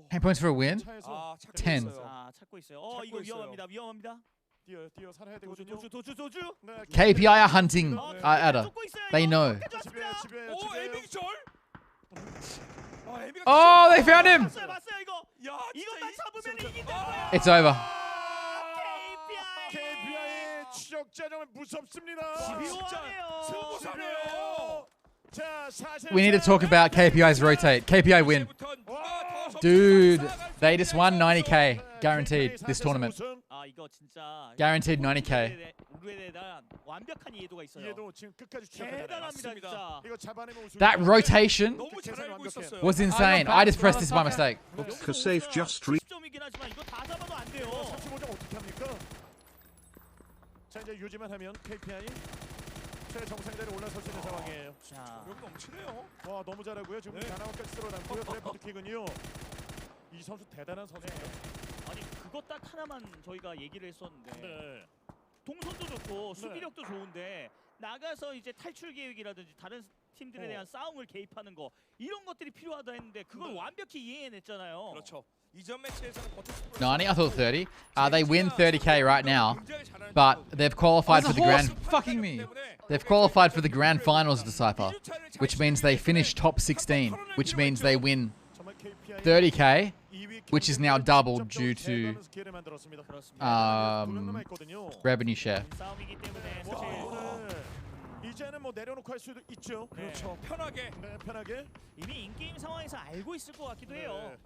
10 points for a win? 10. 찾고 있어요. 이거 위험합니다. 뛰어 살아야 되거든요. 도주. KPI are hunting Ada. They know. Oh, they found him! 봤어요 이거. 이것만 잡으면 이긴다는 거야. It's over. KPI의 추적자 정말 무섭습니다. 승부사네요. We need to talk about KPI's rotate. KPI win. Dude, they just won 90k. Guaranteed this tournament. 이거 진짜 Guaranteed 90k. 룰에 대한 완벽한 이해도가 있어요. 이해도 지금 끝까지 대단합니다 진짜. 이거 잡아내면 우승. That rotation was insane. I just pressed this by mistake. Safe just re. 10점이긴 하지만 이거 다 잡아도 안 돼요. 35점 어떻게 합니까? 자, 이제 유지만 하면 KPI 최정상자리에 올라설 수 있는 상황이에요. 자, 여기 넘치네요. 와, 너무 잘하고요. 지금 가나와까지 쓸어담고요. 드래프트 킥은요. 이 선수 대단한 선수예요. 아니 그거 딱 하나만 저희가 얘기를 했었는데 동선도 좋고 수비력도 좋은데 나가서 이제 탈출 계획이라든지 다른 팀들에 대한 싸움을 개입하는 거 이런 것들이 필요하다 했는데 그걸 완벽히 이해해냈잖아요. 그렇죠. 이전 매치에서는 90? I thought 30. They win 30k right now, but they've qualified for the grand. Fucking me. They've qualified for the grand finals, Disciple, which means they finish top 16, which means they win 30k, which is now doubled due to revenue share. 이제는 뭐 내려놓고 할 수도 있죠. 그렇죠. 편하게. 편하게. 이미 인게임 상황에서 알고 있을 것 같기도 해요.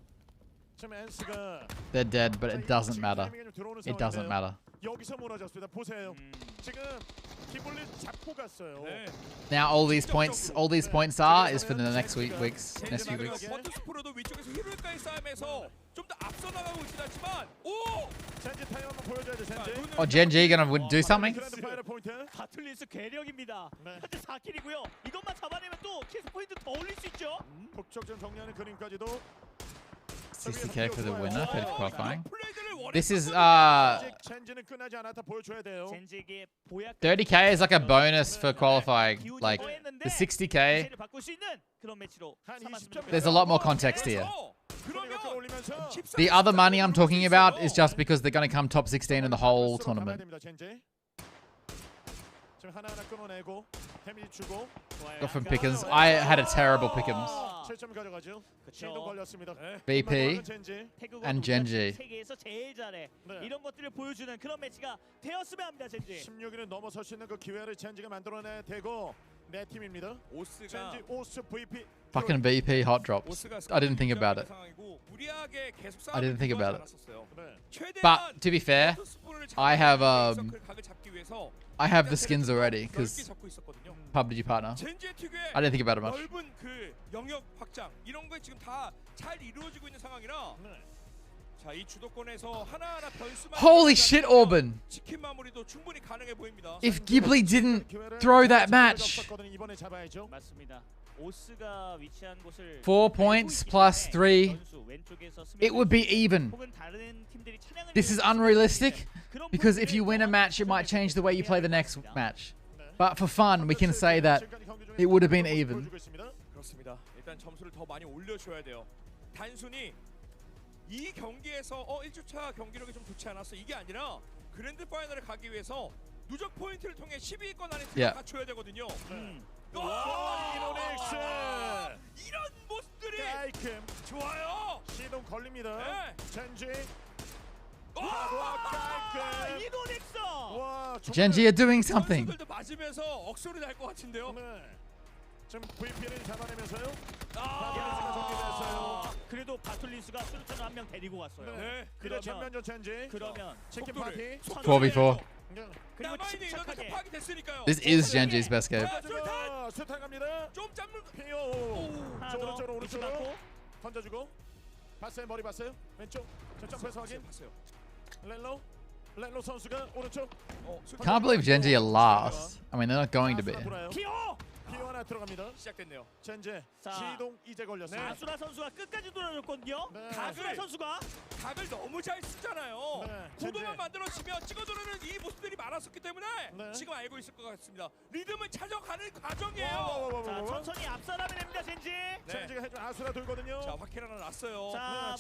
They're dead, but it doesn't matter. It doesn't matter. 여기서 무너졌습니다. 보세요. 지금 기블리 잡고 갔어요. Now all these points are is for the next weeks. Next few weeks. 버터스프로도 위쪽에서 히로이카의 싸움에서 좀 더 앞서 나가고 있긴 하지만 젠지 타임 한번 보여줘야죠. 젠지. Oh, Genji gonna do something? 바틀리스 괴력입니다. 현재 4킬이고요. 이것만 잡아내면 또 키스 포인트 더 올릴 수 있죠. 북쪽전 정리하는 그림까지도. 60k for the winner for qualifying. This is 30k is like a bonus for qualifying. Like the 60k. There's a lot more context here. The other money I'm talking about is just because they're going to come top 16 in the whole tournament. Got from Pickens. I had a terrible Pickens. BP and Genji. 세계에서 제일 잘해. 이런 것들을 보여주는 그런 매치가 되었으면 합니다, 젠지. 16위는 넘어설 수 있는 그 기회를 젠지가 만들어내 대고 내 팀입니다. 젠지 오스 VP. Fucking BP hot drops. I didn't think about it. I didn't think about it. But to be fair, I have the skins already because PUBG partner. I didn't think about it much. 넓은 그 영역 확장 이런 거 지금 다 잘 이루어지고 있는 상황이라 자, 이 주도권에서 하나하나 변수만 Holy shit, Auburn. 치킨 마무리도 충분히 가능해 보입니다. If Ghibli didn't throw that match. 이번에 잡아야죠. 맞습니다. 오스가 위치한 곳을 4 points plus 3. It would be even. This is unrealistic because if you win a match, it might change the way you play the next match. But for fun, we can say that it would have been even. 그렇습니다. 일단 점수를 더 많이 올려줘야 돼요. 단순히 이 경기에서 1주차 경기력이 좀 좋지 않았어. 이게 아니라 그랜드 파이널에 가기 위해서 누적 포인트를 통해 12위권 안에 들어가줘야 되거든요. 이노닉스 이런 모습들이 깔끔 좋아요. 시동 걸립니다. 네. 젠지 깔끔. 이노닉스. Genji are doing something. 선수들도 맞으면서 억소리 날 것 같은데요. 지금 VP를 잡아내면서요. 그래도 바툴리스가 수류탄을 한 명 데리고 왔어요. 네. 그러면 전면전 젠지. 그러면 치킨 파티. 4v4. 그리고 침착하게. This is Genji's best game. 수탄 갑니다. 좀 잡는 피오. 오른쪽으로 던져주고. 봤어요? 머리 봤어요? 왼쪽. 저 점프해서 확인. 렐로 선수가 오른쪽. Can't believe Genji are last. I mean, they're not going to be. 피오 하나 들어갑니다. 시작됐네요. 젠제 자, 시동 이제 걸렸어요. 아수라 선수가 끝까지 돌아줬거든요. 아수라 선수가 각을 너무 잘 쓰잖아요. 구도만 만들어지면 찍어두는 이 모습들이 많았었기 때문에 지금 알고 있을 것 같습니다. 리듬을 찾아가는 과정이에요. 자, 천천히 앞사람이 됩니다, 젠지. 젠지가 해준 아수라 돌거든요. 자, 확킬 하나 났어요. 자,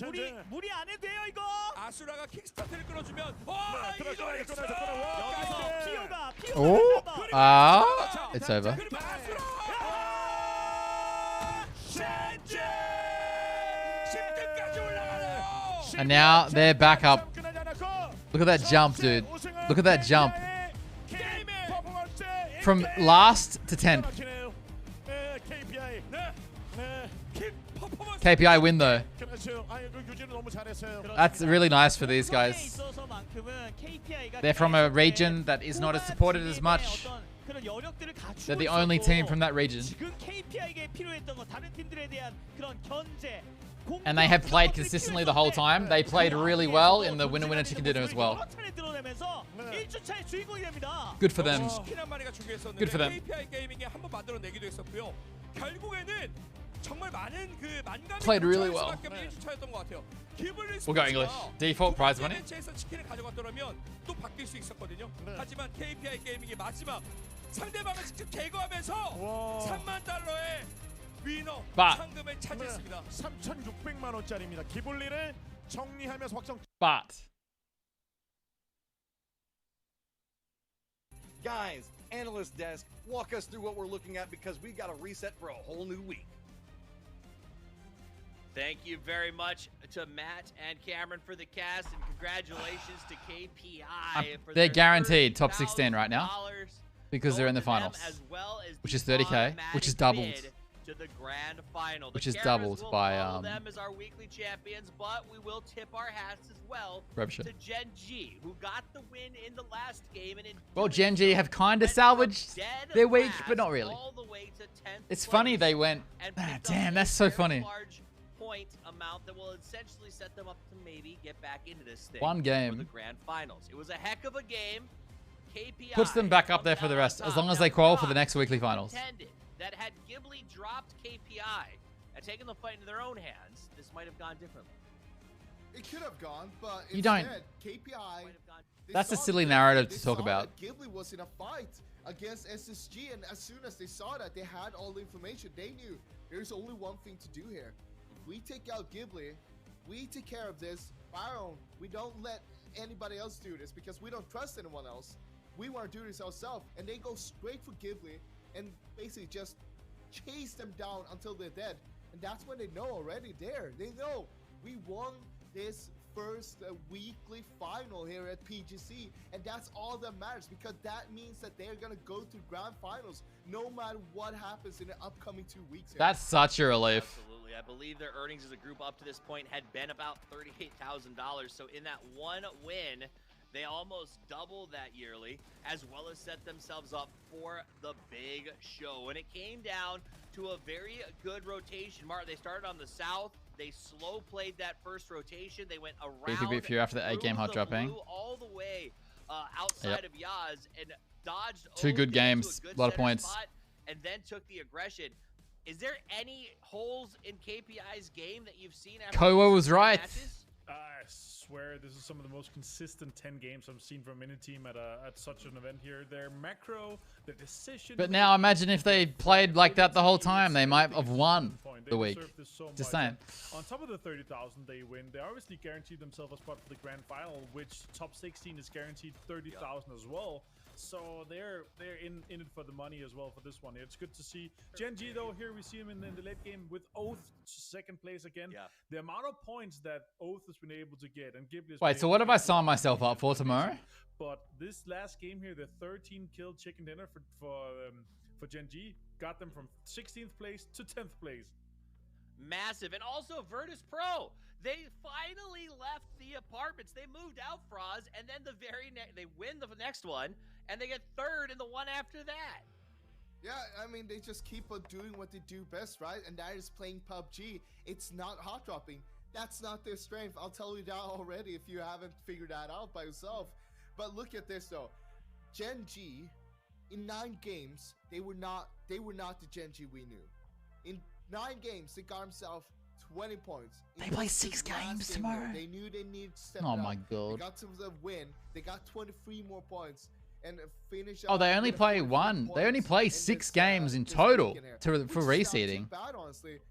무리 안 해도 돼요, 이거. 아수라가 킥스타트를 끌어주면 들어가요. 여기서 피오가 Oh, it's over. And now they're back up. Look at that jump, dude. Look at that jump. From last to 10th. KPI win though. That's really nice for these guys. They're from a region that is not as supported as much. They're the only team from that region. And they have played consistently the whole time. They played really well in the winner chicken dinner as well. Good for them. Good for them. Played really well. We'll go English. Default prize money. 상대방을 직접 제거하면서 3만 달러의 위너 상금을 차지했습니다. 3,600만 원짜리입니다. 기블리를 정리하면서 확정. But guys, analyst desk, walk us through what we're looking at because we got a reset for a whole new week. Thank you very much to Matt and Cameron for the cast, and congratulations to KPI for they're guaranteed top 16 right now. Because they're in the finals, which is 30k, which is doubled. To the grand final. Which is doubled by them as our weekly champions, but we will tip our hats as well to Genji, who got the win in the last game. And well, Genji have kind of salvaged their week, but not really. It's funny they went. Damn, that's so funny. Point amount that will essentially set them up to maybe get back into this thing. One game. For the grand finals. It was a heck of a game. KPI puts them back up there for the rest, as long as they qual for the next weekly finals. That had Ghibli dropped KPI and taken the fight into their own hands, this might have gone differently. It could have gone, but you don't. KPI. That's a silly narrative to talk about. Ghibli was in a fight against SSG, and as soon as they saw that, they had all the information. They knew there's only one thing to do here. If we take out Ghibli, we take care of this by our own. We don't let anybody else do this because we don't trust anyone else. We want to do this ourselves, and they go straight for Ghibli and basically just chase them down until they're dead. And that's when they know already there. They know we won this first weekly final here at PGC, and that's all that matters because that means that they're gonna go to grand finals no matter what happens in the upcoming 2 weeks here. That's such a relief. Absolutely. I believe their earnings as a group up to this point had been about $38,000. So in that one win, they almost doubled that yearly, as well as set themselves up for the big show. And it came down to a very good rotation. Mark, they started on the south, They slow played that first rotation. They went Beep, around beep, few after the 8-game hot the dropping. blue all the way outside of Yaz and dodged Two good Oath games, into a good a lot of center points. spot, and then took the aggression. Is there any holes in KPI's game that you've seen after Koa was right. matches? I swear this is some of the most consistent 10 games I've seen from any team at such an event here. Their macro, their decision. But now imagine if they played like that the whole time, they might have won the week. Just saying. On top of the 30,000 they win, they obviously guaranteed themselves a spot for the grand final, which top 16 is guaranteed 30,000 as well. So they're in it for the money as well for this one. It's good to see. Gen G though, here we see him in the late game with Oath second place again. The amount of points that Oath has been able to get and Ghibli. Wait, so what have I signed myself up for tomorrow? But this last game here, the 13 kill chicken dinner for Gen G got them from 16th place to 10th place. Massive. And also Virtus Pro. They finally left the apartments. They moved out, Froz, and then they win the next one, and they get third in the one after that. Yeah, I mean, they just keep on doing what they do best, right? And that is playing PUBG. It's not hot dropping. That's not their strength. I'll tell you that already if you haven't figured that out by yourself. But look at this though. Gen G, in 9 games, they were not the Gen G we knew. In 9 games, they got themselves 20 points. They play 6 games tomorrow. They knew they needed to step Oh it my up. god. They got to the win. They got 23 more points and finish. Oh, they only play one. They only play 6 games in total for reseeding.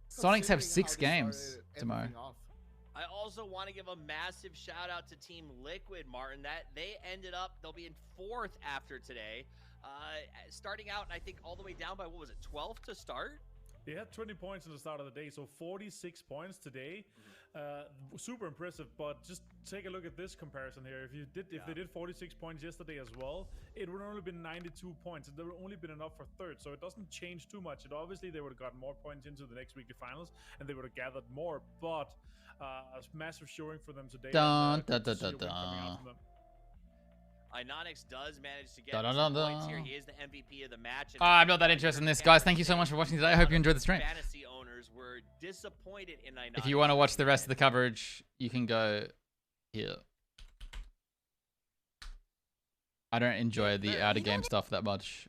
Sonics have 6 games tomorrow. I also want to give a massive shout out to Team Liquid, Martin. That they ended up, they'll be in 4th after today. Starting out, I think, all the way down by, what was it, 12th to start? They had 20 points in the start of the day, so 46 points today. Super impressive, but just take a look at this comparison here. If they did 46 points yesterday as well, it would only been 92 points. It would only been enough for 3rd, so it doesn't change too much. Obviously, they would have gotten more points into the next weekly finals, and they would have gathered more, but a massive showing for them today. Ionix does manage to get Dun, dun, some dun, points dun. here. He is the MVP of the match. I'm not that interested in this, guys. Thank you so much for watching today. I hope you enjoyed the stream. Fantasy owners were disappointed in Ionix. If you want to watch the rest of the coverage, you can go here. I don't enjoy the out of game stuff that much.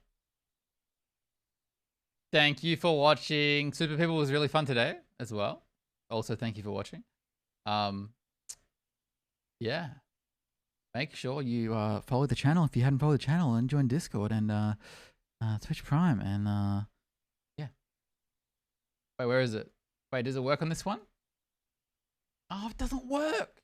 Thank you for watching. Super People was really fun today as well. Also, thank you for watching. Yeah. Make sure you follow the channel if you hadn't followed the channel, and join Discord and Twitch Prime, and yeah. Wait, where is it? Wait, does it work on this one? Oh, it doesn't work.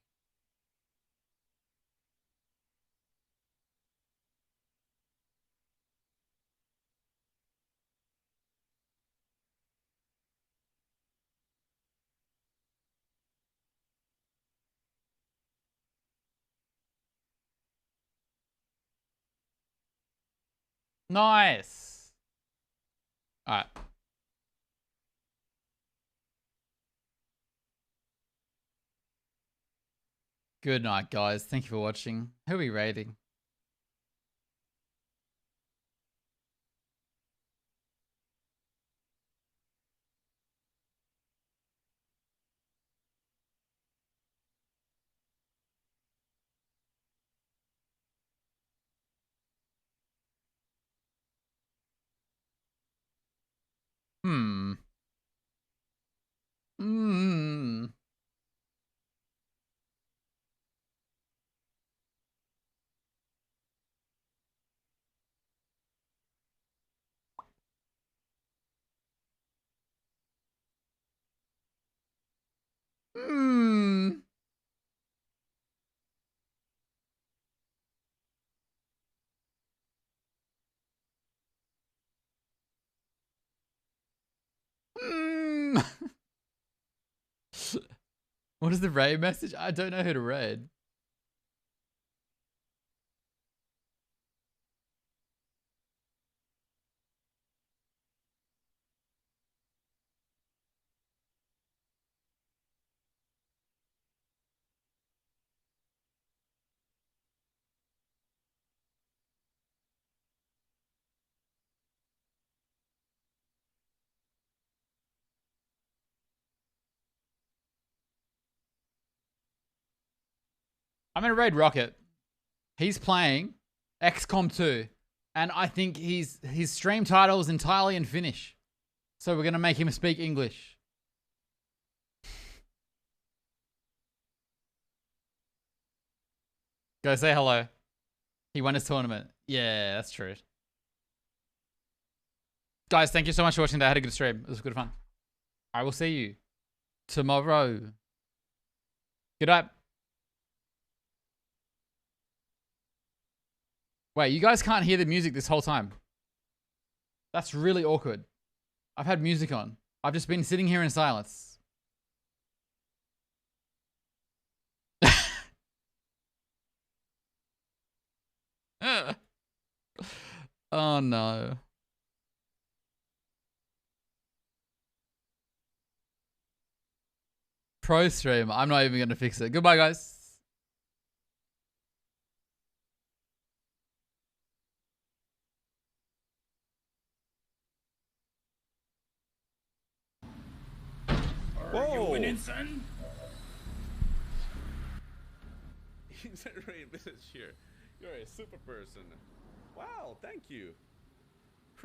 Nice. All right. Good night, guys. Thank you for watching. Who are we rating? Hmm. Hmm. Hmm. Hmm. What is the raid message? I don't know who to raid. I'm gonna raid Rocket. He's playing XCOM 2, and I think his stream title is entirely in Finnish. So we're gonna make him speak English. Go say hello. He won his tournament. Yeah, that's true. Guys, thank you so much for watching that. I had a good stream. It was good fun. I will see you tomorrow. Good night. Wait, you guys can't hear the music this whole time. That's really awkward. I've had music on. I've just been sitting here in silence. Oh no. Pro stream. I'm not even going to fix it. Goodbye, guys. Are you Whoa. winning, son? Insert raid message here. You're a super person. Wow, thank you.